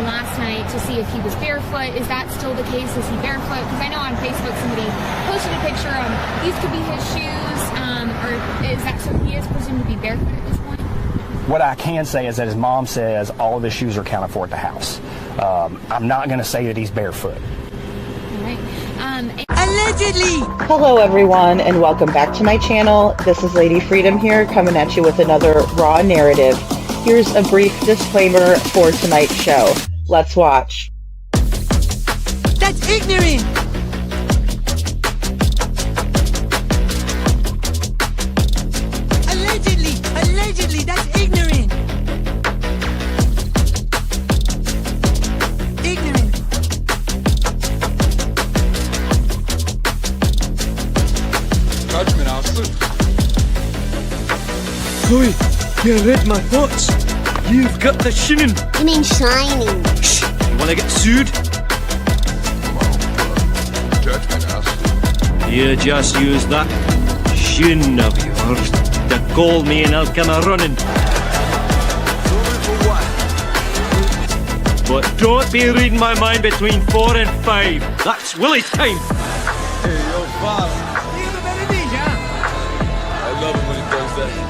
last night to see if he was barefoot. Is that still the case? Is he barefoot? Because I know on Facebook somebody posted a picture of these could be his shoes, or is that so he is presumed to be barefoot at this point? What I can say is that his mom says all of his shoes are accounted for at the house. I'm not going to say that he's barefoot. All right. Allegedly! Hello everyone and welcome back to my channel. This is Lady Freedom here coming at you with another raw narrative. Here's a brief disclaimer for tonight's show. Let's watch. That's ignorant! Allegedly, that's ignorant! Ignorant. Judgment, Aslı. Chloe, you read my thoughts. You've got the shinin. You mean shining? Shh, you wanna get sued? Judgment, Aslı. You just use that shin of yours to call me and I'll come a-running. But don't be reading my mind between 4 and 5. That's Willie's time. Hey, yo, Bob. I love it when he does that.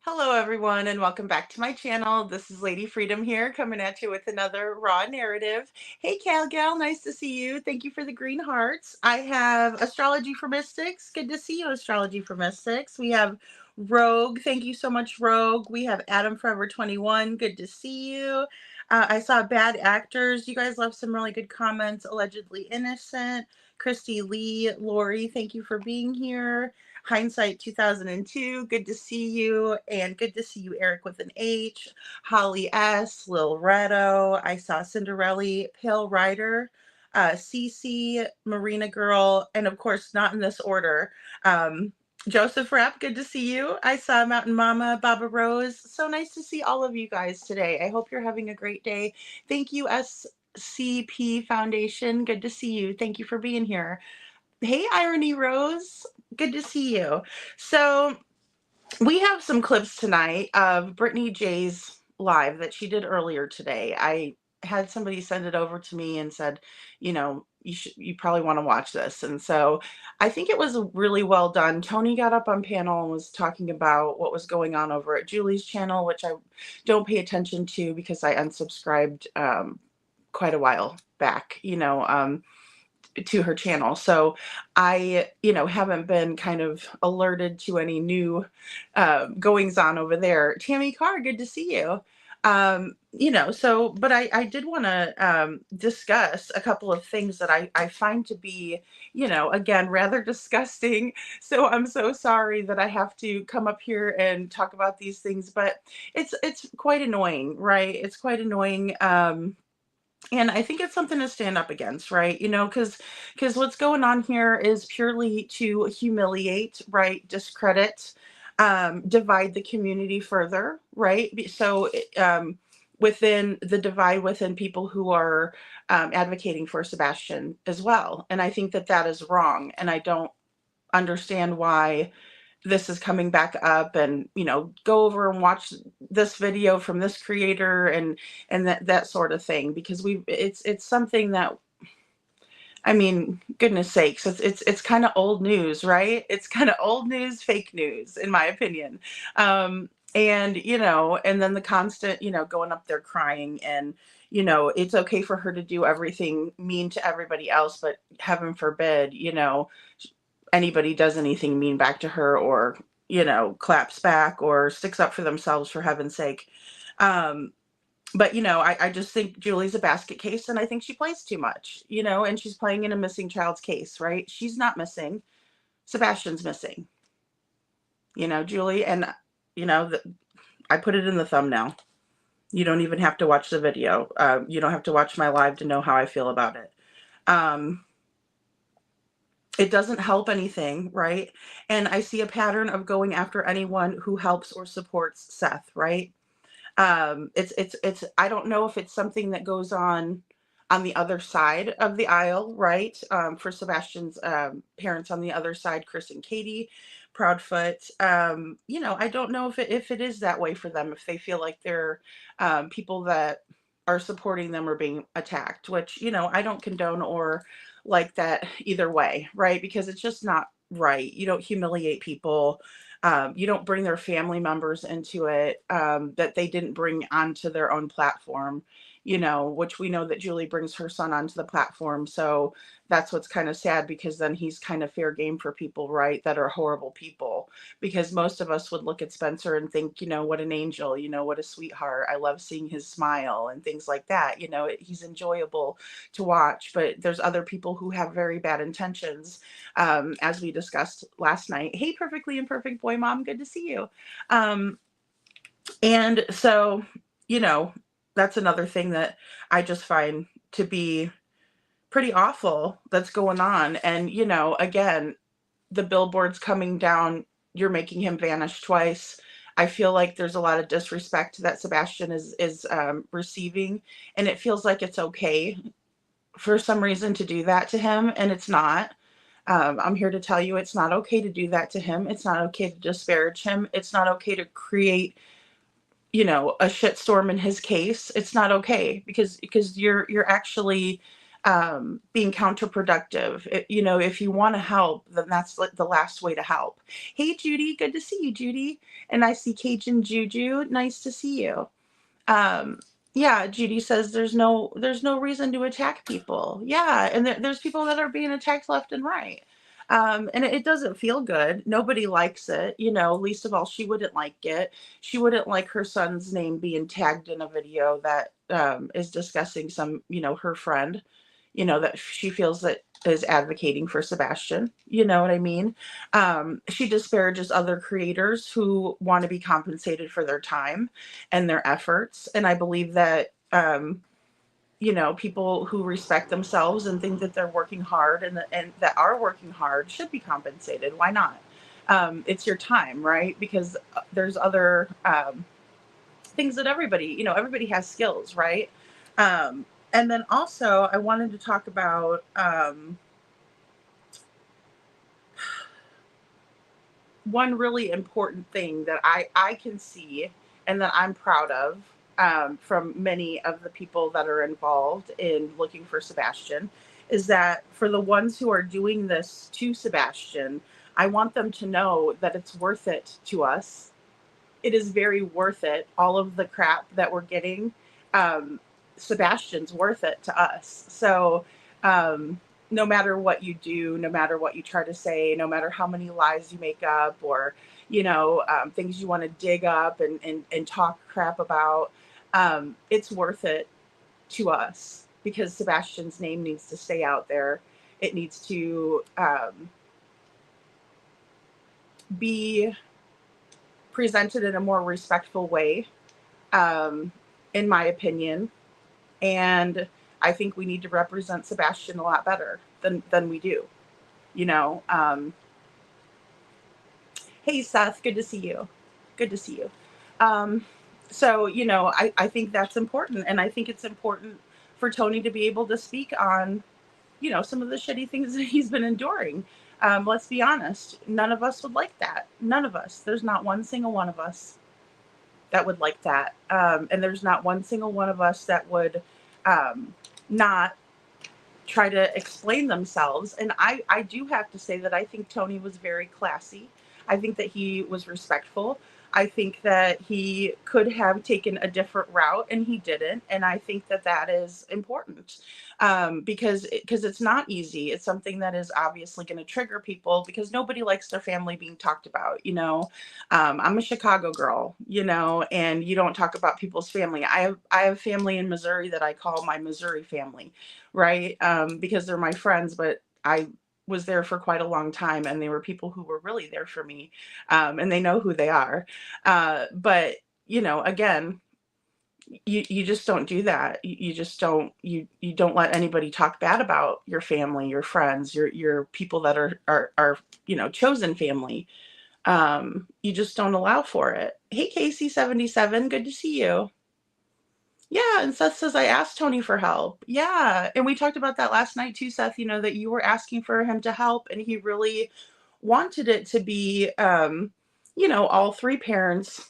Hello everyone and welcome back to my channel. This is Lady Freedom here coming at you with another raw narrative. Hey Cal Gal, nice to see you. Thank you for the green hearts. I have Astrology for Mystics. Good to see you, Astrology for Mystics. We have Rogue. Thank you so much, Rogue. We have Adam Forever 21. Good to see you. I saw Bad Actors. You guys left some really good comments. Allegedly Innocent. Christy Lee. Lori, thank you for being here. Hindsight 2002, good to see you. And good to see you, Eric with an H. Holly S. Lil Redo. I saw Cinderella, Pale Rider, Cece, Marina Girl, and of course, not in this order. Joseph Rapp, good to see you. I saw Mountain Mama, Baba Rose. So nice to see all of you guys today. I hope you're having a great day. Thank you, SCP Foundation. Good to see you. Thank you for being here. Hey, Irony Rose. Good to see you. So we have some clips tonight of BrittneyJ's live that she did earlier today. I had somebody send it over to me and said, you know, you probably want to watch this. And so I think it was really well done. Tony got up on panel and was talking about what was going on over at Julie's channel, which I don't pay attention to because I unsubscribed quite a while back, to her channel. So I, haven't been kind of alerted to any new goings on over there. Tammy Carr, good to see you. But I did want to discuss a couple of things that I find to be, again, rather disgusting. So I'm so sorry that I have to come up here and talk about these things, but it's quite annoying, right? It's quite annoying. And I think it's something to stand up against, right? Because what's going on here is purely to humiliate, right? Discredit divide the community further, right? So within the divide within people who are advocating for Sebastian as well. And I think that that is wrong. And I don't understand why this is coming back up, and go over and watch this video from this creator and that sort of thing, because it's something that, I mean, goodness sakes, it's kind of old news, right? It's kind of old news, fake news, in my opinion. And and then the constant, going up there crying, and it's okay for her to do everything mean to everybody else, but heaven forbid, anybody does anything mean back to her, or claps back or sticks up for themselves, for heaven's sake. But I just think Julie's a basket case, and I think she plays too much, and she's playing in a missing child's case, right? She's not missing. Sebastian's missing. Julie, and I put it in the thumbnail. You don't even have to watch the video. You don't have to watch my live to know how I feel about it. It doesn't help anything, right? And I see a pattern of going after anyone who helps or supports Seth, right? It's I don't know if it's something that goes on the other side of the aisle, right? For Sebastian's parents on the other side, Chris and Katie Proudfoot. I don't know if it is that way for them, if they feel like they're people that are supporting them are being attacked, which, I don't condone or like that either way, right? Because it's just not right. You don't humiliate people. You don't bring their family members into it that they didn't bring onto their own platform, which we know that Julie brings her son onto the platform. So that's what's kind of sad, because then he's kind of fair game for people, right, that are horrible people. Because most of us would look at Spencer and think, what an angel, what a sweetheart. I love seeing his smile and things like that. He's enjoyable to watch. But there's other people who have very bad intentions, as we discussed last night. Hey, perfectly imperfect boy mom, good to see you. And so, that's another thing that I just find to be pretty awful that's going on. And, again, the billboards coming down, you're making him vanish twice. I feel like there's a lot of disrespect that Sebastian is receiving, and it feels like it's okay for some reason to do that to him, and it's not. I'm here to tell you it's not okay to do that to him. It's not okay to disparage him. It's not okay to create a shitstorm in his case. It's not okay, because you're actually being counterproductive. If you want to help, then that's like the last way to help. Hey Judy, good to see you, Judy. And I see Cajun Juju, nice to see you. Yeah, Judy says there's no reason to attack people. Yeah, and there's people that are being attacked left and right. And it doesn't feel good. Nobody likes it, least of all, she wouldn't like it. She wouldn't like her son's name being tagged in a video that is discussing some, her friend, that she feels that is advocating for Sebastian. You know what I mean? She disparages other creators who want to be compensated for their time and their efforts. And I believe that, people who respect themselves and think that they're working hard and that are working hard should be compensated. Why not? It's your time, right? Because there's other things that everybody has skills, right? And then also I wanted to talk about one really important thing that I can see and that I'm proud of from many of the people that are involved in looking for Sebastian, is that for the ones who are doing this to Sebastian, I want them to know that it's worth it to us. It is very worth it. All of the crap that we're getting, Sebastian's worth it to us. So no matter what you do, no matter what you try to say, no matter how many lies you make up, or things you want to dig up and talk crap about, it's worth it to us, because Sebastian's name needs to stay out there. It needs to be presented in a more respectful way, in my opinion. And I think we need to represent Sebastian a lot better than we do. Hey Hey, Seth, good to see you. Good to see you. So, I think that's important. And I think it's important for Tony to be able to speak on, some of the shitty things that he's been enduring. Let's be honest. None of us would like that. None of us. There's not one single one of us that would like that. And there's not one single one of us that would not try to explain themselves. And I do have to say that I think Tony was very classy. I think that he was respectful. I think that he could have taken a different route and he didn't. And I think that that is important because it's not easy. It's something that is obviously going to trigger people because nobody likes their family being talked about. I'm a Chicago girl, and you don't talk about people's family. I have family in Missouri that I call my Missouri family, right? Because they're my friends, but I was there for quite a long time and they were people who were really there for me. And they know who they are. But again, you just don't do that. You just don't, you don't let anybody talk bad about your family, your friends, your people that are, chosen family. You just don't allow for it. Hey, Casey77, good to see you. Yeah, and Seth says, I asked Tony for help. Yeah, and we talked about that last night too, Seth, that you were asking for him to help, and he really wanted it to be, all three parents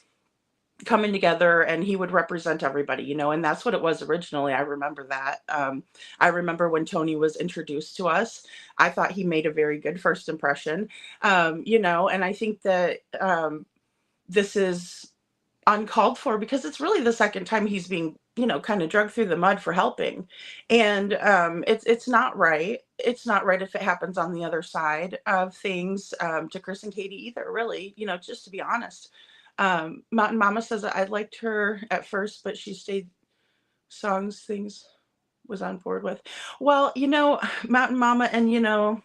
coming together and he would represent everybody, and that's what it was originally. I remember that. I remember when Tony was introduced to us, I thought he made a very good first impression, and I think that this is uncalled for because it's really the second time he's being kind of dragged through the mud for helping, and it's not right. It's not right if it happens on the other side of things, to Chris and Katie either, really, just to be honest. Mountain Mama says I liked her at first, but she stayed things was on board with. Well, Mountain Mama, and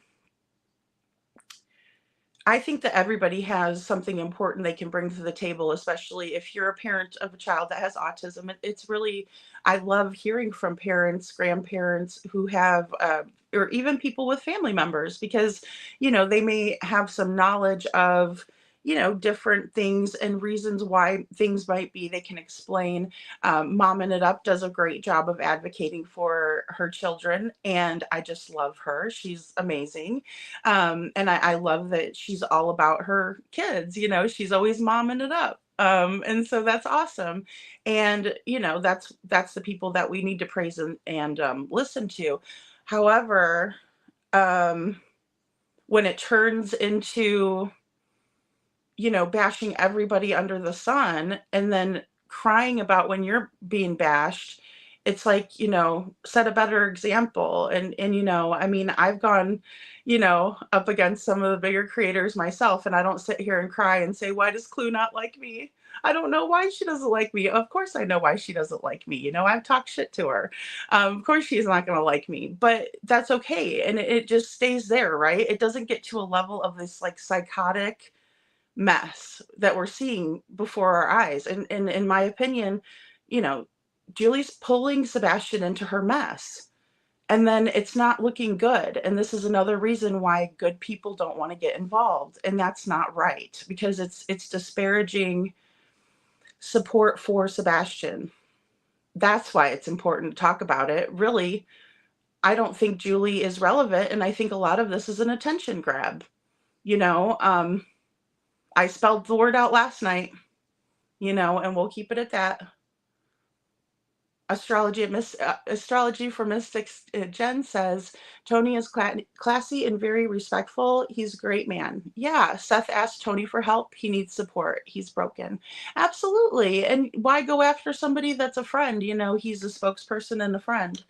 I think that everybody has something important they can bring to the table, especially if you're a parent of a child that has autism. It's really, I love hearing from parents, grandparents who have, or even people with family members, because, they may have some knowledge of, different things and reasons why things might be. They can explain. Momming It Up does a great job of advocating for her children, and I just love her. She's amazing. And I love that she's all about her kids, she's always momming it up. And so that's awesome. And, that's the people that we need to praise and listen to. However, when it turns into, bashing everybody under the sun and then crying about when you're being bashed, it's like, set a better example. And, I mean, I've gone, up against some of the bigger creators myself, and I don't sit here and cry and say, why does Clue not like me? I don't know why she doesn't like me. Of course I know why she doesn't like me. I've talked shit to her. Of course she's not going to like me, but that's okay. And it just stays there, right? It doesn't get to a level of this like psychotic mess that we're seeing before our eyes. And in my opinion, Julie's pulling Sebastian into her mess. And then it's not looking good. And this is another reason why good people don't want to get involved. And that's not right, because it's disparaging support for Sebastian. That's why it's important to talk about it. Really, I don't think Julie is relevant. And I think a lot of this is an attention grab. I spelled the word out last night, and we'll keep it at that. Astrology for Mystics, Jen says, Tony is classy and very respectful. He's a great man. Yeah, Seth asked Tony for help. He needs support. He's broken. Absolutely. And why go after somebody that's a friend? He's a spokesperson and a friend.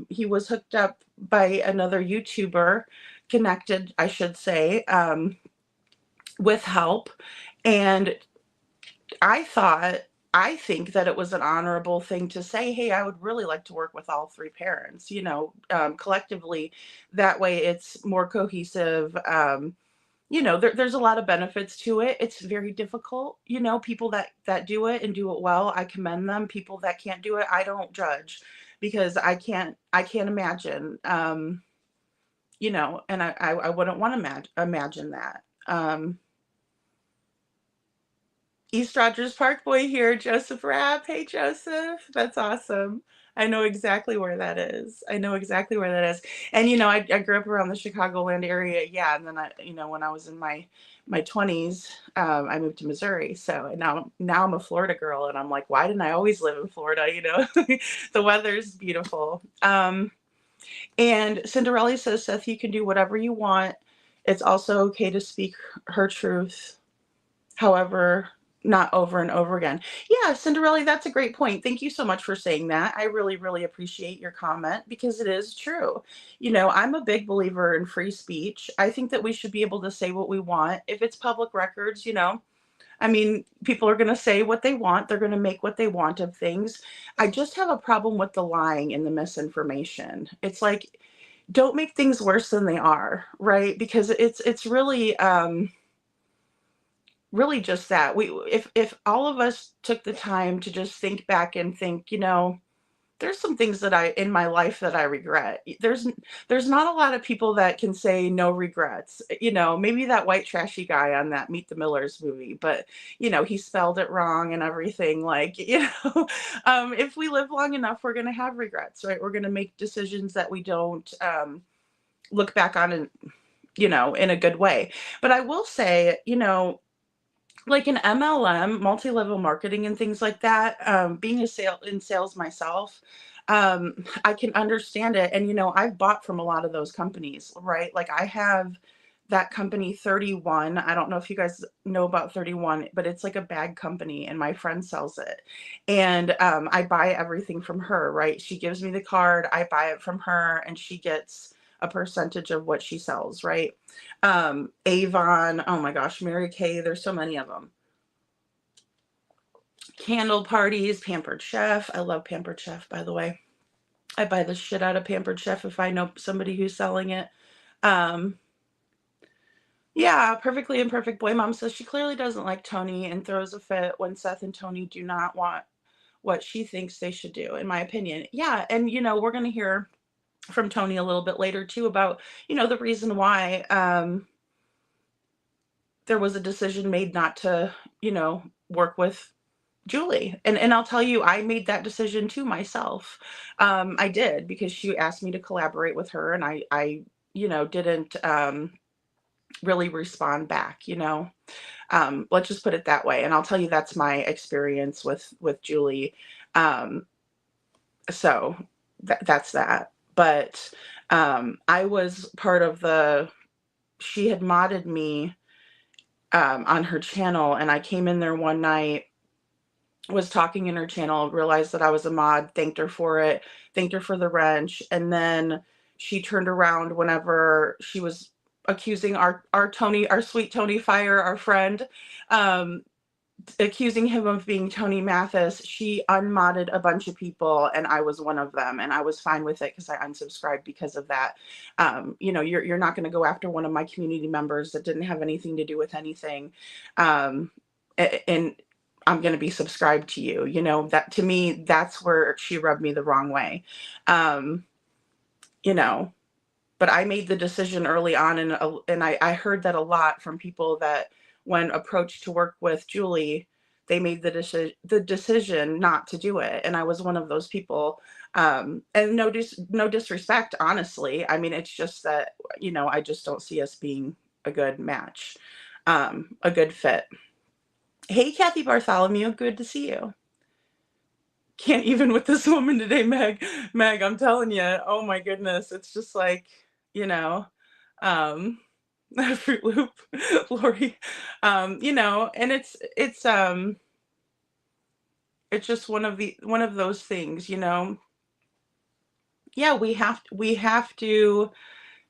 He was hooked up by another YouTuber, connected, I should say, with help. And I think that it was an honorable thing to say, hey, I would really like to work with all three parents, collectively. That way it's more cohesive. There's a lot of benefits to it. It's very difficult. People that do it and do it well, I commend them. People that can't do it, I don't judge, because I can't imagine, and I wouldn't want to imagine that. East Rogers Park boy here, Joseph Rapp. Hey, Joseph. That's awesome. I know exactly where that is. I know exactly where that is. And, I grew up around the Chicagoland area. Yeah. And then when I was in my 20s, I moved to Missouri. So now I'm a Florida girl. And I'm like, why didn't I always live in Florida? The weather's beautiful. And Cinderella says, Seth, you can do whatever you want. It's also okay to speak her truth. However, not over and over again. Yeah, Cinderella, that's a great point. Thank you so much for saying that. I really, really appreciate your comment because it is true. I'm a big believer in free speech. I think that we should be able to say what we want. If it's public records, people are going to say what they want. They're going to make what they want of things. I just have a problem with the lying and the misinformation. It's like, don't make things worse than they are, right? Because it's really, really just that if all of us took the time to just think back and think, there's some things that in my life that I regret. There's not a lot of people that can say no regrets. Maybe that white trashy guy on that Meet the Millers movie, but he spelled it wrong and everything. Like, if we live long enough, we're going to have regrets, right? We're going to make decisions that we don't look back on in a good way. But I will say, like in MLM, multi-level marketing and things like that, being in sales myself, I can understand it. And, I've bought from a lot of those companies, right? Like I have that company 31. I don't know if you guys know about 31, but it's like a bag company and my friend sells it. And I buy everything from her, right? She gives me the card, I buy it from her, and she gets a percentage of what she sells, right? Avon, oh my gosh, Mary Kay, there's so many of them. Candle Parties, Pampered Chef. I love Pampered Chef, by the way. I buy the shit out of Pampered Chef if I know somebody who's selling it. Yeah, Perfectly Imperfect Boy Mom says she clearly doesn't like Tony and throws a fit when Seth and Tony do not want what she thinks they should do, in my opinion. Yeah, and we're going to hear from Tony a little bit later too about, the reason why there was a decision made not to, work with Julie. And I'll tell you, I made that decision too myself. I did, because she asked me to collaborate with her, and I didn't really respond back, let's just put it that way. And I'll tell you, that's my experience with Julie. So that's that. But I was part of she had modded me on her channel, and I came in there one night, was talking in her channel, realized that I was a mod, thanked her for it, thanked her for the wrench, and then she turned around whenever she was accusing our Tony, our sweet Tony Fire, our friend, accusing him of being Tony Mathis. She unmodded a bunch of people, and I was one of them, and I was fine with it because I unsubscribed because of that. You're not going to go after one of my community members that didn't have anything to do with anything, and I'm going to be subscribed to you. That, to me, that's where she rubbed me the wrong way. But I made the decision early on, and I heard that a lot from people that when approached to work with Julie, they made the decision not to do it. And I was one of those people. And no disrespect, honestly. I mean, it's just that, I just don't see us being a good match, a good fit. Hey, Kathy Bartholomew, good to see you. Can't even with this woman today, Meg. Meg, I'm telling you, oh my goodness. It's just like, Fruit Loop, Lori, and it's just one of those things, Yeah, we have to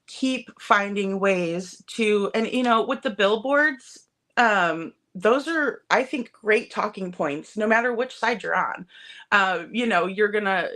keep finding ways to, and with the billboards, those are, I think, great talking points, no matter which side you're on. You're gonna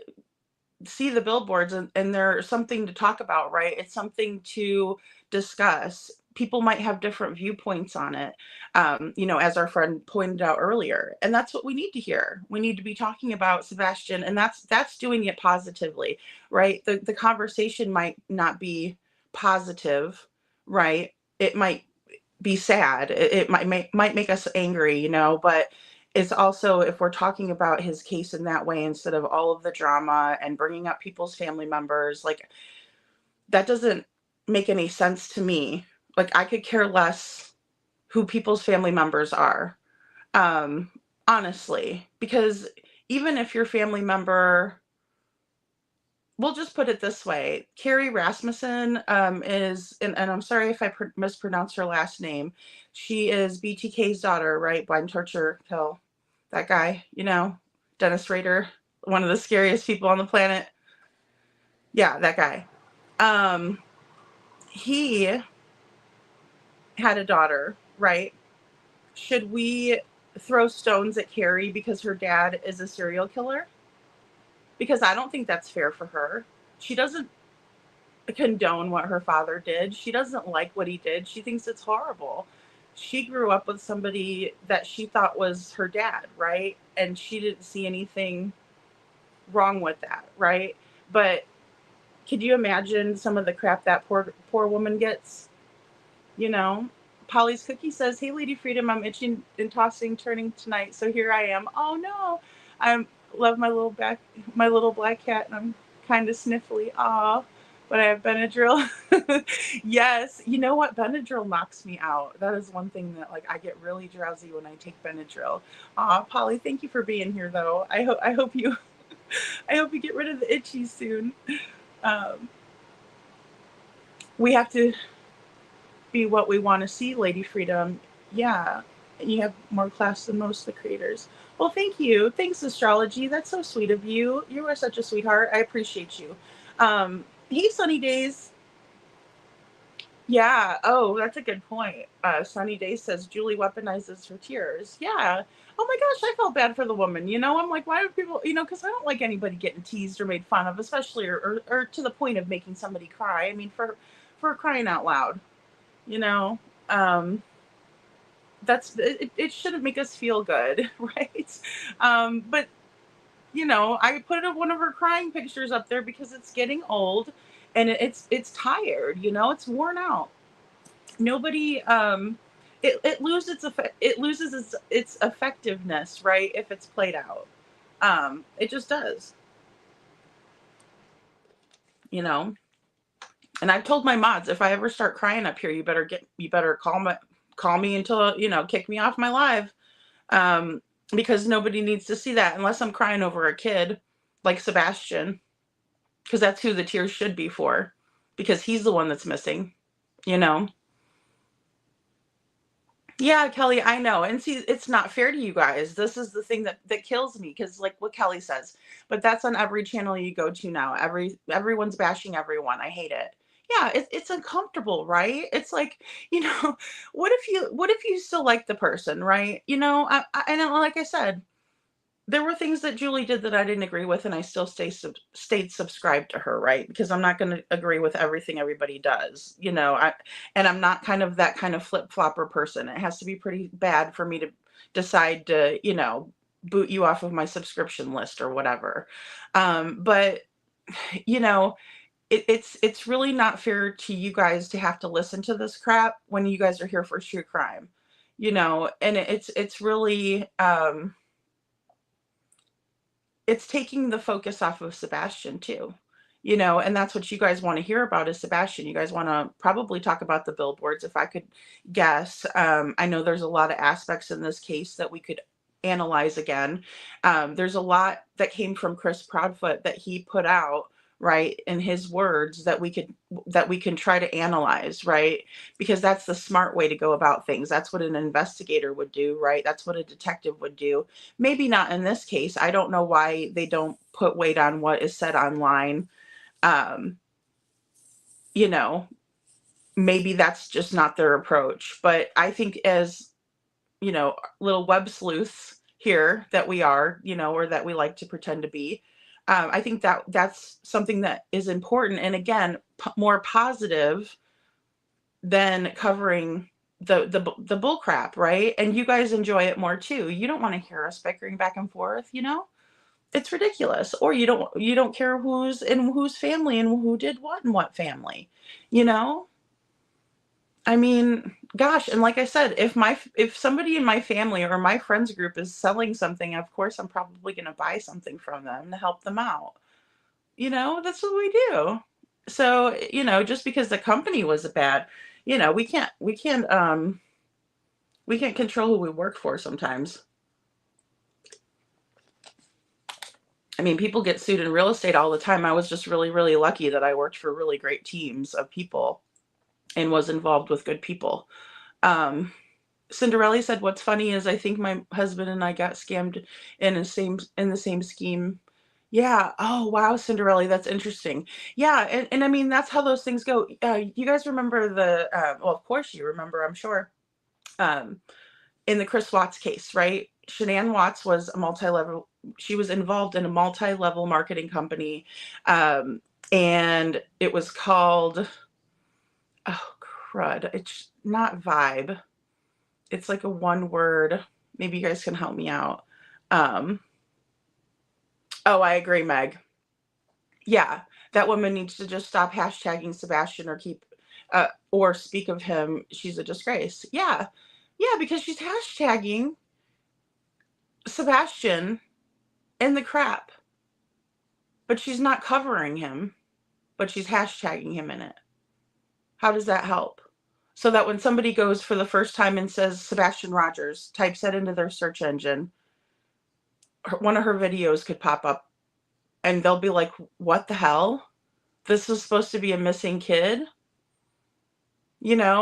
see the billboards, and they're something to talk about, right? It's something to discuss. People might have different viewpoints on it, as our friend pointed out earlier, and that's what we need to hear. We need to be talking about Sebastian, and that's doing it positively, right? The conversation might not be positive, right? It might be sad. It might make us angry, you know, but it's also, if we're talking about his case in that way, instead of all of the drama and bringing up people's family members, like, that doesn't make any sense to me. Like, I could care less who people's family members are, honestly, because even if your family member, we'll just put it this way, Carrie Rasmussen is, and I'm sorry if I mispronounce her last name. She is BTK's daughter, right? Blind Torture Hill, that guy, you know, Dennis Rader, one of the scariest people on the planet. Yeah, that guy. He had a daughter, right? Should we throw stones at Carrie because her dad is a serial killer? Because I don't think that's fair for her. She doesn't condone what her father did. She doesn't like what he did. She thinks it's horrible. She grew up with somebody that she thought was her dad, right? And she didn't see anything wrong with that, right? But could you imagine some of the crap that poor woman gets? You know? Polly's Cookie says, "Hey, Lady Freedom, I'm itching and tossing, turning tonight, so here I am." Oh no, I love my little black cat, and I'm kind of sniffly. Aw, but I have Benadryl. Yes, you know what? Benadryl knocks me out. That is one thing that, like, I get really drowsy when I take Benadryl. Aw, Polly, thank you for being here, though. I hope you I hope you get rid of the itchy soon. We have to be what we want to see, Lady Freedom. Yeah, you have more class than most of the creators. Well, thank you. Thanks, Astrology. That's so sweet of you. You are such a sweetheart. I appreciate you. Hey, Sunny Days. Yeah. Oh, that's a good point. Sunny Days says Julie weaponizes her tears. Yeah. Oh my gosh, I felt bad for the woman. You know, I'm like, why do people, you know, because I don't like anybody getting teased or made fun of, especially or to the point of making somebody cry. I mean, for crying out loud. You know, it shouldn't make us feel good, right? But you know, I put one of her crying pictures up there because it's getting old, and it's tired. You know, it's worn out. Nobody, it loses its effectiveness, right? If it's played out, it just does. You know. And I've told my mods, if I ever start crying up here, you better call me until, you know, kick me off my live. Because nobody needs to see that unless I'm crying over a kid like Sebastian, because that's who the tears should be for, because he's the one that's missing, you know. Yeah, Kelly, I know. And see, it's not fair to you guys. This is the thing that kills me, because like what Kelly says, but that's on every channel you go to now. Everyone's bashing everyone. I hate it. Yeah, it's uncomfortable, right? It's like, you know, what if you still like the person, right? You know, I know, like I said, there were things that Julie did that I didn't agree with, and I still stayed subscribed to her, right? Because I'm not going to agree with everything everybody does, you know. And I'm not kind of that kind of flip-flopper person. It has to be pretty bad for me to decide to, you know, boot you off of my subscription list or whatever. But you know, it's really not fair to you guys to have to listen to this crap when you guys are here for true crime, you know. And it's really it's taking the focus off of Sebastian too, you know. And that's what you guys want to hear about is Sebastian. You guys want to probably talk about the billboards, if I could guess. I know there's a lot of aspects in this case that we could analyze again. There's a lot that came from Chris Proudfoot that he put out, right, in his words, that we can try to analyze, right? Because that's the smart way to go about things. That's what an investigator would do, right? That's what a detective would do. Maybe not in this case. I don't know why they don't put weight on what is said online. You know, maybe that's just not their approach. But I think, as you know, little web sleuths here that we are, you know, or that we like to pretend to be, I think that's something that is important, and again, more positive than covering the bull crap, right? And you guys enjoy it more too. You don't want to hear us bickering back and forth, you know? It's ridiculous. Or you don't care who's in whose family and who did what in what family, you know? I mean, gosh, and like I said, if somebody in my family or my friends group is selling something, of course I'm probably going to buy something from them to help them out. That's what we do. So, just because the company was bad, we can't control who we work for sometimes. I mean, people get sued in real estate all the time. I was just really, really lucky that I worked for really great teams of people and was involved with good people. Cinderella said, "What's funny is I think my husband and I got scammed in the same scheme." Yeah. Oh, wow, Cinderella, that's interesting. Yeah, and I mean that's how those things go. You guys remember well, of course you remember, I'm sure. Um, in the Chris Watts case, right? Shanann Watts was she was involved in a multi-level marketing company. And it was called, oh crud, it's not Vibe. It's like a one word. Maybe you guys can help me out. Oh, I agree, Meg. Yeah, that woman needs to just stop hashtagging Sebastian or speak of him. She's a disgrace. Yeah, because she's hashtagging Sebastian in the crap, but she's not covering him, but she's hashtagging him in it. How does that help? So that when somebody goes for the first time and says Sebastian Rogers, types that into their search engine, one of her videos could pop up and they'll be like, what the hell? This is supposed to be a missing kid?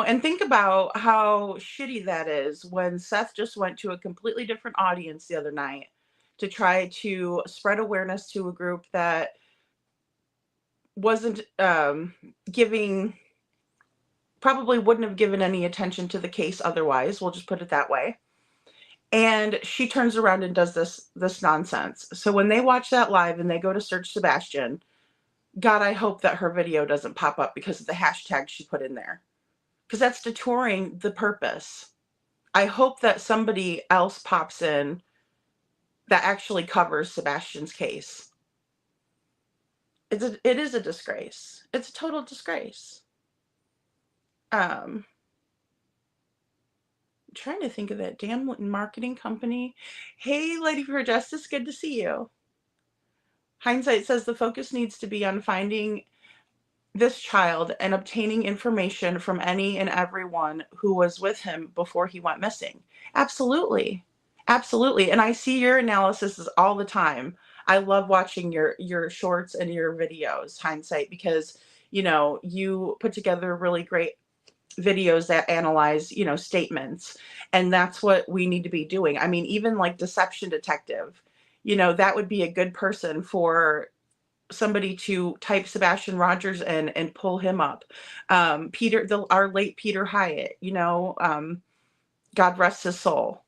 And think about how shitty that is when Seth just went to a completely different audience the other night to try to spread awareness to a group that wasn't probably wouldn't have given any attention to the case otherwise. We'll just put it that way. And she turns around and does this nonsense. So when they watch that live and they go to search Sebastian, God, I hope that her video doesn't pop up because of the hashtag she put in there. Because that's detouring the purpose. I hope that somebody else pops in that actually covers Sebastian's case. It is a disgrace. It's a total disgrace. Trying to think of that damn marketing company. Hey, Lady for Justice, good to see you. Hindsight says the focus needs to be on finding this child and obtaining information from any and everyone who was with him before he went missing. Absolutely. Absolutely. And I see your analysis all the time. I love watching your shorts and your videos, Hindsight, because, you put together really great videos that analyze, statements. And that's what we need to be doing. I mean, even like Deception Detective, that would be a good person for somebody to type Sebastian Rogers in and pull him up. Our late Peter Hyatt, God rest his soul.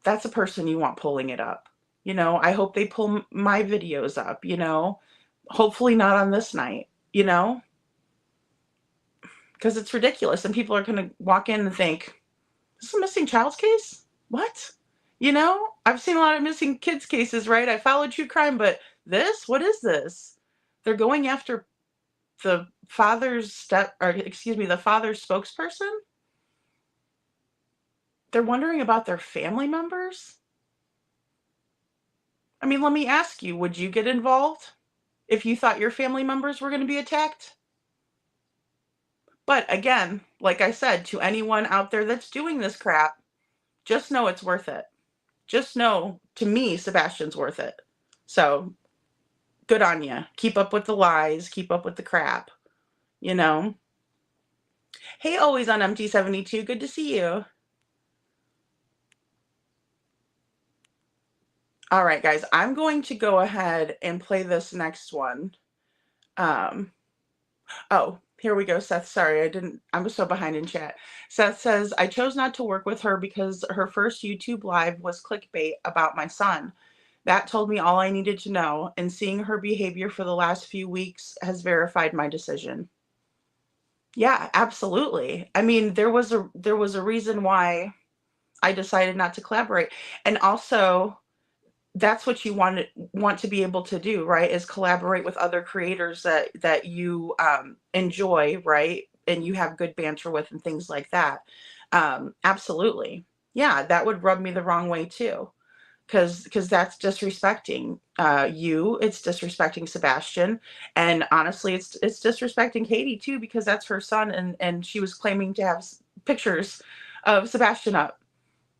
That's a person you want pulling it up. I hope they pull my videos up, hopefully not on this night, because it's ridiculous. And people are going to walk in and think, this is a missing child's case? What? I've seen a lot of missing kids cases, right? I followed true crime, but what is this? They're going after the father's the father's spokesperson? They're wondering about their family members? I mean, let me ask you, would you get involved if you thought your family members were going to be attacked? But again, like I said, to anyone out there that's doing this crap, just know it's worth it. Just know, to me, Sebastian's worth it. So, good on you. Keep up with the lies. Keep up with the crap. Hey, always on MT72. Good to see you. All right, guys. I'm going to go ahead and play this next one. Oh, here we go, Seth. Sorry, I was so behind in chat. Seth says, I chose not to work with her because her first YouTube live was clickbait about my son. That told me all I needed to know, and seeing her behavior for the last few weeks has verified my decision. Yeah, absolutely. I mean, there was a reason why I decided not to collaborate. And also, that's what you want to be able to do, right? Is collaborate with other creators that you enjoy, right? and you have good banter with and things like that. Absolutely. Yeah, that would rub me the wrong way too. Because that's disrespecting you. It's disrespecting Sebastian, and honestly, it's disrespecting Katie too, because that's her son, and she was claiming to have pictures of Sebastian up,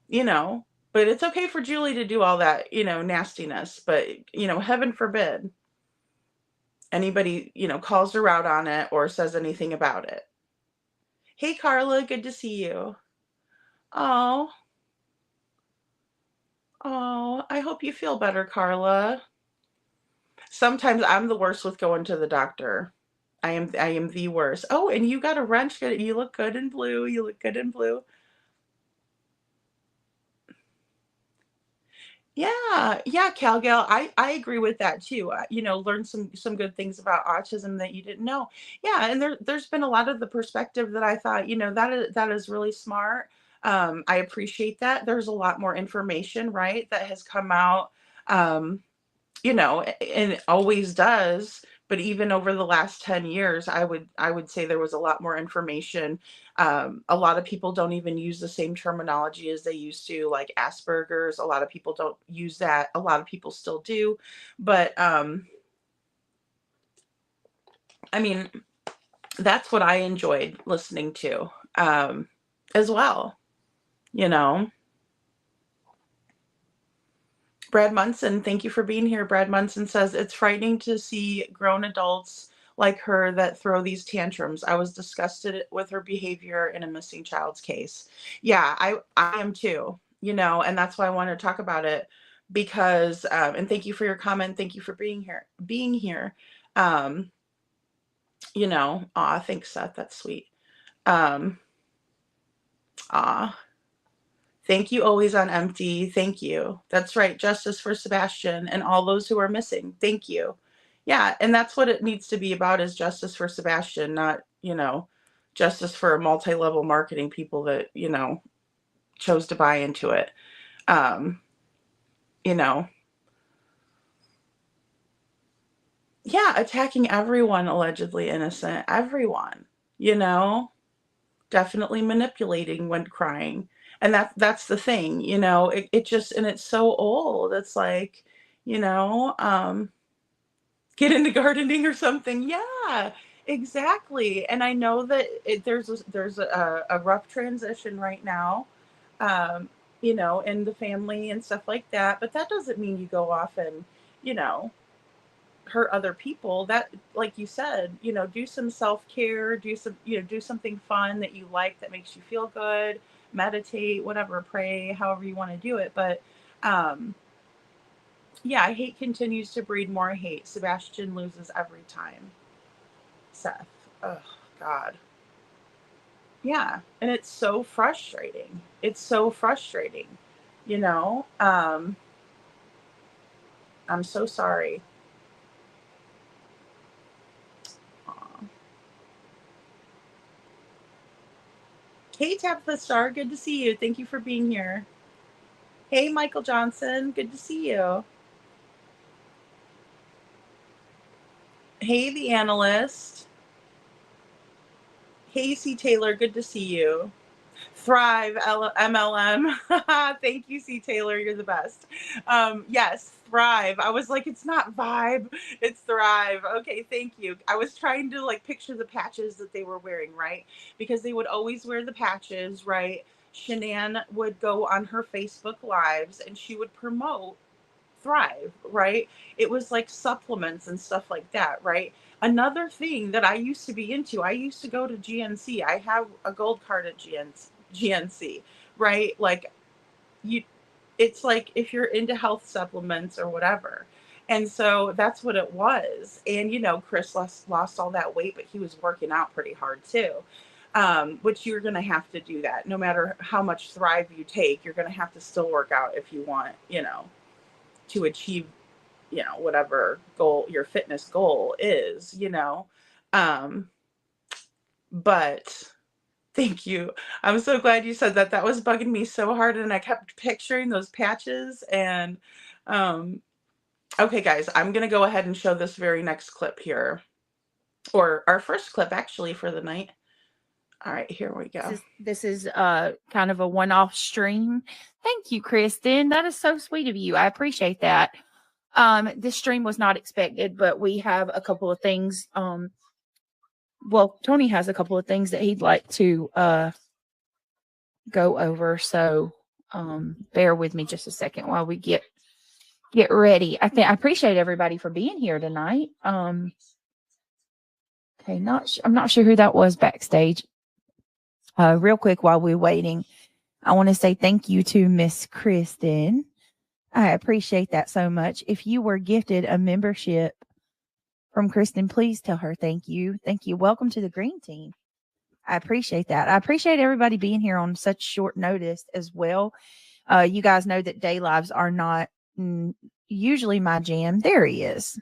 you know. But it's okay for Julie to do all that, nastiness. But heaven forbid anybody calls her out on it or says anything about it. Hey, Carla, good to see you. Oh. Oh, I hope you feel better, Carla. Sometimes I'm the worst with going to the doctor. I am the worst. Oh, and you got a wrench. You look good in blue. You look good in blue. Yeah, yeah, Calgal. I agree with that too. Learn some good things about autism that you didn't know. Yeah, and there's been a lot of the perspective that I thought, that is really smart. I appreciate that. There's a lot more information, right, that has come out. Um, and it always does. But even over the last 10 years, I would say there was a lot more information. A lot of people don't even use the same terminology as they used to, like Asperger's. A lot of people don't use that. A lot of people still do. But I mean, that's what I enjoyed listening to as well, you know. Brad Munson, thank you for being here. Brad Munson says, it's frightening to see grown adults like her that throw these tantrums. I was disgusted with her behavior in a missing child's case. Yeah, I am too, and that's why I want to talk about it, because, and thank you for your comment. Thank you for being here. Thanks, Seth. That's sweet. Aw. Thank you, always on empty. Thank you. That's right. Justice for Sebastian and all those who are missing. Thank you. Yeah, and that's what it needs to be about, is justice for Sebastian, not, justice for multi-level marketing people that, chose to buy into it. You know, yeah, attacking everyone allegedly innocent. Everyone, definitely manipulating when crying. And that's the thing, it just, and it's so old. It's like, you know, um, get into gardening or something. Yeah, exactly. And I know that there's a rough transition right now, in the family and stuff like that. But that doesn't mean you go off and, you know, hurt other people. That, like you said, do some self-care, do something fun that you like, that makes you feel good, meditate, whatever, pray, however you want to do it. But yeah, hate continues to breed more hate. Sebastian loses every time. Seth. Oh God. Yeah, and it's so frustrating. It's so frustrating. you know um I'm so sorry. Aw. Hey, Tabitha Star, good to see you. Thank you for being here. Hey, Michael Johnson, good to see you. Hey, the analyst. Hey, C. Taylor, good to see you. Thrive, MLM. Thank you, C. Taylor. You're the best. Yes, Thrive. I was like, it's not Vibe, it's Thrive. Okay, thank you. I was trying to like picture the patches that they were wearing, right? Because they would always wear the patches, right? Shanann would go on her Facebook Lives and she would promote Thrive, right? It was like supplements and stuff like that, right? Another thing that I used to be into, I used to go to GNC. I have a gold card at GNC, right? Like you, it's like if you're into health supplements or whatever. And so that's what it was. And, Chris lost all that weight, but he was working out pretty hard too. Which you're going to have to do that. No matter how much Thrive you take, you're going to have to still work out if you want, to achieve, whatever goal your fitness goal is, um but thank you. I'm so glad you said that. That was bugging me so hard, and I kept picturing those patches. And okay, guys, I'm gonna go ahead and show this very next clip here, or our first clip actually for the night. All right, here we go. This is kind of a one-off stream. Thank you, Kristen. That is so sweet of you. I appreciate that. This stream was not expected, but we have a couple of things. Well, Tony has a couple of things that he'd like to go over. So bear with me just a second while we get ready. I appreciate everybody for being here tonight. Okay, I'm not sure who that was backstage. Real quick while we're waiting, I want to say thank you to Miss Kristen. I appreciate that so much. If you were gifted a membership from Kristen, please tell her thank you. Thank you. Welcome to the Green Team. I appreciate that. I appreciate everybody being here on such short notice as well. You guys know that day lives are not usually my jam. There he is.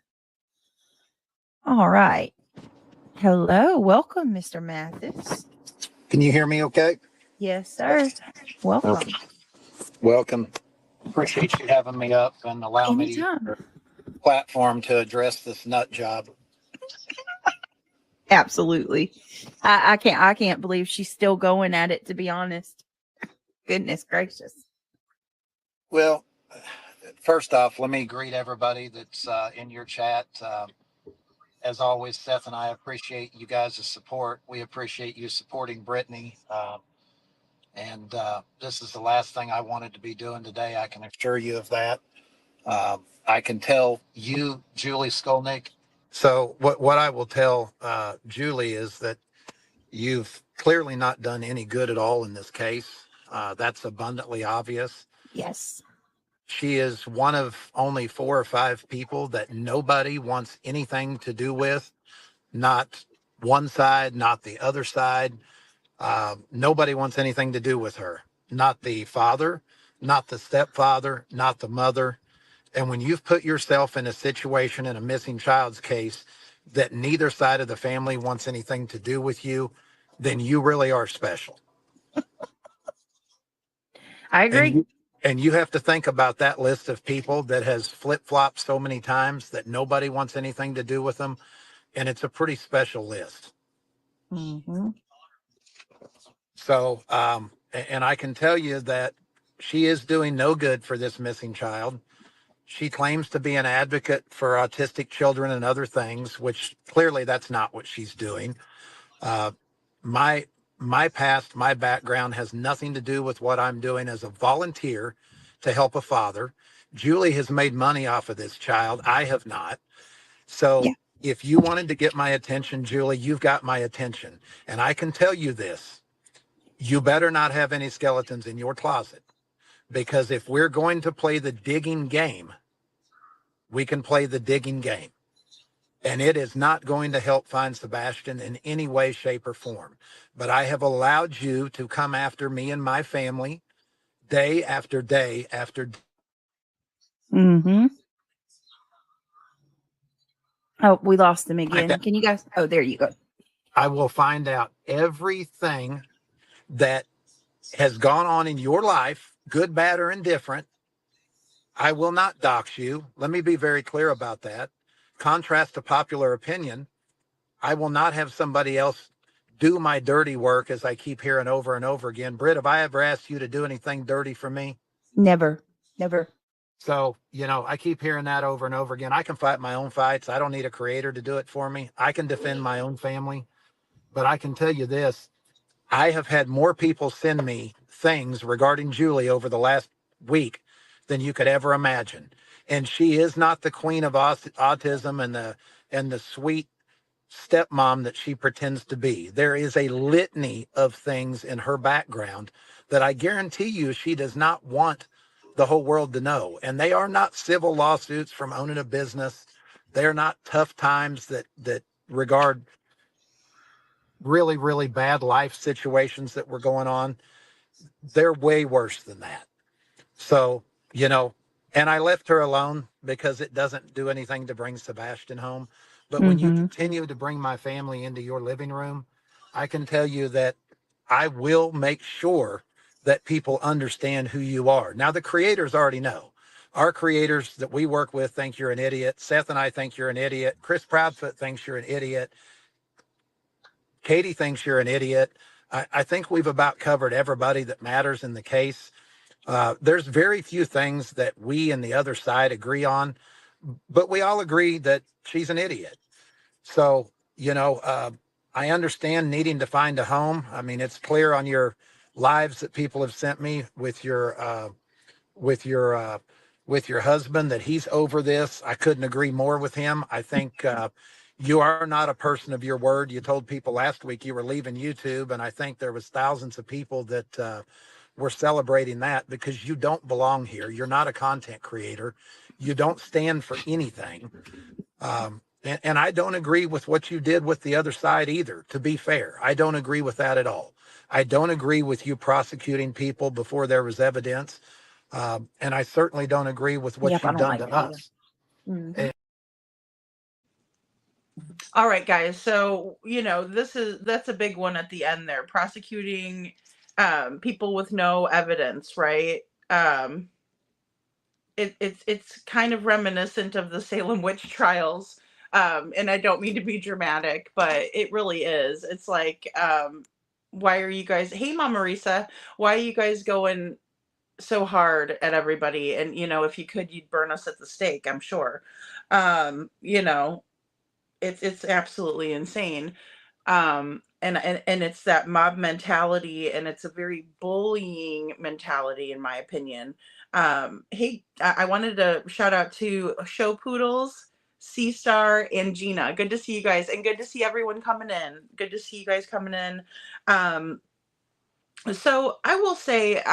All right. Hello. Welcome, Mr. Mathis. Can you hear me okay? Yes, sir. Welcome. Okay. Welcome. Appreciate you having me up and allowing me the platform to address this nut job. Absolutely. I can't believe she's still going at it, to be honest. Goodness gracious. Well, first off, let me greet everybody that's in your chat. As always, Seth and I appreciate you guys' support. We appreciate you supporting Brittany. And this is the last thing I wanted to be doing today. I can assure you of that. I can tell you, Julie Skolnik. So what I will tell Julie is that you've clearly not done any good at all in this case. That's abundantly obvious. Yes. She is one of only 4 or 5 people that nobody wants anything to do with. Not one side, not the other side. Nobody wants anything to do with her. Not the father, not the stepfather, not the mother. And when you've put yourself in a situation in a missing child's case that neither side of the family wants anything to do with you, then you really are special. I agree. And you have to think about that list of people that has flip-flopped so many times that nobody wants anything to do with them. And it's a pretty special list. Mm-hmm. So, and I can tell you that she is doing no good for this missing child. She claims to be an advocate for autistic children and other things, which clearly that's not what she's doing. My past, my background has nothing to do with what I'm doing as a volunteer to help a father. Julie has made money off of this child. I have not. So if you wanted to get my attention, Julie, you've got my attention. And I can tell you this, you better not have any skeletons in your closet, because if we're going to play the digging game, we can play the digging game. And it is not going to help find Sebastian in any way, shape, or form. But I have allowed you to come after me and my family day after day after day. Mm-hmm. Oh, we lost them again. Can you guys? Oh, there you go. I will find out everything that has gone on in your life, good, bad, or indifferent. I will not dox you. Let me be very clear about that. Contrast to popular opinion, I will not have somebody else do my dirty work, as I keep hearing over and over again. Britt, have I ever asked you to do anything dirty for me? Never. Never. So, I keep hearing that over and over again. I can fight my own fights. I don't need a creator to do it for me. I can defend my own family. But I can tell you this, I have had more people send me things regarding Julie over the last week than you could ever imagine. And she is not the queen of autism and the sweet stepmom that she pretends to be. There is a litany of things in her background that I guarantee you she does not want the whole world to know. And they are not civil lawsuits from owning a business. They are not tough times that regard really, really bad life situations that were going on. They're way worse than that. So, and I left her alone because it doesn't do anything to bring Sebastian home. But when you continue to bring my family into your living room, I can tell you that I will make sure that people understand who you are. Now, the creators already know. Our creators that we work with think you're an idiot. Seth and I think you're an idiot. Chris Proudfoot thinks you're an idiot. Katie thinks you're an idiot. I think we've about covered everybody that matters in the case. There's very few things that we and the other side agree on, but we all agree that she's an idiot. So, I understand needing to find a home. I mean, it's clear on your lives that people have sent me with your with your husband that he's over this. I couldn't agree more with him. I think you are not a person of your word. You told people last week you were leaving YouTube, and I think there was thousands of people that were celebrating that because you don't belong here. You're not a content creator. You don't stand for anything. And I don't agree with what you did with the other side either, to be fair. I don't agree with that at all. I don't agree with you prosecuting people before there was evidence. And I certainly don't agree with what Yep, I you've don't done like to that either. us. Mhm. All right, guys. So, that's a big one at the end there. Prosecuting people with no evidence, right? It's kind of reminiscent of the Salem witch trials. And I don't mean to be dramatic, but it really is. It's like, why are you guys, hey, Mama Marisa, why are you guys going so hard at everybody? And, if you could, you'd burn us at the stake, I'm sure. You know, it's absolutely insane. And it's that mob mentality, and it's a very bullying mentality, in my opinion. Hey, I wanted to shout out to Show Poodles, C Star, and Gina. Good to see you guys, and good to see everyone coming in. Good to see you guys coming in. So I will say,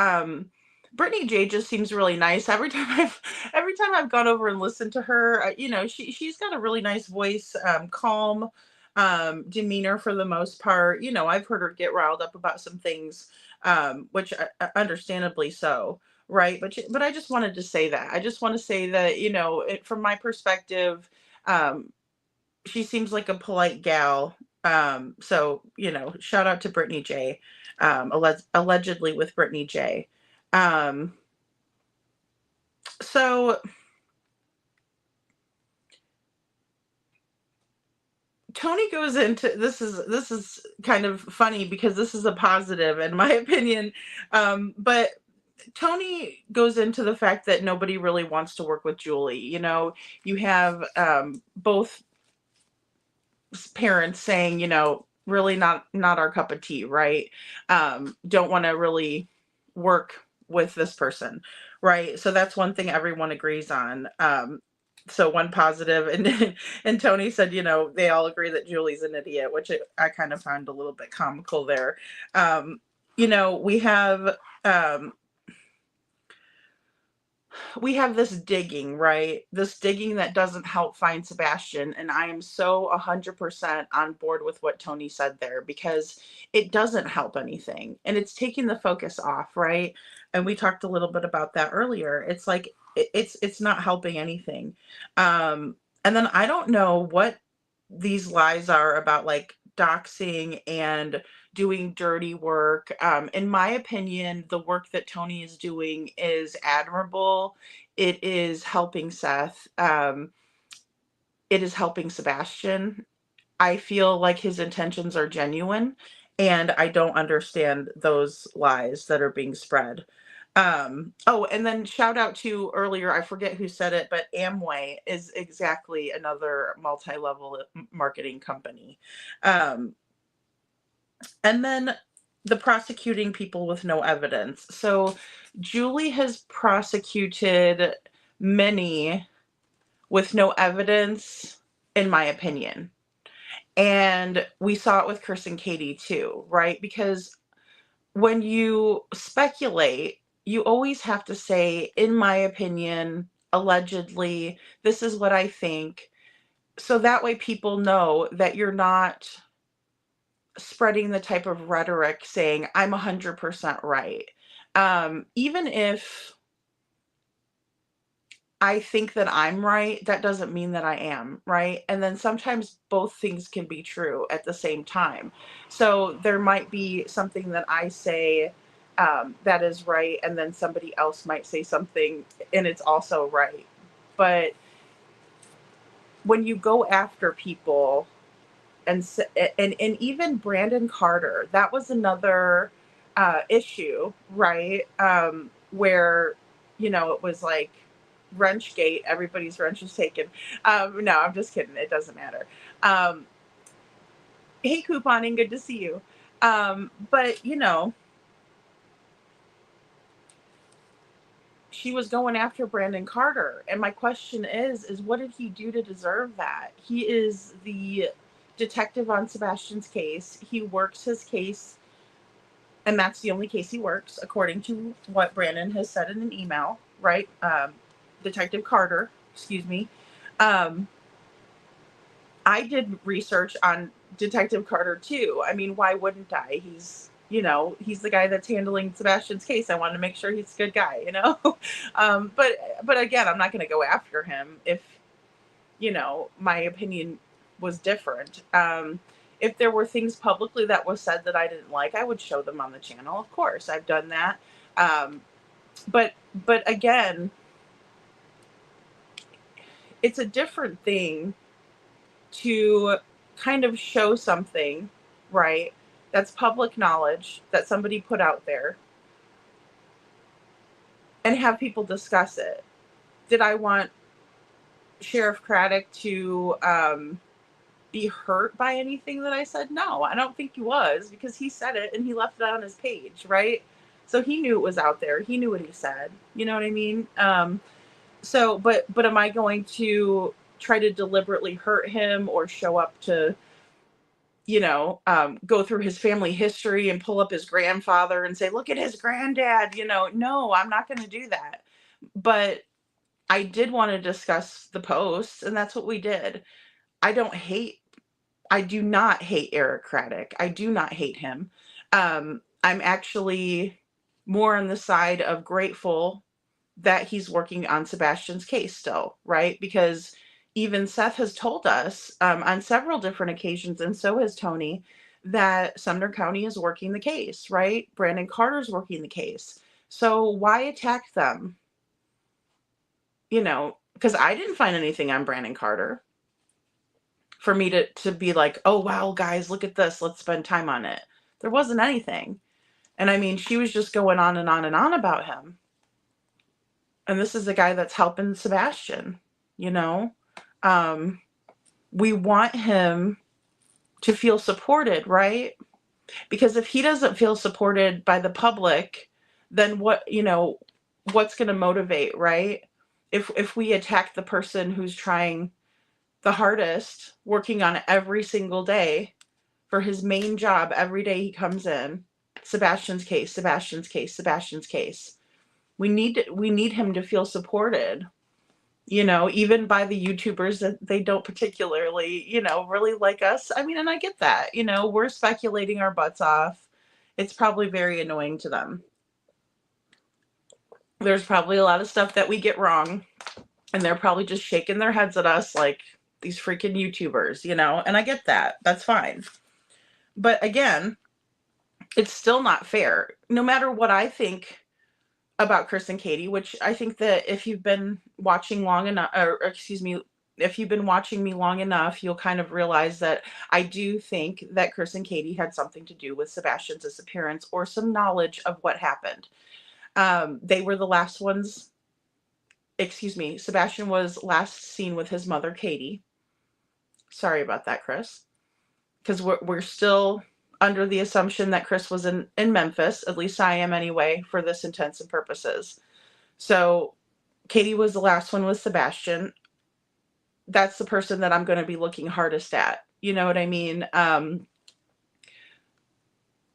BrittneyJ just seems really nice. Every time I've gone over and listened to her, she's got a really nice voice, calm, demeanor for the most part. I've heard her get riled up about some things, which understandably so, right? But I just wanted to say that. I just want to say that, from my perspective, she seems like a polite gal. So, shout out to BrittneyJ, allegedly with BrittneyJ. So Tony goes into this is kind of funny because this is a positive in my opinion. But Tony goes into the fact that nobody really wants to work with Julie. You have both parents saying, really not our cup of tea, right? Don't want to really work with this person, right? So that's one thing everyone agrees on. So one positive, and Tony said, they all agree that Julie's an idiot, which I kind of found a little bit comical there. We have this digging, right? This digging that doesn't help find Sebastian. And I am so 100% on board with what Tony said there, because it doesn't help anything. And it's taking the focus off, right? And we talked a little bit about that earlier. It's like, it's not helping anything. And then I don't know what these lies are about, like doxing and doing dirty work. In my opinion, the work that Tony is doing is admirable. It is helping Seth. It is helping Sebastian. I feel like his intentions are genuine, and I don't understand those lies that are being spread. Oh, and then shout out to earlier, I forget who said it, but Amway is exactly another multi-level marketing company. And then the prosecuting people with no evidence. So Julie has prosecuted many with no evidence, in my opinion. And we saw it with Chris and Katie too, right? Because when you speculate, you always have to say, in my opinion, allegedly, this is what I think. So that way people know that you're not spreading the type of rhetoric saying I'm 100% right. Even if I think that I'm right, that doesn't mean that I am, right? And then sometimes both things can be true at the same time. So there might be something that I say that is right, and then somebody else might say something and it's also right. But when you go after people, and even Brandon Carter, that was another issue, right? Where, it was like Wrenchgate, everybody's wrench was taken. No, I'm just kidding. It doesn't matter. Hey, couponing, good to see you. But she was going after Brandon Carter. And my question is what did he do to deserve that? He is the detective on Sebastian's case. He works his case, and that's the only case he works, according to what Brandon has said in an email, right? Detective Carter, excuse me. I did research on Detective Carter too. I mean, why wouldn't I? He's the guy that's handling Sebastian's case. I wanted to make sure he's a good guy, but again, I'm not going to go after him if, my opinion was different. If there were things publicly that was said that I didn't like, I would show them on the channel. Of course, I've done that. But again, it's a different thing to kind of show something, right, that's public knowledge that somebody put out there and have people discuss it. Did I want Sheriff Craddock to be hurt by anything that I said? No, I don't think he was, because he said it and he left it on his page, right? So he knew it was out there. He knew what he said. You know what I mean? So, but am I going to try to deliberately hurt him or show up to, go through his family history and pull up his grandfather and say, look at his granddad, no, I'm not going to do that. But I did want to discuss the posts, and that's what we did. I do not hate Eric Craddock. I do not hate him. I'm actually more on the side of grateful that he's working on Sebastian's case still, right? Because even Seth has told us on several different occasions, and so has Tony, that Sumner County is working the case, right? Brandon Carter's working the case. So why attack them? Because I didn't find anything on Brandon Carter for me to be like, oh, wow, guys, look at this. Let's spend time on it. There wasn't anything. And I mean, she was just going on and on and on about him. And this is the guy that's helping Sebastian, we want him to feel supported, right? Because if he doesn't feel supported by the public, then what's going to motivate, right? If we attack the person who's trying the hardest, working on it every single day for his main job, every day he comes in, Sebastian's case, Sebastian's case, Sebastian's case. We need him to feel supported, even by the YouTubers that they don't particularly, really like us. I mean, and I get that, we're speculating our butts off. It's probably very annoying to them. There's probably a lot of stuff that we get wrong, and they're probably just shaking their heads at us like these freaking YouTubers, and I get that. That's fine. But again, it's still not fair. No matter what I think about Chris and Katie, which I think that if you've been watching long enough, if you've been watching me long enough, you'll kind of realize that I do think that Chris and Katie had something to do with Sebastian's disappearance or some knowledge of what happened. They were the last ones. Sebastian was last seen with his mother, Katie. Sorry about that, Chris. Because we're still under the assumption that Chris was in Memphis. At least I am anyway, for this intents and purposes. So Katie was the last one with Sebastian. That's the person that I'm going to be looking hardest at. You know what I mean? And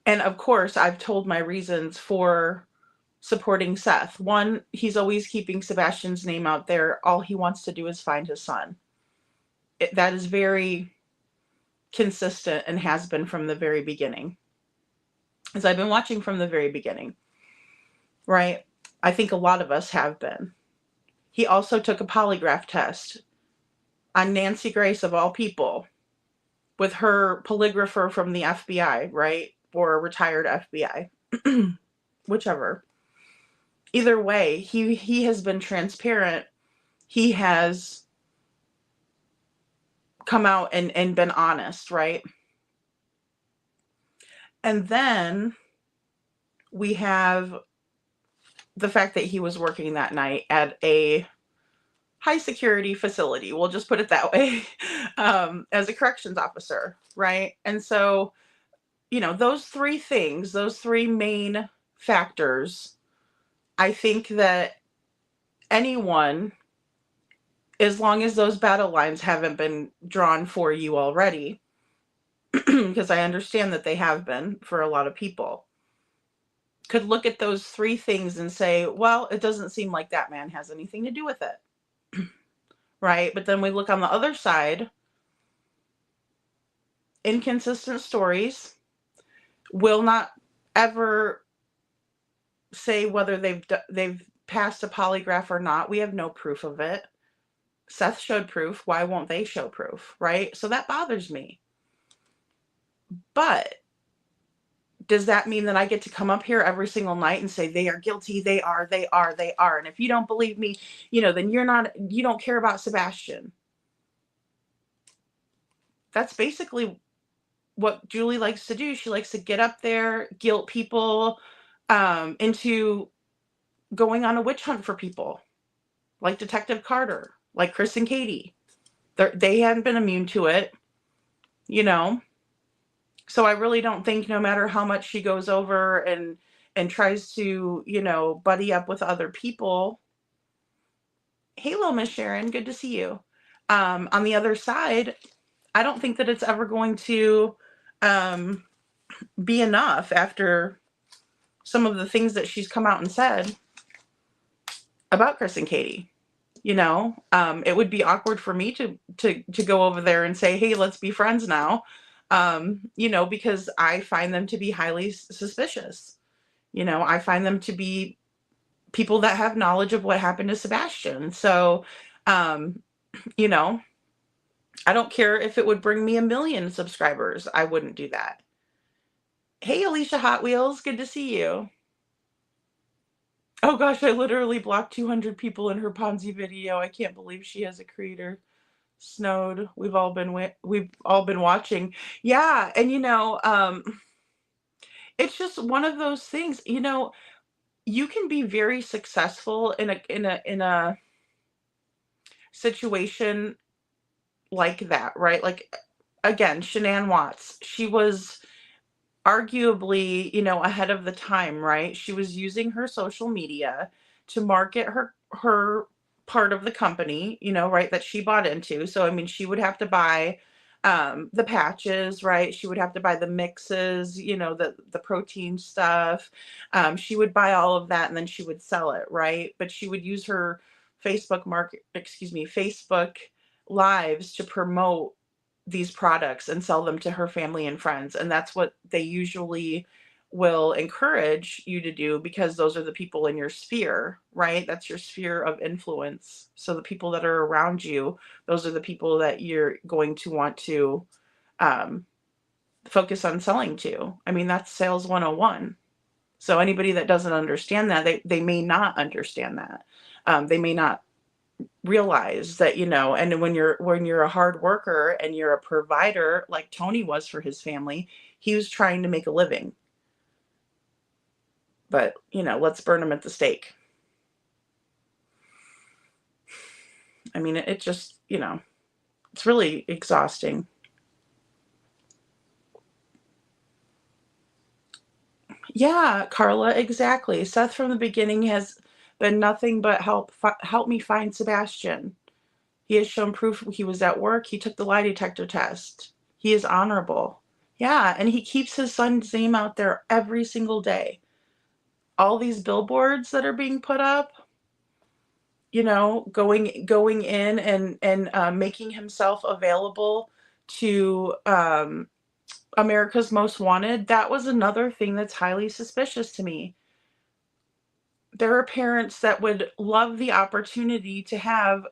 of course, I've told my reasons for supporting Seth. One, he's always keeping Sebastian's name out there. All he wants to do is find his son. That is very consistent and has been from the very beginning. As I've been watching from the very beginning, right? I think a lot of us have been. He also took a polygraph test on Nancy Grace, of all people, with her polygrapher from the FBI, right? Or a retired FBI, whichever. Either way, he has been transparent. He has come out and been honest, right? And then we have the fact that he was working that night at a high security facility. We'll just put it that way, as a corrections officer, right? And so, those three things, those three main factors, I think that anyone, as long as those battle lines haven't been drawn for you already, because I understand that they have been for a lot of people, could look at those three things and say, well, it doesn't seem like that man has anything to do with it. Right? But then we look on the other side, inconsistent stories, will not ever say whether they've passed a polygraph or not. We have no proof of it. Seth showed proof. Why won't they show proof? Right? So that bothers me. But does that mean that I get to come up here every single night and say they are guilty, they are, and if you don't believe me, then you don't care about Sebastian. That's basically what Julie likes to do. She likes to get up there, guilt people into going on a witch hunt for people, like Detective Carter, like Chris and Katie. They hadn't been immune to it, So I really don't think, no matter how much she goes over and tries to, buddy up with other people. Hello, Miss Sharon. Good to see you. On the other side, I don't think that it's ever going to be enough after some of the things that she's come out and said about Chris and Katie. It would be awkward for me to go over there and say, hey, let's be friends now. Because I find them to be highly suspicious. I find them to be people that have knowledge of what happened to Sebastian. So, I don't care if it would bring me 1 million subscribers. I wouldn't do that. Hey, Alicia Hot Wheels. Good to see you. Oh gosh, I literally blocked 200 people in her Ponzi video. I can't believe she has a creator. Snowed. We've all been watching. Yeah, and it's just one of those things. You can be very successful in a situation like that, right? Like, again, Shanann Watts. She was arguably, ahead of the time, right? She was using her social media to market her part of the company, right, that she bought into. So, she would have to buy the patches, right? She would have to buy the mixes, the protein stuff. She would buy all of that and then she would sell it, right? But she would use her Facebook lives to promote these products and sell them to her family and friends. And that's what they usually will encourage you to do, because those are the people in your sphere, right? That's your sphere of influence. So the people that are around you, those are the people that you're going to want to focus on selling to. That's sales 101. So anybody that doesn't understand that, they may not understand that. They may not realize that, and when you're a hard worker and you're a provider, like Tony was for his family, he was trying to make a living. But, let's burn him at the stake. It just, it's really exhausting. Yeah, Carla, exactly. Seth from the beginning has been nothing but help me find Sebastian. He has shown proof he was at work. He took the lie detector test. He is honorable. Yeah, and he keeps his son's name out there every single day. All these billboards that are being put up, going in and making himself available to America's Most Wanted. That was another thing that's highly suspicious to me. There are parents that would love the opportunity to have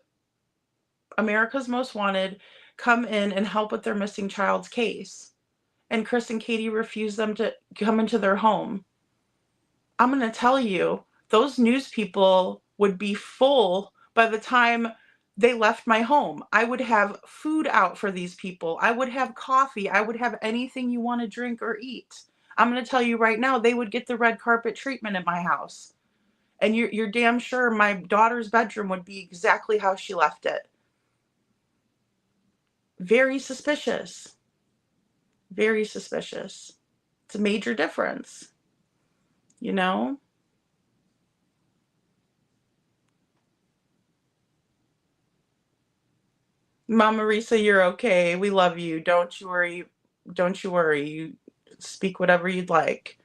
America's Most Wanted come in and help with their missing child's case. And Chris and Katie refuse them to come into their home. I'm going to tell you, those news people would be full by the time they left my home. I would have food out for these people. I would have coffee. I would have anything you want to drink or eat. I'm going to tell you right now, they would get the red carpet treatment at my house. And you're damn sure my daughter's bedroom would be exactly how she left it. Very suspicious. Very suspicious. It's a major difference, you know? Mama Marisa, you're okay. We love you. Don't you worry. Don't you worry. You speak whatever you'd like.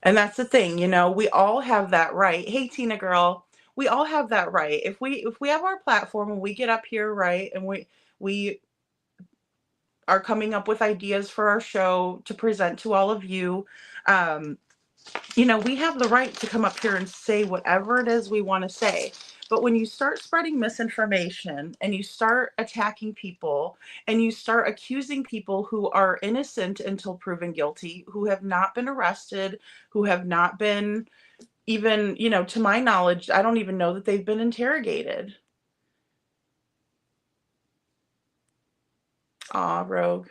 And that's the thing, you know, we all have that right. Hey, Tina girl, we all have that right. If we have our platform and we get up here, right, and we are coming up with ideas for our show to present to all of you, you know, we have the right to come up here and say whatever it is we want to say. But when you start spreading misinformation and you start attacking people and you start accusing people who are innocent until proven guilty, who have not been arrested, who have not been even, you know, to my knowledge, I don't even know that they've been interrogated. Aw, Rogue.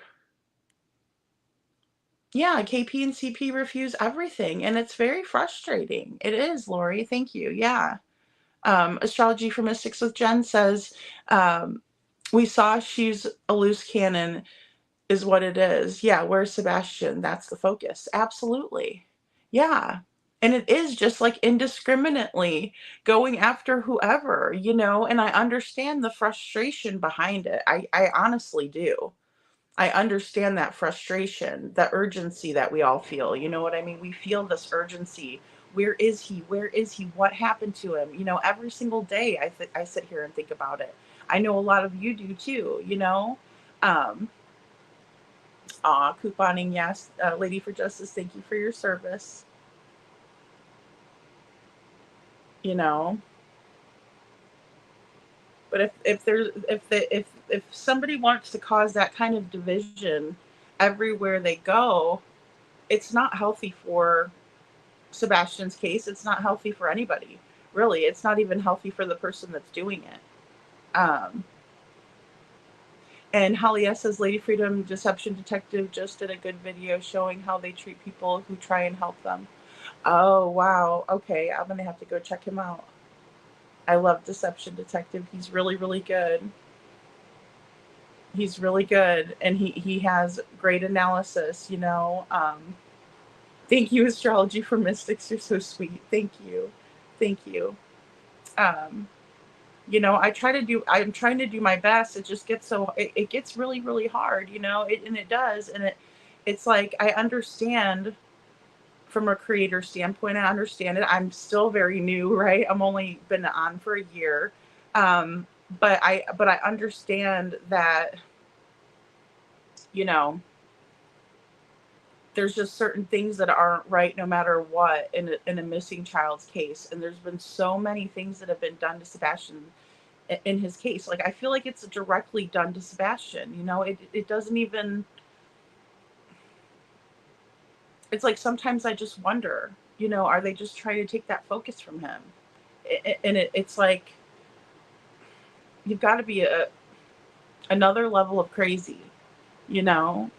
Yeah, KP and CP refuse everything, and it's very frustrating. It is, Lori. Thank you. Yeah. Astrology for Mystics with Jen says, we saw she's a loose cannon is what it is. Yeah, where's Sebastian? That's the focus. Absolutely. Yeah. And it is just like indiscriminately going after whoever, you know, and I understand the frustration behind it. I honestly do. I understand that frustration, the urgency that we all feel. You know what I mean? We feel this urgency. Where is he? Where is he? What happened to him? You know, every single day I sit here and think about it. I know a lot of you do too, you know? Couponing, yes. Lady for Justice, thank you for your service. You know? But if somebody wants to cause that kind of division everywhere they go, it's not healthy for Sebastian's case. It's not healthy for anybody. Really, it's not even healthy for the person that's doing it. And Holly S says, Lady Freedom Deception Detective just did a good video showing how they treat people who try and help them. Oh, wow. Okay, I'm going to have to go check him out. I love Deception Detective. He's really, really good. He's really good. And he has great analysis, you know. Thank you, Astrology for Mystics. You're so sweet. Thank you. Thank you. You know, I'm trying to do my best. It just gets it gets really, really hard, you know, and it does. And it's like, I understand from a creator standpoint, I understand it. I'm still very new, right? I'm only been on for a year. But I understand that, you know, there's just certain things that aren't right no matter what in a missing child's case. And there's been so many things that have been done to Sebastian in his case. Like, I feel like it's directly done to Sebastian, you know. It doesn't even, it's like sometimes I just wonder, you know, are they just trying to take that focus from him? And it's like, you've got to be another level of crazy, you know.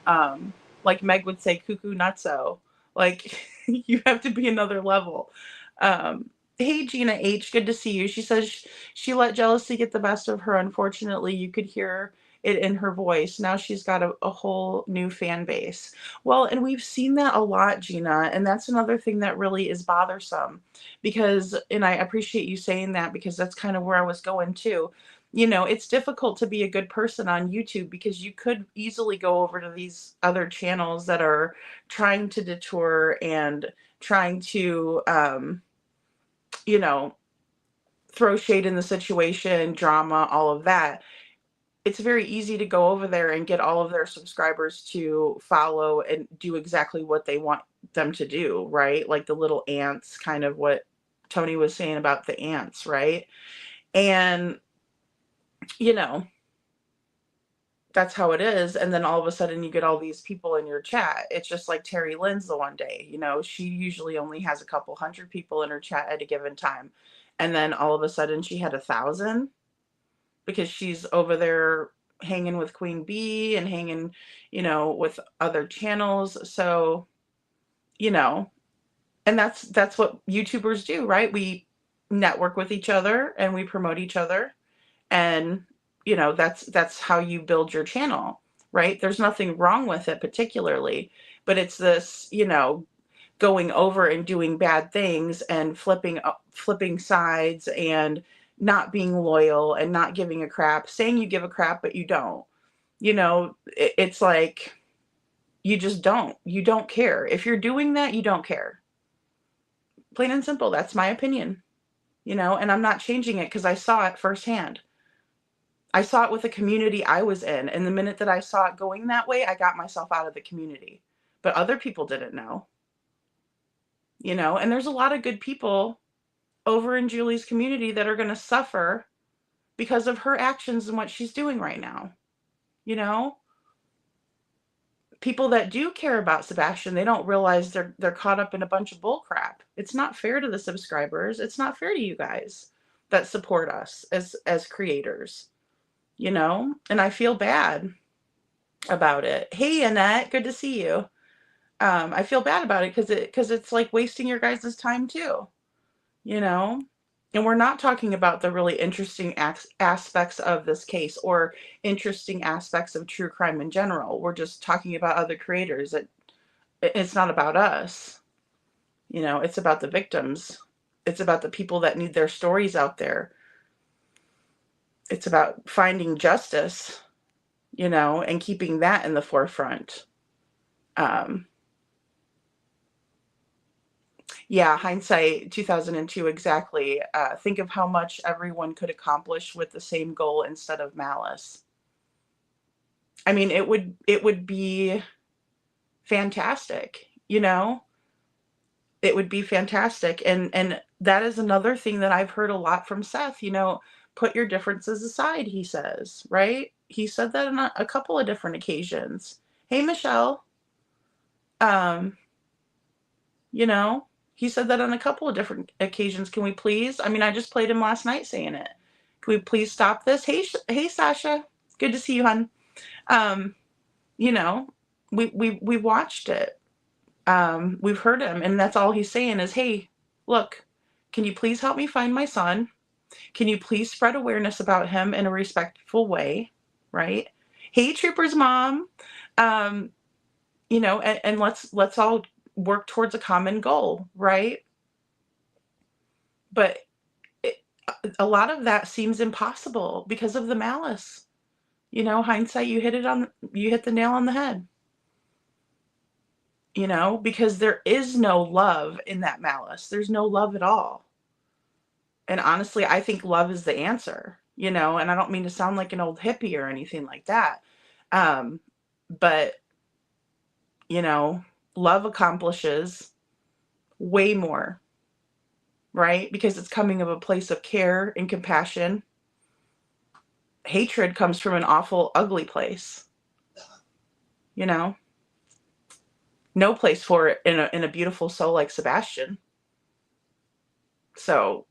Like Meg would say, cuckoo nutso. Like, you have to be another level. Hey, Gina H, good to see you. She says she let jealousy get the best of her. Unfortunately, you could hear it in her voice. Now she's got a whole new fan base. Well, and we've seen that a lot, Gina. And that's another thing that really is bothersome, because, and I appreciate you saying that, because that's kind of where I was going too. You know, it's difficult to be a good person on YouTube, because you could easily go over to these other channels that are trying to detour and trying to, you know, throw shade in the situation, drama, all of that. It's very easy to go over there and get all of their subscribers to follow and do exactly what they want them to do, right? Like the little ants, kind of what Tony was saying about the ants, right? And, you know, that's how it is. And then all of a sudden you get all these people in your chat. It's just like Terry Lynn's the one day, you know, she usually only has a couple hundred people in her chat at a given time. And then all of a sudden she had 1,000. because she's over there hanging with Queen Bee and hanging, with other channels. So, and that's what YouTubers do, right? We network with each other and we promote each other. And, that's how you build your channel, right? There's nothing wrong with it particularly, but it's this, going over and doing bad things and flipping sides and not being loyal and not giving a crap, saying you give a crap, but you don't. It's like, you don't care. If you're doing that, you don't care. Plain and simple. That's my opinion, and I'm not changing it because I saw it firsthand. I saw it with the community I was in. And the minute that I saw it going that way, I got myself out of the community. But other people didn't know, and there's a lot of good people over in Julie's community that are going to suffer because of her actions and what she's doing right now. People that do care about Sebastian, they don't realize they're caught up in a bunch of bull crap. It's not fair to the subscribers. It's not fair to you guys that support us as creators, and I feel bad about it. Hey, Annette, good to see you. I feel bad about it because it's like wasting your guys' time too, and we're not talking about the really interesting aspects of this case or interesting aspects of true crime in general. We're just talking about other creators. It's not about us. It's about the victims. It's about the people that need their stories out there. It's about finding justice, and keeping that in the forefront. Yeah, hindsight 2002, exactly. Think of how much everyone could accomplish with the same goal instead of malice. I mean, it would be fantastic, It would be fantastic. And that is another thing that I've heard a lot from Seth, put your differences aside, he says, right? He said that on a couple of different occasions. Hey, Michelle. He said that on a couple of different occasions. Can we please? I mean, I just played him last night saying it. Can we please stop this? Hey, Sasha. Good to see you, hon. We watched it. We've heard him, and that's all he's saying is, hey, look, can you please help me find my son? Can you please spread awareness about him in a respectful way, right? Hey, Trooper's mom. And let's all work towards a common goal, right? But a lot of that seems impossible because of the malice. Hindsight, you hit the nail on the head. Because there is no love in that malice. There's no love at all. And honestly, I think love is the answer, and I don't mean to sound like an old hippie or anything like that. But love accomplishes way more, right? Because it's coming of a place of care and compassion. Hatred comes from an awful, ugly place, no place for it in a beautiful soul like Sebastian. So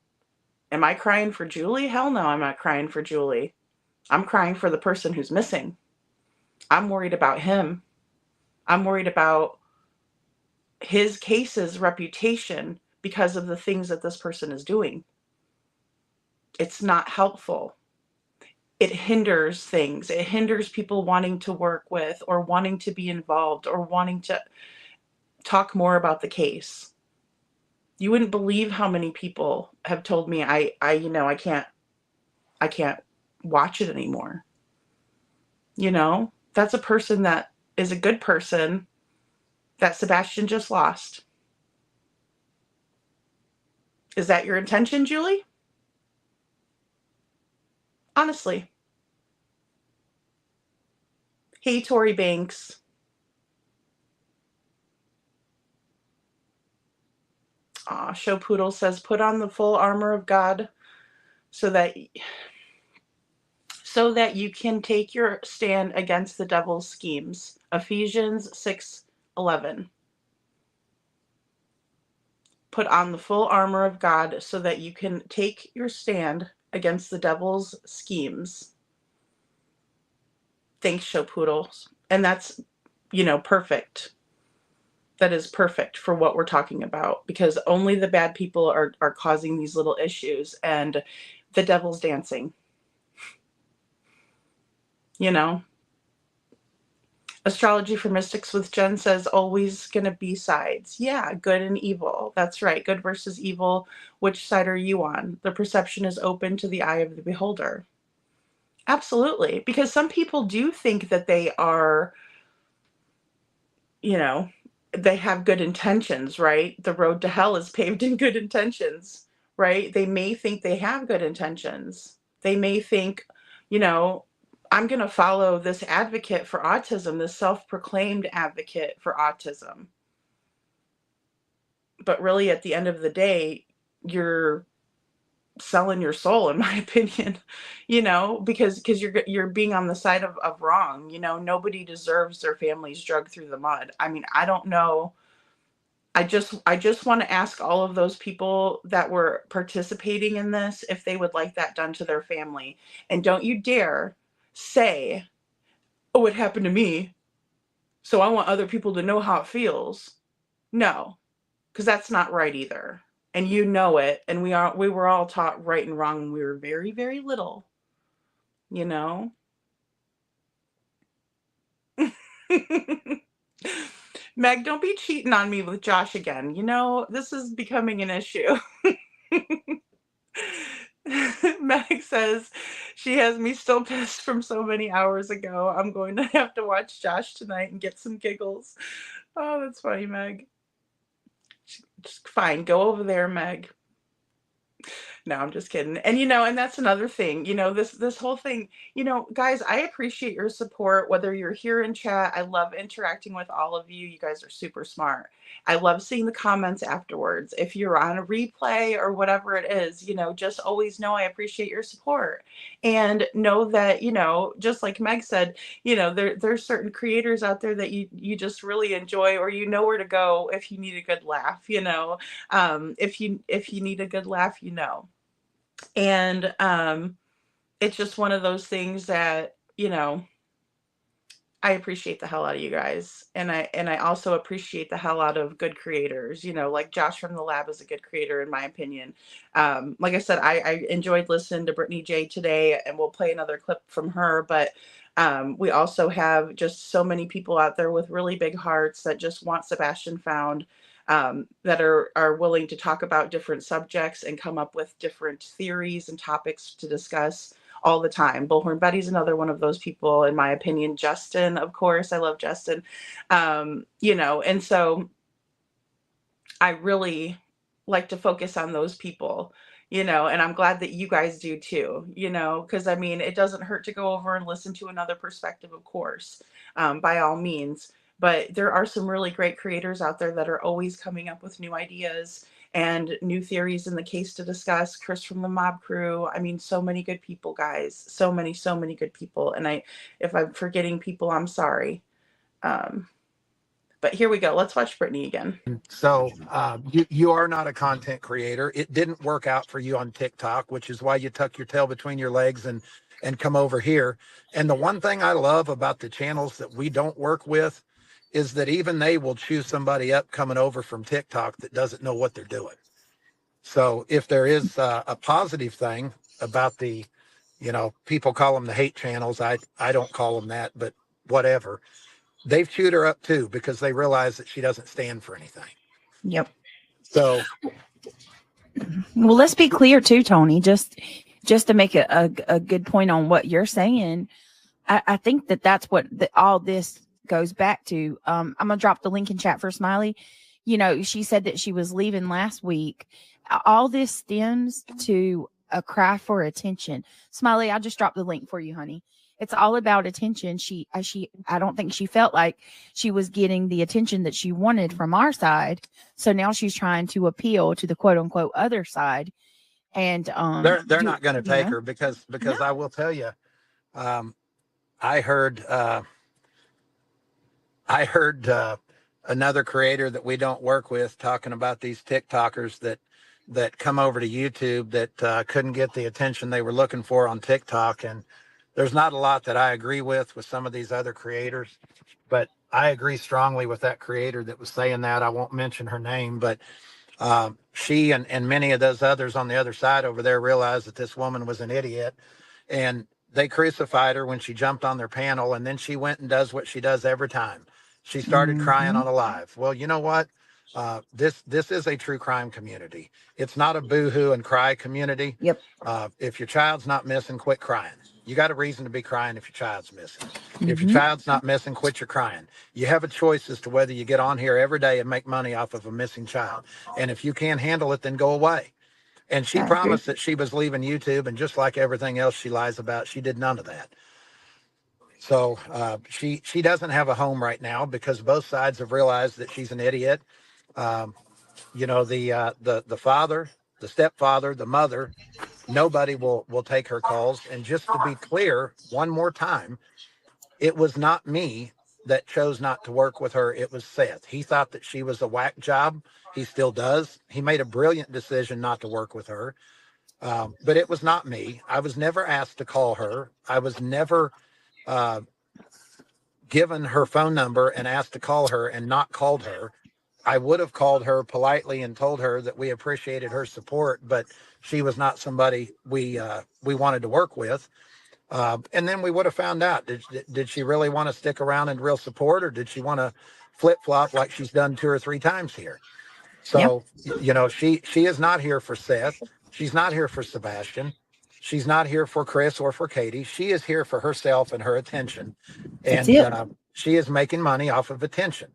am I crying for Julie? Hell no, I'm not crying for Julie. I'm crying for the person who's missing. I'm worried about him. I'm worried about his case's reputation because of the things that this person is doing. It's not helpful. It hinders things. It hinders people wanting to work with or wanting to be involved or wanting to talk more about the case. You wouldn't believe how many people have told me I can't watch it anymore. That's a person that is a good person that Sebastian just lost. Is that your intention, Julie? Honestly. Hey, Tori Banks. Show Poodle says, put on the full armor of God so that you can take your stand against the devil's schemes. Ephesians 6:11. Put on the full armor of God so that you can take your stand against the devil's schemes. Thanks, show poodles. And that's, perfect. That is perfect for what we're talking about, because only the bad people are causing these little issues, and the devil's dancing. Astrology for Mystics with Jen says always going to be sides. Yeah, good and evil. That's right. Good versus evil. Which side are you on? The perception is open to the eye of the beholder. Absolutely. Because some people do think that they are, they have good intentions, right? The road to hell is paved in good intentions, right? They may think they have good intentions. They may think, I'm going to follow this advocate for autism, this self-proclaimed advocate for autism. But really, at the end of the day, you're selling your soul, in my opinion, because you're being on the side of wrong. Nobody deserves their families dragged through the mud. I mean, I don't know. I just want to ask all of those people that were participating in this if they would like that done to their family. And don't you dare say, oh, it happened to me, so I want other people to know how it feels. No, because that's not right either. And you know it. And we were all taught right and wrong when we were very, very little, Meg, don't be cheating on me with Josh again. This is becoming an issue. Meg says she has me still pissed from so many hours ago. I'm going to have to watch Josh tonight and get some giggles. Oh, that's funny, Meg. Just fine. Go over there, Meg. No, I'm just kidding. And, and that's another thing, this whole thing, guys, I appreciate your support, whether you're here in chat. I love interacting with all of you. You guys are super smart. I love seeing the comments afterwards. If you're on a replay or whatever it is, just always know I appreciate your support, and know that, just like Meg said, there's certain creators out there that you just really enjoy, or where to go if you need a good laugh, if you need a good laugh, and it's just one of those things that, I appreciate the hell out of you guys. And I also appreciate the hell out of good creators, like Josh from the Lab is a good creator, in my opinion. Like I said, I enjoyed listening to BrittneyJ today, and we'll play another clip from her. But we also have just so many people out there with really big hearts that just want Sebastian found, that are willing to talk about different subjects and come up with different theories and topics to discuss all the time. Bullhorn Betty's another one of those people, in my opinion. Justin, of course, I love Justin. And so I really like to focus on those people, and I'm glad that you guys do too, because I mean, it doesn't hurt to go over and listen to another perspective, of course, by all means. But there are some really great creators out there that are always coming up with new ideas and new theories in the case to discuss. Chris from the Mob Crew. I mean, so many good people, guys. So many good people. And if I'm forgetting people, I'm sorry. But here we go. Let's watch Brittany again. So you are not a content creator. It didn't work out for you on TikTok, which is why you tuck your tail between your legs and come over here. And the one thing I love about the channels that we don't work with is that even they will choose somebody up coming over from TikTok that doesn't know what they're doing. So if there is a positive thing about the, people call them the hate channels. I don't call them that, but whatever. They've chewed her up too, because they realize that she doesn't stand for anything. Yep. So, well, let's be clear too, Tony, just to make a good point on what you're saying. I think that's what all this goes back to. I'm gonna drop the link in chat for Smiley. She said that she was leaving last week. All this stems to a cry for attention. Smiley, I just dropped the link for you, honey. It's all about attention. I don't think she felt like she was getting the attention that she wanted from our side. So now she's trying to appeal to the quote unquote other side. And they're not going to take her because no. I will tell you, I heard another creator that we don't work with talking about these TikTokers that that come over to YouTube that couldn't get the attention they were looking for on TikTok. And there's not a lot that I agree with some of these other creators, but I agree strongly with that creator that was saying that. I won't mention her name, but she and many of those others on the other side over there realized that this woman was an idiot, and they crucified her when she jumped on their panel. And then she went and does what she does every time. She started crying on a live. Well, you know what? This is a true crime community. It's not a boo-hoo and cry community. Yep. If your child's not missing, quit crying. You got a reason to be crying if your child's missing. If your child's not missing, quit your crying. You have a choice as to whether you get on here every day and make money off of a missing child. And if you can't handle it, then go away. And she promised that she was leaving YouTube, and just like everything else she lies about, she did none of that. So she doesn't have a home right now because both sides have realized that she's an idiot. You know, the father, the stepfather, the mother, nobody will take her calls. And just to be clear, one more time, it was not me that chose not to work with her. It was Seth. He thought that she was a whack job. He still does. He made a brilliant decision not to work with her. But it was not me. I was never asked to call her. I was never given her phone number and asked to call her and not called her. I would have called her politely and told her that we appreciated her support, but she was not somebody we wanted to work with. And then we would have found out, did she really want to stick around in real support, or did she want to flip-flop like she's done 2 or 3 times here? So, you know, she is not here for Seth. She's not here for Sebastian. She's not here for Chris or for Katie. She is here for herself and her attention. And she is making money off of attention.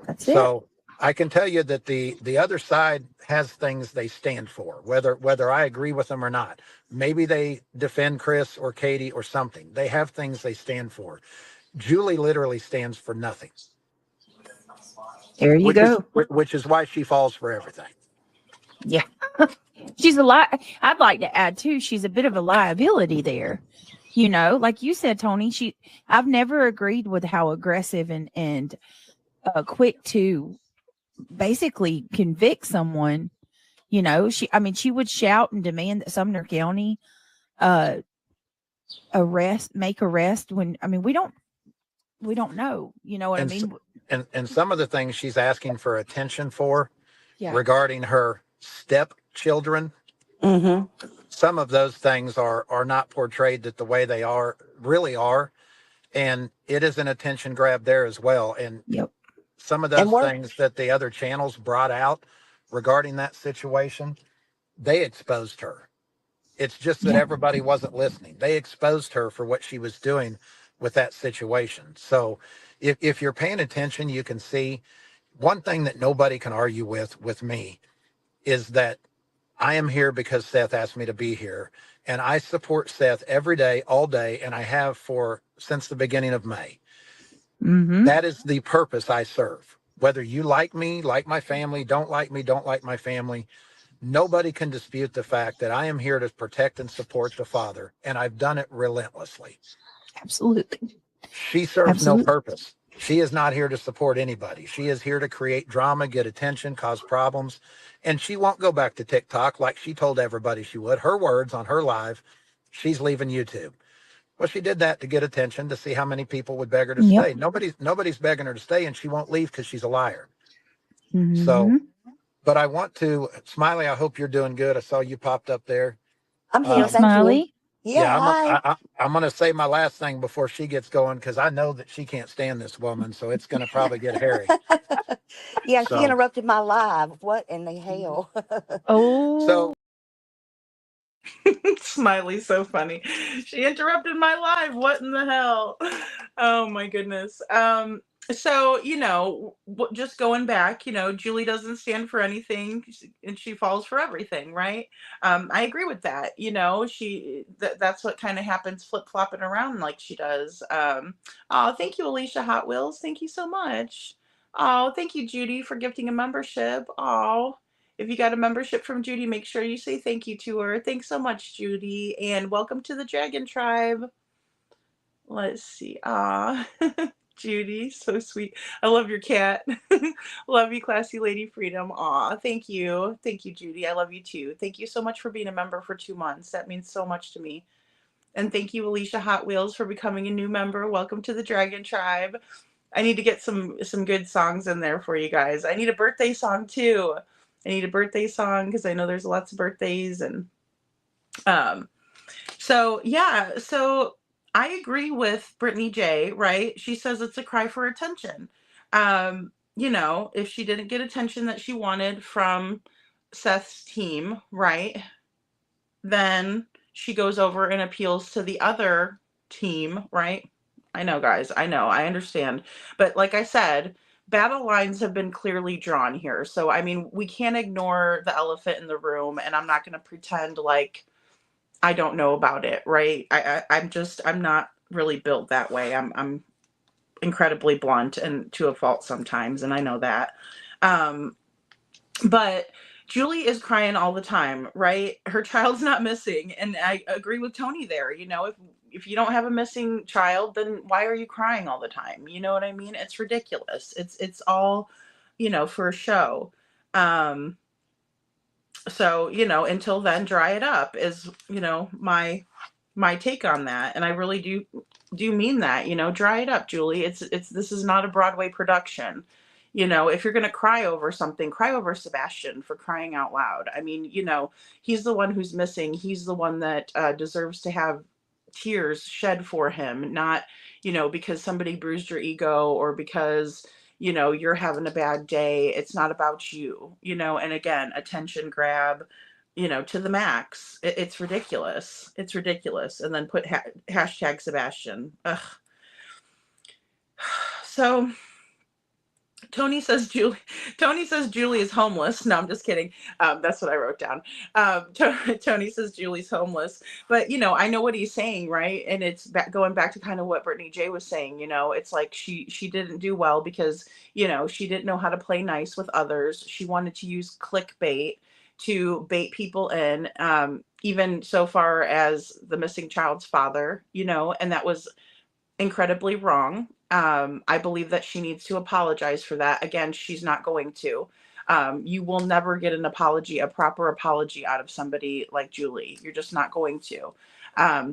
That's so I can tell you that the other side has things they stand for, whether I agree with them or not. Maybe they defend Chris or Katie or something. They have things they stand for. Julie literally stands for nothing. There you go. Which is why she falls for everything. Yeah. She's a I'd like to add too, she's a bit of a liability there. You know, like you said, Tony, I've never agreed with how aggressive and quick to basically convict someone. You know, she would shout and demand that Sumner County make arrest when, we don't know, you know what I mean? And some of the things she's asking for attention for regarding her stepchildren, some of those things are not portrayed that the way they really are. And it is an attention grab there as well. And some of those things that the other channels brought out regarding that situation, they exposed her. It's just that everybody wasn't listening. They exposed her for what she was doing with that situation. So if you're paying attention, you can see one thing that nobody can argue with me is that I am here because Seth asked me to be here. And I support Seth every day, all day, and I have since the beginning of May. That is the purpose I serve. Whether you like me, like my family, don't like me, don't like my family, nobody can dispute the fact that I am here to protect and support the father, and I've done it relentlessly. Absolutely. She serves no purpose. She is not here to support anybody. She is here to create drama, get attention, cause problems. And she won't go back to TikTok like she told everybody she would. Her words on her live, she's leaving YouTube. Well, she did that to get attention, to see how many people would beg her to stay. Nobody's begging her to stay, and she won't leave because she's a liar. So, but I want to, Smiley, I hope you're doing good. I saw you popped up there. I'm here, Smiley. I'm going to say my last thing before she gets going, because I know that she can't stand this woman, so it's going to probably get hairy. She interrupted my live. What in the hell? So Smiley's so funny. She interrupted my live. What in the hell? Oh my goodness. So, you know, just going back, you know, Julie doesn't stand for anything and she falls for everything, right? I agree with that. You know, that's what kind of happens, flip-flopping around like she does. Oh, thank you, Alicia Hot Wheels. Thank you so much. Oh, thank you, Judy, for gifting a membership. Oh, if you got a membership from Judy, make sure you say thank you to her. Thanks so much, Judy. And welcome to the Dragon Tribe. Let's see. Judy, so sweet. I love your cat. Love you, classy lady Freedom. Aw, thank you. Thank you, Judy. I love you too. Thank you so much for being a member for 2 months. That means so much to me. And thank you, Alicia Hot Wheels, for becoming a new member. Welcome to the Dragon Tribe. I need to get some good songs in there for you guys. I need a birthday song too. I need a birthday song because I know there's lots of birthdays. And so yeah, so I agree with BrittneyJ, right? She says it's a cry for attention. You know, if she didn't get attention that she wanted from Seth's team, right, then she goes over and appeals to the other team, right? I know, guys, I know, I understand. But like I said, battle lines have been clearly drawn here. So, I mean, we can't ignore the elephant in the room, and I'm not going to pretend like I don't know about it, right? I'm not really built that way. I'm incredibly blunt and to a fault sometimes, and I know that. But Julie is crying all the time, right? Her child's not missing, and I agree with Tony there. You know, if you don't have a missing child, then why are you crying all the time? You know what I mean? It's ridiculous. It's all, you know, for a show. So, you know, until then, dry it up is, you know, my take on that. And I really do mean that, you know, dry it up, Julie. This is not a Broadway production. You know, if you're going to cry over something, cry over Sebastian, for crying out loud. I mean, you know, he's the one who's missing. He's the one that deserves to have tears shed for him, not, you know, because somebody bruised your ego or because, you know, you're having a bad day. It's not about you, you know, and again, attention grab, you know, to the max. It's ridiculous. It's ridiculous. And then put hashtag Sebastian. Ugh. So Tony says Julie is homeless. No, I'm just kidding. That's what I wrote down. Tony says Julie's homeless, but you know, I know what he's saying, right? And it's going back to kind of what BrittneyJ was saying. You know, it's like she didn't do well because, you know, she didn't know how to play nice with others. She wanted to use clickbait to bait people in, even so far as the missing child's father, you know, and that was incredibly wrong. I believe that she needs to apologize for that. Again, she's not going to. You will never get an apology, a proper apology out of somebody like Julie. You're just not going to.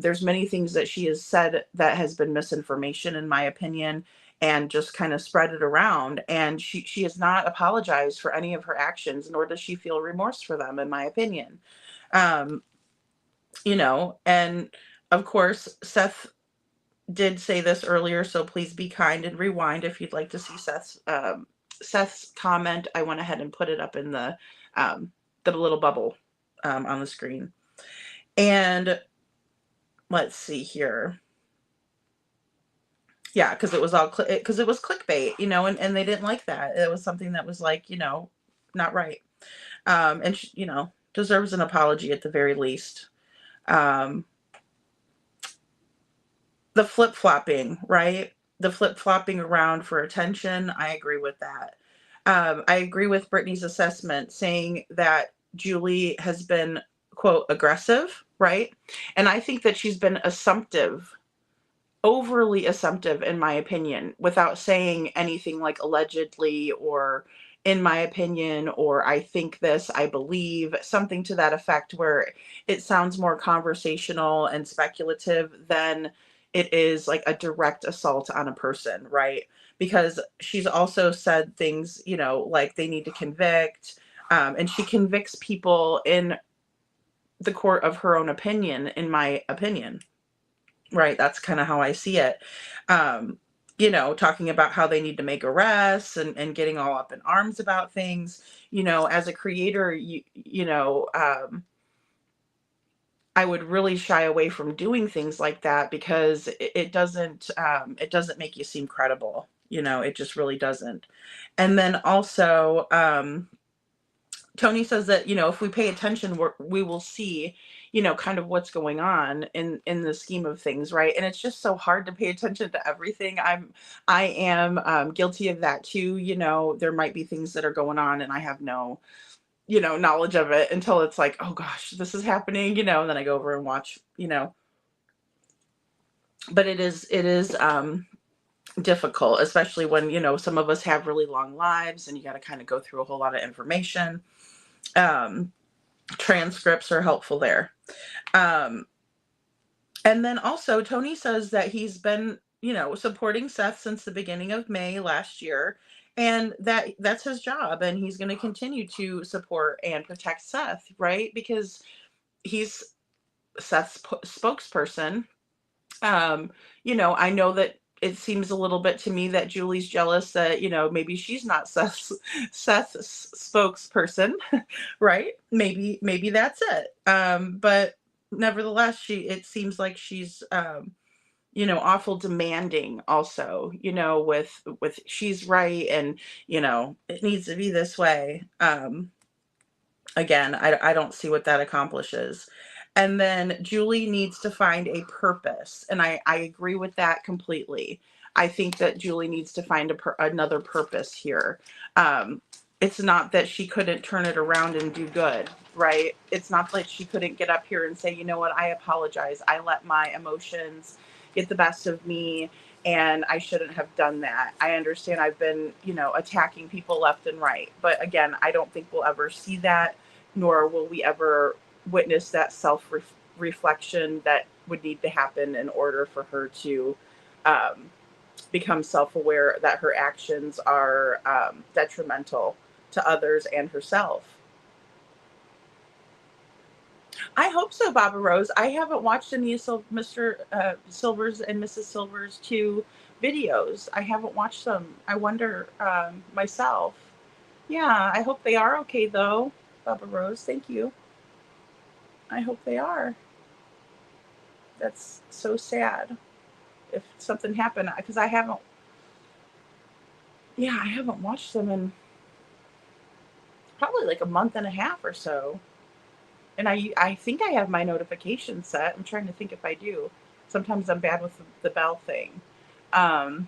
There's many things that she has said that has been misinformation, in my opinion, and just kind of spread it around. And she has not apologized for any of her actions, nor does she feel remorse for them, in my opinion. You know, and of course, Seth did say this earlier, so please be kind and rewind if you'd like to see Seth's comment. I went ahead and put it up in the little bubble on the screen. And let's see here. Yeah, because it was all because it was clickbait, you know, and they didn't like that. It was something that was like, you know, not right. And she, you know, deserves an apology at the very least. The flip-flopping, right? The flip-flopping around for attention. I agree with that. I agree with Brittany's assessment saying that Julie has been, quote, aggressive, right? And I think that she's been assumptive, overly assumptive, in my opinion, without saying anything like allegedly or in my opinion, or I think this, I believe, something to that effect, where it sounds more conversational and speculative than it is like a direct assault on a person, right? Because she's also said things, you know, like they need to convict, and she convicts people in the court of her own opinion, in my opinion, right? That's kind of how I see it. You know, talking about how they need to make arrests and getting all up in arms about things, you know, as a creator, you know, I would really shy away from doing things like that because it doesn't make you seem credible. You know, it just really doesn't. And then also, Tony says that, you know, if we pay attention, we will see, you know, kind of what's going on in the scheme of things, right? And it's just so hard to pay attention to everything. I am guilty of that too. You know, there might be things that are going on and I have no, you know, knowledge of it until it's like, oh gosh, this is happening, you know, and then I go over and watch, you know. But it is difficult, especially when, some of us have really long lives and you got to kind of go through a whole lot of information. Transcripts are helpful there. And then also Tony says that he's been, supporting Seth since the beginning of May last year, and that's his job, and he's going to continue to support and protect Seth, right? Because he's Seth's spokesperson. I know that it seems a little bit to me that Julie's jealous that, maybe she's not Seth's spokesperson, right? Maybe that's it. But nevertheless, it seems like she's, awful demanding also, with she's right. And, it needs to be this way. Again, I don't see what that accomplishes. And then Julie needs to find a purpose. And I agree with that completely. I think that Julie needs to find another purpose here. It's not that she couldn't turn it around and do good, right? It's not like she couldn't get up here and say, you know what, I apologize. I let my emotions get the best of me, and I shouldn't have done that. I understand I've been, attacking people left and right. But again, I don't think we'll ever see that, nor will we ever witness that self-reflection that would need to happen in order for her to become self-aware that her actions are detrimental to others and herself. I hope so, Baba Rose. I haven't watched any of Mr. Silver's and Mrs. Silver's 2 videos. I haven't watched them. I wonder myself. Yeah, I hope they are okay, though, Baba Rose. Thank you. I hope they are. That's so sad if something happened, because I haven't watched them in probably like a month and a half or so. And I think I have my notifications set. I'm trying to think if I do. Sometimes I'm bad with the bell thing. Oh,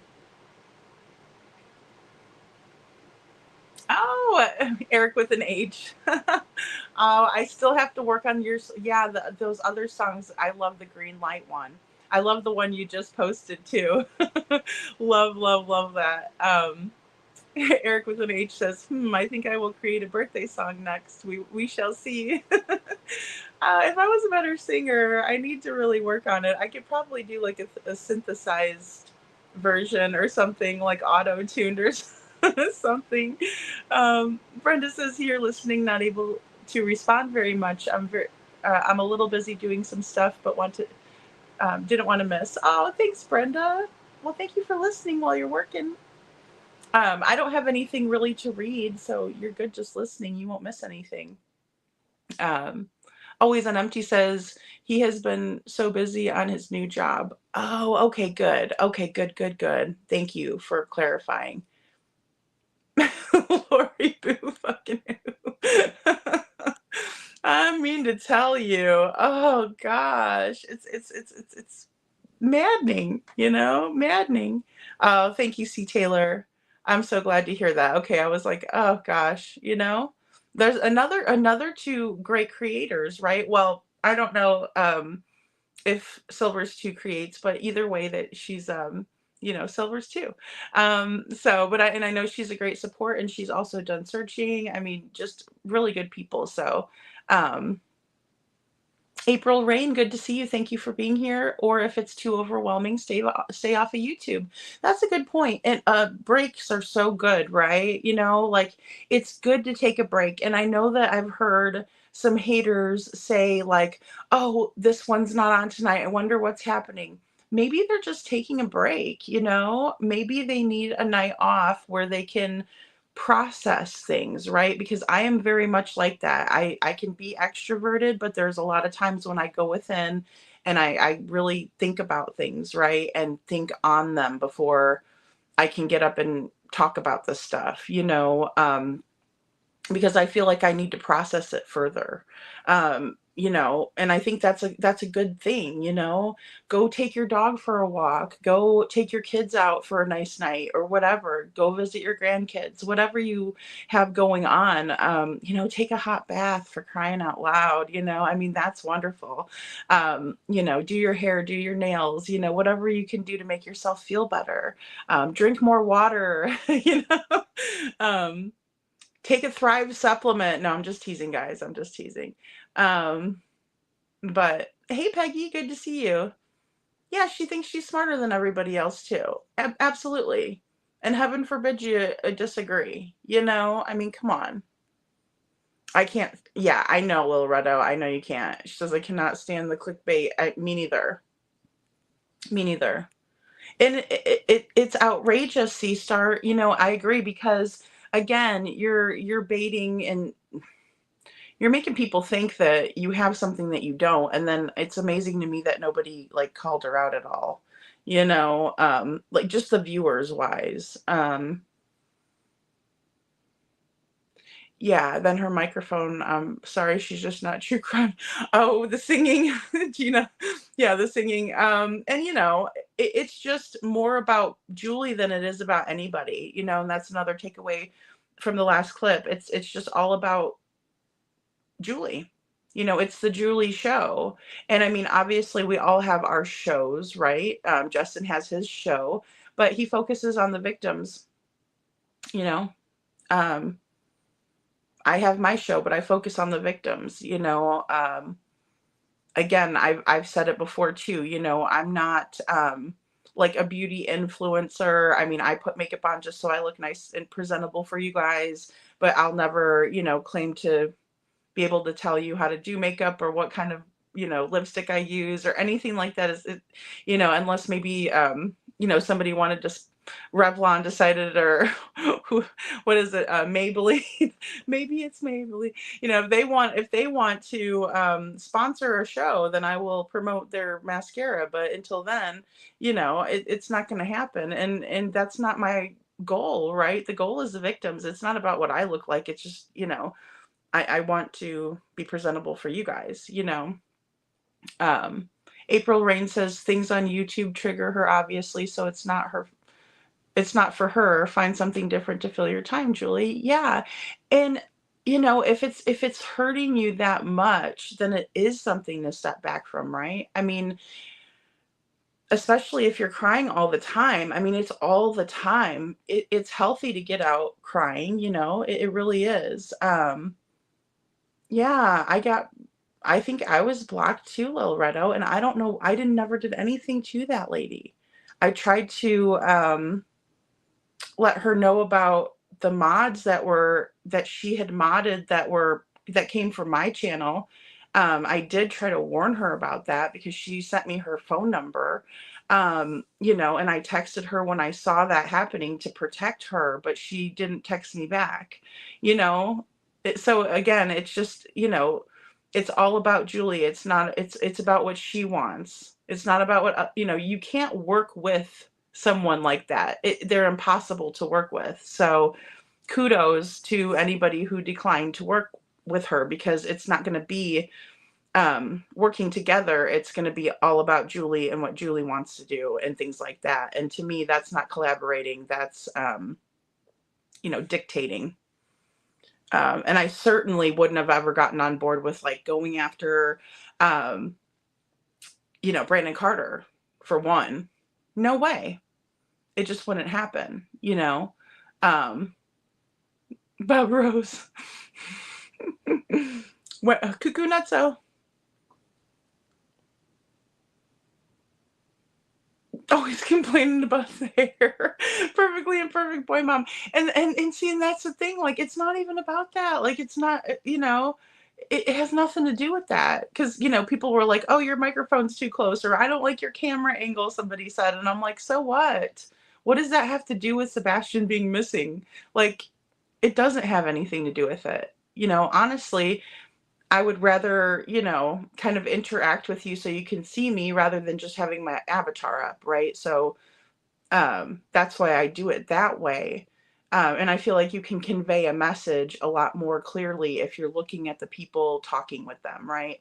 Eric with an H. Oh, I still have to work on yours. Yeah, those other songs. I love the Green Light one. I love the one you just posted too. love that. Eric with an H says, I think I will create a birthday song next. We shall see. If I was a better singer, I need to really work on it. I could probably do like a synthesized version or something, like auto-tuned or something. Brenda says, here listening, not able to respond very much. I'm a little busy doing some stuff, but didn't want to miss. Oh, thanks, Brenda. Well, thank you for listening while you're working. I don't have anything really to read, so you're good just listening. You won't miss anything. Always on Empty says he has been so busy on his new job. Oh, okay, good. Okay, good. Thank you for clarifying. Lori Boo fucking who. I mean to tell you. Oh gosh. It's maddening, maddening. Oh, thank you, C. Taylor. I'm so glad to hear that. Okay, I was like, oh gosh, there's another 2 great creators, right? Well, I don't know if Silver's 2 creates, but either way that she's Silver's 2. But I know she's a great support, and she's also done searching. I mean, just really good people. So April Rain, good to see you. Thank you for being here. Or if it's too overwhelming, stay off of YouTube. That's a good point. And breaks are so good, right? Like, it's good to take a break. And I know that I've heard some haters say like, oh, this one's not on tonight. I wonder what's happening. Maybe they're just taking a break, maybe they need a night off where they can process things, right? Because I am very much like that. I can be extroverted, but there's a lot of times when I go within and I really think about things, right? And think on them before I can get up and talk about this stuff, because I feel like I need to process it further. And I think that's a good thing, go take your dog for a walk, go take your kids out for a nice night or whatever, go visit your grandkids, whatever you have going on, take a hot bath, for crying out loud, I mean, that's wonderful. Do your hair, do your nails, whatever you can do to make yourself feel better. Drink more water, take a Thrive supplement. No, I'm just teasing, guys. I'm just teasing. But hey, Peggy, good to see you. Yeah, she thinks she's smarter than everybody else too. Absolutely. And heaven forbid you disagree. I mean, come on. I can't. Yeah, I know, Lil I know you can't. She says, I cannot stand the clickbait. Me neither. Me neither. And it's outrageous, C-Star. I agree, because again, you're baiting and you're making people think that you have something that you don't. And then it's amazing to me that nobody like called her out at all, like just the viewers wise. Yeah, then her microphone, sorry, she's just not true crime. Oh, the singing, Gina. Yeah, the singing. And it's just more about Julie than it is about anybody, and that's another takeaway from the last clip. It's just all about Julie. It's the Julie show. And I mean, obviously we all have our shows, right? Justin has his show, but he focuses on the victims, I have my show, but I focus on the victims, again, I've said it before too, I'm not, like a beauty influencer. I mean, I put makeup on just so I look nice and presentable for you guys, but I'll never, claim to be able to tell you how to do makeup or what kind of, lipstick I use or anything like that. Unless maybe, somebody wanted to, Revlon decided, or what is it? Maybelline. Maybe it's Maybelline. If they want to sponsor a show, then I will promote their mascara. But until then, it's not going to happen. And that's not my goal, right? The goal is the victims. It's not about what I look like. It's just, I want to be presentable for you guys, April Rain says things on YouTube trigger her, obviously, so it's not for her. Find something different to fill your time, Julie. Yeah. And if it's hurting you that much, then it is something to step back from, right? I mean, especially if you're crying all the time. I mean, it's all the time. It's healthy to get out crying, it really is. Yeah, I think I was blocked too, Lil Redo, and I don't know, I never did anything to that lady. I tried to let her know about the mods that she had modded that came from my channel. I did try to warn her about that because she sent me her phone number, and I texted her when I saw that happening to protect her, but she didn't text me back, so again, it's just, it's all about Julie. It's about what she wants. It's not about what, you can't work with someone like that. They're impossible to work with. So kudos to anybody who declined to work with her, because it's not going to be working together. It's going to be all about Julie and what Julie wants to do and things like that. And to me, that's not collaborating. That's, dictating. And I certainly wouldn't have ever gotten on board with like going after, Brandon Carter, for one. No way. It just wouldn't happen, Bob Rose. Cuckoo Nutso. Always complaining about the hair. Perfectly imperfect boy mom. And see, and that's the thing, like, it's not even about that. Like, it's not, it has nothing to do with that. Because, people were like, oh, your microphone's too close, or I don't like your camera angle, somebody said. And I'm like, so what? What does that have to do with Sebastian being missing? Like, it doesn't have anything to do with it. Honestly, I would rather, kind of interact with you so you can see me rather than just having my avatar up, right? So that's why I do it that way. And I feel like you can convey a message a lot more clearly if you're looking at the people talking with them, right?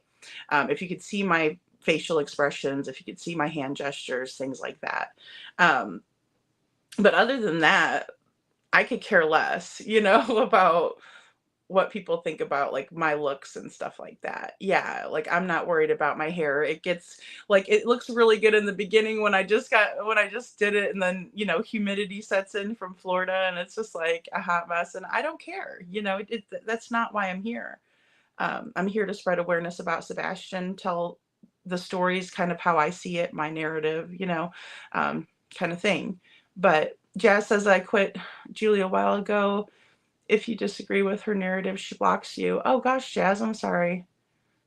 If you could see my facial expressions, if you could see my hand gestures, things like that. But other than that, I could care less, about what people think about like my looks and stuff like that. Yeah, like I'm not worried about my hair. It gets like it looks really good in the beginning when I just did it, and then humidity sets in from Florida and it's just like a hot mess, and I don't care. That's not why I'm here. I'm here to spread awareness about Sebastian, tell the stories kind of how I see it, my narrative, kind of thing. But Jazz says I quit Julie a while ago. If you disagree with her narrative, she blocks you. Oh gosh, Jazz, I'm sorry.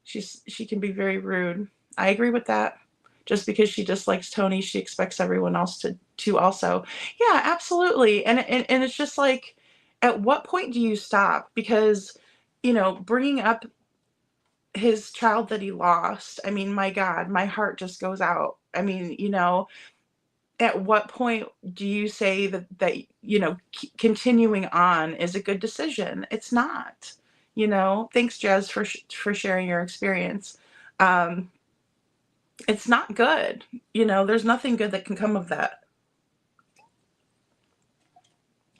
She can be very rude. I agree with that. Just because she dislikes Tony, she expects everyone else to also. Yeah, absolutely. And it's just like, at what point do you stop? Because, bringing up his child that he lost, I mean, my God, my heart just goes out. I mean, at what point do you say that continuing on is a good decision? It's not. Thanks, Jazz, for sharing your experience. It's not good. There's nothing good that can come of that.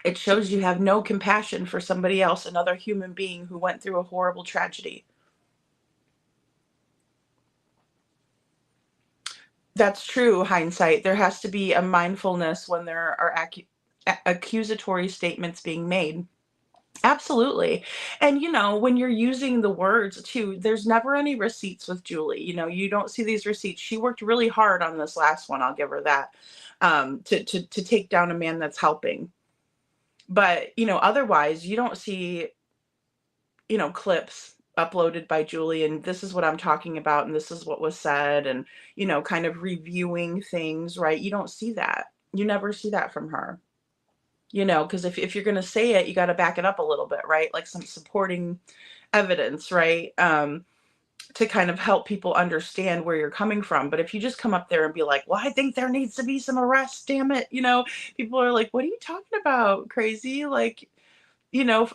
It shows you have no compassion for somebody else, another human being who went through a horrible tragedy. That's true, hindsight. There has to be a mindfulness when there are accusatory statements being made. Absolutely. And, when you're using the words too, there's never any receipts with Julie. You don't see these receipts. She worked really hard on this last one. I'll give her that, to take down a man that's helping. But, otherwise you don't see, clips uploaded by Julie, and this is what I'm talking about, and this is what was said, and, kind of reviewing things, right? You don't see that. You never see that from her. Because if you're going to say it, you got to back it up a little bit, right? Like some supporting evidence, right? To kind of help people understand where you're coming from. But if you just come up there and be like, well, I think there needs to be some arrests, damn it. People are like, what are you talking about? Crazy? Like,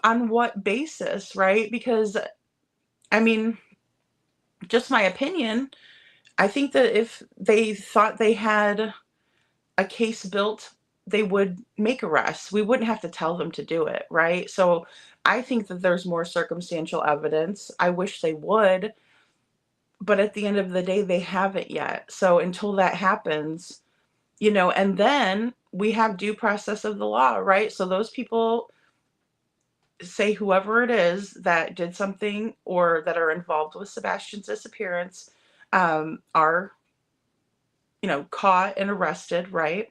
on what basis, right? Because, I mean, just my opinion, I think that if they thought they had a case built, they would make arrests. We wouldn't have to tell them to do it, right? So I think that there's more circumstantial evidence. I wish they would, but at the end of the day, they haven't yet. So until that happens, and then we have due process of the law, right? So those people, say whoever it is that did something or that are involved with Sebastian's disappearance, are, caught and arrested, right?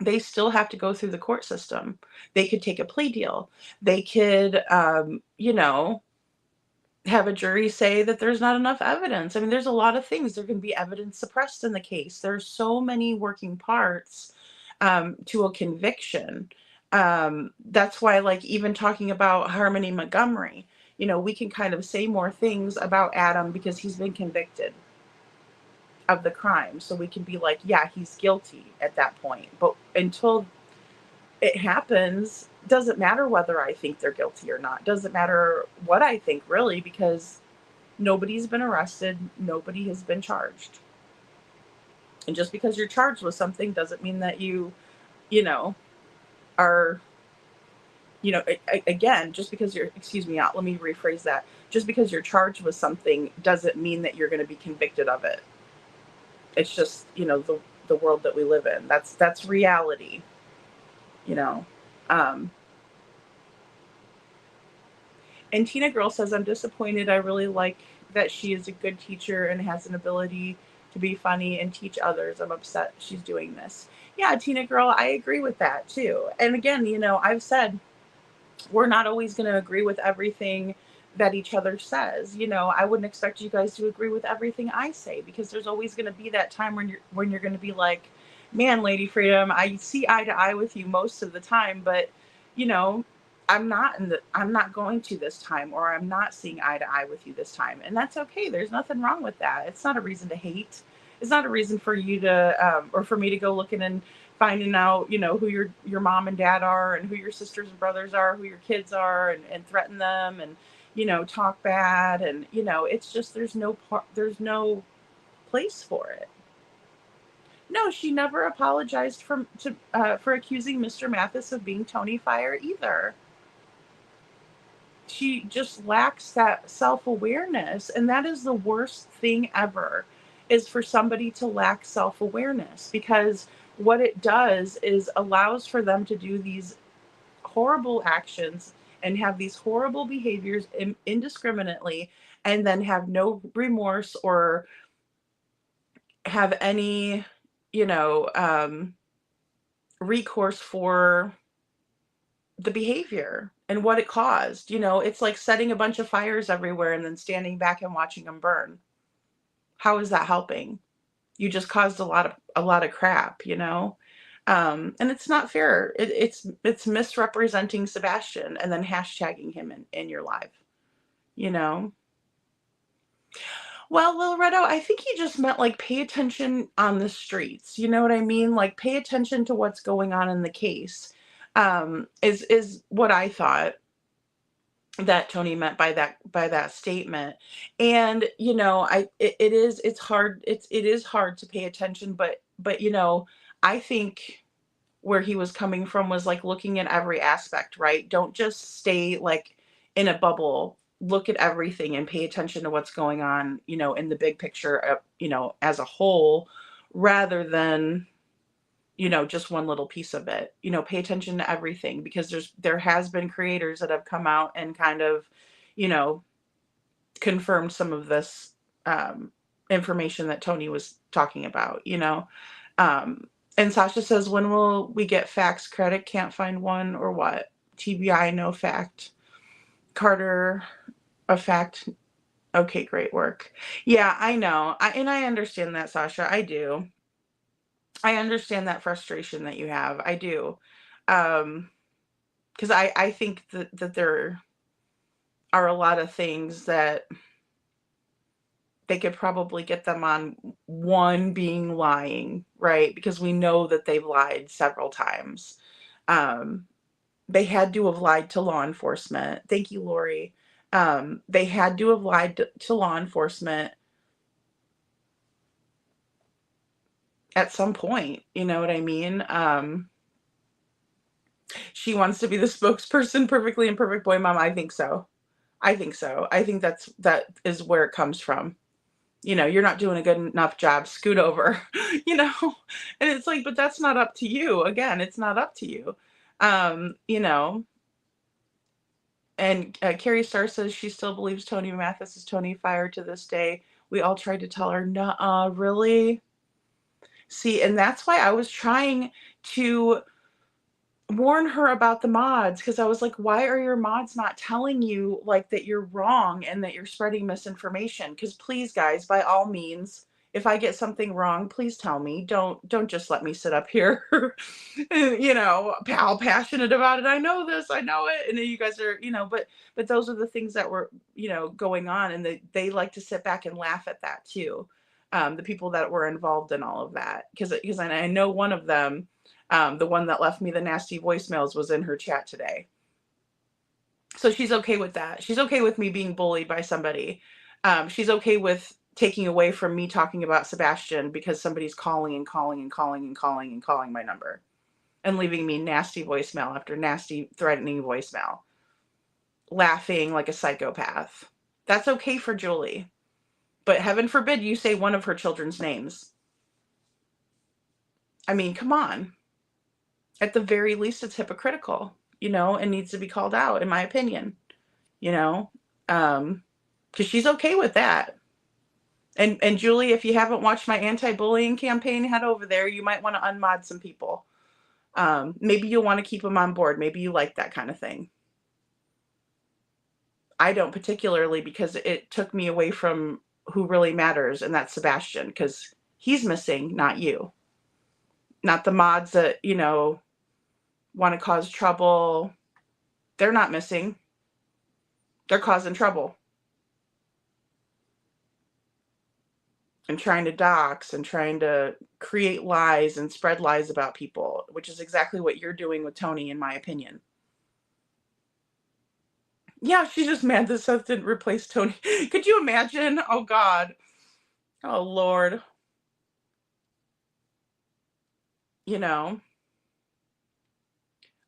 They still have to go through the court system. They could take a plea deal. They could, have a jury say that there's not enough evidence. I mean, there's a lot of things. There can be evidence suppressed in the case. There's so many working parts to a conviction. That's why, like, even talking about Harmony Montgomery, we can kind of say more things about Adam because he's been convicted of the crime. So we can be like, yeah, he's guilty at that point. But until it happens, doesn't matter whether I think they're guilty or not. Doesn't matter what I think, really, because nobody's been arrested. Nobody has been charged. And just because you're charged with something doesn't mean that you are, again, just because you're, let me rephrase that. Just because you're charged with something doesn't mean that you're going to be convicted of it. It's just, the world that we live in. That's reality, And Tina Girl says, I'm disappointed. I really like that she is a good teacher and has an ability to be funny and teach others. I'm upset she's doing this. Yeah, Tina Girl, I agree with that too. And again, I've said we're not always going to agree with everything that each other says. I wouldn't expect you guys to agree with everything I say, because there's always going to be that time when you're going to be like, man, Lady Freedom, I see eye to eye with you most of the time, but I'm not going to this time, or I'm not seeing eye to eye with you this time. And that's okay. There's nothing wrong with that. It's not a reason to hate. It's not a reason for you to, or for me to go looking and finding out, who your mom and dad are, and who your sisters and brothers are, who your kids are, and threaten them. And, talk bad, and it's just there's no place for it. No, she never apologized for accusing Mr. Mathis of being Tony Fire either. She just lacks that self-awareness, and that is the worst thing ever, is for somebody to lack self-awareness, because what it does is allows for them to do these horrible actions and have these horrible behaviors indiscriminately, and then have no remorse or have any recourse for the behavior and what it caused. It's like setting a bunch of fires everywhere and then standing back and watching them burn. How is that helping? You just caused a lot of crap, and it's not fair. It's misrepresenting Sebastian and then hashtagging him in your life, Well, Loretto, I think he just meant like pay attention on the streets. You know what I mean? Like pay attention to what's going on in the case. Is what I thought that Tony meant by that statement. And it's hard. It is hard to pay attention, but I think where he was coming from was like looking at every aspect, right? Don't just stay like in a bubble. Look at everything and pay attention to what's going on, in the big picture, as a whole, rather than, just one little piece of it. Pay attention to everything, because there has been creators that have come out and kind of, confirmed some of this information that Tony was talking about, and Sasha says, when will we get facts credit? Can't find one, or what? TBI, no fact. Carter, a fact. Okay, great work. Yeah, I know. I understand that, Sasha. I do. I understand that frustration that you have. I do. Because I think that there are a lot of things that they could probably get them on, one being lying, right? Because we know that they've lied several times. They had to have lied to law enforcement. Thank you, Lori. They had to have lied to law enforcement at some point. You know what I mean? She wants to be the spokesperson, Perfectly Imperfect Boy Mom. I think so. I think that is where it comes from. You're not doing a good enough job. Scoot over, and it's like, but that's not up to you. Again, it's not up to you. And Carrie Starr says she still believes Tony Mathis is Tony Fire to this day. We all tried to tell her, nuh-uh, really? See, and that's why I was trying to warn her about the mods, because I was like, why are your mods not telling you like that you're wrong and that you're spreading misinformation? Because please, guys, by all means, if I get something wrong, please tell me. Don't just let me sit up here, passionate about it. I know this, I know it, and then you guys are, but those are the things that were, going on, and they like to sit back and laugh at that too. The people that were involved in all of that, because I know one of them. The one that left me the nasty voicemails was in her chat today. So she's okay with that. She's okay with me being bullied by somebody. She's okay with taking away from me talking about Sebastian because somebody's calling my number and leaving me nasty voicemail after nasty threatening voicemail, laughing like a psychopath. That's okay for Julie. But heaven forbid you say one of her children's names. I mean, come on. At the very least, it's hypocritical, and needs to be called out, in my opinion, because she's okay with that. And Julie, if you haven't watched my anti-bullying campaign, head over there. You might want to unmod some people. Maybe you'll want to keep them on board. Maybe you like that kind of thing. I don't particularly, because it took me away from who really matters, and that's Sebastian, because he's missing, not you. Not the mods that, want to cause trouble. They're not missing. They're causing trouble. And trying to dox and trying to create lies and spread lies about people, which is exactly what you're doing with Tony, in my opinion. Yeah, she's just mad that Seth didn't replace Tony. Could you imagine? Oh God. Oh Lord. You know.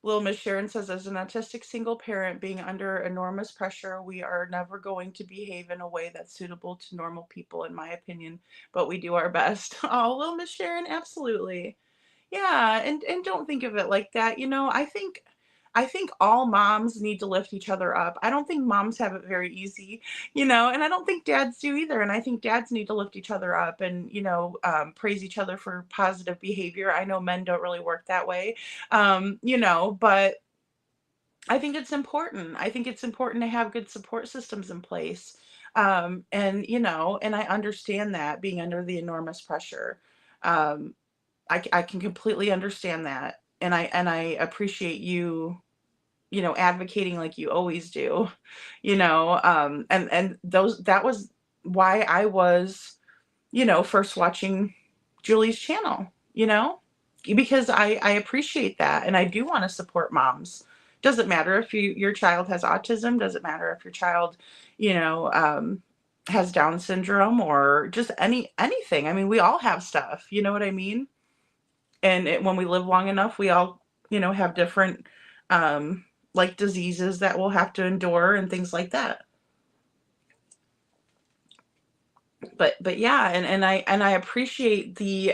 Little Miss Sharon says, as an autistic single parent being under enormous pressure, we are never going to behave in a way that's suitable to normal people, in my opinion, but we do our best. Oh, Little Miss Sharon, absolutely. Yeah, and don't think of it like that. I think all moms need to lift each other up. I don't think moms have it very easy, and I don't think dads do either. And I think dads need to lift each other up and, praise each other for positive behavior. I know men don't really work that way, but I think it's important. I think it's important to have good support systems in place. And I understand that being under the enormous pressure. Um, I can completely understand that. And I appreciate you, advocating like you always do, and that was why I was, first watching Julie's channel, because I appreciate that. And I do want to support moms. Doesn't matter if your child has autism, doesn't matter if your child, has Down syndrome or just anything. I mean, we all have stuff, you know what I mean? And when we live long enough, we all, have different, like diseases that we'll have to endure and things like that. But yeah, and I appreciate the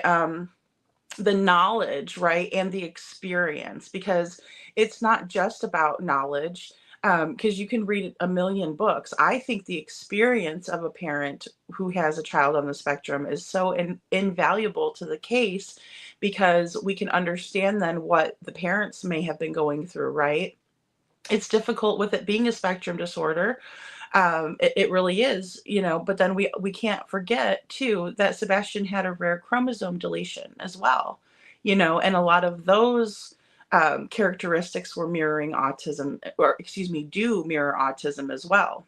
knowledge, right, and the experience, because it's not just about knowledge, because you can read a million books. I think the experience of a parent who has a child on the spectrum is so invaluable to the case, because we can understand then what the parents may have been going through, right? It's difficult with it being a spectrum disorder. It really is, but then we can't forget too that Sebastian had a rare chromosome deletion as well, and a lot of those characteristics were mirroring autism, or excuse me, do mirror autism as well.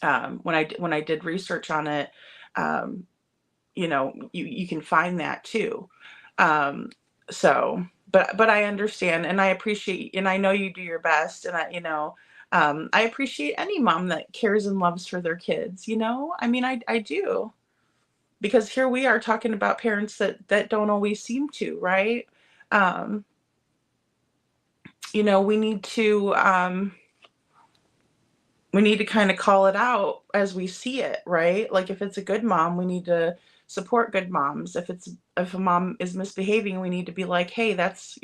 When I did research on it, you can find that too. Um, so, but I understand and I appreciate, and I know you do your best, and I appreciate any mom that cares and loves for their kids. I mean, I do, because here we are talking about parents that don't always seem to, right? Um, we need to kind of call it out as we see it, right? Like if it's a good mom, we need to support good moms. If a mom is misbehaving, we need to be like, hey, that's,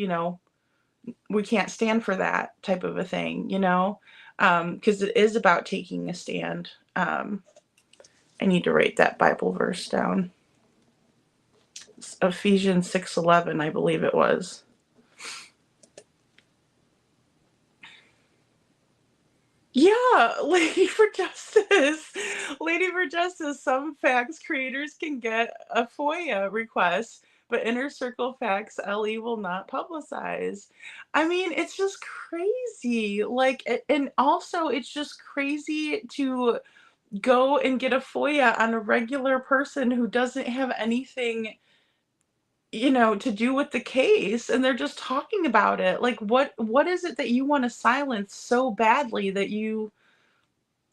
we can't stand for that type of a thing, because it is about taking a stand. I need to write that Bible verse down. It's Ephesians 6:11, I believe it was. Yeah, Lady for Justice. Lady for Justice. Some facts creators can get a FOIA request, but Inner Circle facts LE will not publicize. I mean, it's just crazy. Like, and also it's just crazy to go and get a FOIA on a regular person who doesn't have anything, to do with the case, and they're just talking about it. Like, what is it that you want to silence so badly that you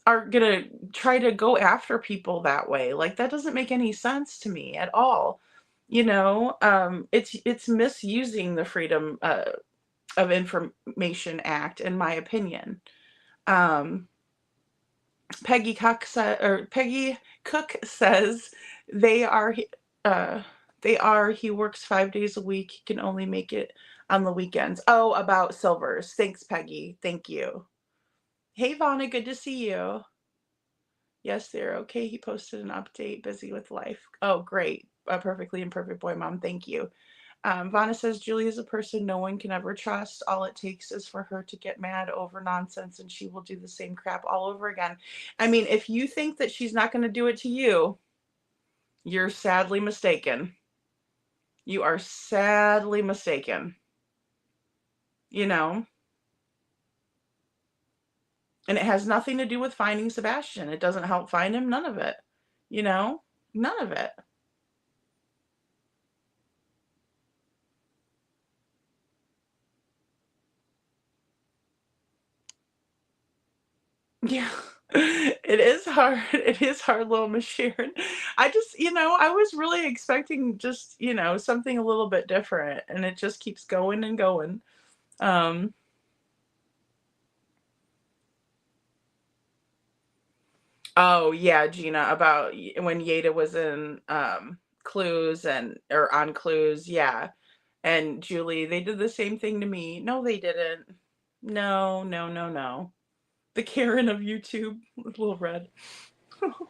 are gonna try to go after people that way? Like, that doesn't make any sense to me at all. It's misusing the Freedom of Information Act, in my opinion. Um, Peggy Cook says they are uh, he works 5 days a week. He can only make it on the weekends. Oh, about Silvers. Thanks, Peggy. Thank you. Hey, Vonna, good to see you. Yes, they're okay. He posted an update. Busy with life. Oh, great. A perfectly imperfect boy, mom. Thank you. Vonna says Julie is a person no one can ever trust. All it takes is for her to get mad over nonsense and she will do the same crap all over again. I mean, if you think that she's not going to do it to you, you're sadly mistaken. You are sadly mistaken. And it has nothing to do with finding Sebastian. It doesn't help find him. None of it. None of it. Yeah, it is hard. It is hard, little Miss Sharon. I just, I was really expecting just, something a little bit different, and it just keeps going and going. Um, oh yeah, Gina, about when Yada was in Clues or on Clues, yeah. And Julie, they did the same thing to me. No, they didn't. No, no, no, no. The Karen of YouTube, Little Red. All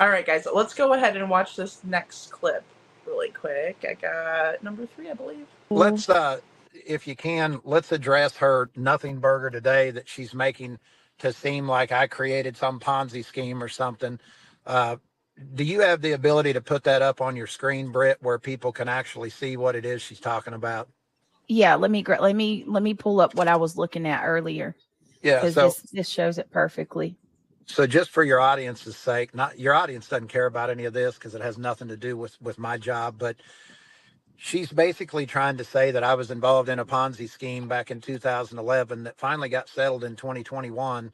right, guys, let's go ahead and watch this next clip really quick. I got number 3, I believe. Let's, if you can, let's address her nothing burger today that she's making to seem like I created some Ponzi scheme or something. Do you have the ability to put that up on your screen, Britt, where people can actually see what it is she's talking about? Yeah, let me pull up what I was looking at earlier. Yeah, because this shows it perfectly. So just for your audience's sake, not your audience doesn't care about any of this because it has nothing to do with my job, but she's basically trying to say that I was involved in a Ponzi scheme back in 2011 that finally got settled in 2021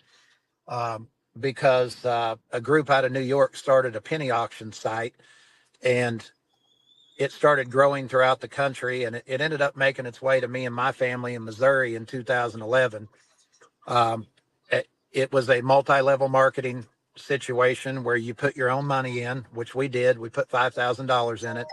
because a group out of New York started a penny auction site, and it started growing throughout the country, and it ended up making its way to me and my family in Missouri in 2011. It was a multi-level marketing situation where you put your own money in, which we did. We put $5,000 in it.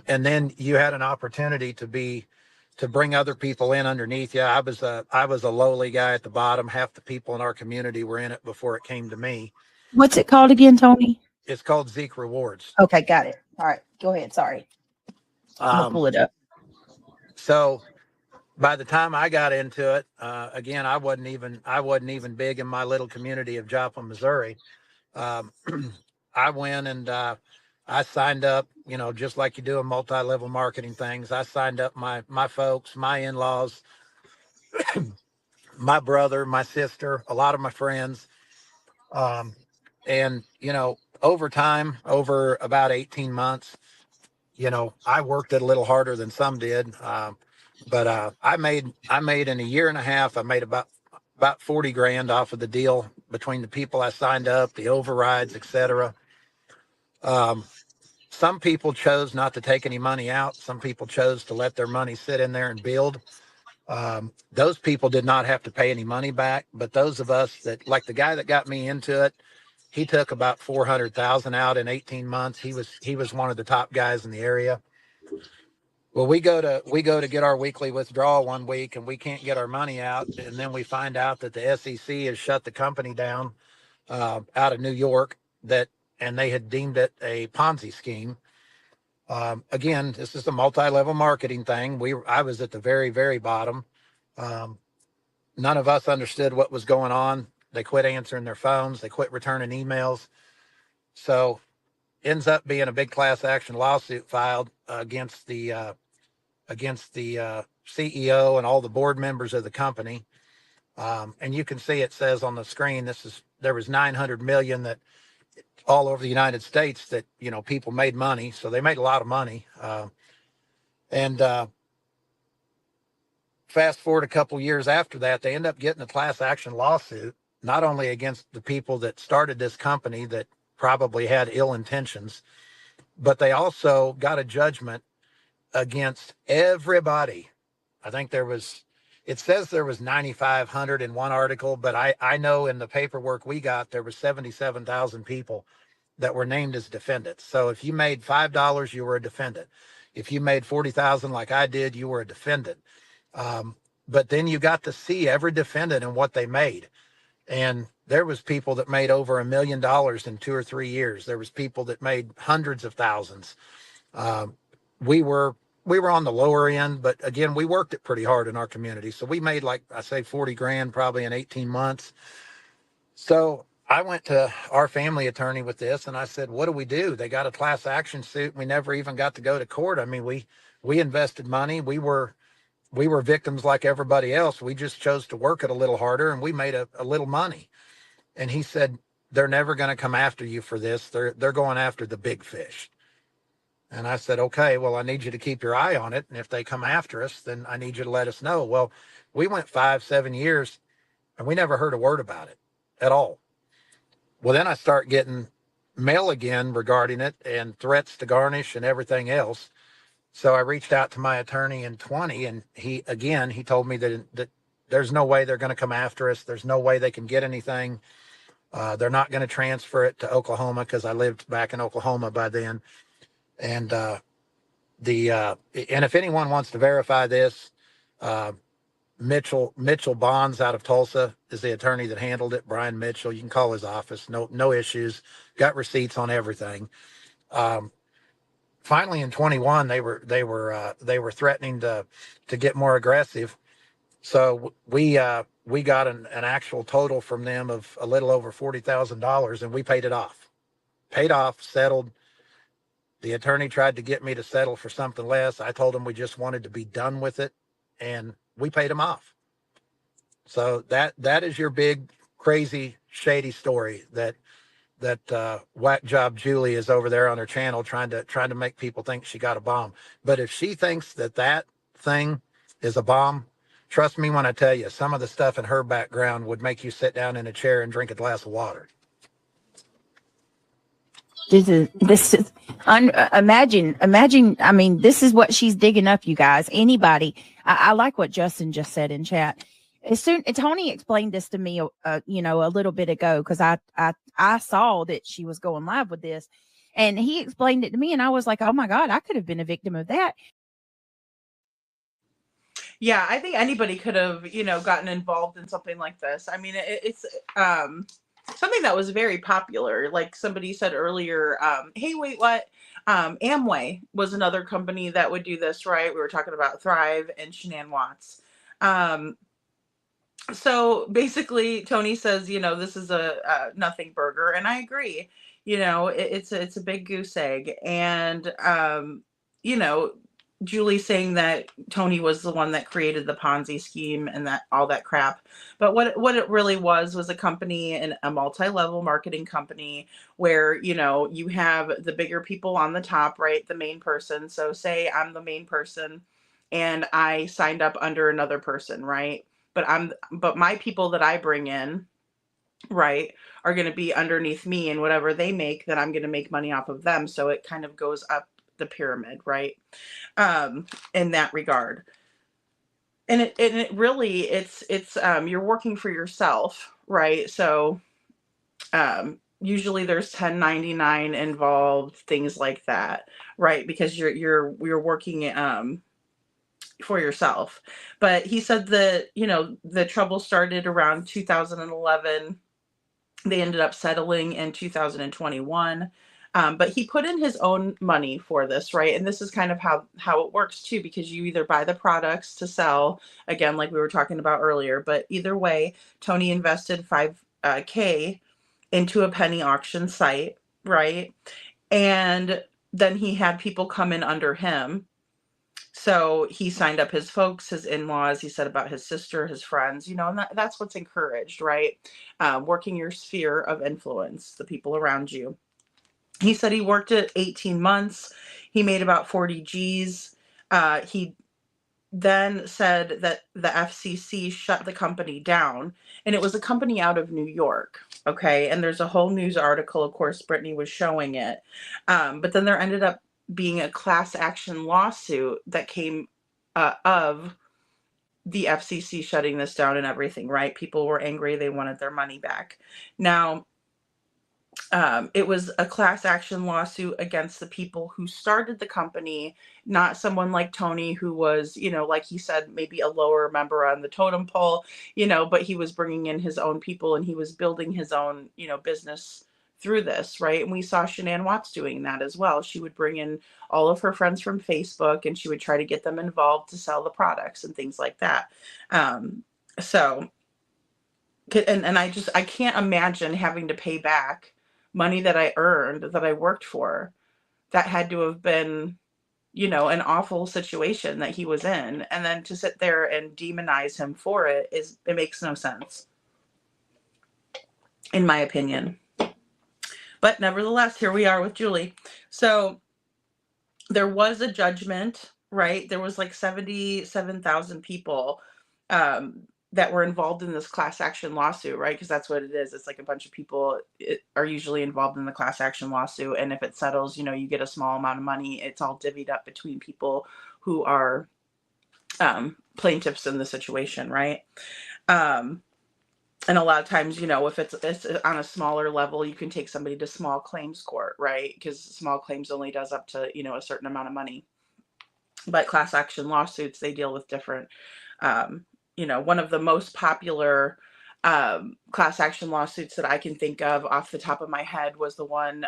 And then you had an opportunity to bring other people in underneath you. I was a lowly guy at the bottom. Half the people in our community were in it before it came to me. What's it called again, Tony? It's called Zeke Rewards. Okay, got it. All right, go ahead. Sorry. I'll pull it up. So by the time I got into it, again, I wasn't even big in my little community of Joplin, Missouri. I went and I signed up, just like you do in multi-level marketing things. I signed up my folks, my in-laws, my brother, my sister, a lot of my friends. And, over time, over about 18 months, I worked it a little harder than some did. But I made in a year and a half, I made about 40 grand off of the deal between the people I signed up, the overrides, etc. Some people chose not to take any money out. Some people chose to let their money sit in there and build. Those people did not have to pay any money back, but those of us that, like the guy that got me into it, he took about 400,000 out in 18 months. He was one of the top guys in the area. Well, we go to get our weekly withdrawal one week, and we can't get our money out, and then we find out that the SEC has shut the company down out of New York, and they had deemed it a Ponzi scheme. Again, this is a multi-level marketing thing. I was at the very, very bottom. None of us understood what was going on. They quit answering their phones. They quit returning emails. So ends up being a big class action lawsuit filed against the CEO and all the board members of the company. And you can see it says on the screen, there was 900 million that all over the United States that, people made money. So they made a lot of money. And fast forward a couple years after that, they end up getting a class action lawsuit, not only against the people that started this company that probably had ill intentions, but they also got a judgment against everybody. I think it says there was 9,500 in one article, but I know in the paperwork we got, there was 77,000 people that were named as defendants. So if you made $5, you were a defendant. If you made 40,000 like I did, you were a defendant. But then you got to see every defendant and what they made. And there was people that made over $1 million in 2 or 3 years. There was people that made hundreds of thousands. We were on the lower end, but again, we worked it pretty hard in our community. So we made, like I say, 40 grand probably in 18 months. So I went to our family attorney with this, and I said, what do we do? They got a class action suit. We never even got to go to court. I mean, we invested money. We were victims like everybody else. We just chose to work it a little harder, and we made a little money. And he said, they're never going to come after you for this. They're going after the big fish. And I said, okay, well, I need you to keep your eye on it. And if they come after us, then I need you to let us know. Well, we went 5-7 years And we never heard a word about it at all. Well, then I start getting mail again regarding it and threats to garnish and everything else. So I reached out to my attorney in 20, and he told me that there's no way they're going to come after us. There's no way they can get anything. They're not going to transfer it to Oklahoma, because I lived back in Oklahoma by then. And and if anyone wants to verify this, Mitchell Bonds out of Tulsa is the attorney that handled it. Brian Mitchell, you can call his office. No issues. Got receipts on everything. Finally, in 21, they were threatening to get more aggressive. So we got an actual total from them of a little over $40,000, and we paid it off. Paid off, settled. The attorney tried to get me to settle for something less. I told him we just wanted to be done with it, and we paid him off. So that is your big, crazy, shady story that whack job Julie is over there on her channel trying to make people think she got a bomb. But if she thinks that thing is a bomb, trust me when I tell you, some of the stuff in her background would make you sit down in a chair and drink a glass of water. This is imagine. I mean, this is what she's digging up, you guys. Anybody, I like what Justin just said in chat. As soon Tony explained this to me, a little bit ago, because I saw that she was going live with this, and he explained it to me, and I was like, oh my God, I could have been a victim of that. Yeah, I think anybody could have, gotten involved in something like this. I mean, it's something that was very popular. Like somebody said earlier, hey, wait, what? Amway was another company that would do this, right? We were talking about Thrive and Shanann Watts. So basically, Tony says, this is a nothing burger. And I agree. It's a big goose egg. And, Julie saying that Tony was the one that created the Ponzi scheme and that all that crap. But what it really was a company, and a multi-level marketing company where, you have the bigger people on the top, right? The main person. So say I'm the main person and I signed up under another person, right? But my people that I bring in, right, are going to be underneath me, and whatever they make, then I'm going to make money off of them. So it kind of goes up the pyramid, right? In that regard. And it really, it's you're working for yourself, right? So, usually there's 1099 involved, things like that, right? Because you're working, for yourself. But he said that, the trouble started around 2011. They ended up settling in 2021. But he put in his own money for this, right? And this is kind of how it works too, because you either buy the products to sell, again, like we were talking about earlier, but either way, Tony invested $5,000 into a penny auction site, right? And then he had people come in under him. So he signed up his folks, his in-laws, he said about his sister, his friends, and that's what's encouraged, right? Working your sphere of influence, the people around you. He said he worked it 18 months. He made about 40 G's. He then said that the FCC shut the company down, and it was a company out of New York. Okay. And there's a whole news article. Of course, Brittney was showing it. But then there ended up being a class action lawsuit that came of the FCC shutting this down and everything, right? People were angry. They wanted their money back. Now, it was a class action lawsuit against the people who started the company, not someone like Tony, who was, like he said, maybe a lower member on the totem pole, but he was bringing in his own people, and he was building his own, business through this, right? And we saw Shanann Watts doing that as well. She would bring in all of her friends from Facebook, and she would try to get them involved to sell the products and things like that. So, and I can't imagine having to pay back money that I earned, that I worked for. That had to have been, an awful situation that he was in. And then to sit there and demonize him for it makes no sense, in my opinion. But nevertheless, here we are with Julie. So there was a judgment, right? There was like 77,000 people that were involved in this class action lawsuit, right? Because that's what it is. It's like a bunch of people are usually involved in the class action lawsuit. And if it settles, you get a small amount of money. It's all divvied up between people who are plaintiffs in the situation, right? And a lot of times, if it's on a smaller level, you can take somebody to small claims court, right? Because small claims only does up to, a certain amount of money. But class action lawsuits, they deal with different, one of the most popular class action lawsuits that I can think of off the top of my head was the one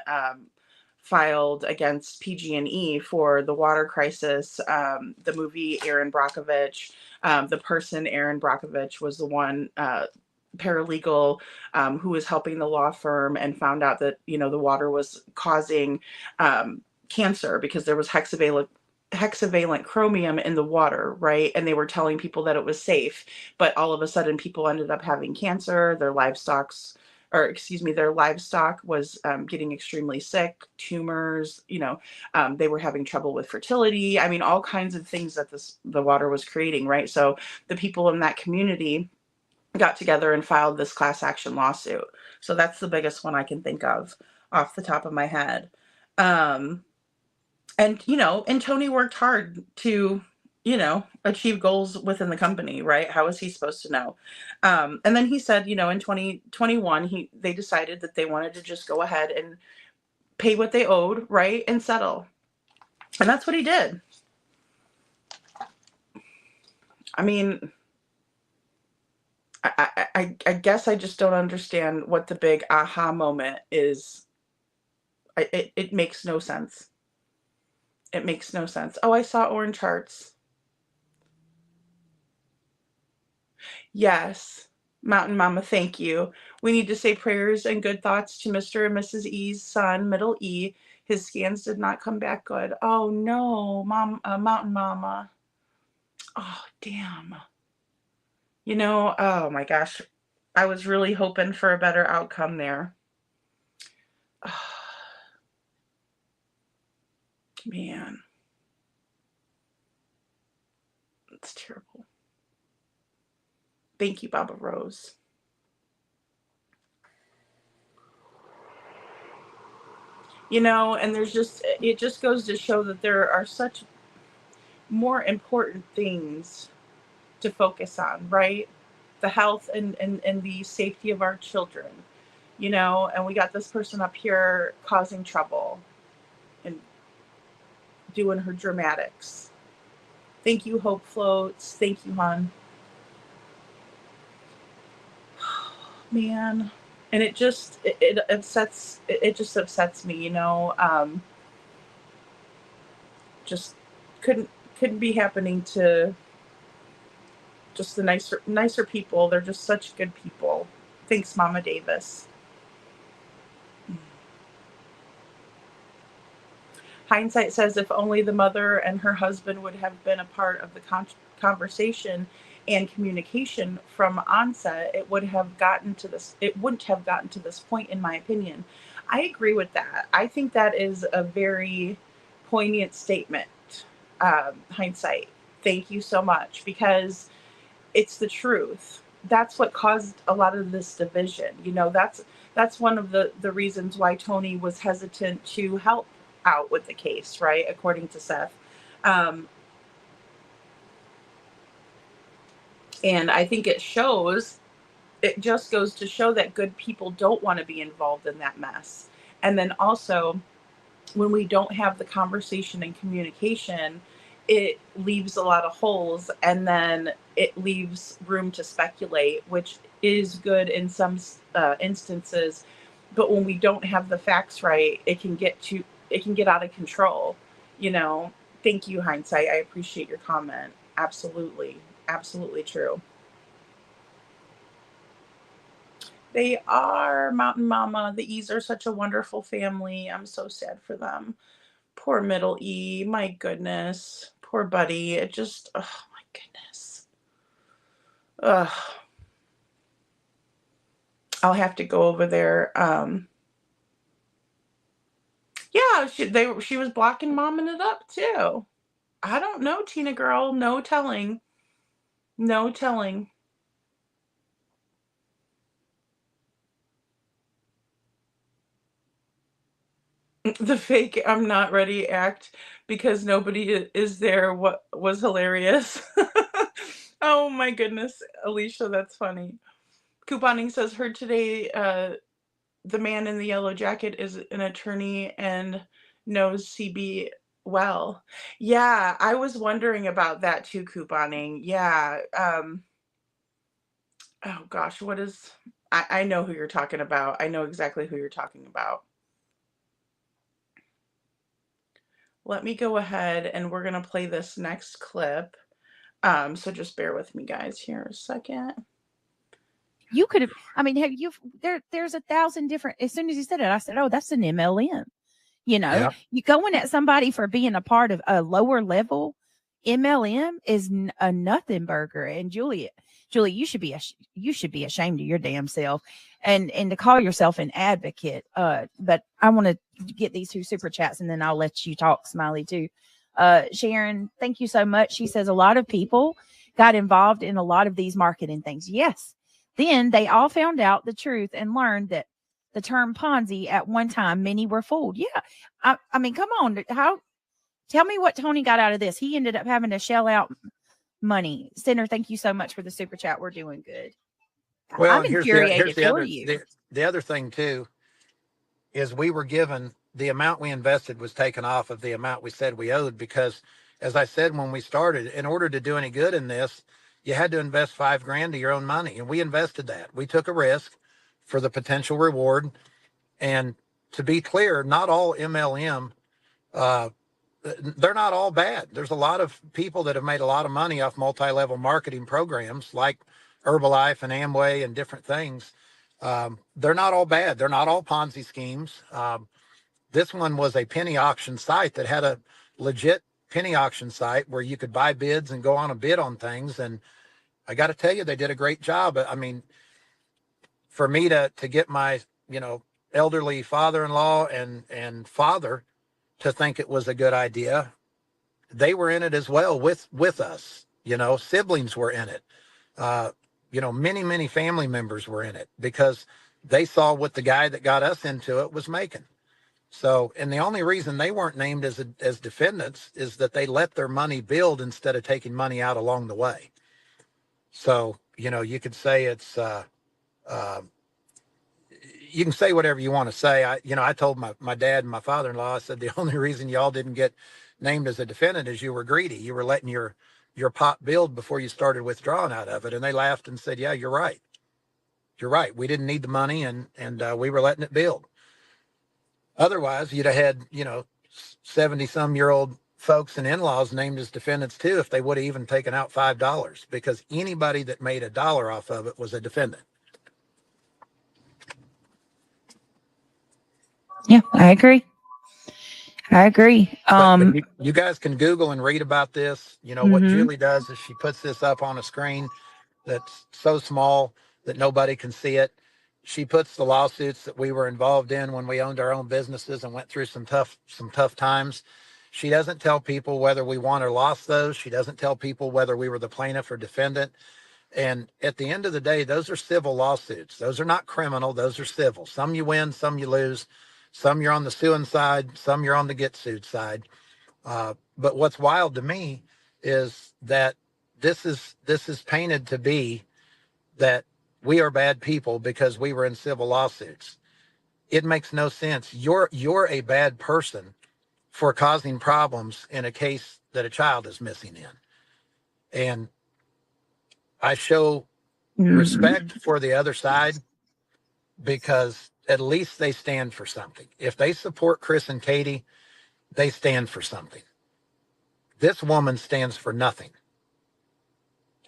filed against PG&E for the water crisis. The movie Erin Brockovich, the person Erin Brockovich was the one paralegal who was helping the law firm and found out that, the water was causing cancer because there was hexavalent chromium in the water, right? And they were telling people that it was safe, but all of a sudden people ended up having cancer. Their livestock was getting extremely sick, tumors, they were having trouble with fertility. I mean, all kinds of things that the water was creating, right? So the people in that community got together and filed this class action lawsuit. So that's the biggest one I can think of off the top of my head. And Tony worked hard to, achieve goals within the company, right? How was he supposed to know? And then he said, in 2021, they decided that they wanted to just go ahead and pay what they owed, right? And settle. And that's what he did. I mean, I guess I just don't understand what the big aha moment is. It makes no sense. It makes no sense. Oh, I saw orange hearts. Yes. Mountain Mama, thank you. We need to say prayers and good thoughts to Mr. and Mrs. E's son, middle E. His scans did not come back good. Oh, no, Mountain Mama. Oh, damn. Oh my gosh. I was really hoping for a better outcome there. Oh, man. It's terrible. Thank you, Baba Rose. And it just goes to show that there are such more important things to focus on, right? The health and the safety of our children, and we got this person up here causing trouble and doing her dramatics. Thank you, Hope Floats. Thank you, hon. Man. And it just upsets me, just couldn't be happening to just the nicer people. They're just such good people. Thanks, Mama Davis. Hindsight says if only the mother and her husband would have been a part of the conversation and communication from onset, it wouldn't have gotten to this point, in my opinion. I agree with that. I think that is a very poignant statement. Hindsight. Thank you so much, because it's the truth. That's what caused a lot of this division. That's one of the reasons why Tony was hesitant to help out with the case, right? According to Seth. And I think it just goes to show that good people don't want to be involved in that mess. And then also, when we don't have the conversation and communication, it leaves a lot of holes, and then it leaves room to speculate, which is good in some instances. But when we don't have the facts right, it can get out of control. Thank you, Hindsight. I appreciate your comment. Absolutely. Absolutely true. They are, Mountain Mama. The E's are such a wonderful family. I'm so sad for them. Poor middle E. My goodness. Poor buddy. It just, oh my goodness. Ugh. I'll have to go over there. Yeah, she was blocking momming it up too. I don't know, Tina girl. No telling. No telling. The fake "I'm not ready" act because nobody is there what was hilarious. Oh my goodness, Alicia, that's funny. Couponing says, heard today the man in the yellow jacket is an attorney and knows CB well. Yeah, I was wondering about that too, Couponing. Yeah. Oh gosh, what is, I know who you're talking about. I know exactly who you're talking about. Let me go ahead and we're going to play this next clip. So just bear with me, guys, here a second. You could have, I mean, have you, there's 1,000 different, as soon as you said it, I said, oh, that's an MLM. You know, Yeah. you going at somebody for being a part of a lower level MLM is a nothing burger. And Julie, you should be ashamed of your damn self, and to call yourself an advocate. But I want to get these 2 super chats, and then I'll let you talk, Smiley, too. Sharon, thank you so much. She says a lot of people got involved in a lot of these marketing things. Yes. Then they all found out the truth and learned that the term Ponzi at one time, many were fooled. Yeah. I mean, come on. Tell me what Tony got out of this. He ended up having to shell out money. Senator, thank you so much for the super chat. We're doing good. Well, I'm infuriated for you. The other thing too is we were given the amount we invested was taken off of the amount we said we owed, because as I said when we started, in order to do any good in this, you had to invest $5,000 of your own money, and we invested that. We took a risk for the potential reward. And to be clear, not all MLM, they're not all bad. There's a lot of people that have made a lot of money off multi-level marketing programs like Herbalife and Amway and different things. They're not all bad. They're not all Ponzi schemes. This one was a penny auction site that had a legit penny auction site where you could buy bids and go on a bid on things. And I got to tell you, they did a great job. I mean, for me to get my, elderly father-in-law and father to think it was a good idea, they were in it as well with us. Siblings were in it. Many family members were in it because they saw what the guy that got us into it was making. So, and the only reason they weren't named as defendants is that they let their money build instead of taking money out along the way. So, you could say it's, you can say whatever you want to say. I told my dad and my father-in-law, I said, the only reason y'all didn't get named as a defendant is you were greedy. You were letting your pot build before you started withdrawing out of it. And they laughed and said, yeah, you're right. You're right. We didn't need the money and we were letting it build. Otherwise, you'd have had, 70-some-year-old folks and in-laws named as defendants too, if they would have even taken out $5, because anybody that made $1 off of it was a defendant. Yeah, I agree. But you guys can Google and read about this. What Mhm. Julie does is she puts this up on a screen that's so small that nobody can see it. She puts the lawsuits that we were involved in when we owned our own businesses and went through some tough times. She doesn't tell people whether we won or lost those. She doesn't tell people whether we were the plaintiff or defendant. And at the end of the day, those are civil lawsuits. Those are not criminal. Those are civil. Some you win, some you lose. Some you're on the suing side, some you're on the get sued side. But what's wild to me is that this is painted to be that we are bad people because we were in civil lawsuits. It makes no sense. You're a bad person for causing problems in a case that a child is missing in. And I show respect for the other side because at least they stand for something. If they support Chris and Katie, they stand for something. This woman stands for nothing.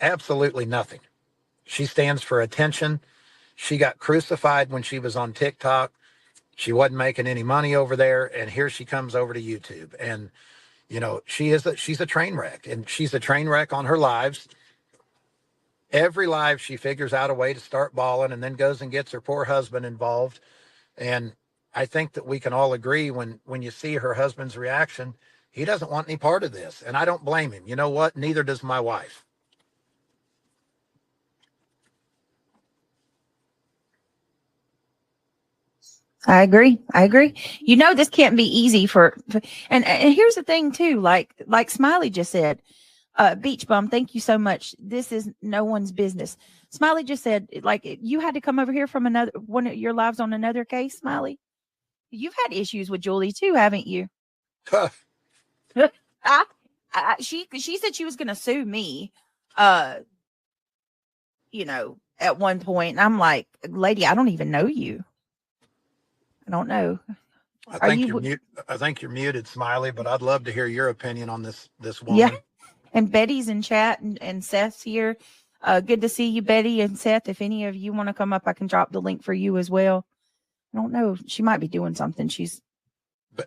Absolutely nothing. She stands for attention. She got crucified when she was on TikTok. She wasn't making any money over there. And here she comes over to YouTube. And, she's a train wreck. And she's a train wreck on her lives. Every live, she figures out a way to start balling and then goes and gets her poor husband involved. And I think that we can all agree when you see her husband's reaction, he doesn't want any part of this. And I don't blame him. You know what? Neither does my wife. I agree. You know, this can't be easy and here's the thing too, like Smiley just said, Beach Bum, thank you so much. This is no one's business. Smiley just said, like, you had to come over here from one of your lives on another case, Smiley. You've had issues with Julie too, haven't you? She said she was going to sue me, you know, at one point. And I'm like, lady, I don't even know you. I don't know. I think you're muted, Smiley, but I'd love to hear your opinion on this woman. Yeah. And Betty's in chat and Seth's here. Good to see you, Betty and Seth. If any of you want to come up, I can drop the link for you as well. I don't know. She might be doing something.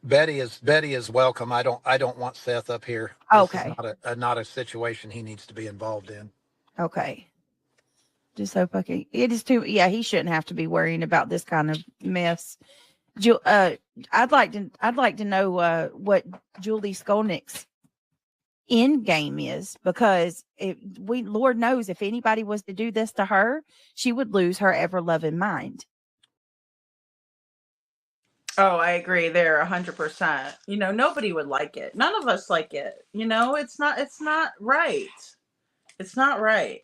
Betty is welcome. I don't want Seth up here. Okay. This is not a situation he needs to be involved in. Okay. Just hope it is too. Yeah, he shouldn't have to be worrying about this kind of mess. I'd like to know what Julie Skolnik's end game is, because Lord knows if anybody was to do this to her, she would lose her ever loving mind. Oh, I agree there 100%. You know, nobody would like it. None of us like it. You know, it's not right. It's not right.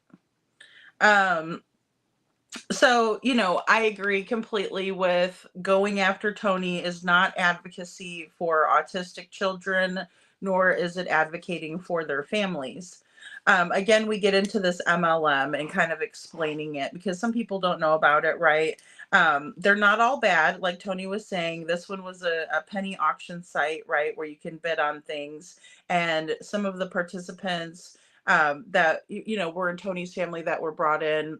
So, you know, I agree completely with going after Tony is not advocacy for autistic children, nor is it advocating for their families. Again, we get into this MLM and kind of explaining it because some people don't know about it, right? They're not all bad. Like Tony was saying, this one was a penny auction site, right? Where you can bid on things. And some of the participants that, you know, were in Tony's family that were brought in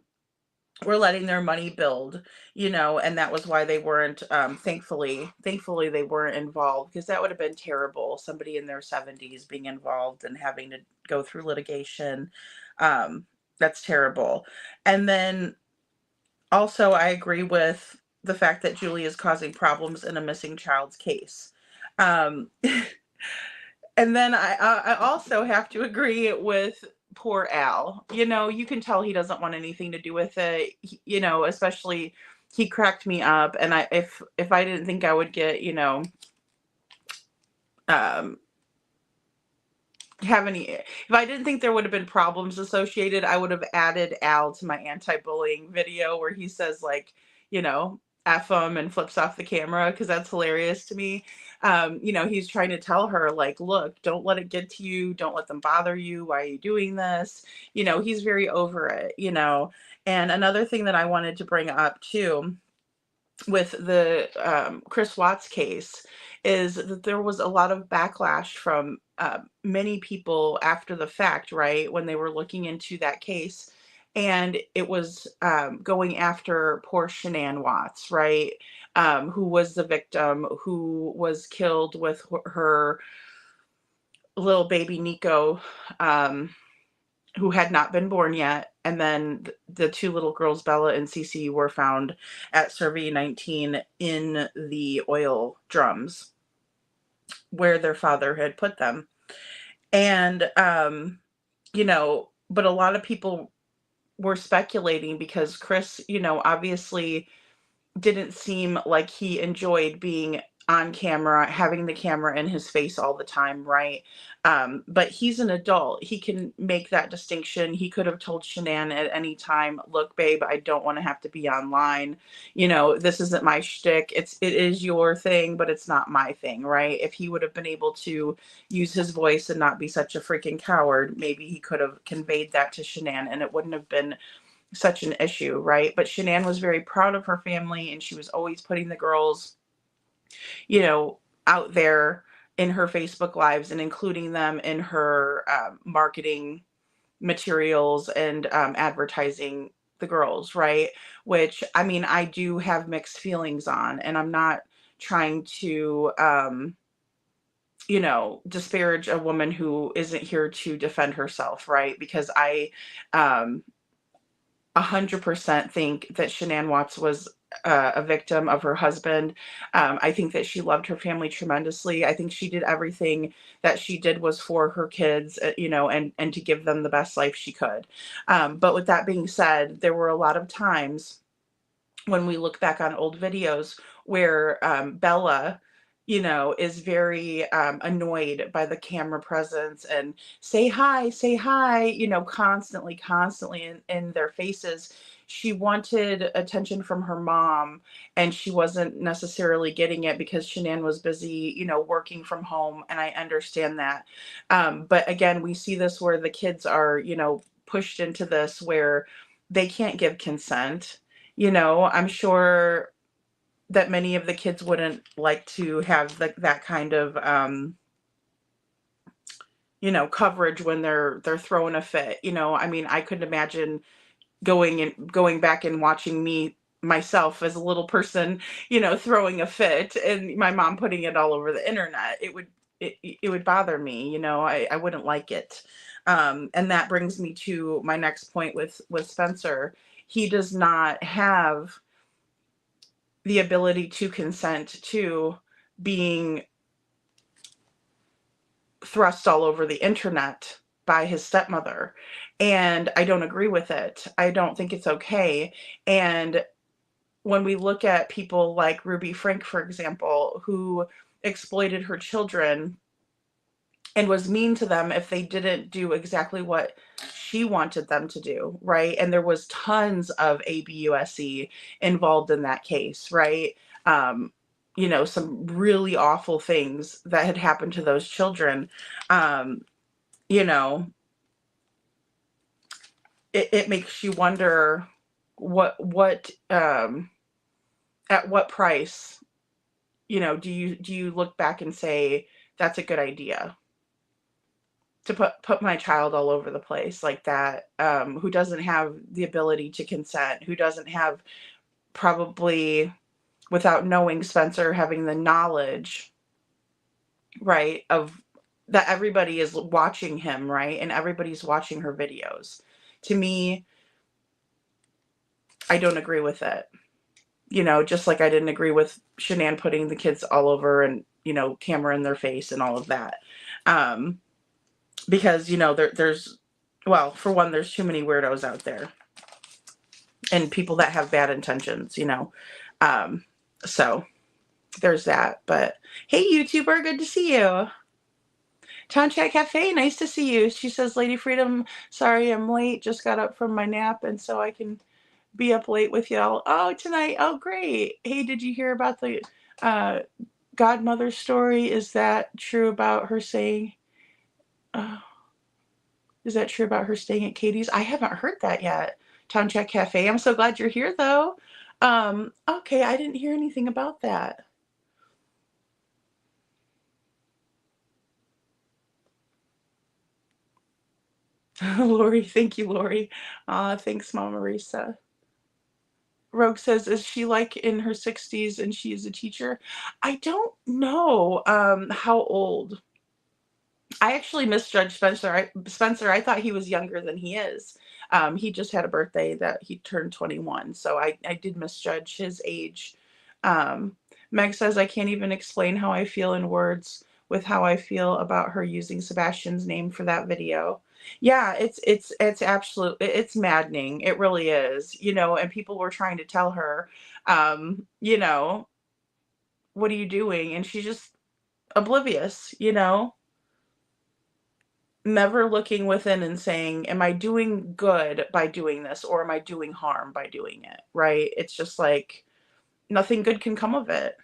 were letting their money build, you know, and that was why they weren't, thankfully they weren't involved, because that would have been terrible. Somebody in their 70s being involved and having to go through litigation. That's terrible. And then also, I agree with the fact that Julie is causing problems in a missing child's case. And then I also have to agree with poor Al. You know, you can tell he doesn't want anything to do with it. You know, especially he cracked me up. And if I didn't think I would get, you know, if I didn't think there would have been problems associated, I would have added Al to my anti-bullying video where he says, like, you know, F him and flips off the camera, because that's hilarious to me. You know, he's trying to tell her, like, look, don't let it get to you. Don't let them bother you. Why are you doing this? You know, he's very over it, you know. And another thing that I wanted to bring up too with the Chris Watts case is that there was a lot of backlash from many people after the fact, right? When they were looking into that case. And it was going after poor Shanann Watts, right? Who was the victim, who was killed with her little baby Nico, who had not been born yet. And then the two little girls, Bella and Cece, were found at Survey 19 in the oil drums where their father had put them. And, you know, but a lot of people were speculating because Chris, you know, obviously didn't seem like he enjoyed being on camera, having the camera in his face all the time, right? But he's an adult. He can make that distinction. He could have told Shanann at any time, look, babe, I don't want to have to be online. You know, this isn't my shtick. It is your thing, but it's not my thing, right? If he would have been able to use his voice and not be such a freaking coward, maybe he could have conveyed that to Shanann and it wouldn't have been such an issue, right? But Shanann was very proud of her family and she was always putting the girls, you know, out there in her Facebook lives and including them in her marketing materials and advertising the girls, right? Which, I mean, I do have mixed feelings on, and I'm not trying to, you know, disparage a woman who isn't here to defend herself, right? Because I 100% think that Shanann Watts was a victim of her husband. I think that she loved her family tremendously. I think she did everything that she did was for her kids, you know, and to give them the best life she could. But with that being said, there were a lot of times when we look back on old videos where Bella, is very annoyed by the camera presence and say hi, constantly in their faces. She wanted attention from her mom, and she wasn't necessarily getting it because Shanann was busy, working from home. And I understand that. But again, we see this where the kids are, pushed into this where they can't give consent. I'm sure that many of the kids wouldn't like to have that kind of, coverage when they're throwing a fit. I mean, I couldn't imagine going back and watching myself as a little person, throwing a fit and my mom putting it all over the internet. It would bother me, I wouldn't like it. And that brings me to my next point with Spencer. He does not have the ability to consent to being thrust all over the internet by his stepmother. And I don't agree with it. I don't think it's okay. And when we look at people like Ruby Frank, for example, who exploited her children and was mean to them if they didn't do exactly what she wanted them to do, right? And there was tons of ABUSC involved in that case, right? Some really awful things that had happened to those children. It makes you wonder what at what price, do you look back and say that's a good idea to put my child all over the place like that, who doesn't have the ability to consent, who doesn't have, probably without knowing Spencer, having the knowledge, right, of that everybody is watching him, right, and everybody's watching her videos. To me, I don't agree with it. Just like I didn't agree with Shanann putting the kids all over and, camera in their face and all of that. Because, there's, well, for one, there's too many weirdos out there and people that have bad intentions, so there's that. But hey, YouTuber, good to see you. Town Chat Cafe, nice to see you. She says, Lady Freedom, sorry I'm late. Just got up from my nap, and so I can be up late with y'all. Oh, tonight. Oh, great. Hey, did you hear about the godmother story? Is that true about her saying... is that true about her staying at Katie's? I haven't heard that yet. Town Chat Cafe. I'm so glad you're here, though. Okay, I didn't hear anything about that. Lori, thank you, Lori. Thanks, Mama Marisa. Rogue says, is she like in her 60s and she is a teacher? I don't know how old. I actually misjudged Spencer. I thought he was younger than he is. He just had a birthday that he turned 21. So I did misjudge his age. Meg says, I can't even explain how I feel in words with how I feel about her using Sebastian's name for that video. Yeah, it's absolutely, it's maddening. It really is, and people were trying to tell her, what are you doing? And she's just oblivious, never looking within and saying, am I doing good by doing this, or am I doing harm by doing it? Right? It's just like nothing good can come of it.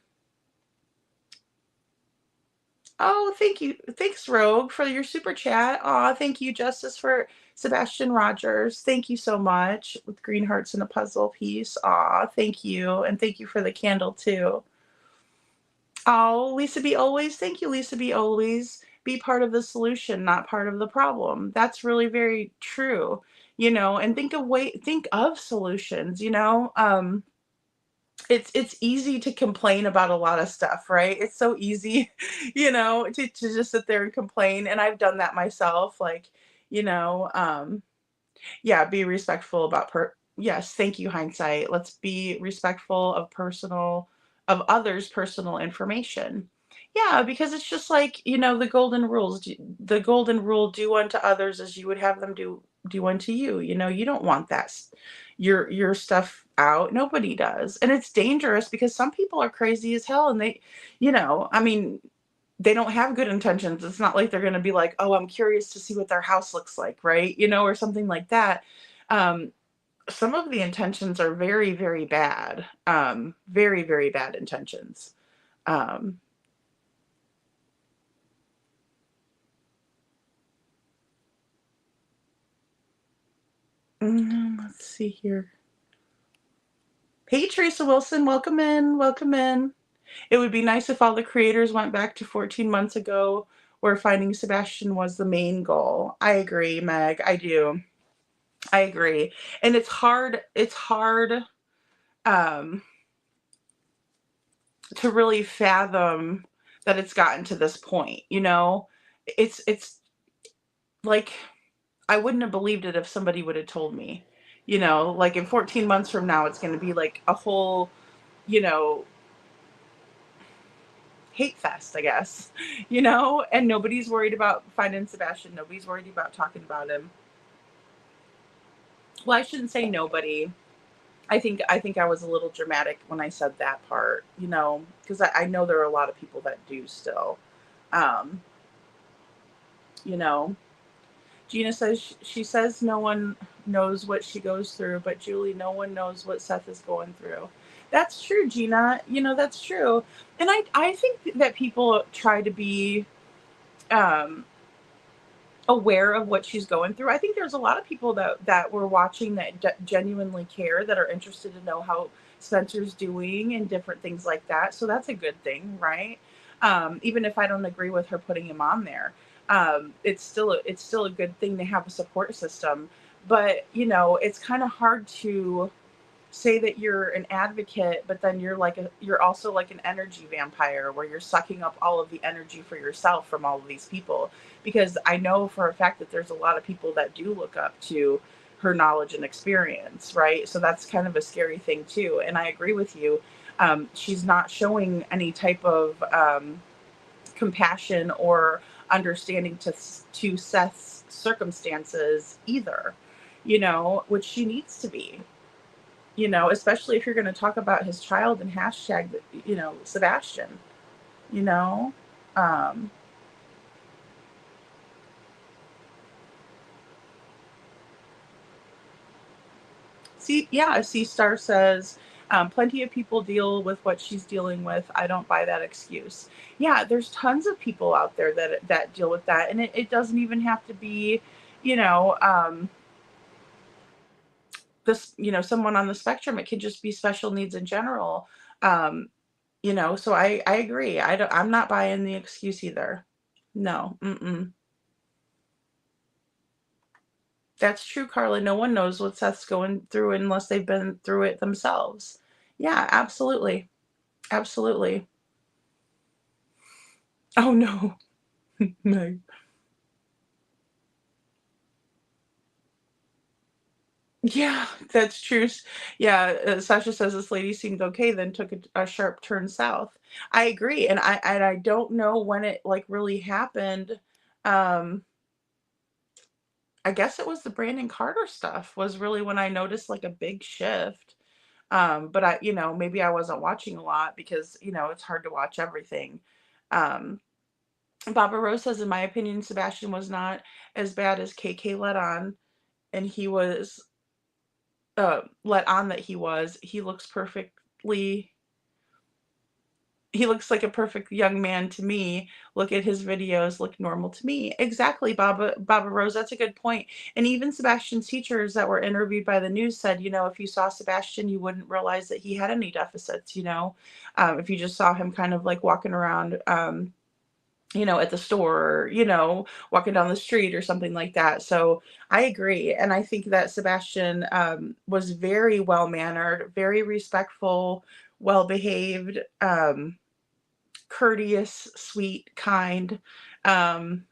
Oh, thank you. Thanks, Rogue, for your super chat. Aw, thank you, Justice, for Sebastian Rogers. Thank you so much. With green hearts and a puzzle piece. Aw, thank you. And thank you for the candle, too. Oh, Lisa B. Always. Thank you, Lisa B. Always. Be part of the solution, not part of the problem. That's really very true, and think of solutions, it's easy to complain about a lot of stuff, right? It's so easy, to just sit there and complain. And I've done that myself. Like, yeah, be respectful about yes. Thank you, hindsight. Let's be respectful of others' personal information. Yeah, because it's just like, the golden rule, do unto others as you would have them do do unto you. You know, you don't want that your stuff out. Nobody does. And it's dangerous because some people are crazy as hell, and they, you know, I mean, they don't have good intentions. It's not like they're going to be like, oh, I'm curious to see what their house looks like, right? You know, or something like that. Some of the intentions are very, very bad. Very, very bad intentions. Um, let's see here. Hey, Teresa Wilson, welcome in. Welcome in. It would be nice if all the creators went back to 14 months ago where finding Sebastian was the main goal. I agree, Meg. I do. I agree. And it's hard um, to really fathom that it's gotten to this point, you know? It's like, I wouldn't have believed it if somebody would have told me, you know, like in 14 months from now, it's going to be like a whole, you know, hate fest, I guess, you know, and nobody's worried about finding Sebastian. Nobody's worried about talking about him. Well, I shouldn't say nobody. I think I was a little dramatic when I said that part, you know, because I know there are a lot of people that do still. Um, you know, Gina says, she says no one knows what she goes through, but Julie, no one knows what Seth is going through. That's true, Gina. You know, that's true. And I think that people try to be um, aware of what she's going through. I think there's a lot of people that were watching that genuinely care, that are interested to know how Spencer's doing and different things like that. So that's a good thing, right? Even if I don't agree with her putting him on there, it's still a good thing to have a support system. But you know, it's kind of hard to say that you're an advocate, but then you're also like an energy vampire where you're sucking up all of the energy for yourself from all of these people. Because I know for a fact that there's a lot of people that do look up to her knowledge and experience, right? So that's kind of a scary thing too. And I agree with you. She's not showing any type of compassion or understanding to Seth's circumstances either, you know, which she needs to be. You know, especially if you're going to talk about his child and hashtag, you know, Sebastian, you know, C Star says, plenty of people deal with what she's dealing with. I don't buy that excuse. Yeah, there's tons of people out there that deal with that. And it doesn't even have to be, you know, this, you know, someone on the spectrum. It could just be special needs in general. Um, you know, so I agree. I'm not buying the excuse either. No. Mm-mm. That's true, Carla. No one knows what Seth's going through unless they've been through it themselves. Yeah, absolutely. Absolutely. Oh no. No. Yeah, that's true. Yeah, Sasha says this lady seemed okay, then took a sharp turn south. I agree, and I don't know when it like really happened. Um, I guess it was the Brandon Carter stuff was really when I noticed like a big shift. But I, you know, maybe I wasn't watching a lot because, you know, it's hard to watch everything. Um, Baba Rose says, in my opinion, Sebastian was not as bad as KK let on, and he was let on that he was. He looks like a perfect young man to me. Look at his videos, look normal to me. Exactly, Baba Rose, that's a good point. And even Sebastian's teachers that were interviewed by the news said, you know, if you saw Sebastian, you wouldn't realize that he had any deficits, you know, if you just saw him kind of like walking around, you know, at the store, you know, walking down the street or something like that. So I agree. And I think that Sebastian was very well mannered, very respectful, well behaved, courteous, sweet, kind. Um,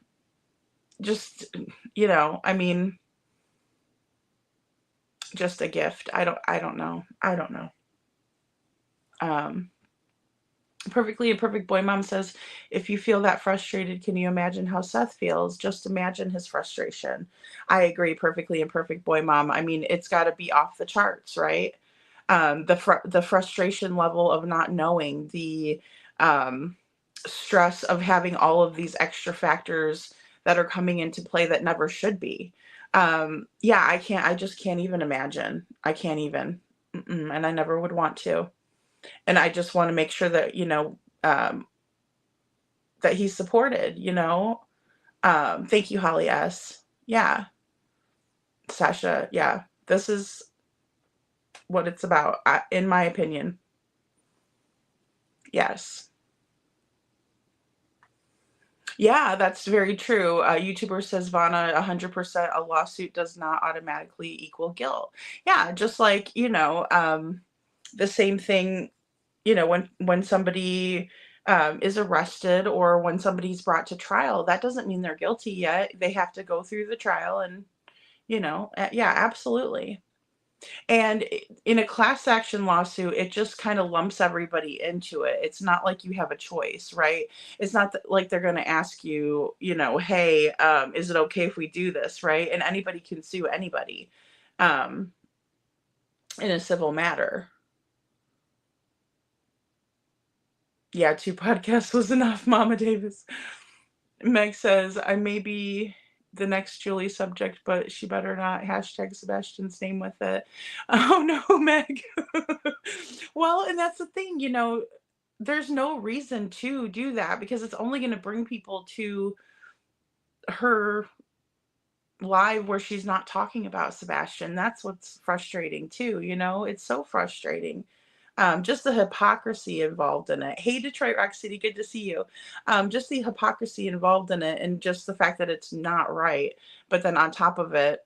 just, you know, I mean, just a gift. I don't know. I don't know. Um, Perfectly Imperfect Boy Mom says, if you feel that frustrated, can you imagine how Seth feels? Just imagine his frustration. I agree, Perfectly Imperfect Boy Mom. I mean, it's got to be off the charts, right? The frustration level of not knowing, the stress of having all of these extra factors that are coming into play that never should be. Yeah, I just can't even imagine. I can't even. And I never would want to. And I just want to make sure that, that he's supported, Thank you, Holly S. Yeah. Sasha, yeah. This is what it's about, in my opinion. Yes. Yeah, that's very true. YouTuber says, Vana, 100% a lawsuit does not automatically equal guilt. Yeah, just like, the same thing, when somebody is arrested or when somebody's brought to trial, that doesn't mean they're guilty yet. They have to go through the trial and, yeah, absolutely. And in a class action lawsuit, it just kind of lumps everybody into it. It's not like you have a choice, right? It's not like they're going to ask you, hey, is it okay if we do this, right? And anybody can sue anybody um, in a civil matter. Yeah, 2 podcasts was enough, Mama Davis. Meg says, I may be the next Julie subject, but she better not hashtag Sebastian's name with it. Oh no, Meg. Well, and that's the thing, there's no reason to do that because it's only going to bring people to her live where she's not talking about Sebastian. That's what's frustrating too, it's so frustrating. Just the hypocrisy involved in it. Hey, Detroit Rock City, good to see you. Just the hypocrisy involved in it and just the fact that it's not right. But then on top of it,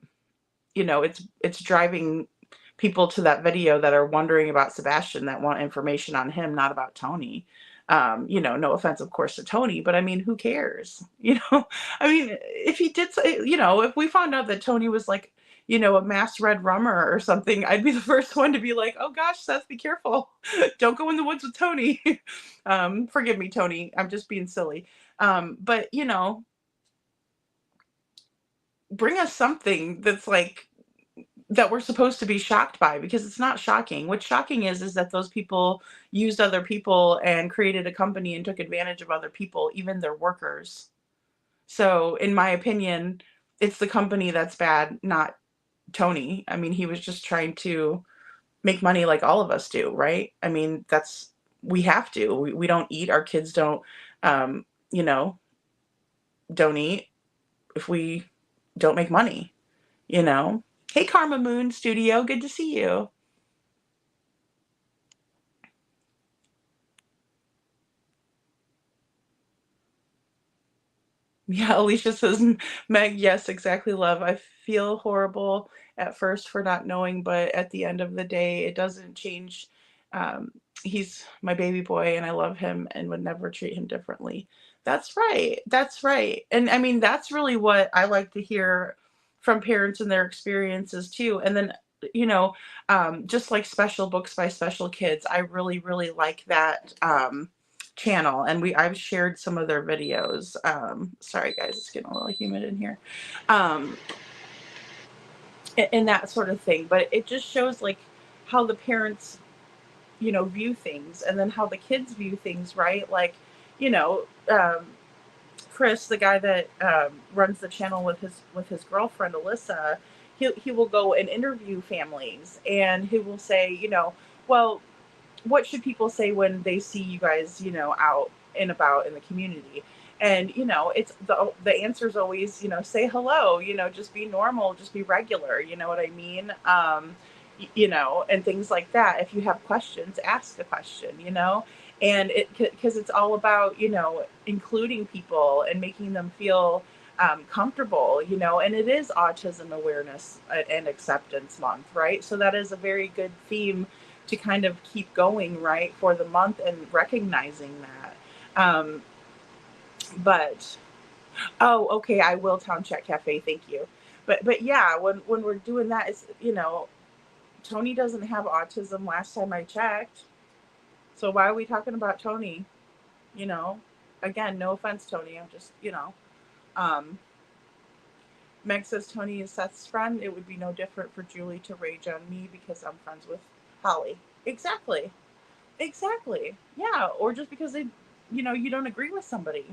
it's driving people to that video that are wondering about Sebastian, that want information on him, not about Tony. No offense, of course, to Tony, but I mean, who cares? I mean, if he did say, if we found out that Tony was like, a mass red rummer or something, I'd be the first one to be like, oh gosh, Seth, be careful. Don't go in the woods with Tony. Forgive me, Tony. I'm just being silly. But, bring us something that's like, that we're supposed to be shocked by, because it's not shocking. What's shocking is that those people used other people and created a company and took advantage of other people, even their workers. So in my opinion, it's the company that's bad, not Tony. I mean, he was just trying to make money like all of us do, right? I mean, we have to. We don't eat. Our kids don't, don't eat if we don't make money, Hey, Karma Moon Studio, good to see you. Yeah, Alicia says, Meg, yes, exactly, love. I feel horrible at first for not knowing, but at the end of the day, it doesn't change. He's my baby boy and I love him and would never treat him differently. That's right. That's right. And I mean, that's really what I like to hear from parents and their experiences too. And then, just like Special Books by Special Kids, I really, really like that channel, and I've shared some of their videos. Sorry guys, it's getting a little humid in here. And that sort of thing, but it just shows like how the parents view things, and then how the kids view things, right? Like, Chris, the guy that runs the channel with his girlfriend Alyssa, he will go and interview families, and he will say, well, what should people say when they see you guys, out and about in the community? And, it's the answer is always, say hello, just be normal, just be regular. You know what I mean? And things like that. If you have questions, ask a question, and because it's all about, including people and making them feel comfortable, and it is Autism Awareness and Acceptance Month, right? So that is a very good theme to kind of keep going, right, for the month, and recognizing that. But, oh, okay, I will Town Chat Cafe, thank you. But yeah, when we're doing that, it's, Tony doesn't have autism last time I checked. So why are we talking about Tony? You know, again, no offense, Tony. I'm just, Meg says Tony is Seth's friend. It would be no different for Julie to rage on me because I'm friends with Holly. Exactly. Exactly. Yeah. Or just because you don't agree with somebody,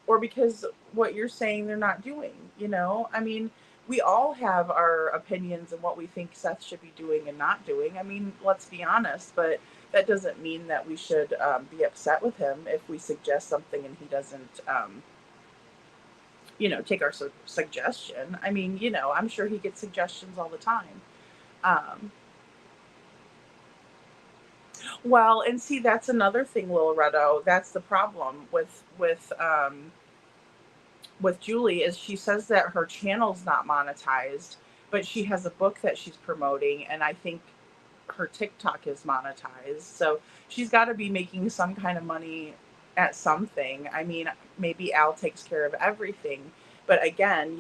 or because what you're saying they're not doing, I mean, we all have our opinions and what we think Seth should be doing and not doing. I mean, let's be honest, but that doesn't mean that we should be upset with him if we suggest something and he doesn't, take our suggestion. I mean, I'm sure he gets suggestions all the time. Well, and see, that's another thing, Lil Redo. That's the problem with Julie, is she says that her channel's not monetized, but she has a book that she's promoting, and I think her TikTok is monetized. So she's got to be making some kind of money at something. I mean, maybe Al takes care of everything, but again,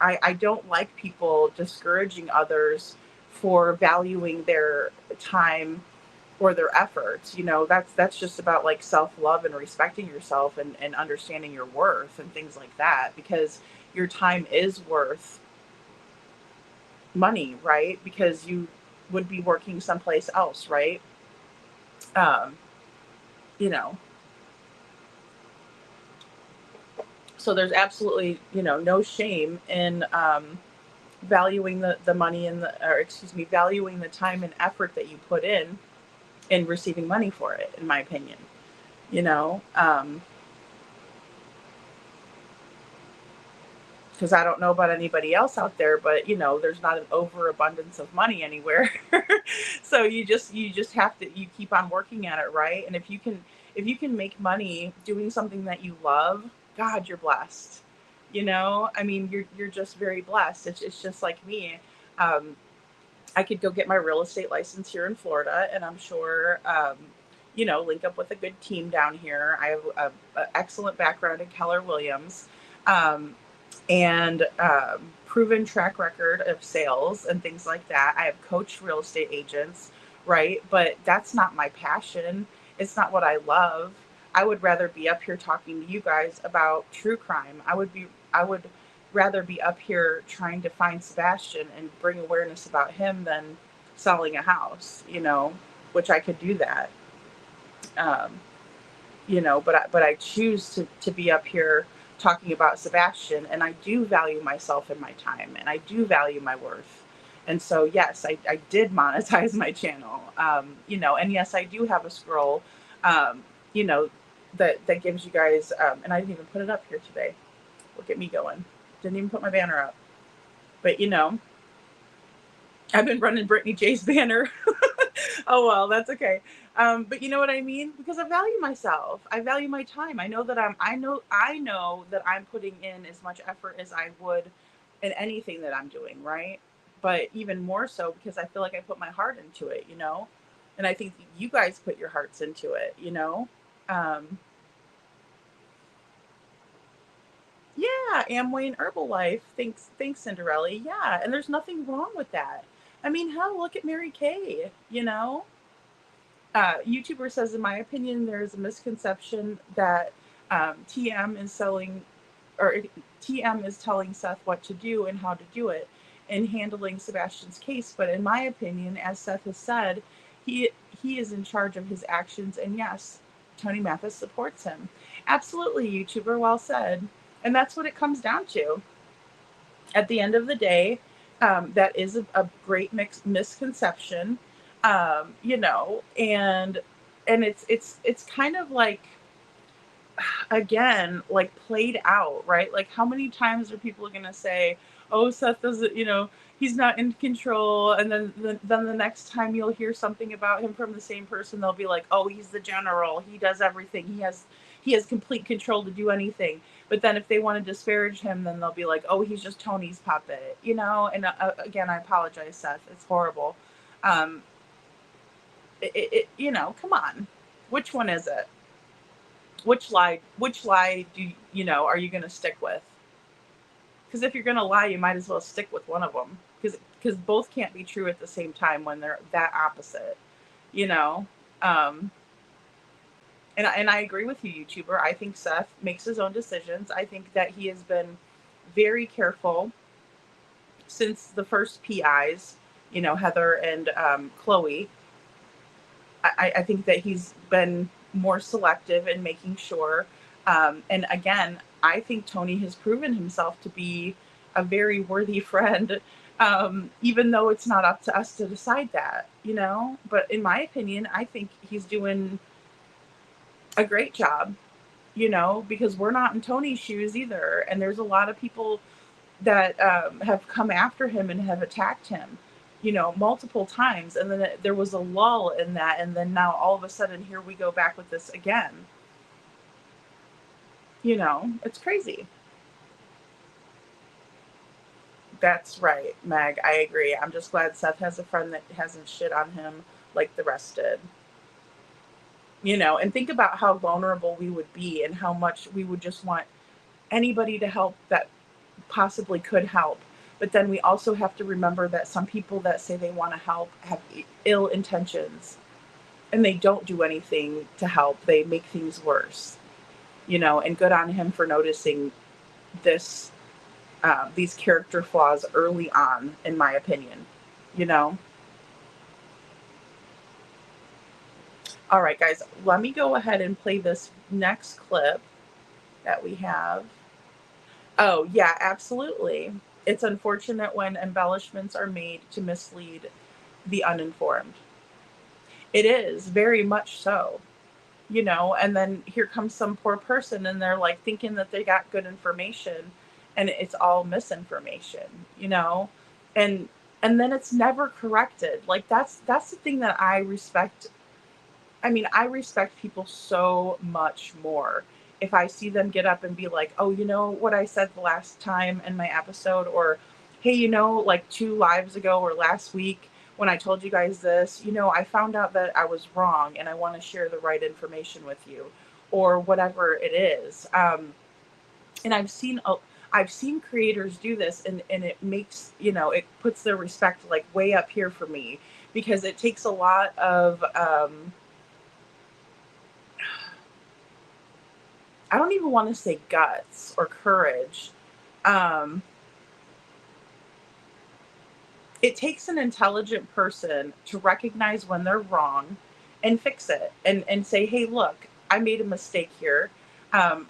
I don't like people discouraging others for valuing their time or their efforts. That's just about like self-love and respecting yourself and understanding your worth and things like that, because your time is worth money, right? Because you would be working someplace else, right? So there's absolutely, no shame in valuing the money valuing the time and effort that you put in and receiving money for it, in my opinion. Because I don't know about anybody else out there, but there's not an overabundance of money anywhere. So you just have to, you keep on working at it, right? And if you can make money doing something that you love, God, you're blessed. I mean, you're just very blessed. It's just like me. I could go get my real estate license here in Florida, and I'm sure, link up with a good team down here. I have an excellent background in Keller Williams, and proven track record of sales and things like that. I have coached real estate agents, right? But that's not my passion. It's not what I love. I would rather be up here talking to you guys about true crime. I would rather be up here trying to find Sebastian and bring awareness about him than selling a house, which I could do that. But I choose to be up here talking about Sebastian, and I do value myself and my time, and I do value my worth. And so, yes, I did monetize my channel, and yes, I do have a scroll, that gives you guys, and I didn't even put it up here today. Look at me going. Didn't even put my banner up. But, I've been running BrittneyJ's banner. Oh, well, that's okay. But you know what I mean? Because I value myself. I value my time. I know that I know that I'm putting in as much effort as I would in anything that I'm doing, right? But even more so because I feel like I put my heart into it, and I think you guys put your hearts into it, Yeah, Amway and Herbalife. Thanks, Cinderella. Yeah, and there's nothing wrong with that. I mean, hell, look at Mary Kay, YouTuber says, in my opinion, there's a misconception that TM is telling Seth what to do and how to do it in handling Sebastian's case. But in my opinion, as Seth has said, he is in charge of his actions. And yes, Tony Mathis supports him. Absolutely, YouTuber, well said. And that's what it comes down to. At the end of the day, that is a great misconception, and it's kind of like, again, like played out, right? Like, how many times are people going to say, oh, Seth doesn't, he's not in control. And then the next time you'll hear something about him from the same person, they'll be like, oh, he's the general. He does everything. He has complete control to do anything. But then if they want to disparage him, then they'll be like, oh, he's just Tony's puppet, and again, I apologize, Seth. It's horrible. Come on. Which one is it? Which lie do are you going to stick with? Because if you're going to lie, you might as well stick with one of them, because both can't be true at the same time when they're that opposite. you know. And I agree with you, YouTuber. I think Seth makes his own decisions. I think that he has been very careful since the first PIs, Heather and Chloe. I think that he's been more selective in making sure. And again, I think Tony has proven himself to be a very worthy friend, even though it's not up to us to decide that, But in my opinion, I think he's doing a great job, because we're not in Tony's shoes either. And there's a lot of people that have come after him and have attacked him, multiple times. And then there was a lull in that. And then now all of a sudden, here we go back with this again. It's crazy. That's right, Meg. I agree. I'm just glad Seth has a friend that hasn't shit on him like the rest did. And think about how vulnerable we would be and how much we would just want anybody to help that possibly could help. But then we also have to remember that some people that say they want to help have ill intentions and they don't do anything to help. They make things worse, and good on him for noticing these character flaws early on, in my opinion, All right, guys, let me go ahead and play this next clip that we have. Oh, yeah, absolutely. It's unfortunate when embellishments are made to mislead the uninformed. It is, very much so, and then here comes some poor person and they're like thinking that they got good information and it's all misinformation, and then it's never corrected. Like that's the thing that I respect. I mean, I respect people so much more if I see them get up and be like, oh, what I said the last time in my episode, or, hey, like 2 lives ago or last week when I told you guys this, I found out that I was wrong and I want to share the right information with you, or whatever it is. And I've seen creators do this, and it makes, it puts their respect like way up here for me, because it takes a lot of, I don't even want to say guts or courage. It takes an intelligent person to recognize when they're wrong and fix it and say, hey, look, I made a mistake here. And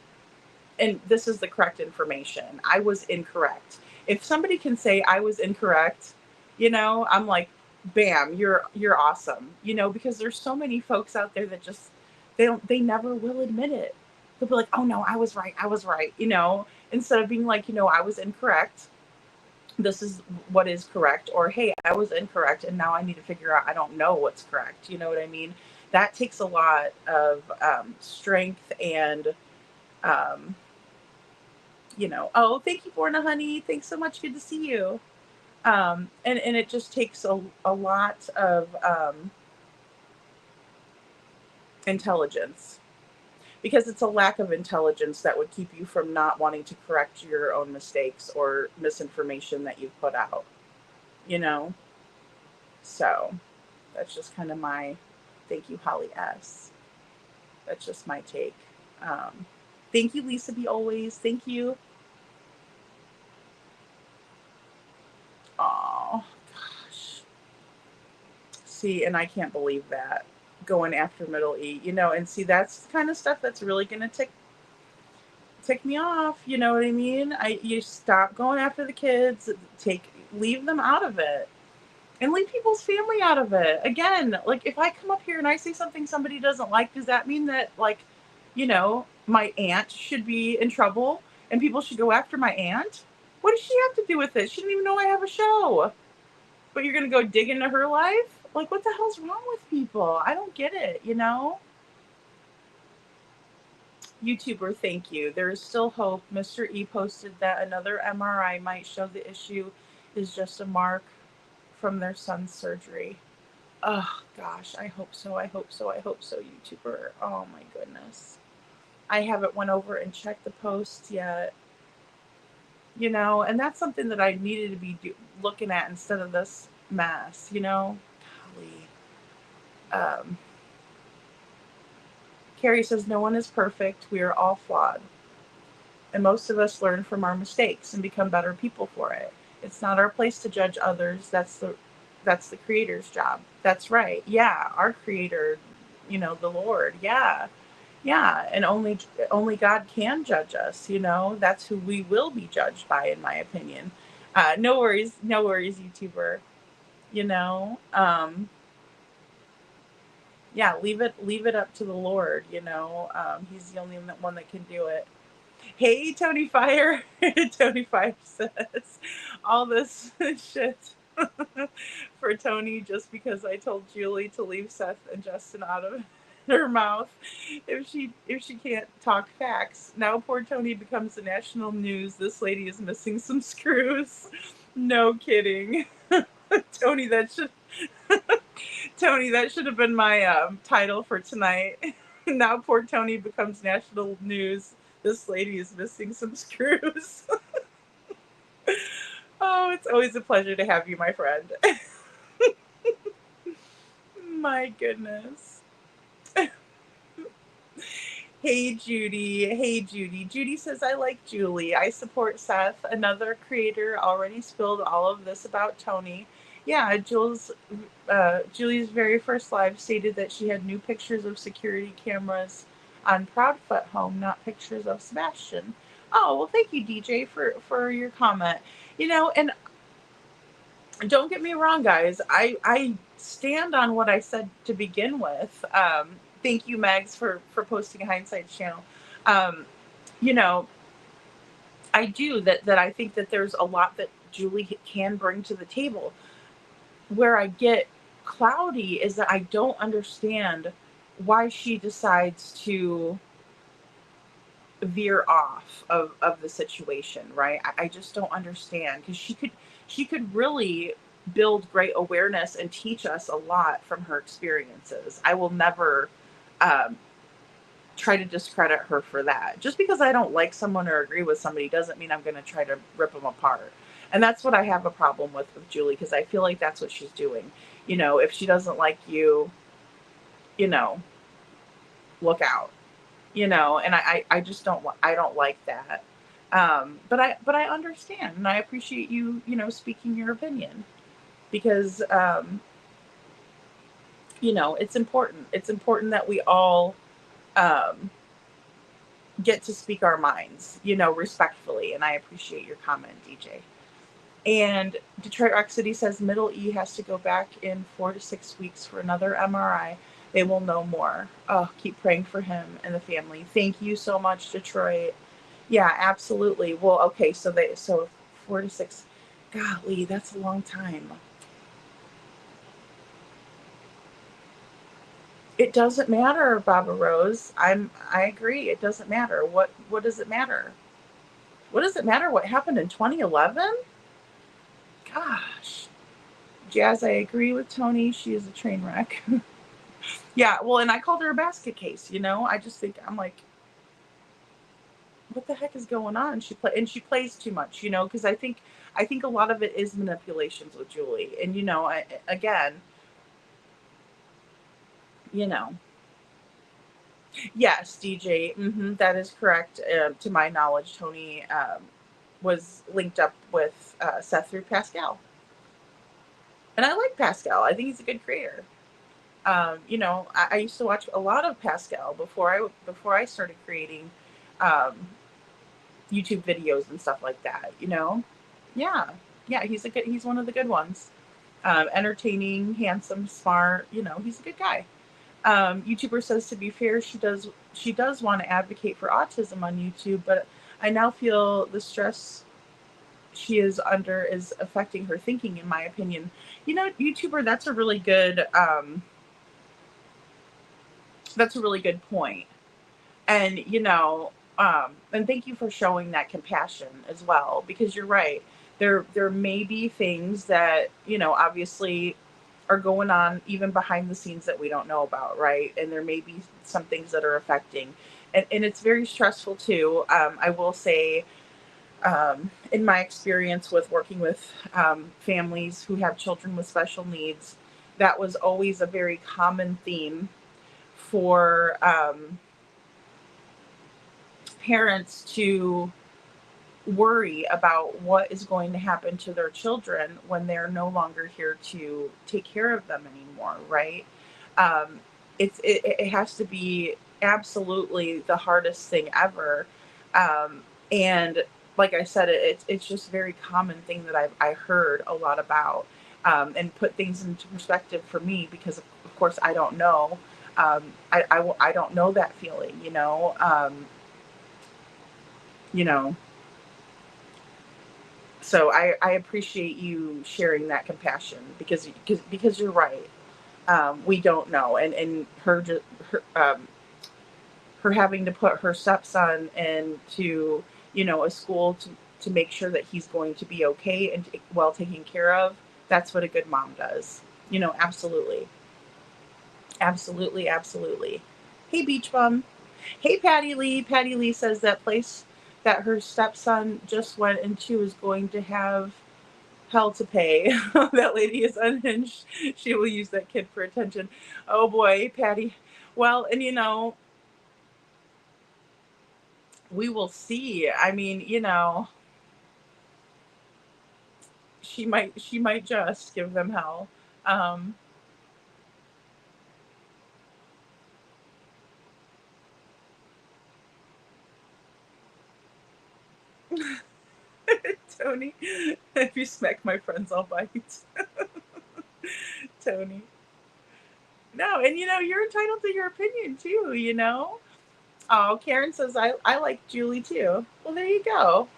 this is the correct information. I was incorrect. If somebody can say I was incorrect, I'm like, bam, you're awesome. Because there's so many folks out there that just, they never will admit it. They'll be like, oh no, I was right, instead of being like, I was incorrect. This is what is correct. Or, hey, I was incorrect and now I need to figure out, I don't know what's correct. You know what I mean? That takes a lot of strength and, oh, thank you, Borna honey. Thanks so much. Good to see you. And it just takes a lot of intelligence. Because it's a lack of intelligence that would keep you from not wanting to correct your own mistakes or misinformation that you've put out, So that's just kind of my, thank you, Holly S. That's just my take. Thank you, Lisa B. Always. Thank you. Oh, gosh. See, and I can't believe that. Going after Middle E, and see, that's the kind of stuff that's really going to tick me off. You know what I mean? You stop going after the kids, leave them out of it, and leave people's family out of it. Again, like if I come up here and I say something somebody doesn't like, does that mean that my aunt should be in trouble and people should go after my aunt? What does she have to do with it? She didn't even know I have a show. But you're going to go dig into her life? Like, what the hell's wrong with people? I don't get it, YouTuber, thank you. There is still hope. Mr. E posted that another MRI might show the issue is just a mark from their son's surgery. Oh, gosh, I hope so. I hope so. I hope so, YouTuber. Oh, my goodness. I haven't went over and checked the post yet. And that's something that I needed to be looking at instead of this mess, Golly. Carrie says, no one is perfect. We are all flawed. And most of us learn from our mistakes and become better people for it. It's not our place to judge others. That's the creator's job. That's right. Yeah. Our creator, the Lord. Yeah. Yeah. And only God can judge us. That's who we will be judged by, in my opinion. No worries, YouTuber. Yeah, leave it up to the Lord. He's the only one that can do it. Hey, Tony Fire. Tony Fire says all this shit for Tony just because I told Julie to leave Seth and Justin out of her mouth if she can't talk facts. Now poor Tony becomes the national news. This lady is missing some screws. No kidding. Tony, that should have been my title for tonight. Now poor Tony becomes national news. This lady is missing some screws. Oh, it's always a pleasure to have you, my friend. My goodness. Hey, Judy. Judy says, I like Julie. I support Seth. Another creator already spilled all of this about Tony. Yeah, Julie's very first live stated that she had new pictures of security cameras on Proudfoot home, not pictures of Sebastian. Oh, well, thank you, DJ, for your comment. And don't get me wrong, guys. I stand on what I said to begin with. Thank you, Megs, for posting a Hindsight's channel. I do that I think that there's a lot that Julie can bring to the table. Where I get cloudy is that I don't understand why she decides to veer off of the situation, right? I just don't understand, because she could really build great awareness and teach us a lot from her experiences. I will never try to discredit her for that. Just because I don't like someone or agree with somebody doesn't mean I'm going to try to rip them apart. And that's what I have a problem with Julie, because I feel like that's what she's doing. If she doesn't like you, look out. And I just don't like that. But I understand, and I appreciate you, speaking your opinion, because it's important. It's important that we all get to speak our minds, respectfully. And I appreciate your comment, DJ. And Detroit Rock City says Middle E has to go back in 4 to 6 weeks for another MRI. They will know more. Oh, keep praying for him and the family. Thank you so much, Detroit. Yeah, absolutely. Well, okay, so 4 to 6. Golly, that's a long time. It doesn't matter, Baba Rose. I agree. It doesn't matter. What does it matter? What does it matter what happened in 2011? Gosh. Jazz, I agree with Tony. She is a train wreck. Yeah, well, and I called her a basket case, I just think, I'm like, what the heck is going on? She plays too much, because I think a lot of it is manipulations with Julie. And, yes, DJ, that is correct. To my knowledge, Tony was linked up with Seth through Pascal. And I like Pascal. I think he's a good creator. I used to watch a lot of Pascal before I started creating YouTube videos and stuff like that. Yeah, he's one of the good ones. Entertaining, handsome, smart. He's a good guy. YouTuber says, to be fair, she does want to advocate for autism on YouTube, but I now feel the stress she is under is affecting her thinking, in my opinion. YouTuber, that's a really good point. And, and thank you for showing that compassion as well, because you're right. There may be things that, obviously are going on even behind the scenes that we don't know about, right? And there may be some things that are affecting. And it's very stressful too. I will say, in my experience with working with families who have children with special needs, that was always a very common theme for parents to worry about what is going to happen to their children when they're no longer here to take care of them anymore, right? Um, it has to be absolutely the hardest thing ever. And like I said, it's just a very common thing that I heard a lot about, and put things into perspective for me because of course I don't know. I don't know that feeling, you know, so I appreciate you sharing that compassion because you're right. We don't know, and her having to put her stepson into a school to make sure that he's going to be okay and well taken care of. That's what a good mom does. Absolutely, absolutely, absolutely. Hey, Beach Bum. Hey, Patty Lee. Patty Lee says that place that her stepson just went into is going to have hell to pay. That lady is unhinged. She will use that kid for attention. Oh boy, Patty. Well, and we will see. I mean, she might just give them hell. Um Tony, if you smack my friends, I'll bite. Tony. No, and you're entitled to your opinion too. Oh, Karen says I like Julie too. Well, there you go.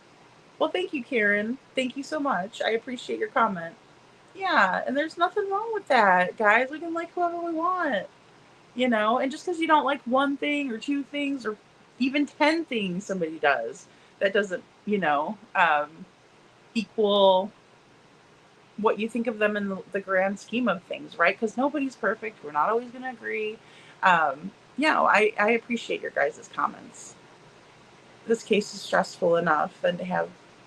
Well, thank you, Karen. Thank you so much. I appreciate your comment. Yeah, and there's nothing wrong with that, guys. We can like whoever we want. And just because you don't like one thing or two things or even 10 things somebody does, that doesn't, equal what you think of them in the grand scheme of things, right? Because nobody's perfect. We're not always going to agree. I appreciate your guys' comments. This case is stressful enough, and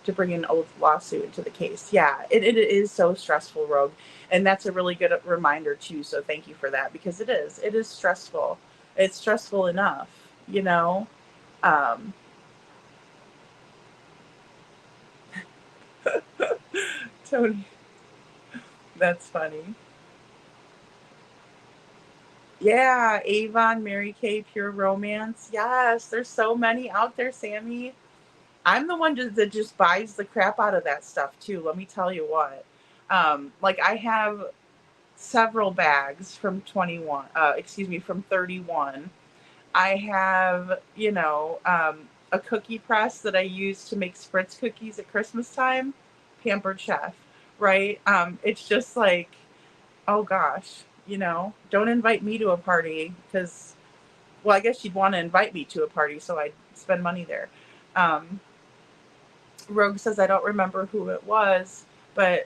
to bring an oath lawsuit into the case. Yeah, it is so stressful, Rogue. And that's a really good reminder too. So thank you for that, because it is stressful. It's stressful enough. Um, Tony, that's funny. Yeah, Avon, Mary Kay, Pure Romance. Yes, there's so many out there, Sammy. I'm the one that just buys the crap out of that stuff too. Let me tell you what. Like I have several bags from 21. From 31. I have, a cookie press that I use to make spritz cookies at Christmas time. Pampered Chef, right? It's just like, oh gosh, don't invite me to a party because, well, I guess you'd want to invite me to a party, so I'd spend money there. Um, Rogue says, I don't remember who it was, but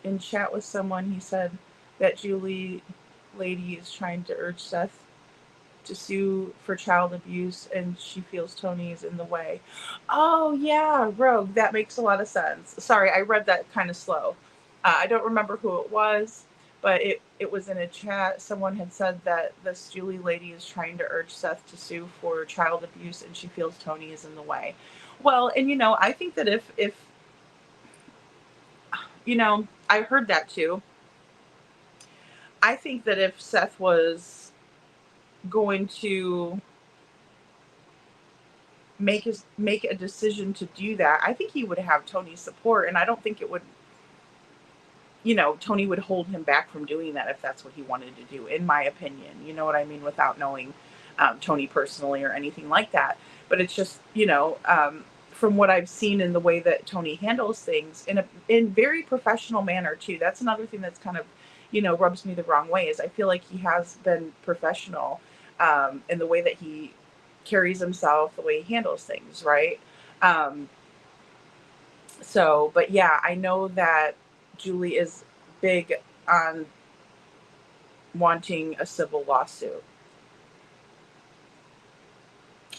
in chat with someone, he said that Julie lady is trying to urge Seth to sue for child abuse and she feels Tony is in the way. Oh, yeah, Rogue, that makes a lot of sense. Sorry, I read that kind of slow. I don't remember who it was, but it was in a chat. Someone had said that this Julie lady is trying to urge Seth to sue for child abuse and she feels Tony is in the way. Well, and I think that if I heard that too. I think that if Seth was going to make a decision to do that, I think he would have Tony's support, and I don't think it would, Tony would hold him back from doing that if that's what he wanted to do, in my opinion. You know what I mean? Without knowing Tony personally or anything like that. But it's just, from what I've seen in the way that Tony handles things in very professional manner too. That's another thing that's kind of, rubs me the wrong way, is I feel like he has been professional in the way that he carries himself, the way he handles things, right? But yeah, I know that Julie is big on wanting a civil lawsuit.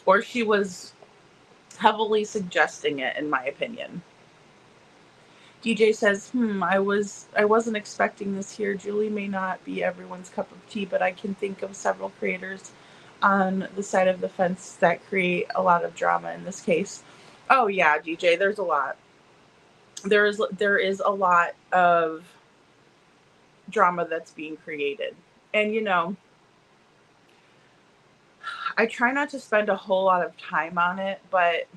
Or she was heavily suggesting it, in my opinion. DJ says, I wasn't expecting this here. Julie may not be everyone's cup of tea, but I can think of several creators on the side of the fence that create a lot of drama in this case. Oh yeah, DJ, there's a lot. There is a lot of drama that's being created. And I try not to spend a whole lot of time on it, but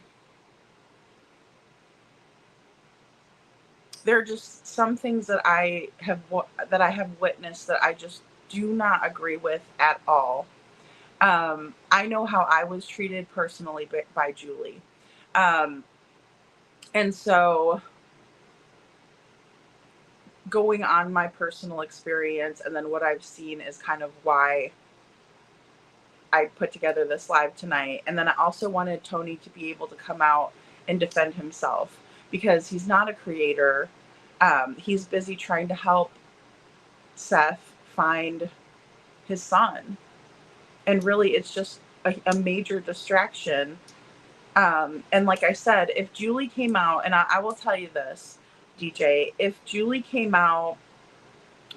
there are just some things that I have witnessed that I just do not agree with at all. I know how I was treated personally by Julie. And so going on my personal experience and then what I've seen is kind of why I put together this live tonight. And then I also wanted Tony to be able to come out and defend himself because he's not a creator. He's busy trying to help Seth find his son. And really, it's just a major distraction. And like I said, if Julie came out, and I will tell you this, DJ, if Julie came out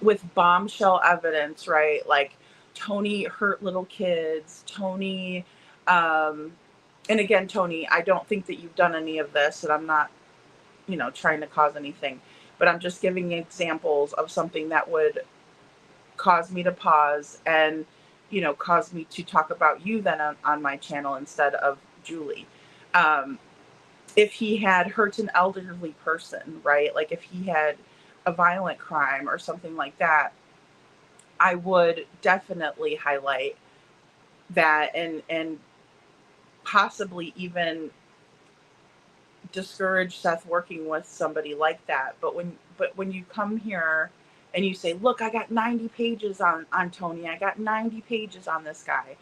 with bombshell evidence, right? Like Tony hurt little kids, Tony, and again, Tony, I don't think that you've done any of this, and I'm not, trying to cause anything, but I'm just giving examples of something that would cause me to pause and, cause me to talk about you then on my channel instead of Julie. If he had hurt an elderly person, right? Like if he had a violent crime or something like that, I would definitely highlight that and possibly even discourage Seth working with somebody like that. But when you come here and you say, look, I got 90 pages on Tony, I got 90 pages on this guy,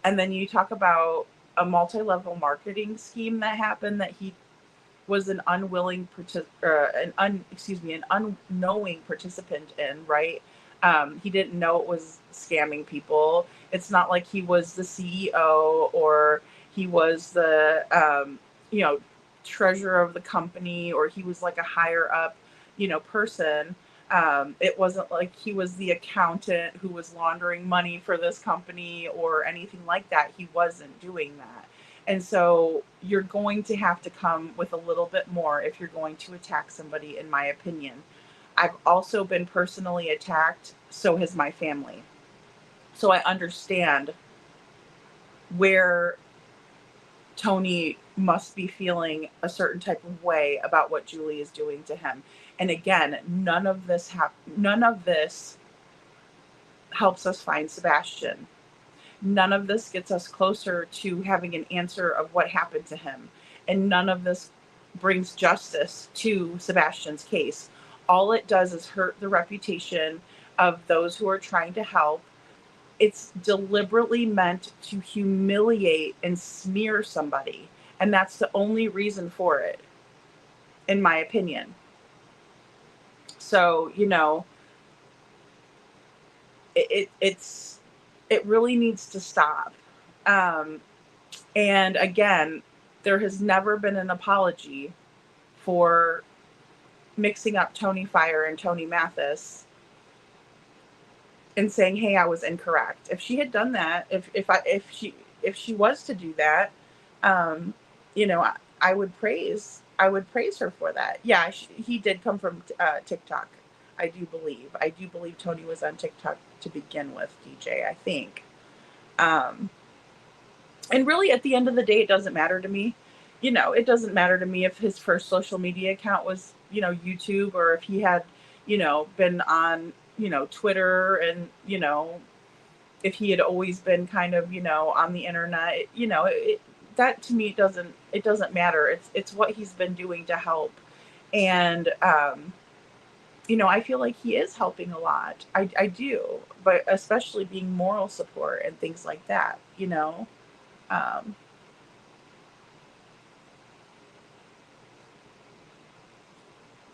and then you talk about a multi-level marketing scheme that happened that he was an unknowing participant in, right? He didn't know it was scamming people. It's not like he was the CEO or he was the, treasurer of the company, or he was like a higher up, person. It wasn't like he was the accountant who was laundering money for this company or anything like that. He wasn't doing that. And so you're going to have to come with a little bit more if you're going to attack somebody, in my opinion. I've also been personally attacked. So has my family. So I understand where Tony must be feeling a certain type of way about what Julie is doing to him. And again, none of this helps us find Sebastian. None of this gets us closer to having an answer of what happened to him. And none of this brings justice to Sebastian's case. All it does is hurt the reputation of those who are trying to help. It's deliberately meant to humiliate and smear somebody. And that's the only reason for it, in my opinion. So, it really needs to stop. And again, there has never been an apology for mixing up Tony Fire and Tony Mathis and saying, hey, I was incorrect. If she had done that, if she was to do that, I would praise her for that. Yeah, he did come from TikTok. I do believe Tony was on TikTok to begin with, DJ, I think. And really at the end of the day, it doesn't matter to me. It doesn't matter to me if his first social media account was, YouTube, or if he had, been on, Twitter, and, if he had always been kind of, on the internet, that to me it doesn't matter. It's what he's been doing to help. And, I feel like he is helping a lot. I do, but especially being moral support and things like that,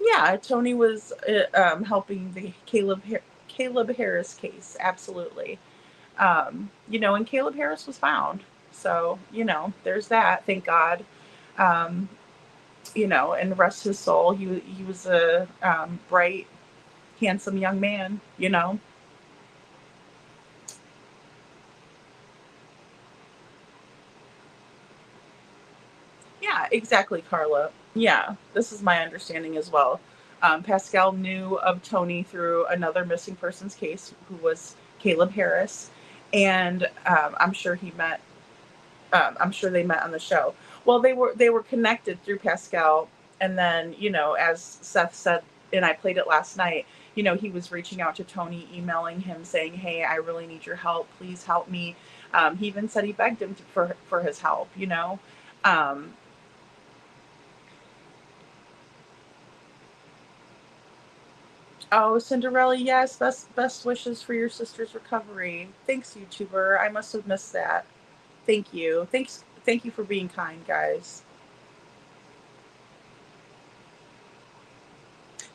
Yeah, Tony was helping the Caleb Harris case. Absolutely. And Caleb Harris was found. So, there's that. Thank God. you know, and rest his soul. He was a bright, handsome young man, you know. Yeah, exactly, Carla. Yeah, this is my understanding as well. Pascal knew of Tony through another missing persons case, who was Caleb Harris, and I'm sure he met. I'm sure they met on the show. Well, they were connected through Pascal, and then, you know, as Seth said, and I played it last night. You know, he was reaching out to Tony, emailing him, saying, "Hey, I really need your help. Please help me." He even said he begged him for his help. You know. Um, Oh, Cinderella, yes, best wishes for your sister's recovery. Thanks, YouTuber. I must have missed that. Thank you. Thank you for being kind, guys.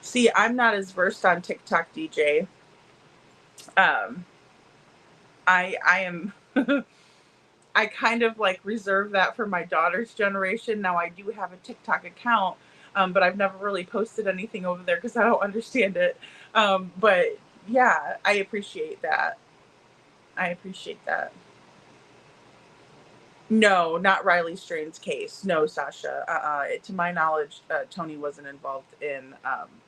See, I'm not as versed on TikTok, DJ. Um, I am I kind of like reserve that for my daughter's generation. Now I do have a TikTok account, but I've never really posted anything over there because I don't understand it. But yeah, I appreciate that. I appreciate that. No, not Riley Strain's case. No, Sasha. To my knowledge, Tony wasn't involved in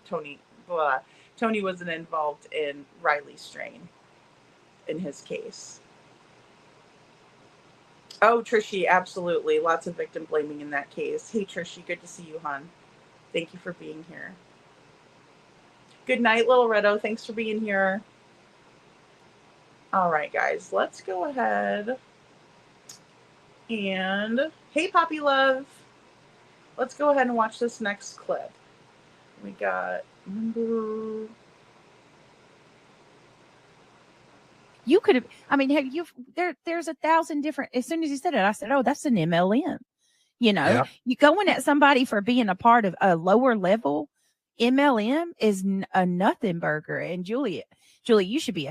Tony. Blah, Tony wasn't involved in Riley Strain in his case. Oh, Trishy, absolutely. Lots of victim blaming in that case. Hey, Trishy, good to see you, hon. Thank you for being here. Good night, Little Redo. Thanks for being here. All right, guys, let's go ahead and hey, Poppy Love. Let's go ahead and watch this next clip. We got number. You could have, I mean, have you, there's 1,000 different, as soon as you said it, I said, oh, that's an MLM. You know, Yeah. you going at somebody for being a part of a lower level MLM is a nothing burger. And Julie, you should be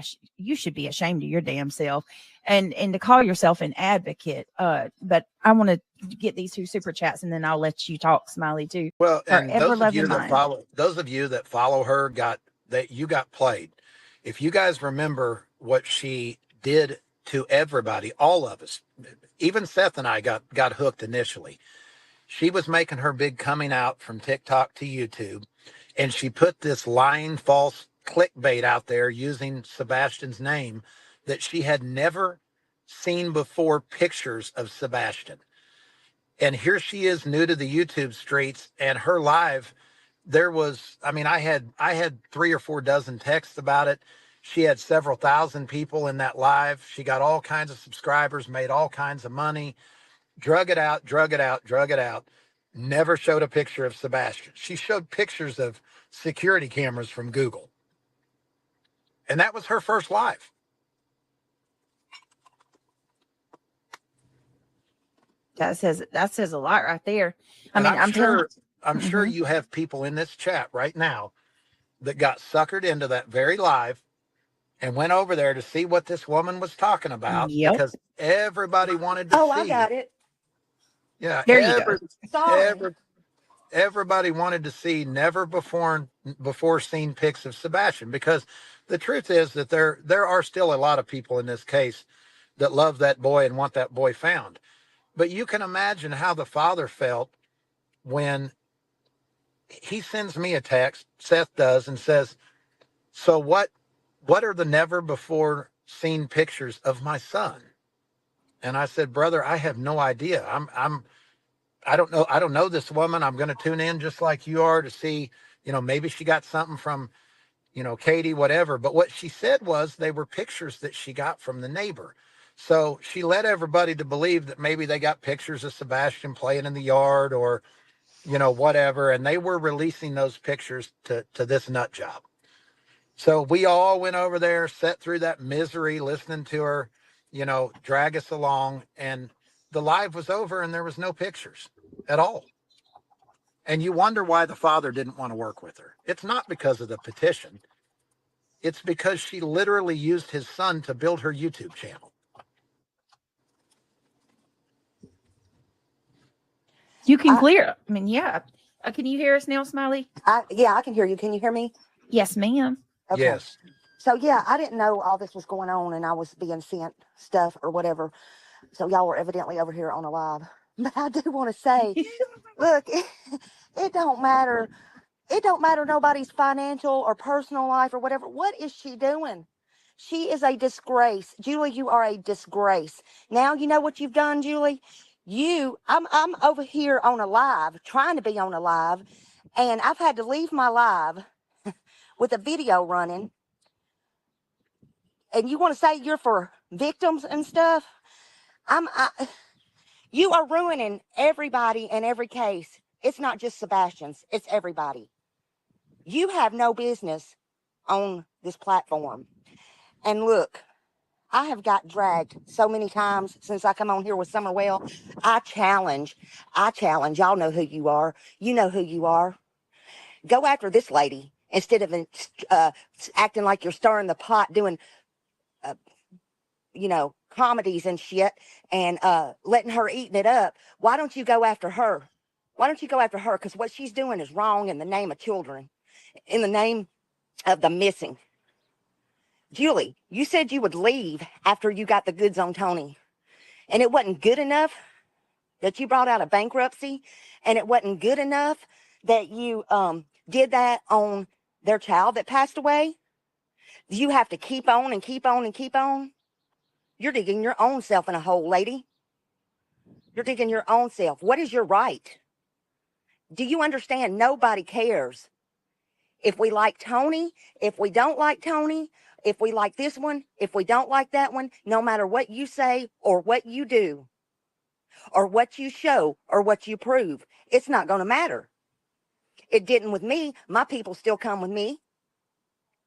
ashamed of your damn self and to call yourself an advocate. But I want to get these 2 super chats and then I'll let you talk, Smiley, too. Well, and those of you that follow her got played. If you guys remember what she did to everybody, all of us, even Seth and I got hooked initially. She was making her big coming out from TikTok to YouTube, and she put this lying, false clickbait out there using Sebastian's name that she had never seen before pictures of Sebastian. And here she is, new to the YouTube streets, and her live, there was, I mean, I had 3 or 4 dozen texts about it. She had several thousand people in that live. She got all kinds of subscribers, made all kinds of money, drug it out. Never showed a picture of Sebastian. She showed pictures of security cameras from Google. And that was her first live. That says a lot right there. I And mean, I'm sure you have people in this chat right now that got suckered into that very live and went over there to see what this woman was talking about because everybody wanted to see. Oh, I got it. Yeah, there you go. Sorry. Everybody wanted to see never before seen pics of Sebastian, because the truth is that there are still a lot of people in this case that love that boy and want that boy found. But you can imagine how the father felt when he sends me a text, Seth does, and says, "So what are the never before seen pictures of my son?" And I said, "Brother, I have no idea. I don't know. I don't know this woman. I'm going to tune in just like you are to see, maybe she got something from, Katie, whatever." But what she said was they were pictures that she got from the neighbor. So she led everybody to believe that maybe they got pictures of Sebastian playing in the yard or, whatever. And they were releasing those pictures to this nut job. So we all went over there, sat through that misery, listening to her, drag us along. And the live was over and there was no pictures at all. And you wonder why the father didn't want to work with her. It's not because of the petition. It's because she literally used his son to build her YouTube channel. You can clear. I mean, yeah. Can you hear us now, Smiley? Yeah, I can hear you. Can you hear me? Yes, ma'am. Okay. Yes. So yeah, I didn't know all this was going on, and I was being sent stuff or whatever. So y'all were evidently over here on a live. But I do want to say, look, it don't matter. It don't matter nobody's financial or personal life or whatever. What is she doing? She is a disgrace. Julie, you are a disgrace. Now you know what you've done, Julie. I'm over here on a live, trying to be on a live, and I've had to leave my live with a video running. And you want to say you're for victims and stuff? You are ruining everybody in every case. It's not just Sebastian's, it's everybody. You have no business on this platform. And look, I have got dragged so many times since I come on here with Summerwell. I challenge. Y'all know who you are. You know who you are. Go after this lady instead of acting like you're stirring the pot, doing, comedies and shit, and letting her eating it up. Why don't you go after her? Why don't you go after her? Because what she's doing is wrong in the name of children, in the name of the missing. Julie, you said you would leave after you got the goods on Tony. And it wasn't good enough that you brought out a bankruptcy. And it wasn't good enough that you did that on their child that passed away. You have to keep on and keep on and keep on. You're digging your own self in a hole, lady. You're digging your own self. What is your right? Do you understand? Nobody cares. If we like Tony, if we don't like Tony, if we like this one, if we don't like that one, no matter what you say or what you do or what you show or what you prove, it's not going to matter. It didn't with me. My people still come with me.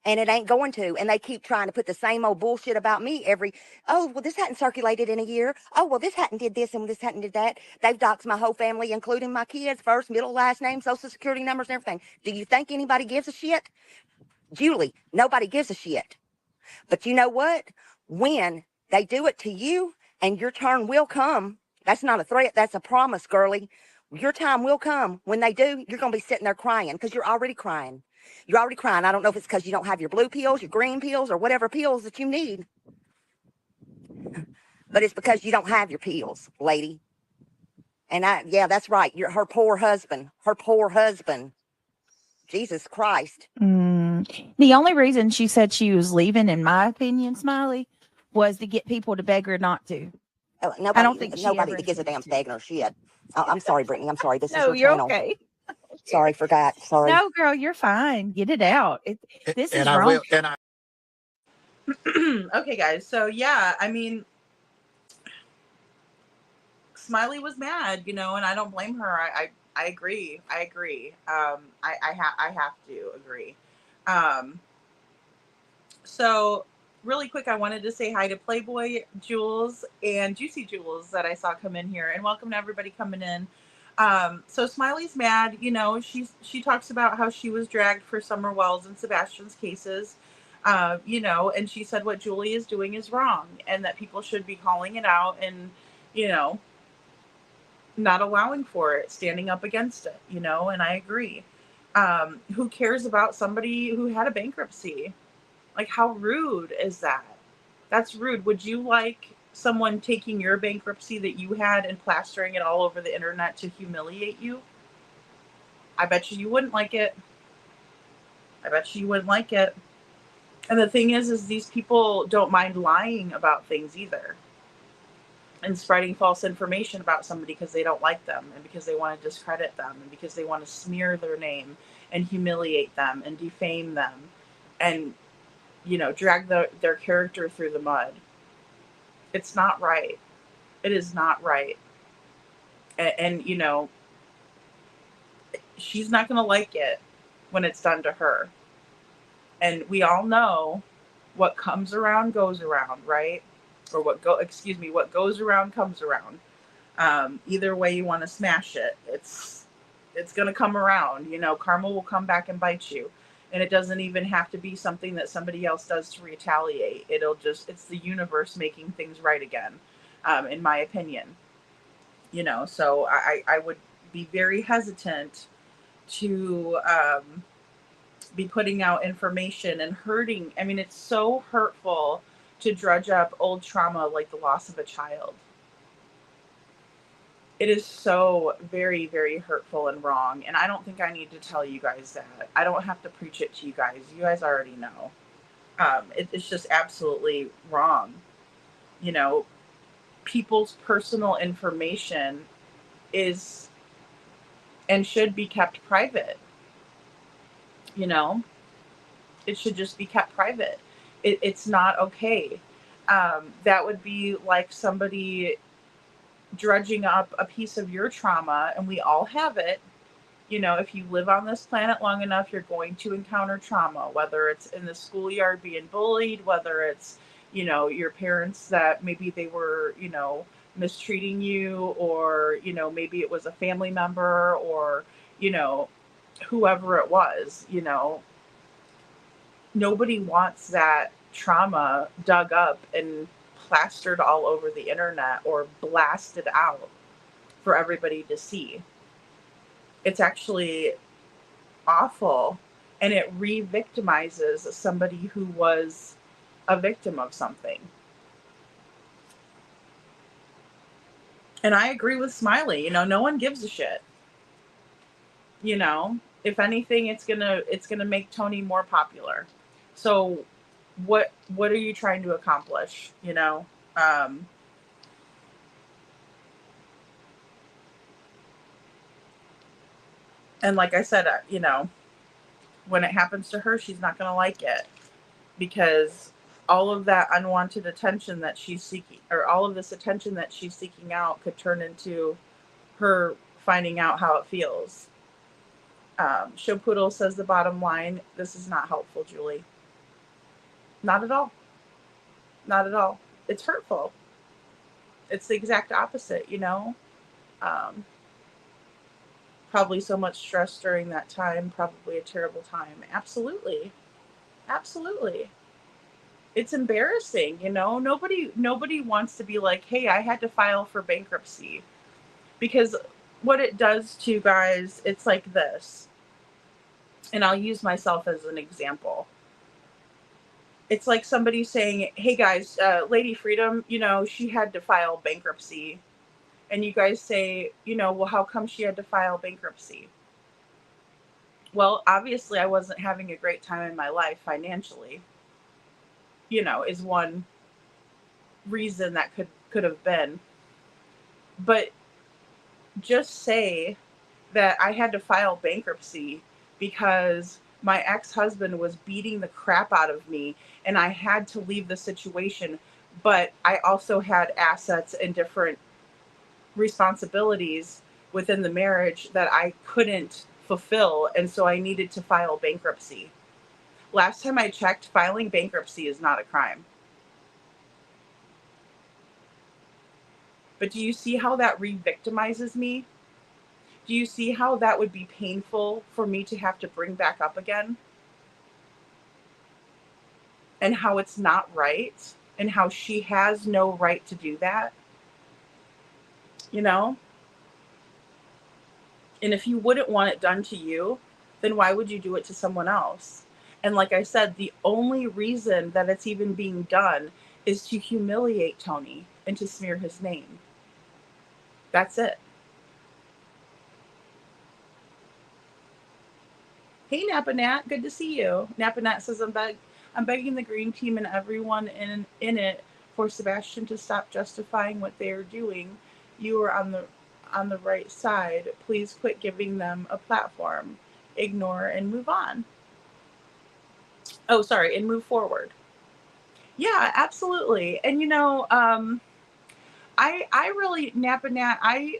And it ain't going to. And they keep trying to put the same old bullshit about me this hadn't circulated in a year. Oh, well, this hadn't did this and this hadn't did that. They've doxed my whole family, including my kids, first, middle, last name, social security numbers, and everything. Do you think anybody gives a shit? Julie, nobody gives a shit. But you know what? When they do it to you and your turn will come, that's not a threat, that's a promise, girlie. Your time will come. When they do, you're going to be sitting there crying because you're already crying. You're already crying. I don't know if it's because you don't have your blue pills, your green pills, or whatever pills that you need. But it's because you don't have your pills, lady. And that's right. Her poor husband. Her poor husband. Jesus Christ. The only reason she said she was leaving, in my opinion, Smiley, was to get people to beg her not to. Nobody, I don't think nobody gives a damn begging her shit. Oh, I'm sorry, Brittany. I'm sorry. This is your you're channel. Okay. Sorry, forgot. Sorry. No, girl, you're fine. Get it out. This is I wrong. Okay, guys. So yeah, I mean, Smiley was mad, and I don't blame her. I agree. I have to agree. So really quick, I wanted to say hi to Playboy Jules and Juicy Jules that I saw come in here, and welcome to everybody coming in. So Smiley's mad, she talks about how she was dragged for Summer Wells and Sebastian's cases, and she said what Julie is doing is wrong and that people should be calling it out and, not allowing for it, standing up against it, and I agree. Who cares about somebody who had a bankruptcy? Like, how rude is that? That's rude. Would you like someone taking your bankruptcy that you had and plastering it all over the internet to humiliate you? I bet you wouldn't like it. And the thing is these people don't mind lying about things either and spreading false information about somebody because they don't like them and because they want to discredit them and because they want to smear their name and humiliate them and defame them and, drag their character through the mud. It's not right. It is not right. And she's not going to like it when it's done to her. And we all know what comes around goes around, right? Or what goes around comes around. Either way you want to smash it, it's going to come around. Karma will come back and bite you. And it doesn't even have to be something that somebody else does to retaliate. It's the universe making things right again, in my opinion. So I would be very hesitant to be putting out information and hurting. I mean, it's so hurtful to drudge up old trauma like the loss of a child. It is so very, very hurtful and wrong. And I don't think I need to tell you guys that. I don't have to preach it to you guys. You guys already know. It's just absolutely wrong. You know, people's personal information is and should be kept private. You know, it should just be kept private. It's not okay. That would be like somebody drudging up a piece of your trauma, and we all have it. You know, if you live on this planet long enough, you're going to encounter trauma, whether it's in the schoolyard being bullied, whether it's, you know, your parents that maybe they were, you know, mistreating you, or, you know, maybe it was a family member, or, you know, whoever it was. You know, nobody wants that trauma dug up and plastered all over the internet or blasted out for everybody to see. It's actually awful, and it re-victimizes somebody who was a victim of something. And I agree with Smiley. You know, no one gives a shit. You know, if anything, it's gonna make Tony more popular. So what are you trying to accomplish? You know, and like I said, you know, when it happens to her, she's not gonna like it, because all of that unwanted attention that she's seeking, or all of this attention that she's seeking out, could turn into her finding out how it feels. Show Poodle says the bottom line, this is not helpful, Julie. Not at all. Not at all. It's hurtful. It's the exact opposite, you know? Probably so much stress during that time, probably a terrible time. Absolutely. Absolutely. It's embarrassing, you know? Nobody wants to be like, hey, I had to file for bankruptcy. Because what it does to guys, it's like this. And I'll use myself as an example. It's like somebody saying, hey guys, Lady Freedom, you know, she had to file bankruptcy. And you guys say, you know, well, how come she had to file bankruptcy? Well, obviously I wasn't having a great time in my life financially, you know, is one reason that could have been. But just say that I had to file bankruptcy because my ex-husband was beating the crap out of me and I had to leave the situation, but I also had assets and different responsibilities within the marriage that I couldn't fulfill, and so I needed to file bankruptcy. Last time I checked, filing bankruptcy is not a crime. But do you see how that re-victimizes me? Do you see how that would be painful for me to have to bring back up again? And how it's not right, and how she has no right to do that? You know? And if you wouldn't want it done to you, then why would you do it to someone else? And like I said, the only reason that it's even being done is to humiliate Tony and to smear his name. That's it. Hey, Napa Nat, good to see you. Napa Nat says, I'm begging the Green Team and everyone in it for Sebastian to stop justifying what they are doing. You are on the right side. Please quit giving them a platform. Ignore and move on. Oh, sorry, and move forward. Yeah, absolutely. And you know, I really, Napa Nat, I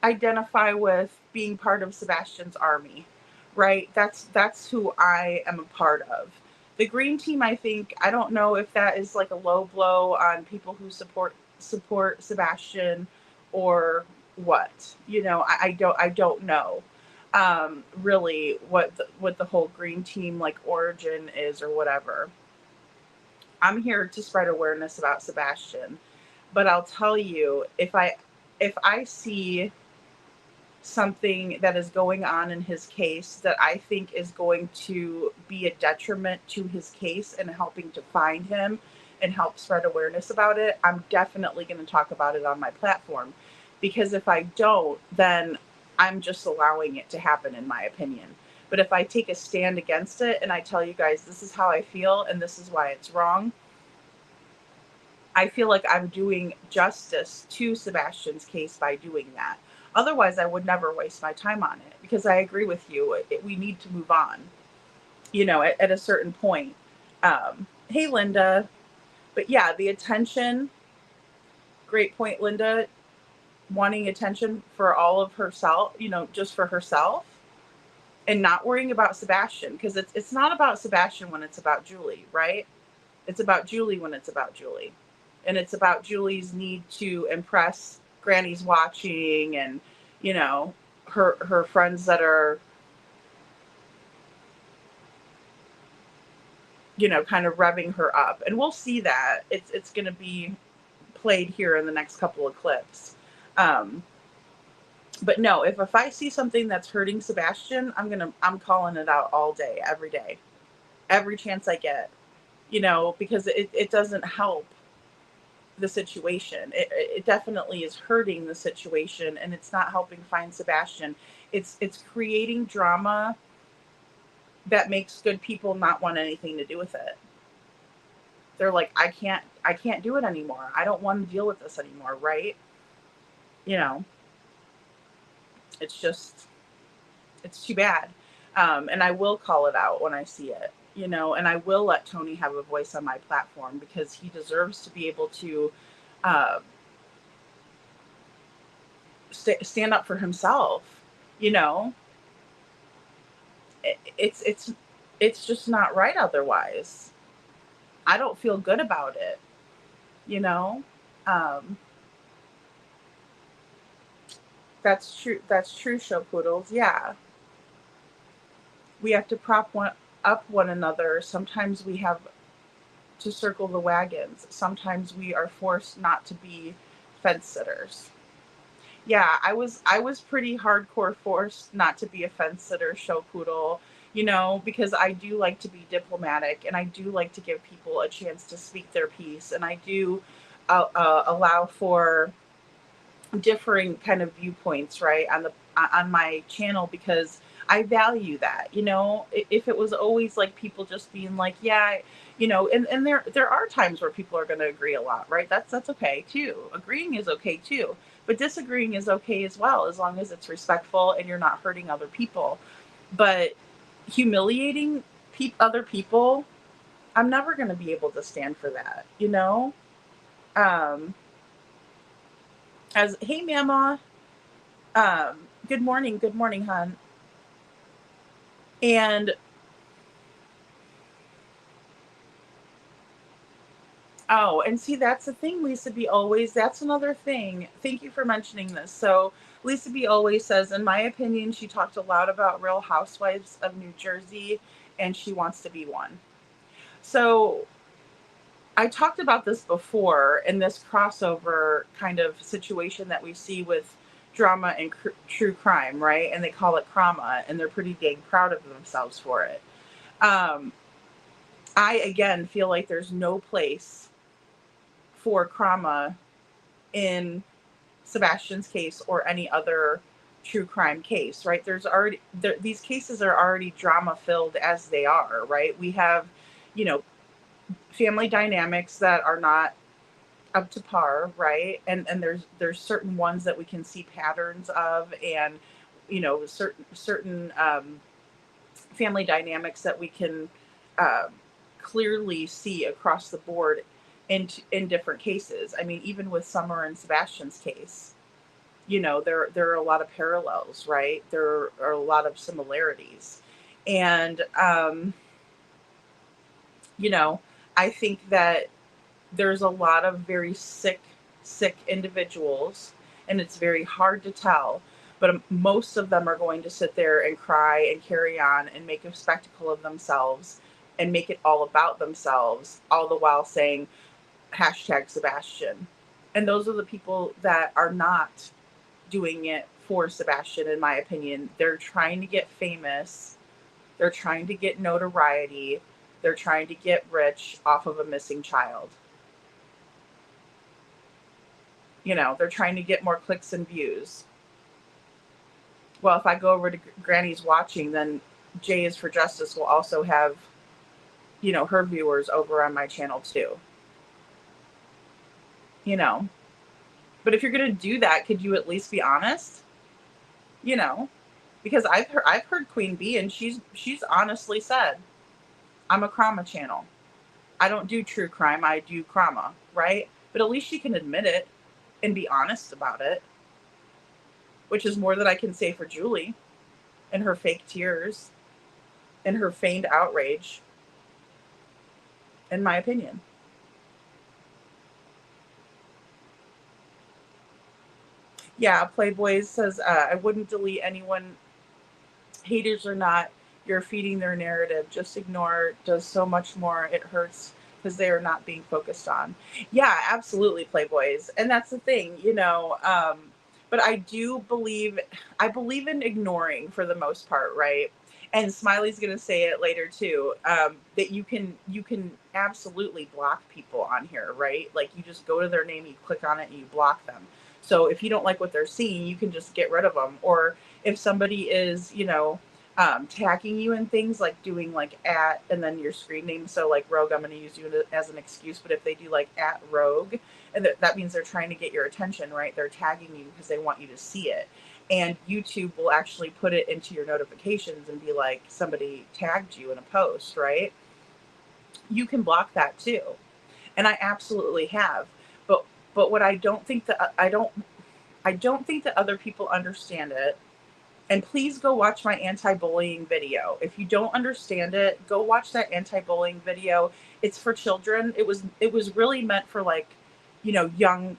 identify with being part of Sebastian's army, right? That's who I am a part of. The Green Team, I think, I don't know if that is like a low blow on people who support Sebastian or what. You know, I don't know really what the whole Green Team like origin is or whatever. I'm here to spread awareness about Sebastian, but I'll tell you, if I see something that is going on in his case that I think is going to be a detriment to his case and helping to find him and help spread awareness about it, I'm definitely going to talk about it on my platform. Because if I don't, then I'm just allowing it to happen, in my opinion. But if I take a stand against it and I tell you guys, this is how I feel and this is why it's wrong, I feel like I'm doing justice to Sebastian's case by doing that. Otherwise, I would never waste my time on it, because I agree with you. We need to move on, at a certain point. Hey, Linda. But yeah, the attention, great point, Linda, wanting attention for all of herself, just for herself, and not worrying about Sebastian, because it's not about Sebastian when it's about Julie, right? It's about Julie when it's about Julie. And it's about Julie's need to impress Granny's watching and, her friends that are, kind of revving her up. And we'll see that. It's going to be played here in the next couple of clips. But no, if I see something that's hurting Sebastian, I'm calling it out all day, every day, every chance I get, because it doesn't help the situation. It definitely is hurting the situation, and it's not helping find Sebastian. It's creating drama that makes good people not want anything to do with it. They're like, I can't do it anymore. I don't want to deal with this anymore, right? It's too bad. And I will call it out when I see it, and I will let Tony have a voice on my platform, because he deserves to be able to stand up for himself. It's just not right otherwise. I don't feel good about it, That's true, show poodles. Yeah. We have to prop up one another. Sometimes we have to circle the wagons. Sometimes we are forced not to be fence sitters. Yeah, I was pretty hardcore forced not to be a fence sitter, show poodle, because I do like to be diplomatic, and I do like to give people a chance to speak their piece, and I do allow for differing kind of viewpoints, right, on my channel, because I value that. If it was always like people just being like, yeah, and there are times where people are going to agree a lot, right? That's okay too. Agreeing is okay too, but disagreeing is okay as well, as long as it's respectful and you're not hurting other people. But humiliating other people, I'm never going to be able to stand for that, Hey, Mama, good morning, hon. And see, that's the thing, Lisa B. Always, that's another thing. Thank you for mentioning this. So Lisa B. Always says, in my opinion, she talked a lot about Real Housewives of New Jersey, and she wants to be one. So I talked about this before in this crossover kind of situation that we see with drama and true crime, right? And they call it crama, and they're pretty dang proud of themselves for it. I, again, feel like there's no place for crama in Sebastian's case or any other true crime case, right? These cases are already drama filled as they are, right? We have, family dynamics that are not up to par, right? And there's certain ones that we can see patterns of, and certain family dynamics that we can clearly see across the board in different cases. I mean, even with Summer and Sebastian's case, there are a lot of parallels, right? There are a lot of similarities, and I think that there's a lot of very sick individuals, and it's very hard to tell, but most of them are going to sit there and cry and carry on and make a spectacle of themselves and make it all about themselves, all the while saying #Sebastian. And those are the people that are not doing it for Sebastian, in my opinion. They're trying to get famous. They're trying to get notoriety. They're trying to get rich off of a missing child. You know, they're trying to get more clicks and views. Well, if I go over to Granny's Watching, then J is for Justice will also have, you know, her viewers over on my channel too. You know, but if you're going to do that, could you at least be honest? You know, because I've heard Queen Bee, and she's honestly said, I'm a crama channel. I don't do true crime. I do crama, right? But at least she can admit it and be honest about it, which is more than I can say for Julie and her fake tears and her feigned outrage, in my opinion. Yeah, Playboy says, I wouldn't delete anyone, haters or not. You're feeding their narrative. Just ignore. Does so much more. It hurts because they are not being focused on. Yeah, absolutely, Playboys. And that's the thing, you know. But I believe in ignoring for the most part, right? And Smiley's going to say it later too, that you can absolutely block people on here, right? Like you just go to their name, you click on it, and you block them. So if you don't like what they're seeing, you can just get rid of them. Or if somebody is, you know, tagging you in things like doing like @ and then your screen name. So like Rogue, I'm going to use you as an excuse. But if they do like @ Rogue, and that means they're trying to get your attention, right? They're tagging you because they want you to see it. And YouTube will actually put it into your notifications and be like, somebody tagged you in a post, right? You can block that too. And I absolutely have. But what I don't think that I don't think that other people understand it. And please go watch my anti-bullying video. If you don't understand it, go watch that anti-bullying video. It's for children. It was really meant for like, you know, young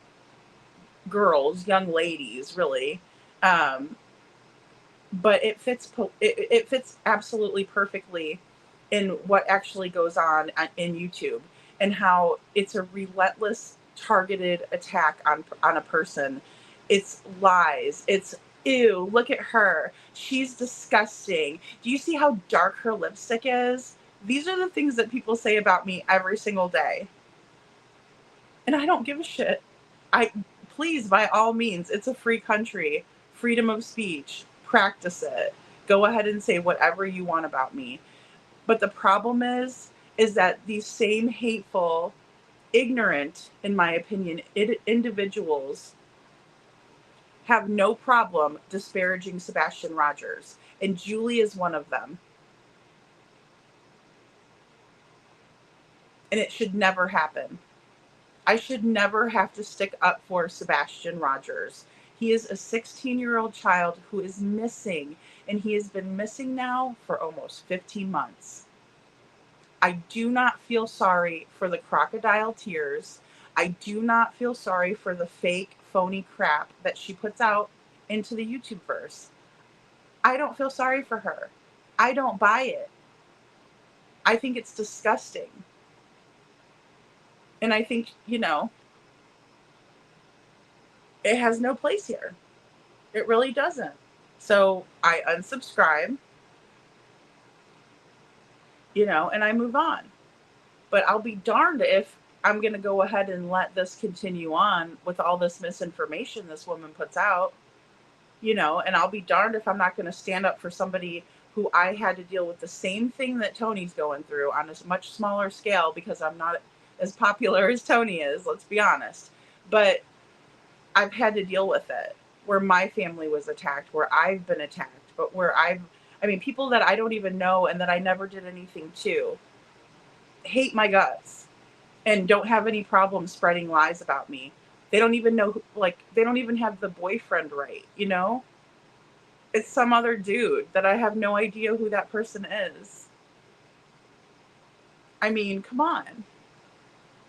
girls, young ladies, really. But it fits absolutely perfectly in what actually goes on in YouTube, and how it's a relentless targeted attack on a person. It's lies. It's, ew, look at her. She's disgusting. Do you see how dark her lipstick is? These are the things that people say about me every single day. And I don't give a shit. Please, by all means, it's a free country. Freedom of speech. Practice it. Go ahead and say whatever you want about me. But the problem is that these same hateful, ignorant, in my opinion, individuals have no problem disparaging Sebastian Rogers. And Julie is one of them. And it should never happen. I should never have to stick up for Sebastian Rogers. He is a 16-year-old child who is missing, and he has been missing now for almost 15 months. I do not feel sorry for the crocodile tears. I do not feel sorry for the fake, phony crap that she puts out into the YouTubeverse. I don't feel sorry for her. I don't buy it. I think it's disgusting. And I think, you know, it has no place here. It really doesn't. So I unsubscribe, you know, and I move on. But I'll be darned if I'm going to go ahead and let this continue on with all this misinformation this woman puts out, you know, and I'll be darned if I'm not going to stand up for somebody who I had to deal with the same thing that Tony's going through on a much smaller scale, because I'm not as popular as Tony is, let's be honest. But I've had to deal with it, where my family was attacked, where I've been attacked, but where people that I don't even know and that I never did anything to hate my guts and don't have any problem spreading lies about me. They don't even know, like, they don't even have the boyfriend right, you know? It's some other dude that I have no idea who that person is. I mean, come on.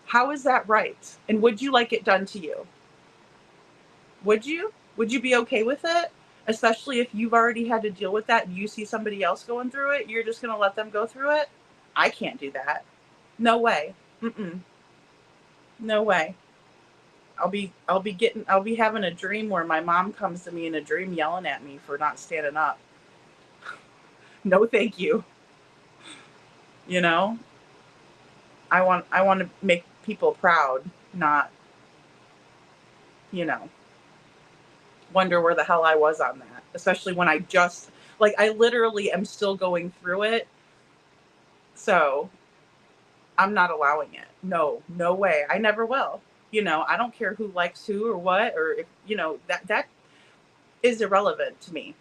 How is that right? And would you like it done to you? Would you? Would you be okay with it? Especially if you've already had to deal with that and you see somebody else going through it, you're just going to let them go through it? I can't do that. No way. No way. I'll be having a dream where my mom comes to me in a dream yelling at me for not standing up. No, thank you. You know, I want to make people proud, not, you know, wonder where the hell I was on that. Especially when I just, like, I literally am still going through it. So I'm not allowing it. No way. I never will. You know, I don't care who likes who or what, or if, you know, that is irrelevant to me.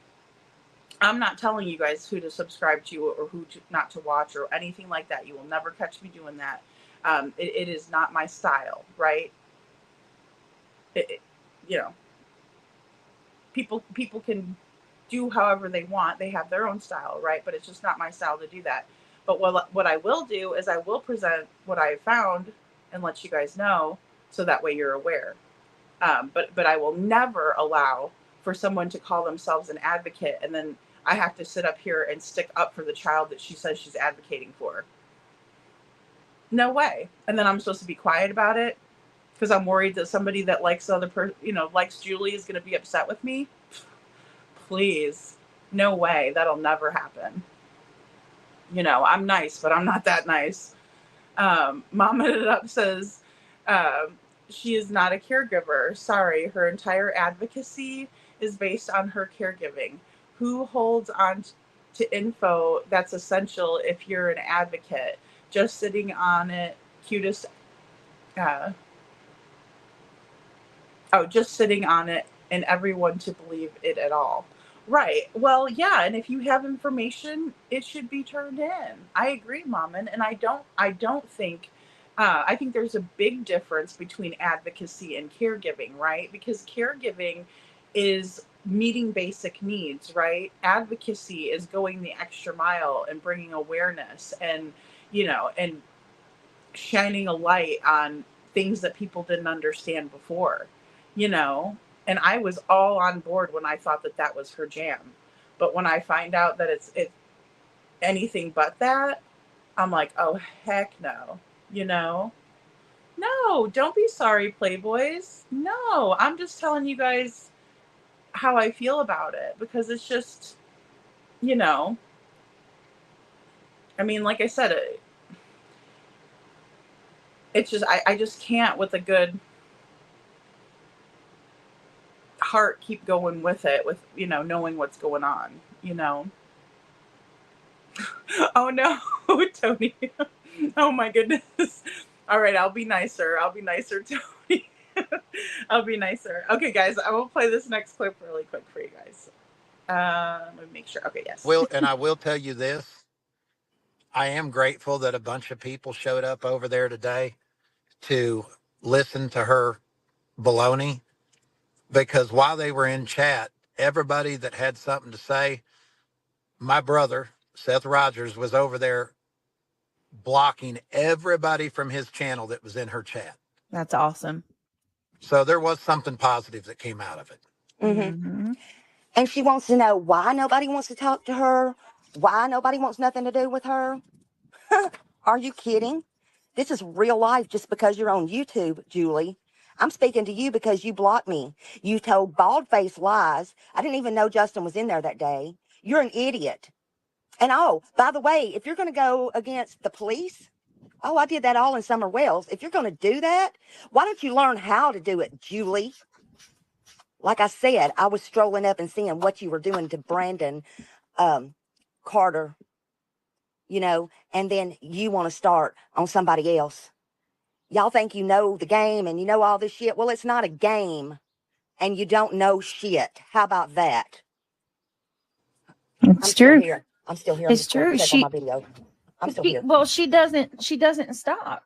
I'm not telling you guys who to subscribe to or who not to watch or anything like that. You will never catch me doing that. It is not my style, right? You know, people can do however they want. They have their own style, right? But it's just not my style to do that. But what I will do is I will present what I found and let you guys know, so that way you're aware. But I will never allow for someone to call themselves an advocate and then I have to sit up here and stick up for the child that she says she's advocating for. No way. And then I'm supposed to be quiet about it because I'm worried that somebody that likes likes Julie is going to be upset with me. Please. No way. That'll never happen. You know, I'm nice, but I'm not that nice. Mom Ended Up says, she is not a caregiver. Sorry, her entire advocacy is based on her caregiving. Who holds on to info that's essential if you're an advocate? Just sitting on it, just sitting on it and everyone to believe it at all. Right. Well, yeah, and if you have information, it should be turned in. I agree, Maman, and I don't think I think there's a big difference between advocacy and caregiving, right? Because caregiving is meeting basic needs, right? Advocacy is going the extra mile and bringing awareness and, and shining a light on things that people didn't understand before, and I was all on board when I thought that was her jam. But when I find out that it's anything but that, I'm like, oh, heck no. No, don't be sorry, Playboys. No, I'm just telling you guys how I feel about it because it's just, I mean, like I said, it's just, I just can't with a good heart keep going with it, with, knowing what's going on, Oh no, Tony. Oh my goodness. All right, I'll be nicer, Tony. I'll be nicer. Okay, guys, I will play this next clip really quick for you guys. Let me make sure. Okay, yes. And I will tell you this. I am grateful that a bunch of people showed up over there today to listen to her baloney, because while they were in chat, everybody that had something to say, my brother, Seth Rogers, was over there blocking everybody from his channel that was in her chat. That's awesome. So there was something positive that came out of it. Mm-hmm. And she wants to know why nobody wants to talk to her, why nobody wants nothing to do with her. Are you kidding? This is real life just because you're on YouTube, Julie. I'm speaking to you because you blocked me. You told bald-faced lies. I didn't even know Justin was in there that day. You're an idiot. And oh, by the way, if you're going to go against the police, I did that all in Summer Wells. If you're going to do that, why don't you learn how to do it, Julie? Like I said, I was strolling up and seeing what you were doing to Brandon Carter, and then you want to start on somebody else. Y'all think you know the game and you know all this shit. Well, it's not a game and you don't know shit. How about that? It's true. I'm still here. It's true. On my video. I'm still here. Well, she doesn't stop.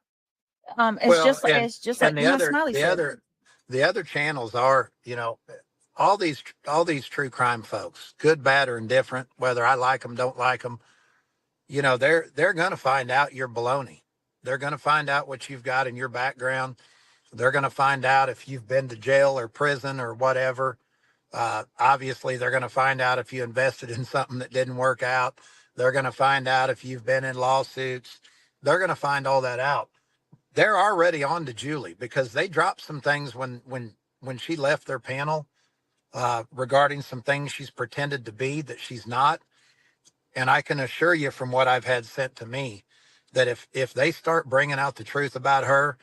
It's just like Smiley said. The other channels are, all these true crime folks, good, bad, or indifferent, whether I like them, don't like them, they're going to find out your baloney. They're going to find out what you've got in your background. They're going to find out if you've been to jail or prison or whatever. Obviously, they're going to find out if you invested in something that didn't work out. They're going to find out if you've been in lawsuits. They're going to find all that out. they're already on to Julie because they dropped some things when she left their panel regarding some things she's pretended to be that she's not. And I can assure you from what I've had sent to me that if they start bringing out the truth about her,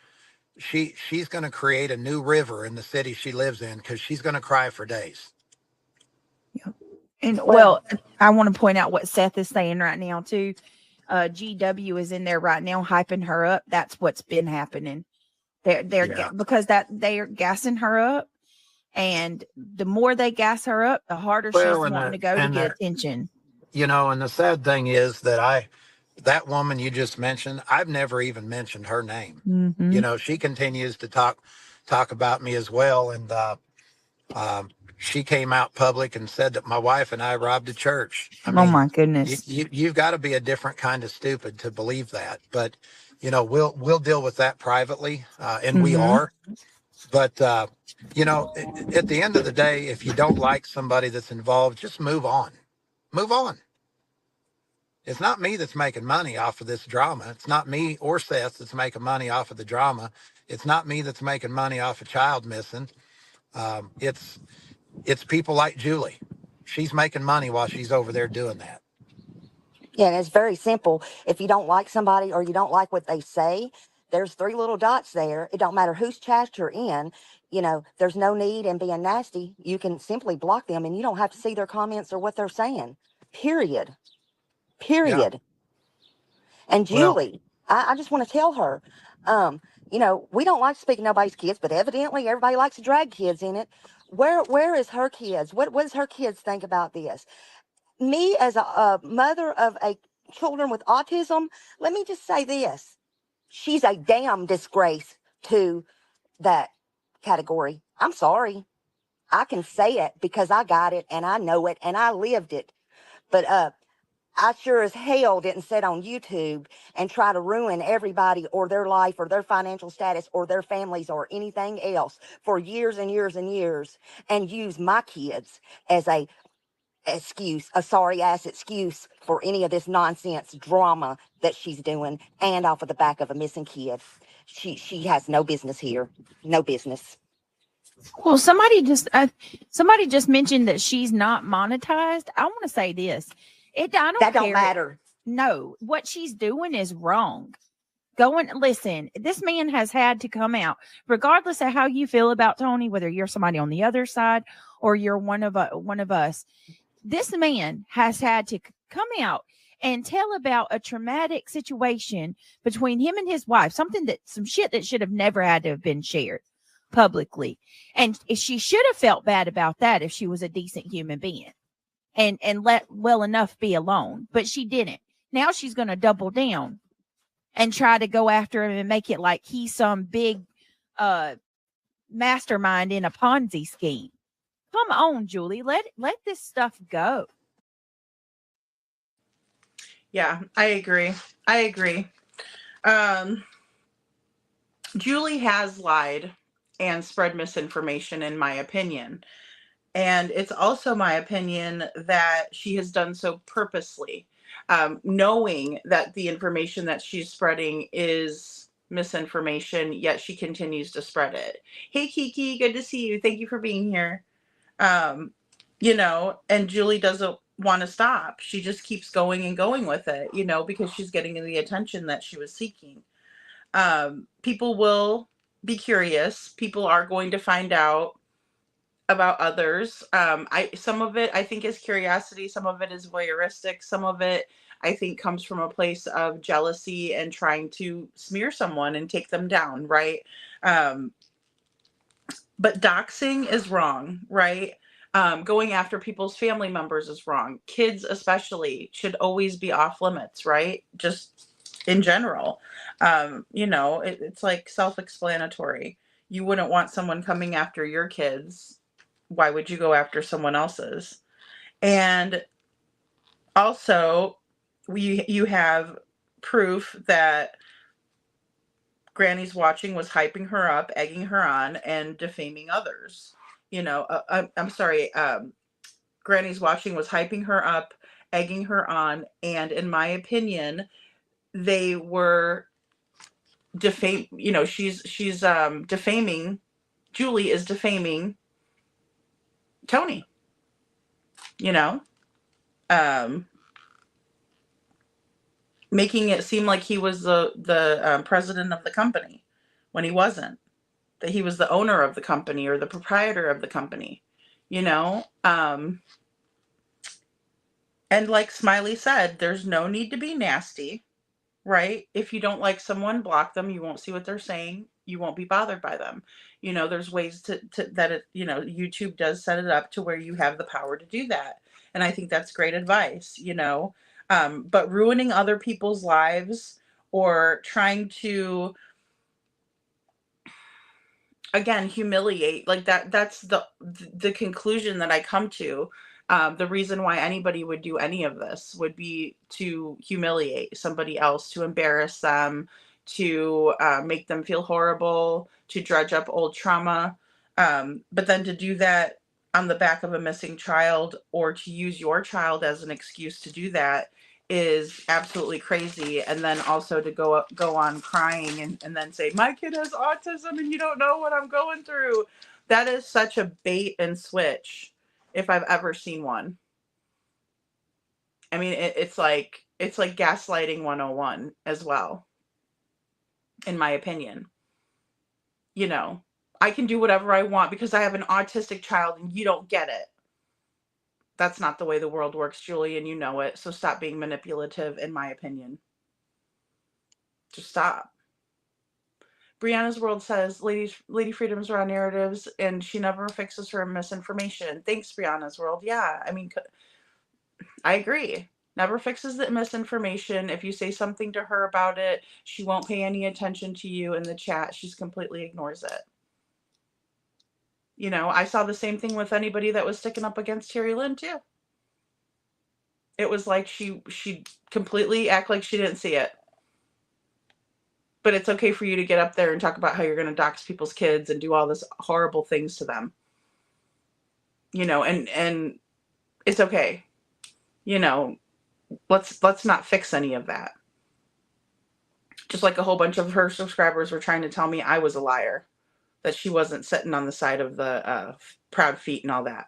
she's going to create a new river in the city she lives in because she's going to cry for days. And well, I want to point out what Seth is saying right now too. GW is in there right now hyping her up. That's what's been happening. Because they are gassing her up, and the more they gas her up, the harder she's wanting to go to get attention. You know, and the sad thing is that that woman you just mentioned, I've never even mentioned her name. Mm-hmm. You know, she continues to talk about me as well, and she came out public and said that my wife and I robbed a church. I mean, my goodness. You've got to be a different kind of stupid to believe that. But, you know, we'll deal with that privately. And we are. But, you know, at the end of the day, if you don't like somebody that's involved, just move on. Move on. It's not me that's making money off of this drama. It's not me or Seth that's making money off of the drama. It's not me that's making money off a child missing. It's people like Julie. She's making money while she's over there doing that. Yeah, and it's very simple. If you don't like somebody or you don't like what they say, there's 3 little dots there. It don't matter whose chat you're in. You know, there's no need in being nasty. You can simply block them and you don't have to see their comments or what they're saying. Period. Yeah. And Julie, I just want to tell her, you know, we don't like to speak to nobody's kids, but evidently everybody likes to drag kids in it. Where is her kids? What does her kids think about this? Me as a mother of a children with autism, let me just say this. She's a damn disgrace to that category. I'm sorry. I can say it because I got it and I know it and I lived it. But I sure as hell didn't sit on YouTube and try to ruin everybody or their life or their financial status or their families or anything else for years and years and years and use my kids as a sorry ass excuse for any of this nonsense drama that she's doing and off of the back of a missing kid. She has no business here. No business. Well, somebody just mentioned that she's not monetized. I want to say this. That don't matter. No, what she's doing is wrong. Listen, this man has had to come out, regardless of how you feel about Tony, whether you're somebody on the other side or you're one of us. This man has had to come out and tell about a traumatic situation between him and his wife, some shit that should have never had to have been shared publicly. And she should have felt bad about that if she was a decent human being and let well enough be alone, but she didn't. Now she's going to double down and try to go after him and make it like he's some big mastermind in a Ponzi scheme. Come on, Julie, let this stuff go. Yeah, I agree. Julie has lied and spread misinformation, in my opinion. And it's also my opinion that she has done so purposely, knowing that the information that she's spreading is misinformation, yet she continues to spread it. Hey, Kiki, good to see you. Thank you for being here. You know, and Julie doesn't want to stop. She just keeps going and going with it, you know, because she's getting the attention that she was seeking. People will be curious. People are going to find out about others. Some of it I think is curiosity. Some of it is voyeuristic. Some of it I think comes from a place of jealousy and trying to smear someone and take them down. Right. But doxing is wrong. Right. Going after people's family members is wrong. Kids especially should always be off limits. Right. Just in general. You know, it's like self-explanatory. You wouldn't want someone coming after your kids. Why would you go after someone else's? And also, you have proof that Granny's Watching was hyping her up, egging her on, and defaming others. You know, I'm sorry. Granny's Watching was hyping her up, egging her on, and in my opinion, they were defame, she's defaming, Julie is defaming Tony, making it seem like he was the president of the company when he wasn't, that he was the owner of the company or the proprietor of the company, and like Smiley said, there's no need to be nasty, right? If you don't like someone, block them. You won't see what they're saying. You won't be bothered by them. There's ways to that it, YouTube does set it up to where you have the power to do that. And I think that's great advice, but ruining other people's lives or trying to, again, humiliate, like that's the conclusion that I come to. The reason why anybody would do any of this would be to humiliate somebody else, to embarrass them, to make them feel horrible, to dredge up old trauma. But then to do that on the back of a missing child, or to use your child as an excuse to do that, is absolutely crazy. And then also to go on crying and then say, my kid has autism and you don't know what I'm going through. That is such a bait and switch, if I've ever seen one. I mean, it's like gaslighting 101 as well, in my opinion. I can do whatever I want because I have an autistic child and you don't get it. That's not the way the world works, Julie, and you know it. So stop being manipulative, in my opinion. Just stop. Brianna's World says, Lady Freedom's raw narratives, and she never fixes her misinformation. Thanks, Brianna's World. Yeah, I mean, I agree. Never fixes the misinformation. If you say something to her about it, she won't pay any attention to you in the chat. She completely ignores it. I saw the same thing with anybody that was sticking up against Terry Lynn, too. It was like she completely act like she didn't see it. But it's okay for you to get up there and talk about how you're going to dox people's kids and do all this horrible things to them. And it's okay. Let's not fix any of that. Just like a whole bunch of her subscribers were trying to tell me I was a liar, that she wasn't sitting on the side of the Proud Feet and all that.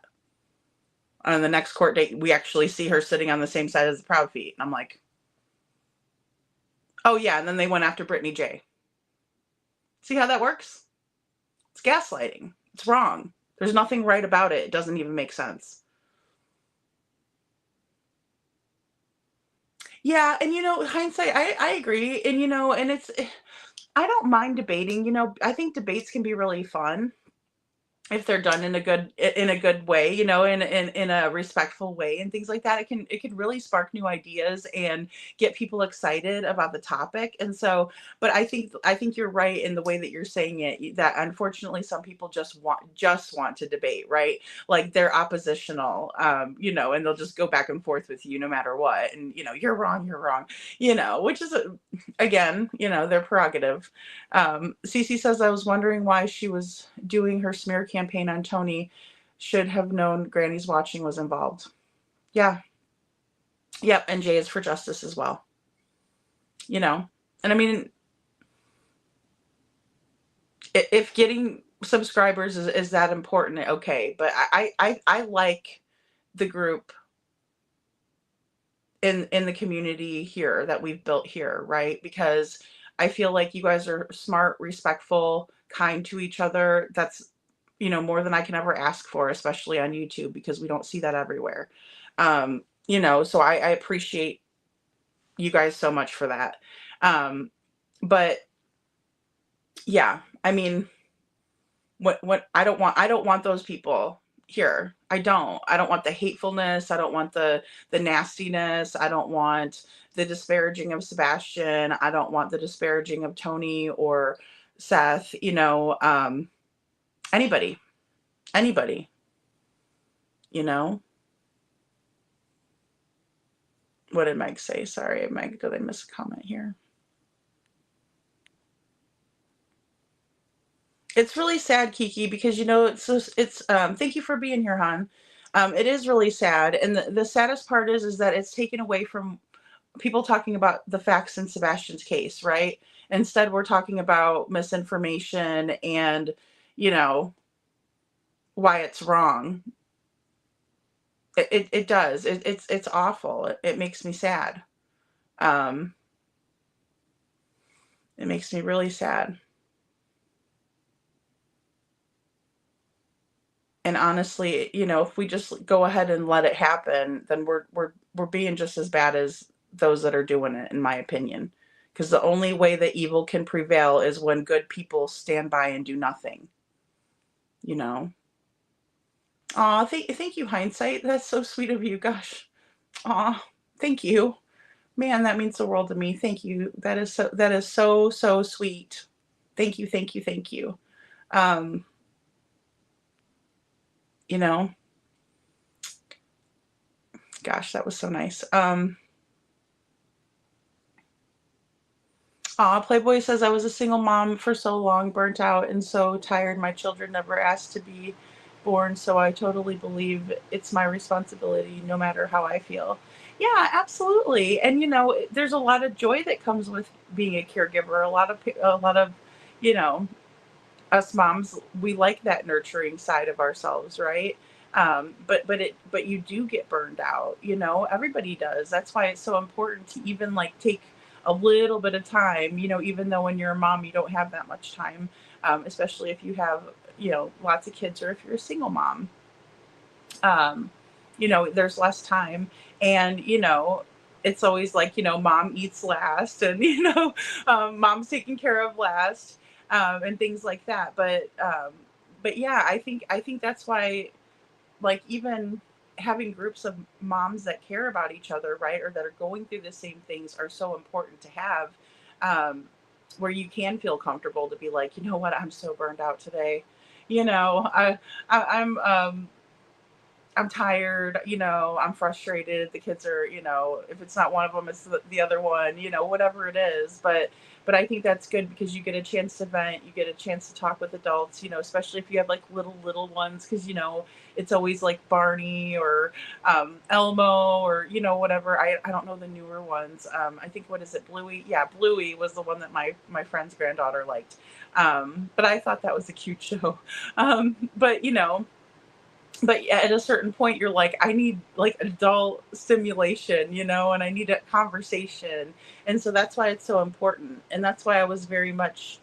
On the next court date, we actually see her sitting on the same side as the Proud Feet. And I'm like, oh yeah. And then they went after BrittneyJ. See how that works? It's gaslighting. It's wrong. There's nothing right about it. It doesn't even make sense. Yeah. And hindsight, I agree. And and I don't mind debating. I think debates can be really fun if they're done in a good way, in a respectful way and things like that. It can really spark new ideas and get people excited about the topic. And so, but I think you're right in the way that you're saying it, that unfortunately some people just want to debate, right? Like they're oppositional, and they'll just go back and forth with you no matter what. And, you're wrong, which is, again, their prerogative. Cece says, I was wondering why she was doing her smear campaign on Tony. Should have known Granny's watching was involved. Yeah. Yep. And Jay is for justice as well. And I mean, if getting subscribers is that important, okay. But I like the group in the community here that we've built here, right? Because I feel like you guys are smart, respectful, kind to each other. That's, more than I can ever ask for, especially on YouTube, because we don't see that everywhere. So I appreciate you guys so much for that. But yeah, I mean, what I don't want those people here. I don't want the hatefulness. I don't want the nastiness. I don't want the disparaging of Sebastian. I don't want the disparaging of Tony or Seth, anybody, What did Mike say? Sorry, Mike, did I miss a comment here? It's really sad, Kiki, because, it's thank you for being here, hon. It is really sad. And the saddest part is that it's taken away from people talking about the facts in Sebastian's case, right? Instead, we're talking about misinformation and, you know, why it's wrong. It does. It's awful. It makes me sad. Um, it makes me really sad. And honestly, you know, if we just go ahead and let it happen, then we're being just as bad as those that are doing it, in my opinion. Because the only way that evil can prevail is when good people stand by and do nothing. You know. Aw, thank you, hindsight. That's so sweet of you. Gosh. Aw, thank you. Man, that means the world to me. Thank you. That is so, so sweet. Thank you, thank you, thank you. Um, you know, gosh, that was so nice. Playboy says, I was a single mom for so long, burnt out and so tired. My children never asked to be born, so I totally believe it's my responsibility no matter how I feel. Yeah, absolutely. And you know, there's a lot of joy that comes with being a caregiver. A lot of, you know, us moms, we like that nurturing side of ourselves, right? But you do get burned out, you know, everybody does. That's why it's so important to even like take a little bit of time, you know, even though when you're a mom you don't have that much time, especially if you have, you know, lots of kids, or if you're a single mom, um, you know, there's less time. And you know, it's always like, you know, mom eats last, and you know, mom's taken care of last, and things like that. But yeah, I think that's why, like, even having groups of moms that care about each other, right, or that are going through the same things, are so important to have, um, where you can feel comfortable to be like, you know what, I'm so burned out today, you know, I'm tired, you know, I'm frustrated. The kids are, you know, if it's not one of them, it's the other one, you know, whatever it is. But I think that's good because you get a chance to vent, you get a chance to talk with adults, you know, especially if you have like little ones, because you know it's always like Barney or Elmo, or you know, whatever. I don't know the newer ones. I think, what is it, Bluey? Yeah, Bluey was the one that my friend's granddaughter liked. But I thought that was a cute show. But you know, but at a certain point you're like, I need like adult stimulation, you know, and I need a conversation. And so that's why it's so important, and that's why I was very much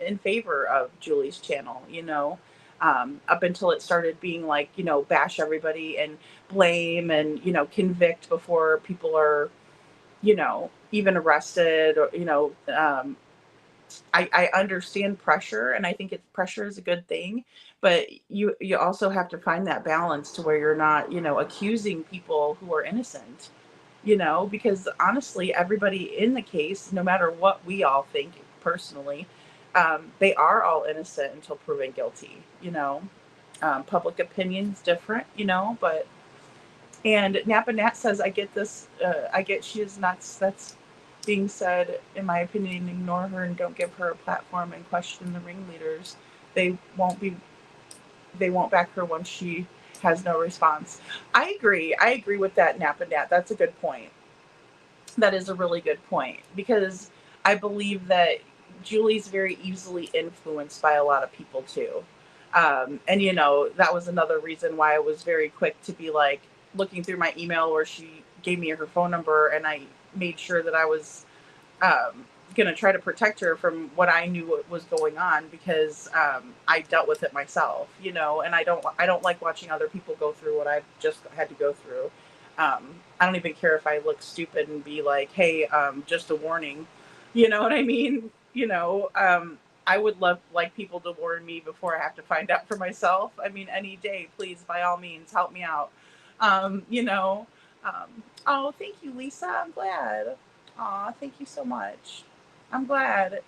in favor of Julie's channel, you know, up until it started being like, you know, bash everybody and blame and, you know, convict before people are, you know, even arrested, or you know, I understand pressure, and I think pressure is a good thing, but you also have to find that balance to where you're not, you know, accusing people who are innocent, you know, because honestly, everybody in the case, no matter what we all think personally, they are all innocent until proven guilty, you know. Public opinion's different, you know, but and Napa Nat says, I get this, I get she is nuts. That's being said, in my opinion, ignore her and don't give her a platform and question the ringleaders. They won't be, they won't back her once she has no response. I agree. I agree with that, Napa Nat. That's a good point. That is a really good point, because I believe that Julie's very easily influenced by a lot of people too. And you know, that was another reason why I was very quick to be like looking through my email where she gave me her phone number, and I made sure that I was going to try to protect her from what I knew what was going on, because I dealt with it myself, you know, and I don't like watching other people go through what I've just had to go through. I don't even care if I look stupid and be like, hey, just a warning, you know what I mean? You know, I would like people to warn me before I have to find out for myself. I mean, any day, please, by all means, help me out. You know, oh, thank you, Lisa. I'm glad. Aw, thank you so much. I'm glad.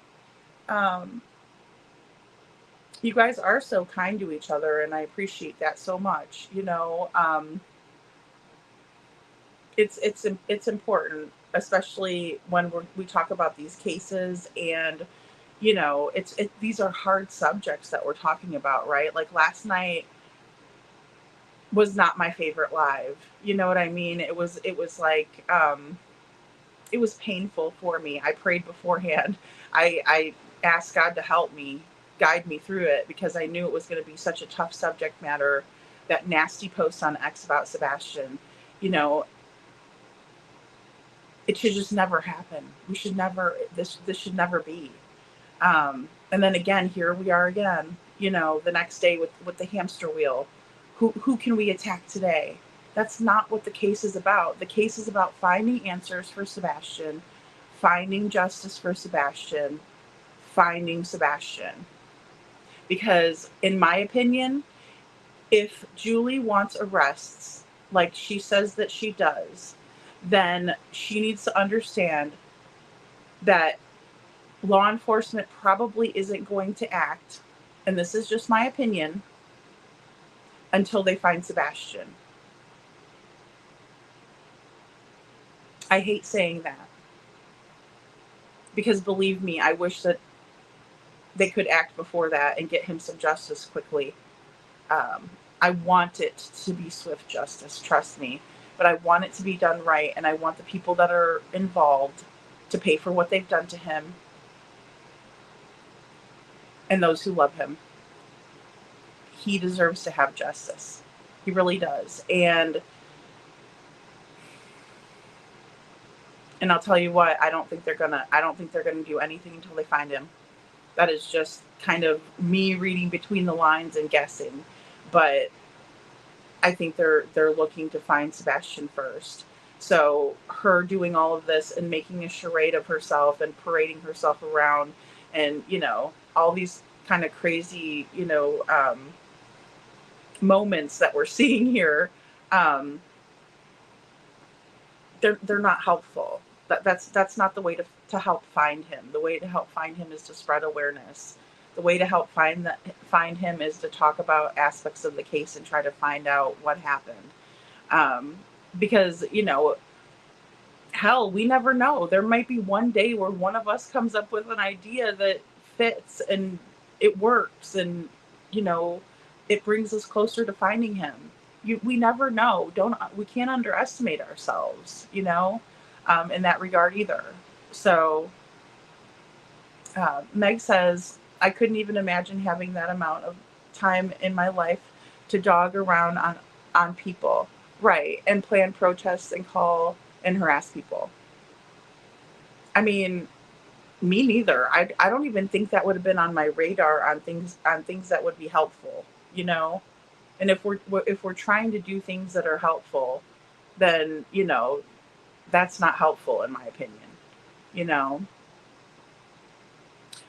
Um, you guys are so kind to each other, and I appreciate that so much. You know, it's important, especially when we talk about these cases, and you know, these are hard subjects that we're talking about, right? Like last night was not my favorite live. You know what I mean? It was like it was painful for me. I prayed beforehand. I asked God to help me, guide me through it, because I knew it was going to be such a tough subject matter. That nasty post on X about Sebastian, you know, it should just never happen. We should never, this should never be. And then again, here we are again, you know, the next day with the hamster wheel. Who can we attack today? That's not what the case is about. The case is about finding answers for Sebastian, finding justice for Sebastian, finding Sebastian. Because in my opinion, if Julie wants arrests, like she says that she does, then she needs to understand that law enforcement probably isn't going to act, and this is just my opinion, until they find Sebastian. I hate saying that, because believe me, I wish that they could act before that and get him some justice quickly. I want it to be swift justice, trust me, but I want it to be done right, and I want the people that are involved to pay for what they've done to him, and those who love him. He deserves to have justice. He really does. And I'll tell you what, I don't think they're gonna do anything until they find him. That is just kind of me reading between the lines and guessing. But I think they're looking to find Sebastian first. So her doing all of this and making a charade of herself and parading herself around, and, you know, all these kind of crazy, you know, moments that we're seeing here, they're not helpful. That's not the way to help find him. The way to help find him is to spread awareness. The way to help find him is to talk about aspects of the case and try to find out what happened. Because, you know, hell, we never know. There might be one day where one of us comes up with an idea that fits and it works, and, you know, it brings us closer to finding him. We never know. We can't underestimate ourselves, you know, in that regard either. So Meg says, I couldn't even imagine having that amount of time in my life to dog around on people. Right. And plan protests and call and harass people. I mean, me neither. I don't even think that would have been on my radar on things that would be helpful, you know? And if we're trying to do things that are helpful, then, you know, that's not helpful in my opinion, you know?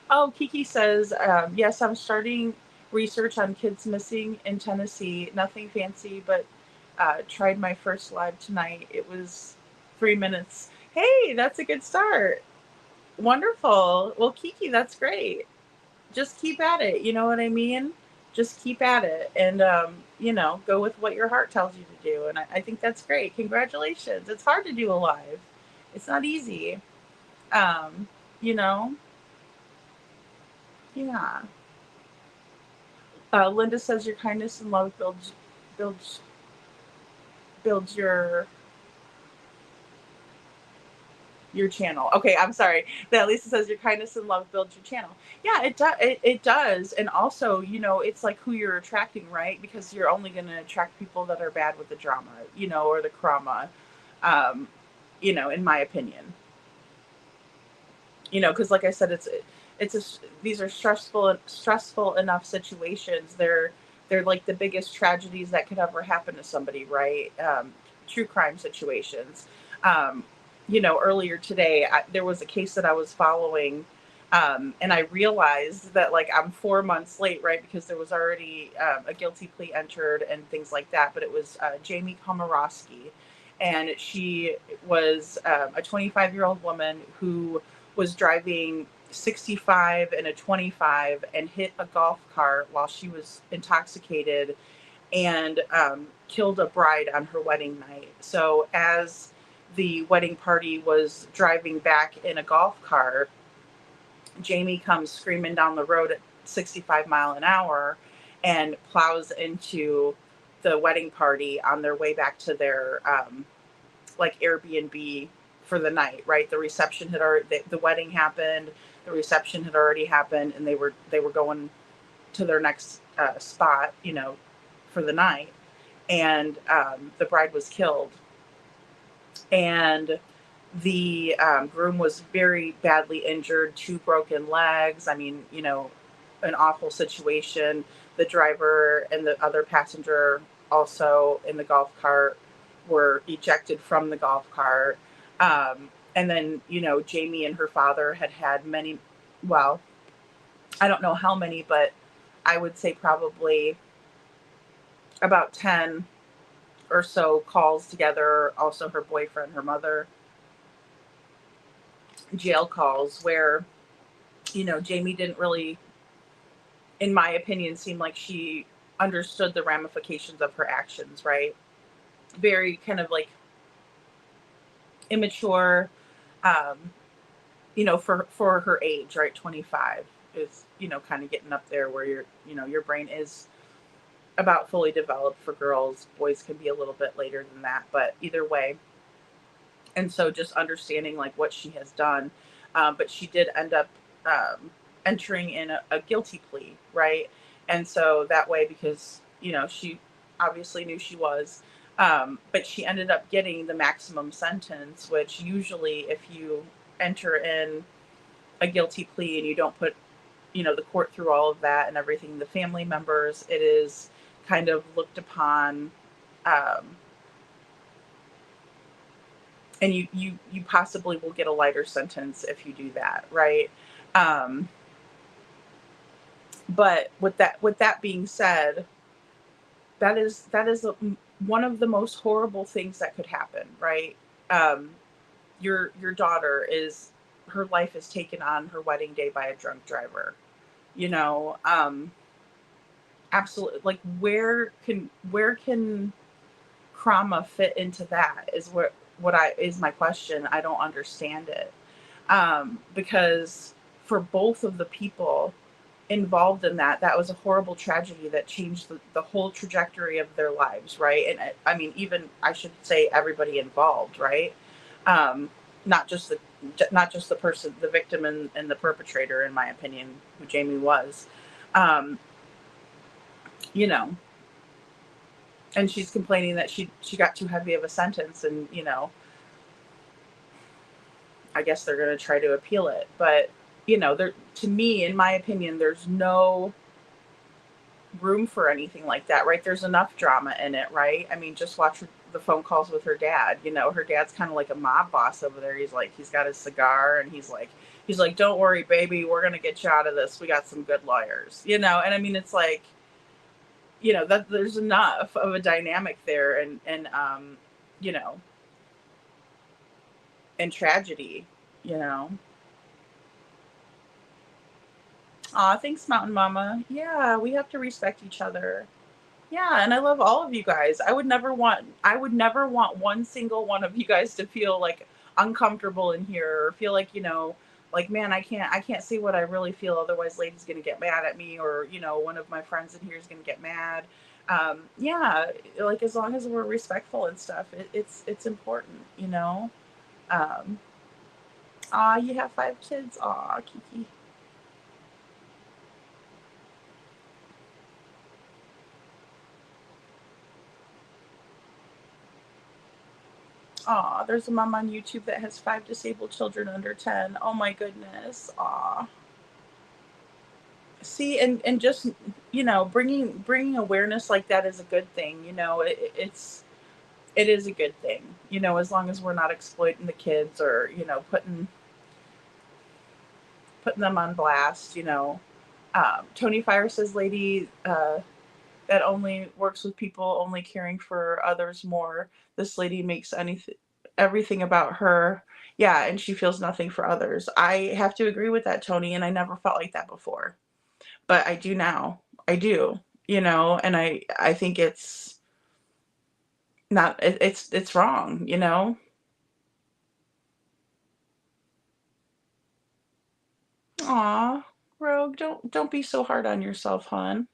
Oh, Kiki says, yes, I'm starting research on kids missing in Tennessee. Nothing fancy, but tried my first live tonight. It was 3 minutes. Hey, that's a good start. Wonderful. Well, Kiki, that's great. Just keep at it. You know what I mean? Just keep at it, and, you know, go with what your heart tells you to do. And I think that's great. Congratulations. It's hard to do a live. It's not easy. You know? Yeah. Linda says your kindness and love builds your channel. Okay, I'm sorry. That Lisa says your kindness and love builds your channel. Yeah, it does. And also, you know, it's like who you're attracting, right? Because you're only going to attract people that are bad with the drama, you know, or the krama, you know, in my opinion. You know, because like I said, these are stressful enough situations. They're like the biggest tragedies that could ever happen to somebody, right? True crime situations. You know, earlier today, there was a case that I was following, and I realized that, like, I'm 4 months late, right? Because there was already a guilty plea entered and things like that. But it was Jamie Komorowski, and she was a 25-year-old woman who was driving 65 and a 25 and hit a golf cart while she was intoxicated, and killed a bride on her wedding night. So as the wedding party was driving back in a golf cart, Jamie comes screaming down the road at 65 miles an hour and plows into the wedding party on their way back to their like Airbnb for the night, right? The reception had already, the wedding happened, the reception had already happened, and they were going to their next spot, you know, for the night. And the bride was killed. And the groom was very badly injured, 2 broken legs. I mean, you know, an awful situation. The driver and the other passenger also in the golf cart were ejected from the golf cart. And then, you know, Jamie and her father had many, well, I don't know how many, but I would say probably about 10 or so calls together. Also her boyfriend, her mother, jail calls where, you know, Jamie didn't really, in my opinion, seem like she understood the ramifications of her actions, right? Very kind of like immature, you know, for her age, right? 25 is, you know, kind of getting up there where your brain is about fully developed for girls. Boys can be a little bit later than that, but either way. And so just understanding like what she has done. But she did end up entering in a guilty plea, right? And so that way, because, you know, she obviously knew she was, but she ended up getting the maximum sentence, which usually if you enter in a guilty plea and you don't put, you know, the court through all of that and everything, the family members, it is kind of looked upon, and you possibly will get a lighter sentence if you do that, right? But with that being said, that is one of the most horrible things that could happen, right? Your daughter her life is taken on her wedding day by a drunk driver, you know. Absolutely. Like where can trauma fit into that is is my question. I don't understand it. Because for both of the people involved in that was a horrible tragedy that changed the whole trajectory of their lives, right? And I mean, even I should say everybody involved, right? Not just the person, the victim and the perpetrator, in my opinion, who Jamie was. You know, and she's complaining that she got too heavy of a sentence, and, you know, I guess they're going to try to appeal it. But, you know, to me, in my opinion, there's no room for anything like that, right? There's enough drama in it, right? I mean, just watch the phone calls with her dad. You know, her dad's kind of like a mob boss over there. He's got his cigar and he's like, don't worry, baby, we're going to get you out of this. We got some good lawyers, you know? And I mean, it's like, you know, that there's enough of a dynamic there and you know, and tragedy, you know. Aw, thanks, Mountain Mama. Yeah, we have to respect each other. Yeah, and I love all of you guys. I would never want one single one of you guys to feel like uncomfortable in here or feel like, you know, like, man, I can't say what I really feel, otherwise Lady's gonna get mad at me, or, you know, one of my friends in here is gonna get mad. Yeah, like as long as we're respectful and stuff, it's important, you know. You have 5 kids. Aw, Kiki. Aw, there's a mom on YouTube that has 5 disabled children under 10. Oh my goodness. Aw. See, and just, you know, bringing awareness like that is a good thing. You know, it is a good thing, you know, as long as we're not exploiting the kids or, you know, putting them on blast, you know. Tony Fire says, Lady, that only works with people only caring for others more. This lady makes everything about her. Yeah, and she feels nothing for others. I have to agree with that, Tony, and I never felt like that before. But I do now. I do, you know, and I think it's not, it's wrong, you know. Aw, Rogue, don't be so hard on yourself, hon.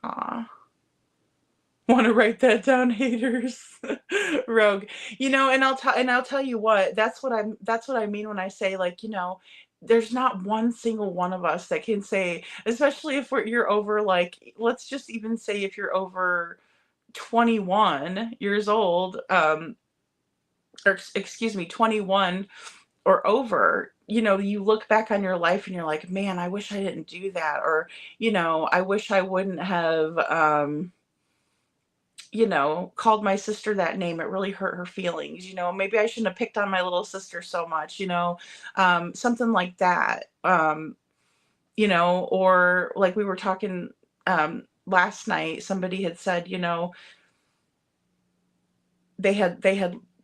Aw. Want to write that down, haters. Rogue. And I'll tell you what, that's what I mean when I say, like, there's not one single one of us that can say, especially if you're over, like, let's just even say if you're over 21 years old, or excuse me, 21 or over, you look back on your life and you're like, man, I wish I didn't do that. Or, I wish I wouldn't have, called my sister that name. It really hurt her feelings. Maybe I shouldn't have picked on my little sister so much, something like that. Or like we were talking last night, somebody had said, they had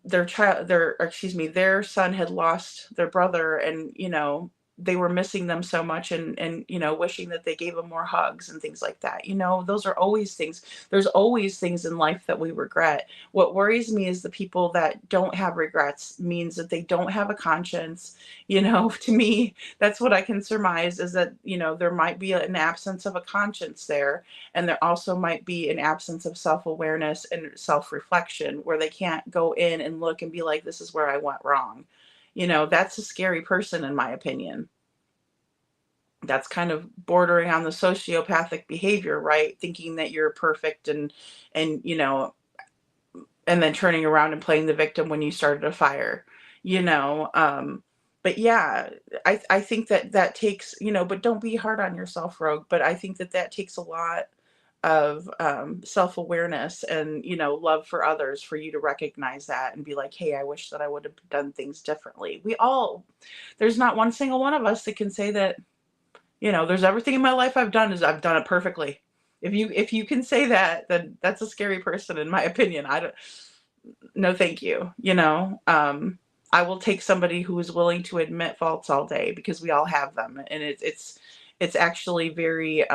their son had lost their brother, and they were missing them so much, and wishing that they gave them more hugs and things like that. Those are always things. There's always things in life that we regret. What worries me is the people that don't have regrets, means that they don't have a conscience. To me, that's what I can surmise, is that there might be an absence of a conscience there, and there also might be an absence of self-awareness and self-reflection, where they can't go in and look and be like, this is where I went wrong. That's a scary person, in my opinion. That's kind of bordering on the sociopathic behavior, right? Thinking that you're perfect, and and then turning around and playing the victim when you started a fire. But yeah, I think that takes, but don't be hard on yourself, Rogue. But I think that takes a lot of self-awareness and love for others, for you to recognize that and be like, hey, I wish that I would have done things differently. There's not one single one of us that can say that, there's everything in my life I've done it perfectly. If you can say that, then that's a scary person, in my opinion. No, thank you. I will take somebody who is willing to admit faults all day, because we all have them. And it's actually very,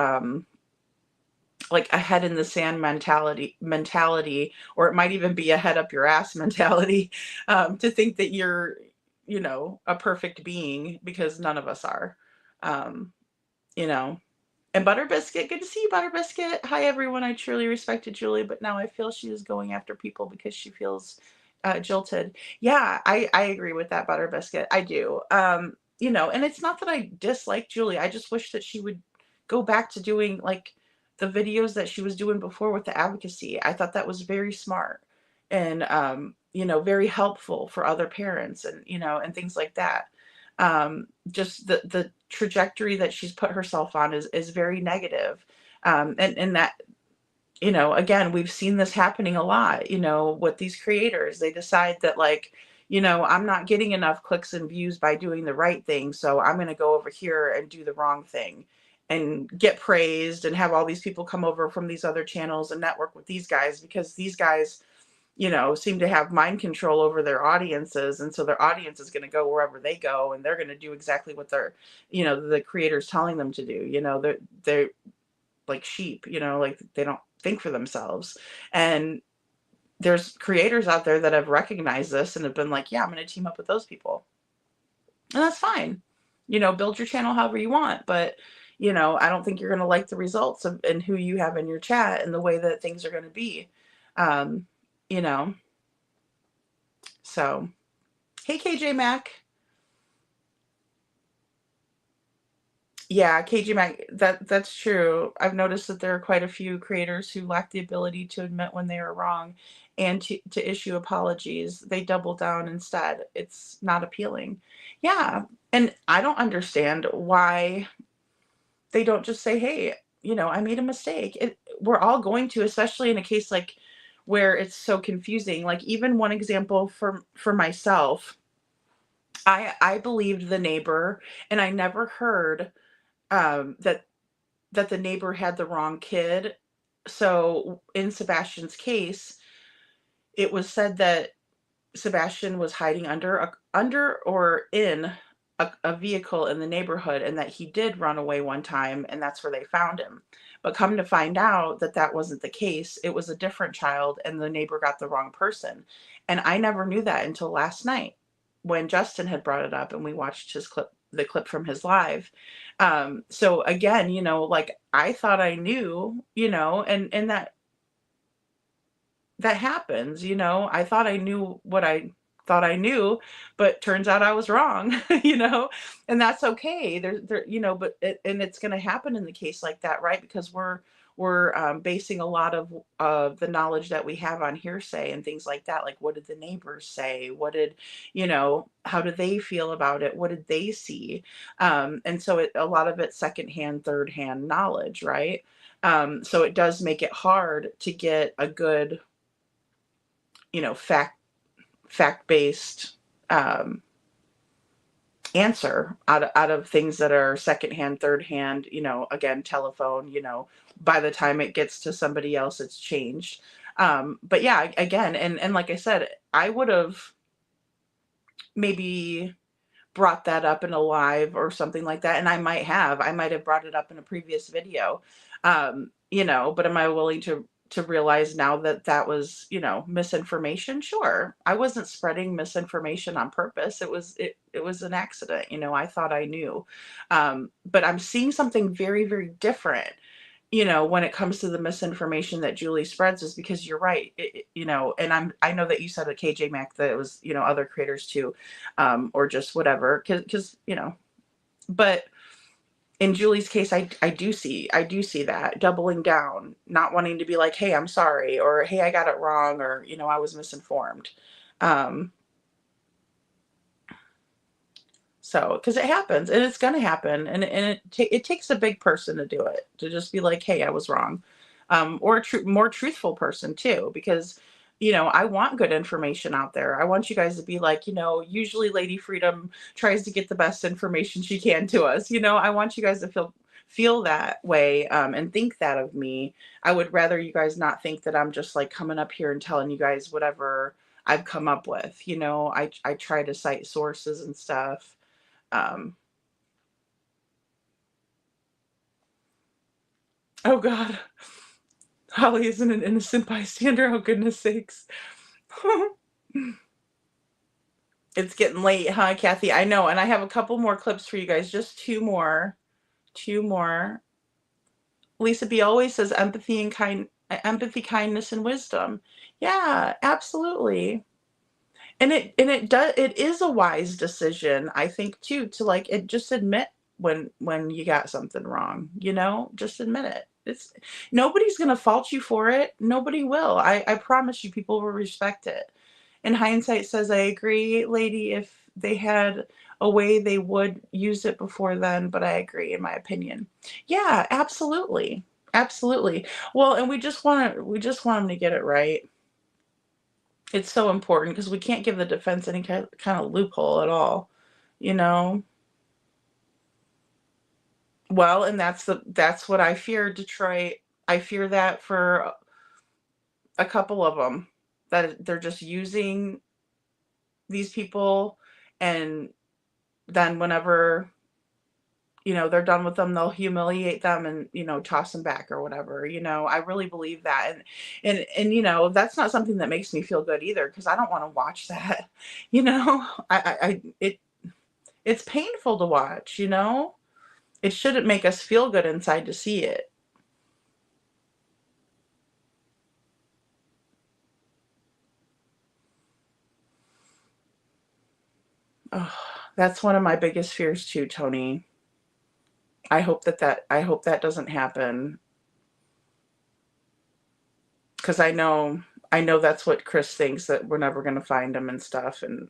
like a head in the sand mentality, or it might even be a head up your ass mentality, to think that you're, a perfect being, because none of us are. And Butter Biscuit, good to see you, Butter Biscuit. Hi, everyone. I truly respected Julie, but now I feel she is going after people because she feels jilted. Yeah, I agree with that, Butter Biscuit. I do. And it's not that I dislike Julie. I just wish that she would go back to doing, like, the videos that she was doing before with the advocacy. I thought that was very smart, and very helpful for other parents, and and things like that. Just the trajectory that she's put herself on is very negative. And that, again, we've seen this happening a lot, with these creators. They decide that, like, I'm not getting enough clicks and views by doing the right thing, so I'm going to go over here and do the wrong thing and get praised, and have all these people come over from these other channels and network with these guys, because these guys, seem to have mind control over their audiences. And so their audience is going to go wherever they go, and they're going to do exactly what they're, the creators telling them to do. They're like sheep, like they don't think for themselves. And there's creators out there that have recognized this and have been like, yeah, I'm going to team up with those people. And that's fine. Build your channel however you want. But, I don't think you're going to like the results of, and who you have in your chat, and the way that things are going to be. So, hey, KJ Mac. Yeah, KJ Mac, that's true. I've noticed that there are quite a few creators who lack the ability to admit when they are wrong, and to issue apologies. They double down instead. It's not appealing. Yeah, and I don't understand why they don't just say, hey, I made a mistake. We're all going to, especially in a case like where it's so confusing. Like, even one example for myself, I believed the neighbor, and I never heard that the neighbor had the wrong kid. So in Sebastian's case, it was said that Sebastian was hiding under or in a vehicle in the neighborhood, and that he did run away one time, and that's where they found him. But come to find out that wasn't the case. It was a different child, and the neighbor got the wrong person. And I never knew that until last night, when Justin had brought it up, and we watched the clip from his live. So again, like, I thought I knew, and that that happens, you know. I thought I knew what I thought I knew, but turns out I was wrong, you know, and that's okay. There, you know, but and it's going to happen in the case like that, right? Because we're basing a lot of the knowledge that we have on hearsay and things like that. Like, what did the neighbors say? What did, you know, how do they feel about it? What did they see? And so a lot of it's secondhand, third-hand knowledge, right? So it does make it hard to get a good, you know, fact-based answer out of things that are secondhand, third-hand, you know, again, telephone, you know, by the time it gets to somebody else, it's changed. But yeah, again, and like I said, I would have maybe brought that up in a live or something like that. And I might have brought it up in a previous video. You know, but am I willing to realize now that that was, you know, misinformation? Sure. I wasn't spreading misinformation on purpose. It was an accident. You know, I thought I knew. But I'm seeing something very, very different, you know, when it comes to the misinformation that Julie spreads, is because you're right. You know, and I know that you said at KJ Mac that it was, you know, other creators too, or just whatever, cause, you know, but in Julie's case, I do see that doubling down, not wanting to be like, hey, I'm sorry, or hey, I got it wrong, or, you know, I was misinformed. So, because it happens, and it's going to happen, and it takes a big person to do it, to just be like, hey, I was wrong, or a more truthful person too, because, you know, I want good information out there. I want you guys to be like, you know, usually Lady Freedom tries to get the best information she can to us. You know, I want you guys to feel that way, and think that of me. I would rather you guys not think that I'm just like coming up here and telling you guys whatever I've come up with. You know, I try to cite sources and stuff. Oh God, Holly isn't an innocent bystander. Oh goodness sakes. It's getting late, huh, Kathy? I know, and I have a couple more clips for you guys. Just two more. Lisa B always says empathy, kindness, and wisdom. Yeah, absolutely. And it is a wise decision, I think, too, to like just admit when you got something wrong, you know, just admit it. It's nobody's gonna fault you for it. Nobody will. I promise you, people will respect it. And hindsight says, I agree, lady. If they had a way, they would use it before then, but I agree, in my opinion. Yeah, absolutely. Absolutely. Well, and we just want them to get it right. It's so important because we can't give the defense any kind of loophole at all, you know? Well, and that's what I fear, Detroit. I fear that for a couple of them, that they're just using these people, and then whenever, you know, they're done with them, they'll humiliate them and, you know, toss them back or whatever. You know, I really believe that. And you know, that's not something that makes me feel good either, because I don't want to watch that. You know, it's painful to watch, you know. It shouldn't make us feel good inside to see it. Oh, that's one of my biggest fears too, Tony. I hope that doesn't happen, because I know that's what Chris thinks, that we're never going to find him and stuff, and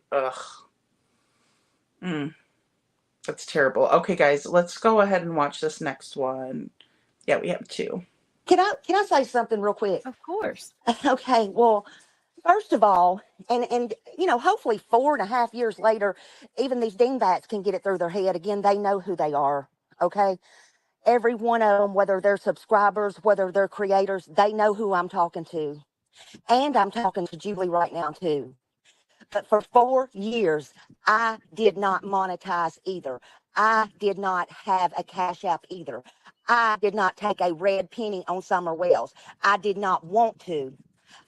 that's terrible. Okay, guys, let's go ahead and watch this next one. Yeah, we have two. Can I say something real quick? Of course. Okay, well, first of all, and you know, hopefully 4.5 years later, even these dingbats can get it through their head. Again, they know who they are, okay? Every one of them, whether they're subscribers, whether they're creators, they know who I'm talking to. And I'm talking to Julie right now, too. But for 4 years, I did not monetize either. I did not have a Cash App either. I did not take a red penny on Summer Wells. I did not want to.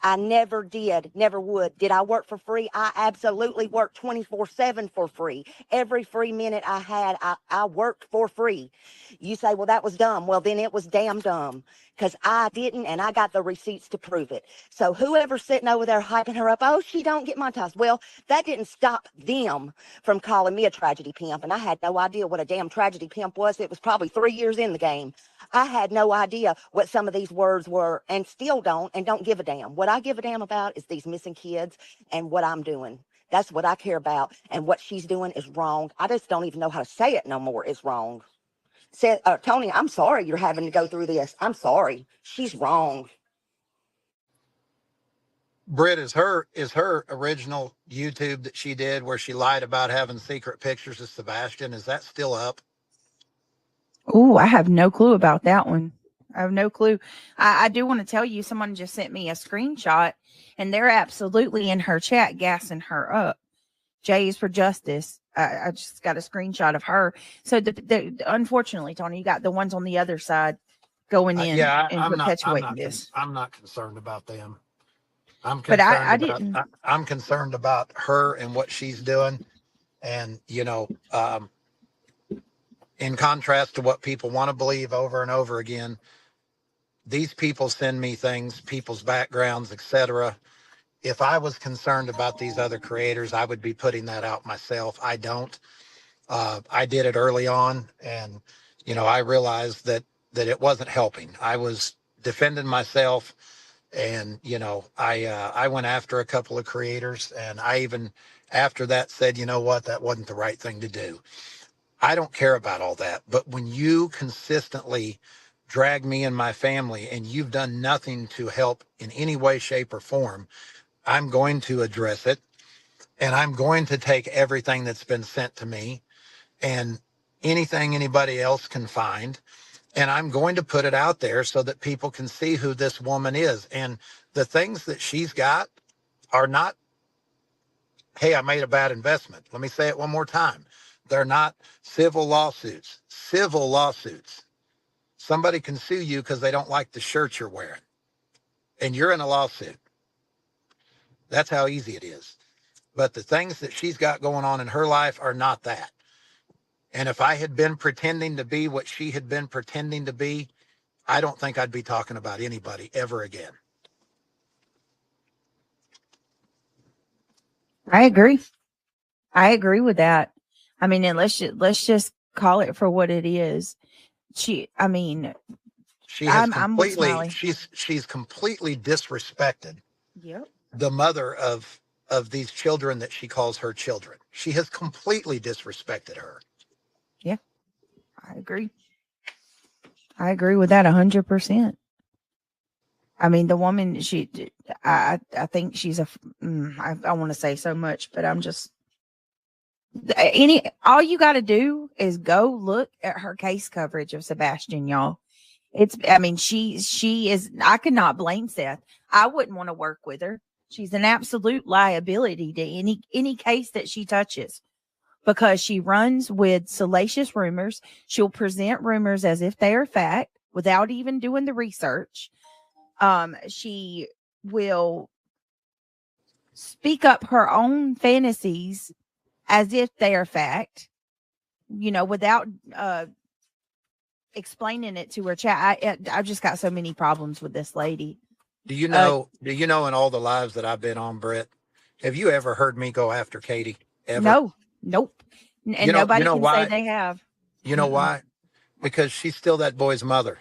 I never did, never would. Did I work for free? I absolutely worked 24/7 for free. Every free minute I had, I worked for free. You say, well, that was dumb. Well, then it was damn dumb because I didn't, and I got the receipts to prove it. So whoever's sitting over there hyping her up, oh, she don't get monetized. Well, that didn't stop them from calling me a tragedy pimp, and I had no idea what a damn tragedy pimp was. It was probably 3 years in the game. I had no idea what some of these words were, and still don't, and don't give a damn. What I give a damn about is these missing kids and what I'm doing. That's what I care about, and what she's doing is wrong. I just don't even know how to say it no more. It's wrong. Tony, I'm sorry you're having to go through this. I'm sorry. She's wrong. Britt, is her original YouTube that she did where she lied about having secret pictures of Sebastian, is that still up? Oh, I have no clue about that one. I have no clue. I do want to tell you, someone just sent me a screenshot, and they're absolutely in her chat gassing her up. J is for justice. I just got a screenshot of her. So unfortunately, Tony, you got the ones on the other side going in and perpetuating this. I'm not concerned about them. I'm concerned about her and what she's doing. And, in contrast to what people want to believe over and over again, these people send me things, people's backgrounds, etc. If I was concerned about these other creators, I would be putting that out myself. I don't. I did it early on, and I realized that it wasn't helping. I was defending myself, and I went after a couple of creators, and I even after that said, you know what, that wasn't the right thing to do. I don't care about all that, but when you consistently drag me and my family, and you've done nothing to help in any way, shape, or form, I'm going to address it, and I'm going to take everything that's been sent to me and anything anybody else can find, and I'm going to put it out there so that people can see who this woman is. And the things that she's got are not, hey, I made a bad investment. Let me say it one more time. They're not civil lawsuits. Civil lawsuits. Somebody can sue you because they don't like the shirt you're wearing, and you're in a lawsuit. That's how easy it is. But the things that she's got going on in her life are not that. And if I had been pretending to be what she had been pretending to be, I don't think I'd be talking about anybody ever again. I agree. I agree with that. I mean, and let's just call it for what it is. She has completely, she's completely disrespected. Yep. The mother of these children that she calls her children. She has completely disrespected her. Yeah, I agree. I agree with that 100%. I mean, the woman, I think she's I want to say so much, but I'm just, all you got to do is go look at her case coverage of Sebastian, y'all. She is, I could not blame Seth. I wouldn't want to work with her. She's an absolute liability to any case that she touches, because she runs with salacious rumors. She'll present rumors as if they are fact without even doing the research. She will speak up her own fantasies as if they are fact, without explaining it to her chat. I've just got so many problems with this lady. Do you know in all the lives that I've been on, Britt, have you ever heard me go after Katie? Ever? No, nope. And nobody can say they have. You know why? Because she's still that boy's mother.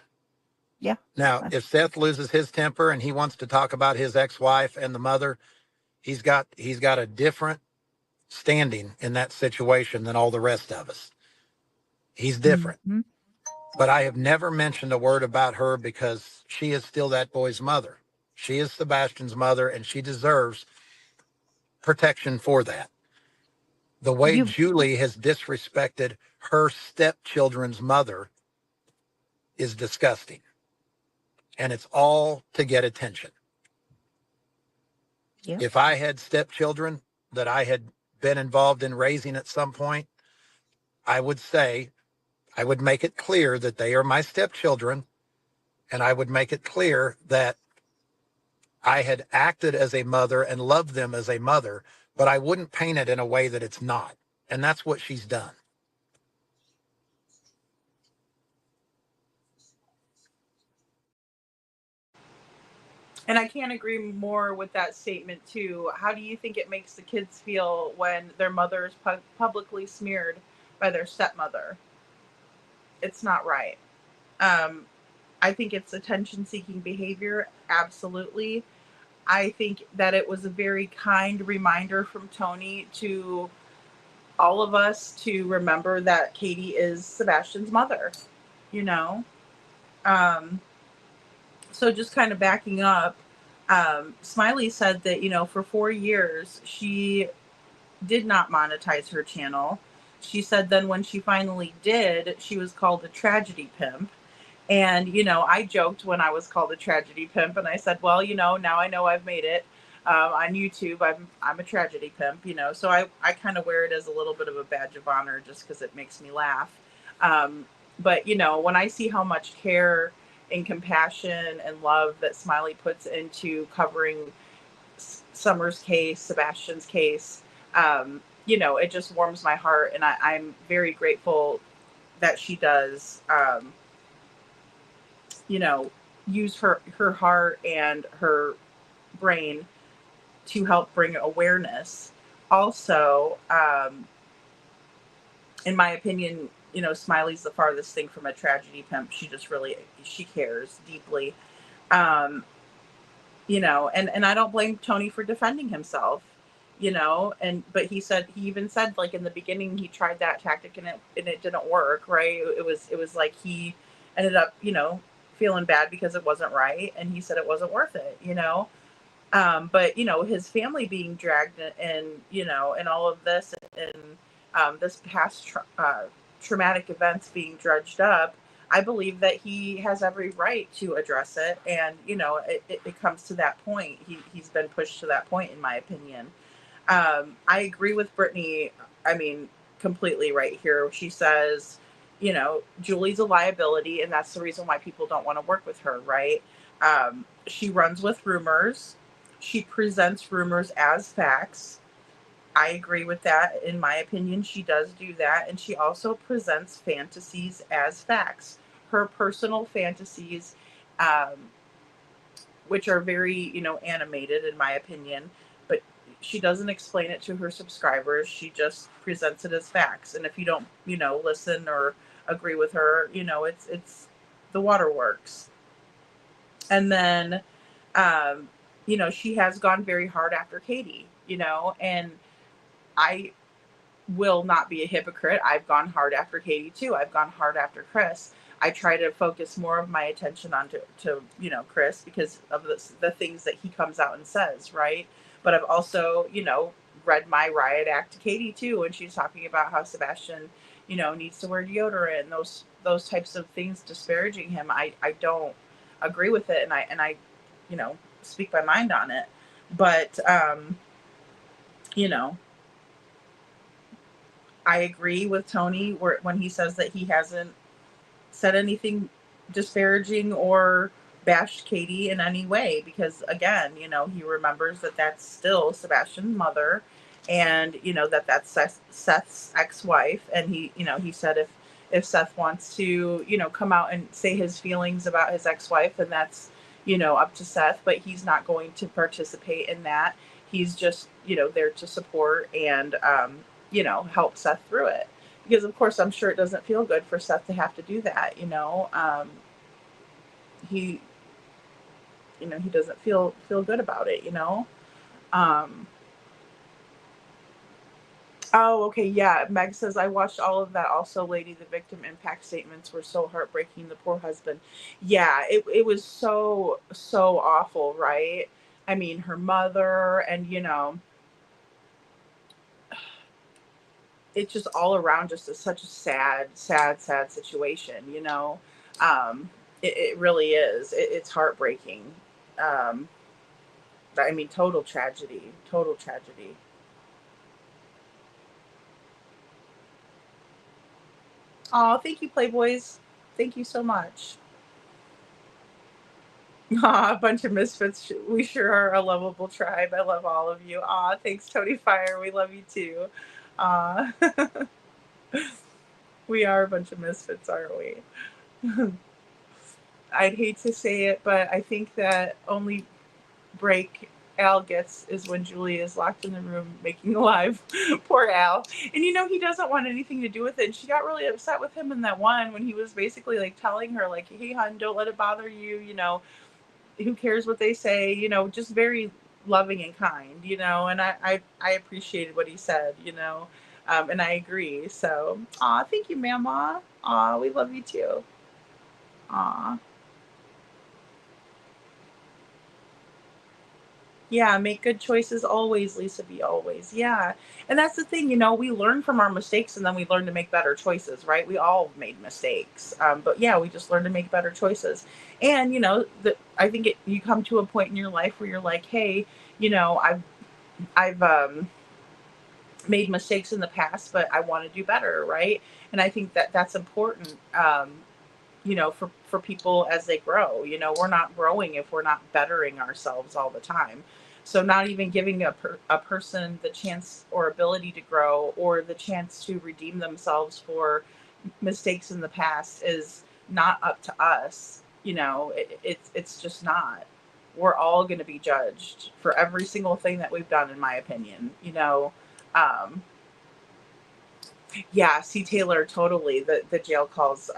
Yeah. Now, if Seth loses his temper and he wants to talk about his ex-wife and the mother, he's got a different standing in that situation than all the rest of us. He's different. Mm-hmm. But I have never mentioned a word about her because she is still that boy's mother. She is Sebastian's mother, and she deserves protection for that. The way Julie has disrespected her stepchildren's mother is disgusting. And it's all to get attention. Yeah. If I had stepchildren that I had been involved in raising at some point, I would make it clear that they are my stepchildren, and I would make it clear that I had acted as a mother and loved them as a mother, but I wouldn't paint it in a way that it's not. And that's what she's done. And I can't agree more with that statement too. How do you think it makes the kids feel when their mother is publicly smeared by their stepmother? It's not right. Um, I think it's attention-seeking behavior. Absolutely. I think that it was a very kind reminder from Tony to all of us to remember that Katie is Sebastian's mother. You know. So just kind of backing up, Smiley said that, for 4 years, she did not monetize her channel. She said then when she finally did, she was called a tragedy pimp. And, I joked when I was called a tragedy pimp, and I said, well, now I know I've made it on YouTube. I'm a tragedy pimp, so I kind of wear it as a little bit of a badge of honor just because it makes me laugh. But, when I see how much care and compassion and love that Smiley puts into covering Summer's case, Sebastian's case, it just warms my heart. And I'm very grateful that she does, use her heart and her brain to help bring awareness. Also, in my opinion, Smiley's the farthest thing from a tragedy pimp. She cares deeply. And I don't blame Tony for defending himself, but he even said like in the beginning, he tried that tactic and it didn't work. Right. It was like, he ended up, feeling bad because it wasn't right. And he said it wasn't worth it, but his family being dragged in, and all of this and this past traumatic events being dredged up, I believe that he has every right to address it. And, it comes to that point. He's been pushed to that point, in my opinion. I agree with Brittany. I mean, completely right here. She says, Julie's a liability, and that's the reason why people don't want to work with her, right? She runs with rumors. She presents rumors as facts. I agree with that. In my opinion, she does do that. And she also presents fantasies as facts. Her personal fantasies, which are very, animated, in my opinion, but she doesn't explain it to her subscribers. She just presents it as facts. And if you don't, listen or agree with her, it's the waterworks. And then, she has gone very hard after Katie, and I will not be a hypocrite. I've gone hard after Katie too. I've gone hard after Chris. I try to focus more of my attention on to Chris because of the things that he comes out and says, right? But I've also, read my riot act to Katie too, when she's talking about how Sebastian, needs to wear deodorant and those types of things disparaging him. I don't agree with it, and I speak my mind on it. But I agree with Tony when he says that he hasn't said anything disparaging or bashed Katie in any way, because again, he remembers that that's still Sebastian's mother, and that's Seth's ex-wife, and he said if Seth wants to come out and say his feelings about his ex-wife, then that's up to Seth, but he's not going to participate in that. He's just there to support and help Seth through it. Because of course, I'm sure it doesn't feel good for Seth to have to do that. He doesn't feel good about it. Oh, okay, yeah. Meg says I watched all of that. Also, lady, the victim impact statements were so heartbreaking. The poor husband. Yeah, it was so awful, right? I mean, her mother, and it's just all around just such a sad situation, it really is. It's heartbreaking. I mean, total tragedy. Oh, thank you, Playboys. Thank you so much. Aw, a bunch of misfits. We sure are a lovable tribe. I love all of you. Aw, thanks, Tony Fire. We love you too. Aw. We are a bunch of misfits, aren't we? I'd hate to say it, but I think that only break Al gets is when Julie is locked in the room making live. Poor Al. And he doesn't want anything to do with it. And she got really upset with him in that one when he was basically like telling her, like, hey, hon, don't let it bother you. Who cares what they say? Just very loving and kind, and I appreciated what he said, and I agree. So, thank you, Mama. We love you too. Yeah, make good choices always, Lisa B. Always. Yeah. And that's the thing, we learn from our mistakes and then we learn to make better choices, right? We all made mistakes. But yeah, we just learn to make better choices. And, I think you come to a point in your life where you're like, hey, I've made mistakes in the past, but I want to do better, right? And I think that that's important. For people as they grow. We're not growing if we're not bettering ourselves all the time. So not even giving a person the chance or ability to grow or the chance to redeem themselves for mistakes in the past is not up to us. It's just not. We're all going to be judged for every single thing that we've done, in my opinion. Yeah, C. Taylor, totally. The jail calls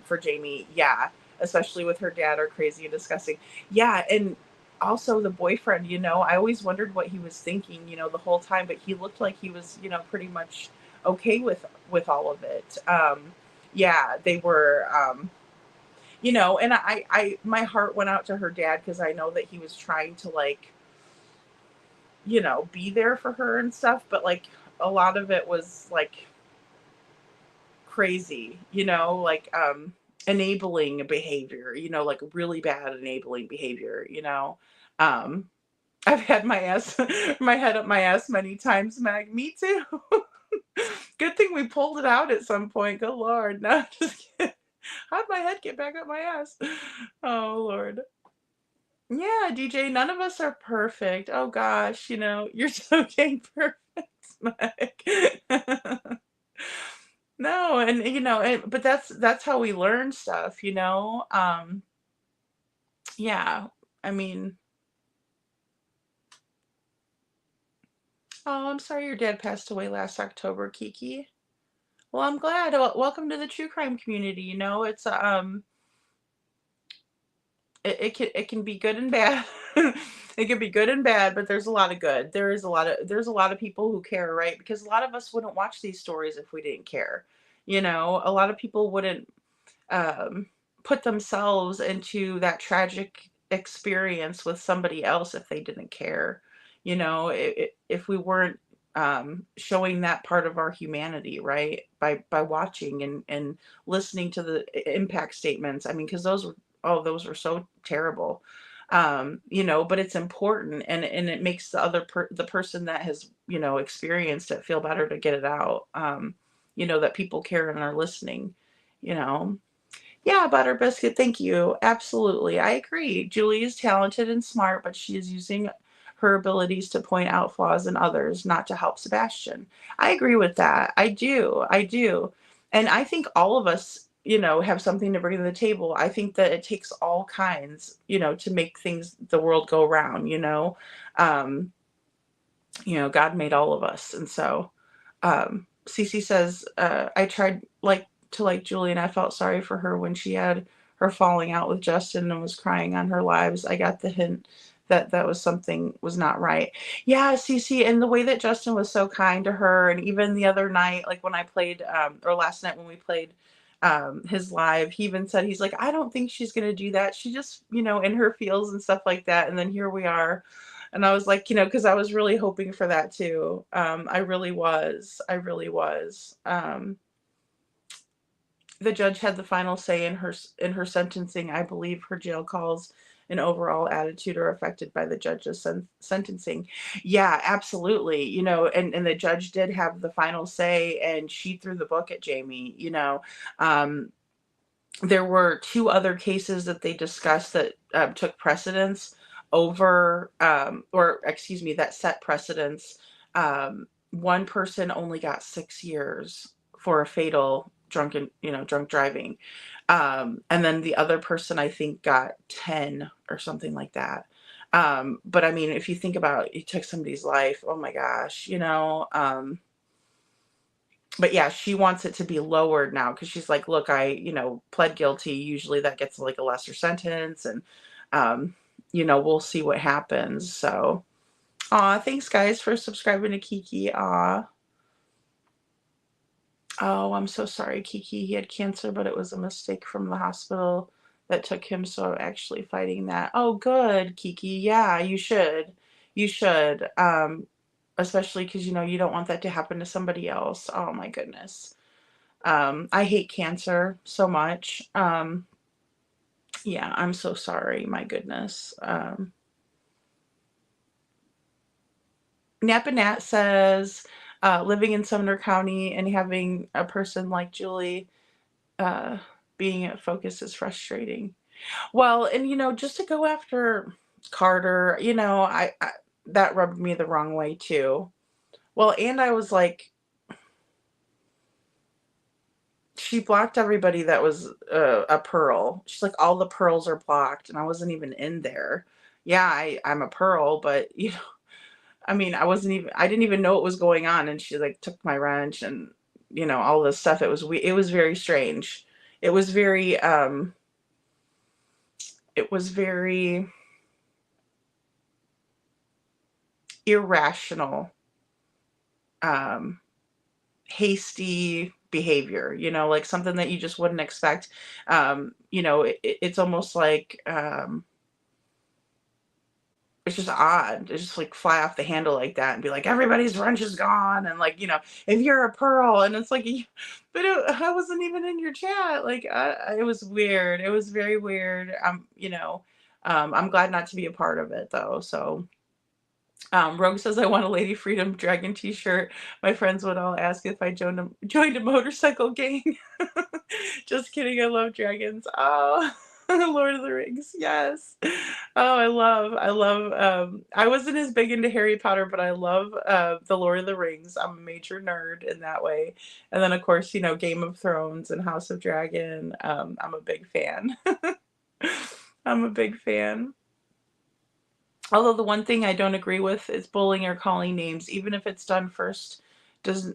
for Jamie, yeah, especially with her dad, are crazy and disgusting. Yeah, and also the boyfriend, I always wondered what he was thinking, the whole time, but he looked like he was, pretty much okay with all of it. Yeah, they were, and my heart went out to her dad because I know that he was trying to be there for her and stuff, but a lot of it was crazy, enabling behavior, really bad enabling behavior, I've had my head up my ass many times, Mag. Me too. Good thing we pulled it out at some point. Good Lord. No, just kidding. How'd my head get back up my ass? Oh, Lord. Yeah, DJ, none of us are perfect. Oh, gosh, you're so dang perfect, Mag. No, and but that's how we learn stuff, yeah, I mean, oh, I'm sorry your dad passed away last October, Kiki. Well, I'm glad. Welcome to the true crime community. It's it can be good and bad. It can be good and bad, but there's a lot of good. There's a lot of people who care, right? Because a lot of us wouldn't watch these stories if we didn't care. A lot of people wouldn't um, put themselves into that tragic experience with somebody else if they didn't care. If we weren't showing that part of our humanity, right? By watching and listening to the impact statements. I mean, because those were so terrible. But it's important, and it makes the person that has experienced it feel better to get it out. That people care and are listening. You know. Yeah, Butter Biscuit, thank you. Absolutely. I agree. Julie is talented and smart, but she is using her abilities to point out flaws in others, not to help Sebastian. I agree with that. I do. I do. And I think all of us, have something to bring to the table. I think that it takes all kinds, to make the world go round, Um, God made all of us. And so, Cece says, I tried to like Julie, and I felt sorry for her when she had her falling out with Justin and was crying on her lives. I got the hint that was something was not right. Yeah, Cece, and the way that Justin was so kind to her, and even the other night, like when I played, or last night when we played his live, he even said, he's like, I don't think she's gonna do that. She just, in her feels and stuff like that. And then here we are. And I was like, because I was really hoping for that too. I really was. I really was. The judge had the final say in her sentencing. I believe her jail calls and overall attitude are affected by the judge's sentencing. Yeah, absolutely. And the judge did have the final say, and she threw the book at Jamie. There were two other cases that they discussed that took precedence over, or excuse me, that set precedence. One person only got 6 years for a fatal drunk driving. And then the other person, I think, got 10 or something like that. But I mean, if you think about you took somebody's life, oh my gosh, but yeah, she wants it to be lowered now because she's like, look, I, pled guilty. Usually that gets like a lesser sentence, and we'll see what happens. So, thanks guys for subscribing to Kiki. Oh, I'm so sorry, Kiki. He had cancer, but it was a mistake from the hospital that took him. So I'm actually fighting that. Oh, good, Kiki. Yeah, you should. You should. Especially because, you don't want that to happen to somebody else. Oh my goodness. I hate cancer so much. Yeah, I'm so sorry. My goodness. Napa Nat says, living in Sumner County and having a person like Julie being at focus is frustrating. Well, and just to go after Carter, I that rubbed me the wrong way too. Well, and I was like, she blocked everybody that was a Pearl. She's like, all the Pearls are blocked, and I wasn't even in there. Yeah, I'm a Pearl, but I mean, I didn't even know what was going on, and she like took my wrench and all this stuff. It was very strange. It was very irrational, hasty behavior, like something that you just wouldn't expect. It's almost like it's just odd. It's just like fly off the handle like that and be like, everybody's wrench is gone. And like, if you're a Pearl, and it's like, but I wasn't even in your chat. Like, it was weird. It was very weird. I'm glad not to be a part of it though. So, Rogue says, I want a Lady Freedom Dragon t-shirt. My friends would all ask if I joined a motorcycle gang. Just kidding. I love dragons. Oh, Lord of the Rings. Yes. Oh, I love, I wasn't as big into Harry Potter, but I love the Lord of the Rings. I'm a major nerd in that way. And then, of course, Game of Thrones and House of Dragon. I'm a big fan. I'm a big fan. Although the one thing I don't agree with is bullying or calling names, even if it's done first, does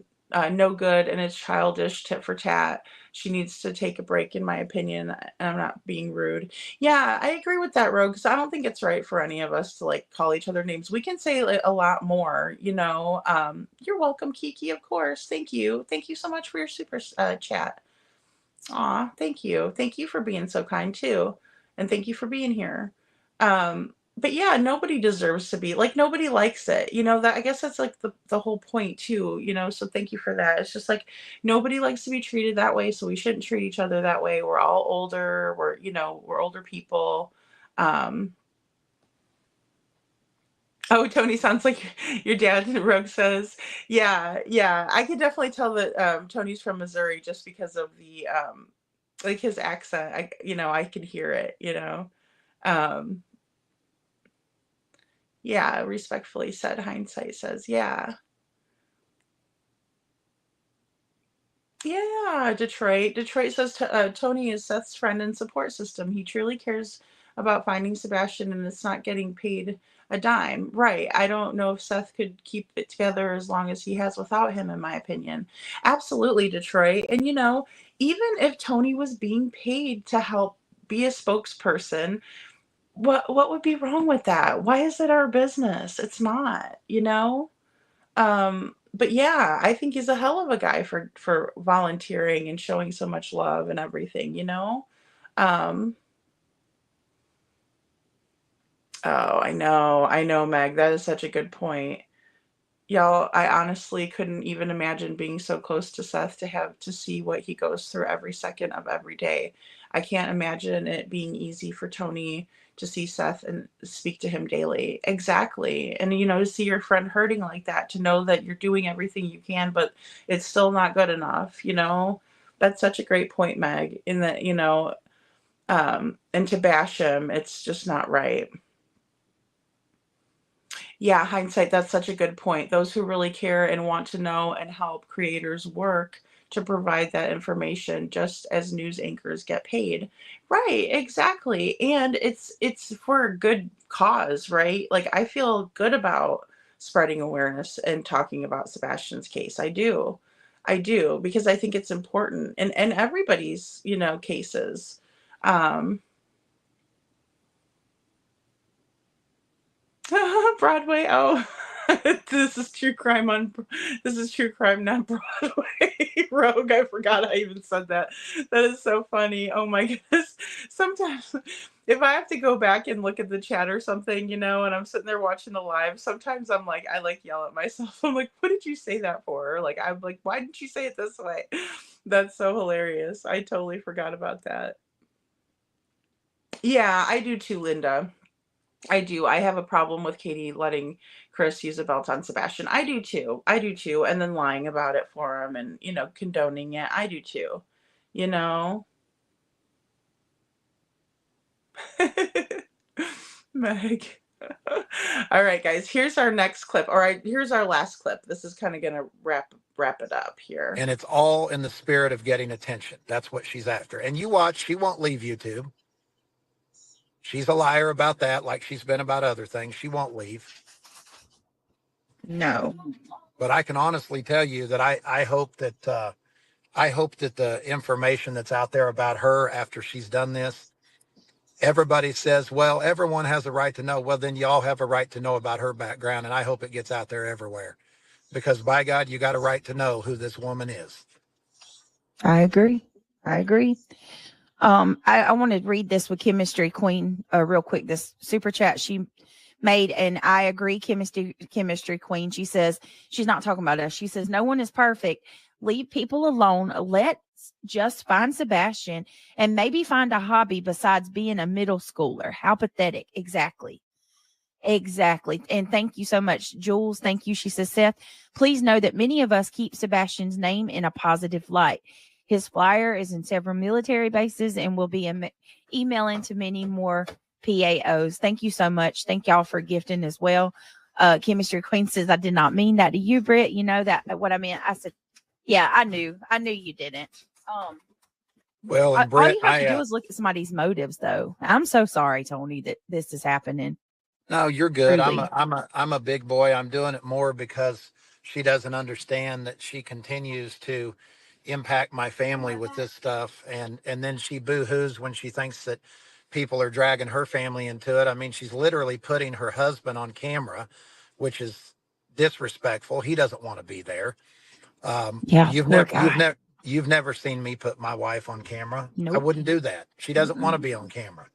no good and it's childish, tit for tat. She needs to take a break, in my opinion, and I'm not being rude. Yeah, I agree with that, Rogue, because I don't think it's right for any of us to like call each other names. We can say a lot more, You're welcome, Kiki, of course. Thank you. Thank you so much for your super chat. Aw, thank you. Thank you for being so kind too. And thank you for being here. But yeah, nobody deserves to be like, nobody likes it. That I guess that's like the whole point too, so thank you for that. It's just like nobody likes to be treated that way, so we shouldn't treat each other that way. We're all older, we're older people. Oh, Tony sounds like your dad, Rogue says. Yeah. I could definitely tell that Tony's from Missouri just because of the like his accent. I can hear it, Um Yeah, respectfully said, hindsight says, yeah. Yeah, Detroit. Detroit says Tony is Seth's friend and support system. He truly cares about finding Sebastian and it's not getting paid a dime. Right. I don't know if Seth could keep it together as long as he has without him, in my opinion. Absolutely, Detroit. And, even if Tony was being paid to help be a spokesperson, what would be wrong with that? Why is it our business? It's not, but yeah, I think he's a hell of a guy for volunteering and showing so much love and everything, um oh, I know, Meg. That is such a good point. Y'all, I honestly couldn't even imagine being so close to Seth to have to see what he goes through every second of every day. I can't imagine it being easy for Tony to see Seth and speak to him daily. Exactly. And, to see your friend hurting like that, to know that you're doing everything you can, but it's still not good enough, That's such a great point, Meg, in that, And to bash him, it's just not right. Yeah, hindsight, that's such a good point. Those who really care and want to know and help creators work to provide that information just as news anchors get paid. Right, exactly. And it's for a good cause, right? Like I feel good about spreading awareness and talking about Sebastian's case. I do. I do because I think it's important and everybody's, cases. Um Broadway. Oh, this is true crime this is true crime, not Broadway. Rogue. I forgot I even said that. That is so funny. Oh my goodness. Sometimes if I have to go back and look at the chat or something, and I'm sitting there watching the live, sometimes I yell at myself. I'm like, what did you say that for? Like, I'm like, why didn't you say it this way? That's so hilarious. I totally forgot about that. Yeah, I do too, Linda. I do. I have a problem with Katie letting Chris use a belt on Sebastian. I do too. I do too. And then lying about it for him and, condoning it. I do too. You know? Meg. All right, guys. Here's our next clip. All right, here's our last clip. This is kind of gonna wrap it up here. And it's all in the spirit of getting attention. That's what she's after. And you watch, she won't leave YouTube. She's a liar about that, like she's been about other things. She won't leave. No. But I can honestly tell you that I hope that the information that's out there about her after she's done this, everybody says, well, everyone has a right to know. Well, then y'all have a right to know about her background. And I hope it gets out there everywhere, because by God, you got a right to know who this woman is. I agree. I want to read this with Chemistry Queen real quick. This super chat she made, and I agree. Chemistry Queen. She says she's not talking about us. She says no one is perfect. Leave people alone. Let's just find Sebastian and maybe find a hobby besides being a middle schooler. How pathetic. Exactly. And thank you so much, Jules. Thank you. She says, Seth, please know that many of us keep Sebastian's name in a positive light. His flyer is in several military bases and will be emailing to many more PAOs. Thank you so much. Thank y'all for gifting as well. Chemistry Queen says, I did not mean that to you, Britt. You know that what I meant. I said, yeah, I knew you didn't. Well, and Britt, all you have to do is look at somebody's motives, though. I'm so sorry, Tony, that this is happening. No, you're good. Truly. I'm a big boy. I'm doing it more because she doesn't understand that she continues to impact my family with this stuff, and then she boo-hoos when she thinks that people are dragging her family into it. I mean, she's literally putting her husband on camera, which is disrespectful. He doesn't want to be there. Yeah, you've never seen me put my wife on camera. Nope. I wouldn't do that. She doesn't want to be on camera.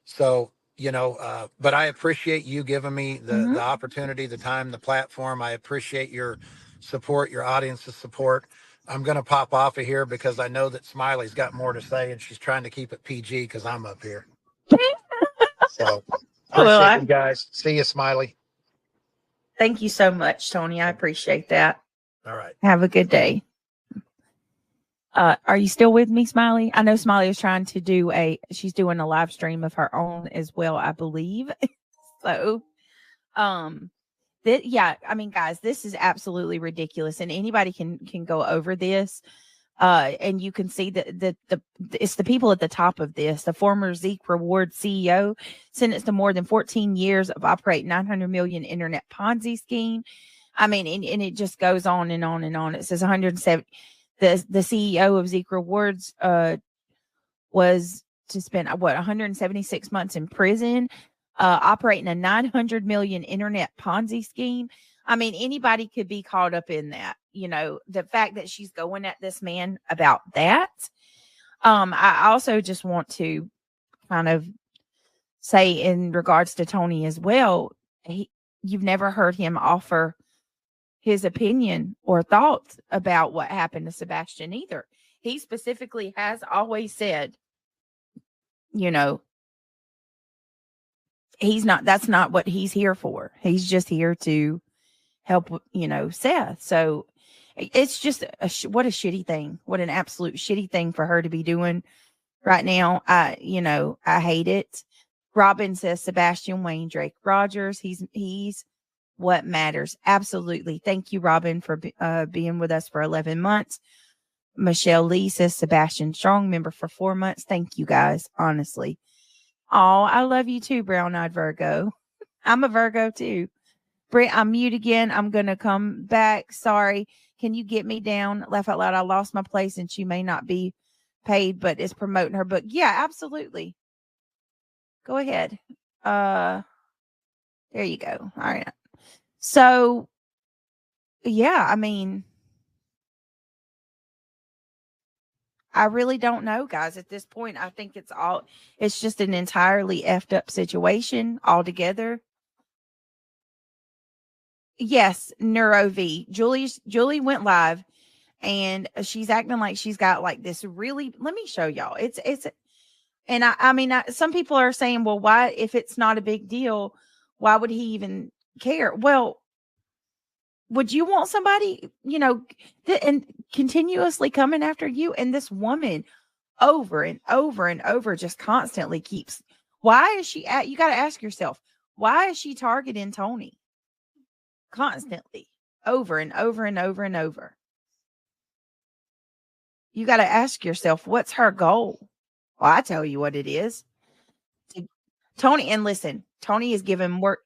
So, but I appreciate you giving me the opportunity, the time, the platform. I appreciate your support, your audience's support. I'm going to pop off of here because I know that Smiley's got more to say and she's trying to keep it PG because I'm up here. So, appreciate you guys. See you, Smiley. Thank you so much, Tony. I appreciate that. All right. Have a good day. Are you still with me, Smiley? I know Smiley is trying to she's doing a live stream of her own as well, I believe. So, yeah, I mean, guys, this is absolutely ridiculous, and anybody can go over this, and you can see that it's the people at the top of this. The former Zeke Reward CEO sentenced to more than 14 years of operating 900 million internet Ponzi scheme. I mean, and it just goes on and on and on. It says 170. The CEO of Zeke Rewards was to spend 176 months in prison. Operating a 900 million internet Ponzi scheme. I mean, anybody could be caught up in that. The fact that she's going at this man about that. I also just want to kind of say in regards to Tony as well, you've never heard him offer his opinion or thoughts about what happened to Sebastian either. He specifically has always said, that's not what he's here for. He's just here to help, Seth. So it's just what a shitty thing. What an absolute shitty thing for her to be doing right now. I hate it. Robin says Sebastian Wayne Drake Rogers. He's what matters. Absolutely. Thank you, Robin, for being with us for 11 months. Michelle Lee says Sebastian Strong, member for 4 months. Thank you, guys. Honestly. Oh, I love you too, brown eyed Virgo. I'm a Virgo too. Britt, I'm mute again. I'm going to come back. Sorry. Can you get me down? Laugh out loud. I lost my place and she may not be paid, but is promoting her book. Yeah, absolutely. Go ahead. There you go. All right. So, yeah, I mean, I really don't know, guys. At this point, I think it's just an entirely effed up situation altogether. Yes, Neuro V. Julie went live and she's acting like she's got like this really, let me show y'all. And I mean, some people are saying, well, why, if it's not a big deal, why would he even care? Well, would you want somebody, and continuously coming after you? And this woman over and over and over just constantly keeps, why is she you got to ask yourself, why is she targeting Tony constantly over and over and over and over? You got to ask yourself, what's her goal? Well, I tell you what it is. Tony, and listen, Tony is giving more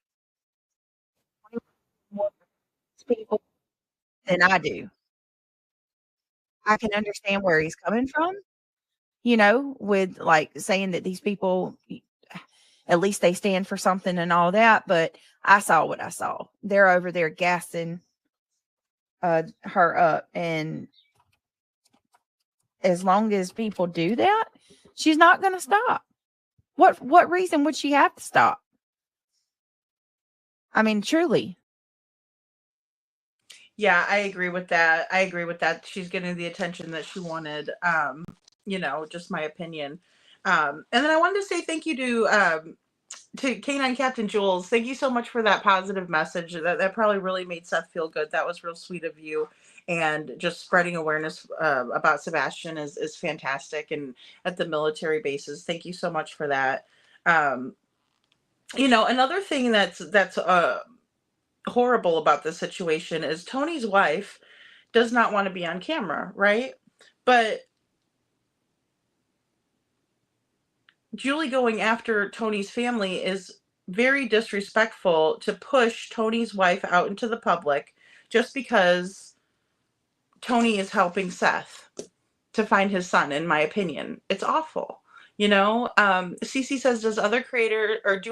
people than I do. I can understand where he's coming from, with like saying that these people, at least they stand for something and all that. But I saw what I saw. They're over there gassing her up. And as long as people do that, she's not going to stop. What reason would she have to stop? I mean, truly. Yeah, I agree with that. She's getting the attention that she wanted. Just my opinion. And then I wanted to say thank you to Canine Captain Jules. Thank you so much for that positive message. That probably really made Seth feel good. That was real sweet of you. And just spreading awareness about Sebastian is fantastic. And at the military bases, thank you so much for that. Another thing that's horrible about this situation is Tony's wife does not want to be on camera, right? But Julie going after Tony's family is very disrespectful to push Tony's wife out into the public just because Tony is helping Seth to find his son, in my opinion. It's awful. Cece says, do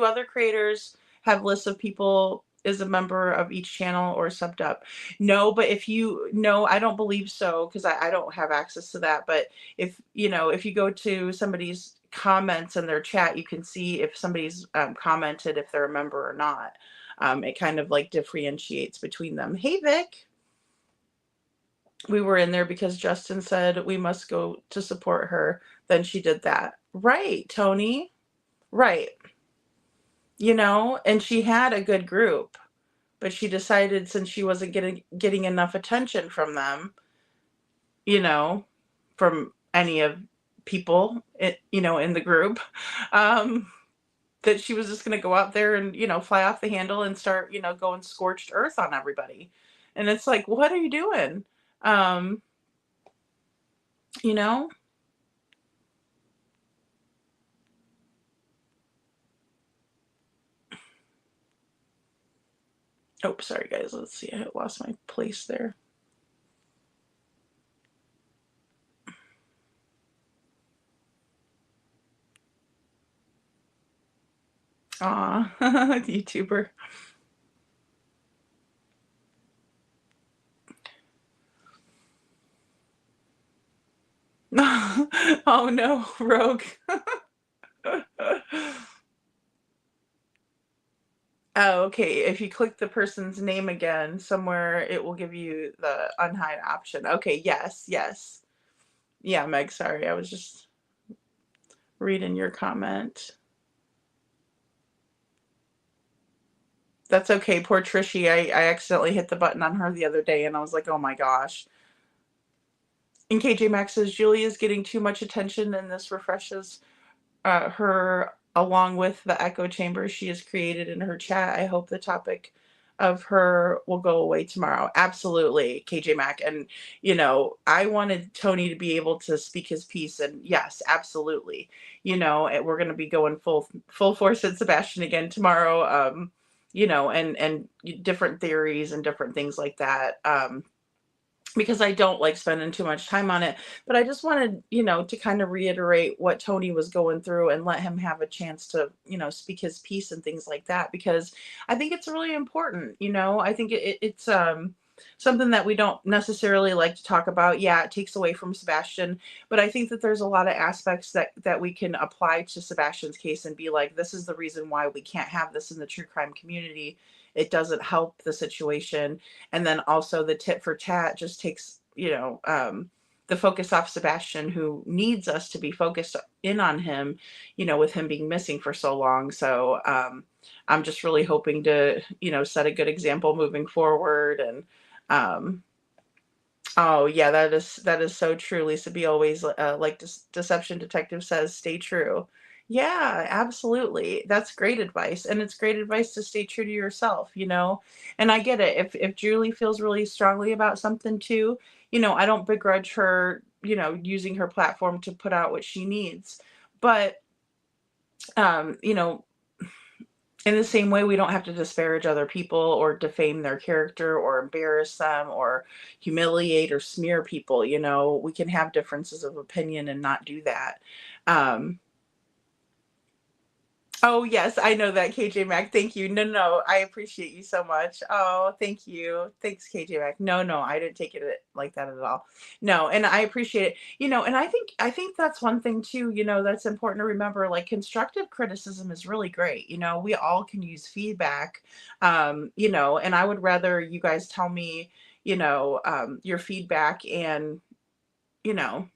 other creators have lists of people is a member of each channel or subbed up? No, but I don't believe so, because I don't have access to that. But if you go to somebody's comments in their chat, you can see if somebody's commented if they're a member or not. It kind of like differentiates between them. Hey, Vic. We were in there because Justin said we must go to support her. Then she did that. Right, Tony. Right. And she had a good group, but she decided since she wasn't getting enough attention from them, from any of people, in the group, that she was just going to go out there and, fly off the handle and start, going scorched earth on everybody. And it's like, what are you doing? Oh, sorry guys. Let's see. I lost my place there. Aw, YouTuber. Oh no, Rogue. Oh, okay. If you click the person's name again somewhere, it will give you the unhide option. Okay, yes. Yeah, Meg, sorry. I was just reading your comment. That's okay. Poor Trishy. I accidentally hit the button on her the other day and I was like, oh my gosh. And KJ Maxx says Julie is getting too much attention, and this refreshes her along with the echo chamber she has created in her chat. I hope the topic of her will go away tomorrow. Absolutely, KJ Mack. And, you know, I wanted Tony to be able to speak his piece. And yes, absolutely. You know, we're going to be going full force at Sebastian again tomorrow. You know, and different theories and different things like that. Because I don't like spending too much time on it. But I just wanted, you know, to kind of reiterate what Tony was going through and let him have a chance to, you know, speak his piece and things like that, because I think it's really important. You know, I think it's something that we don't necessarily like to talk about. Yeah, it takes away from Sebastian, but I think that there's a lot of aspects that we can apply to Sebastian's case and be like, this is the reason why we can't have this in the true crime community. It doesn't help the situation. And then also the tit for tat just takes, you know, the focus off Sebastian, who needs us to be focused in on him, you know, with him being missing for so long. So I'm just really hoping to, you know, set a good example moving forward. And oh yeah, that is so true. Lisa B always like Deception Detective says, stay true. Yeah, absolutely. That's great advice. And it's great advice to stay true to yourself, you know. And I get it. If Julie feels really strongly about something too, you know, I don't begrudge her, you know, using her platform to put out what she needs. But you know, in the same way, we don't have to disparage other people or defame their character or embarrass them or humiliate or smear people. You know, we can have differences of opinion and not do that. Oh, yes, I know that, KJ Mac. Thank you. No, I appreciate you so much. Oh, thank you. Thanks, KJ Mac. No, I didn't take it like that at all. No, and I appreciate it. You know, and I think that's one thing too, you know, that's important to remember. Like, constructive criticism is really great. You know, we all can use feedback. You know, and I would rather you guys tell me, you know, your feedback and, you know,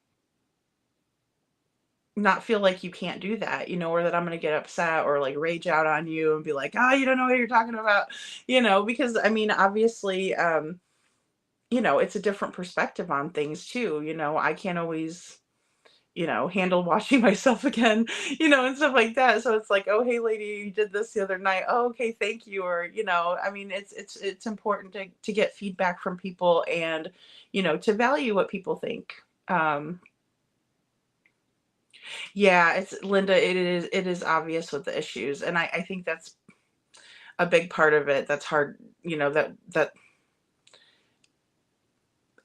not feel like you can't do that, you know, or that I'm going to get upset or like rage out on you and be like, oh, you don't know what you're talking about, you know, because I mean, obviously, you know, it's a different perspective on things too. You know, I can't always, you know, handle washing myself again, you know, and stuff like that. So it's like, oh, hey lady, you did this the other night. Oh, okay. Thank you. Or, you know, I mean, it's important to get feedback from people and, you know, to value what people think. Yeah, it's Linda, it is obvious with the issues. And I think that's a big part of it. That's hard, you know, that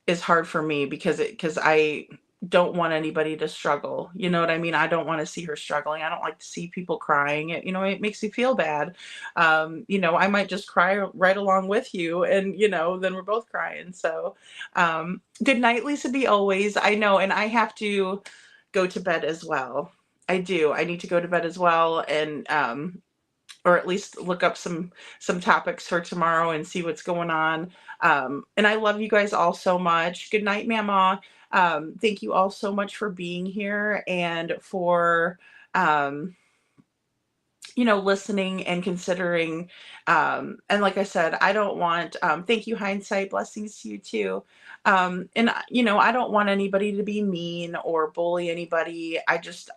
is hard for me because I don't want anybody to struggle. You know what I mean? I don't want to see her struggling. I don't like to see people crying. You know, it makes me feel bad. You know, I might just cry right along with you and, you know, then we're both crying. So, good night, Lisa B. Always. I know. And I have to go to bed as well. I do. I need to go to bed as well. And, or at least look up some topics for tomorrow and see what's going on. And I love you guys all so much. Good night, Mama. Thank you all so much for being here and for, you know, listening and considering. And like I said, I don't want, thank you, Hindsight. Blessings to you too. And you know, I don't want anybody to be mean or bully anybody. I just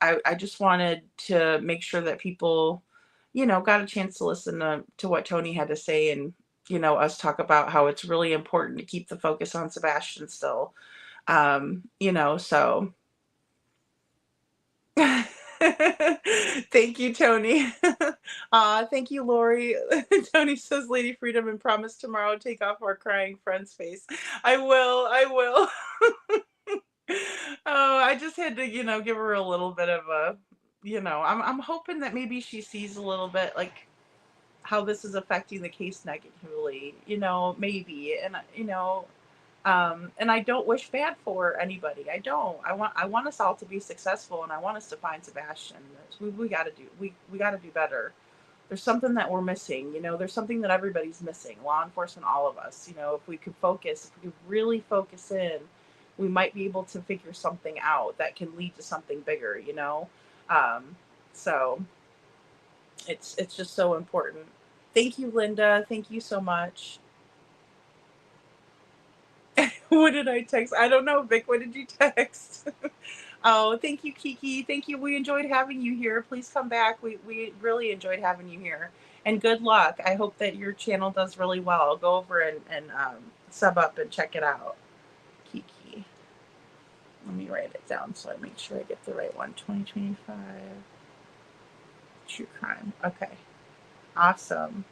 wanted to make sure that people, you know, got a chance to listen to what Tony had to say and, you know, us talk about how it's really important to keep the focus on Sebastian still. You know, so thank you, Tony. Thank you, Lori. Tony says, Lady Freedom, and promise tomorrow take off our crying friend's face. I will. Oh, I just had to, you know, give her a little bit of a, you know, I'm hoping that maybe she sees a little bit like how this is affecting the case negatively, you know, maybe. And, you know, and I don't wish bad for anybody. I don't. I want us all to be successful, and I want us to find Sebastian. We got to do. We got to do better. There's something that we're missing. You know, there's something that everybody's missing. Law enforcement, all of us. You know, if we could focus, if we could really focus in, we might be able to figure something out that can lead to something bigger. You know, so it's just so important. Thank you, Linda. Thank you so much. What did I text? I don't know, Vic. What did you text? Oh, thank you, Kiki. Thank you. We enjoyed having you here. Please come back. We really enjoyed having you here. And good luck. I hope that your channel does really well. Go over and sub up and check it out. Kiki. Let me write it down so I make sure I get the right one. 2025. True crime. Okay. Awesome.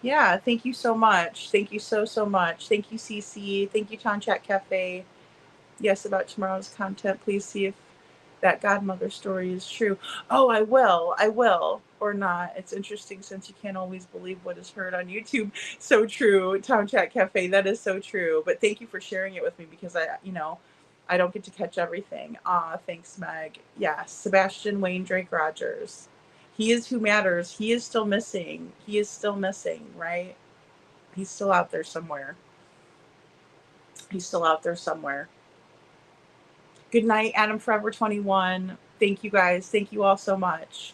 Yeah, thank you so much. Thank you so much. Thank you, CC. Thank you, Tom Chat Cafe. Yes, about tomorrow's content, please see if that godmother story is true. Oh, I will, or not. It's interesting since you can't always believe what is heard on YouTube. So true, Tom Chat Cafe. That is so true. But thank you for sharing it with me because I don't get to catch everything. Thanks, Meg. Yes, Sebastian Wayne Drake Rogers. He is who matters. He is still missing. He is still missing, right? He's still out there somewhere. He's still out there somewhere. Good night, Adam Forever 21. Thank you guys. Thank you all so much.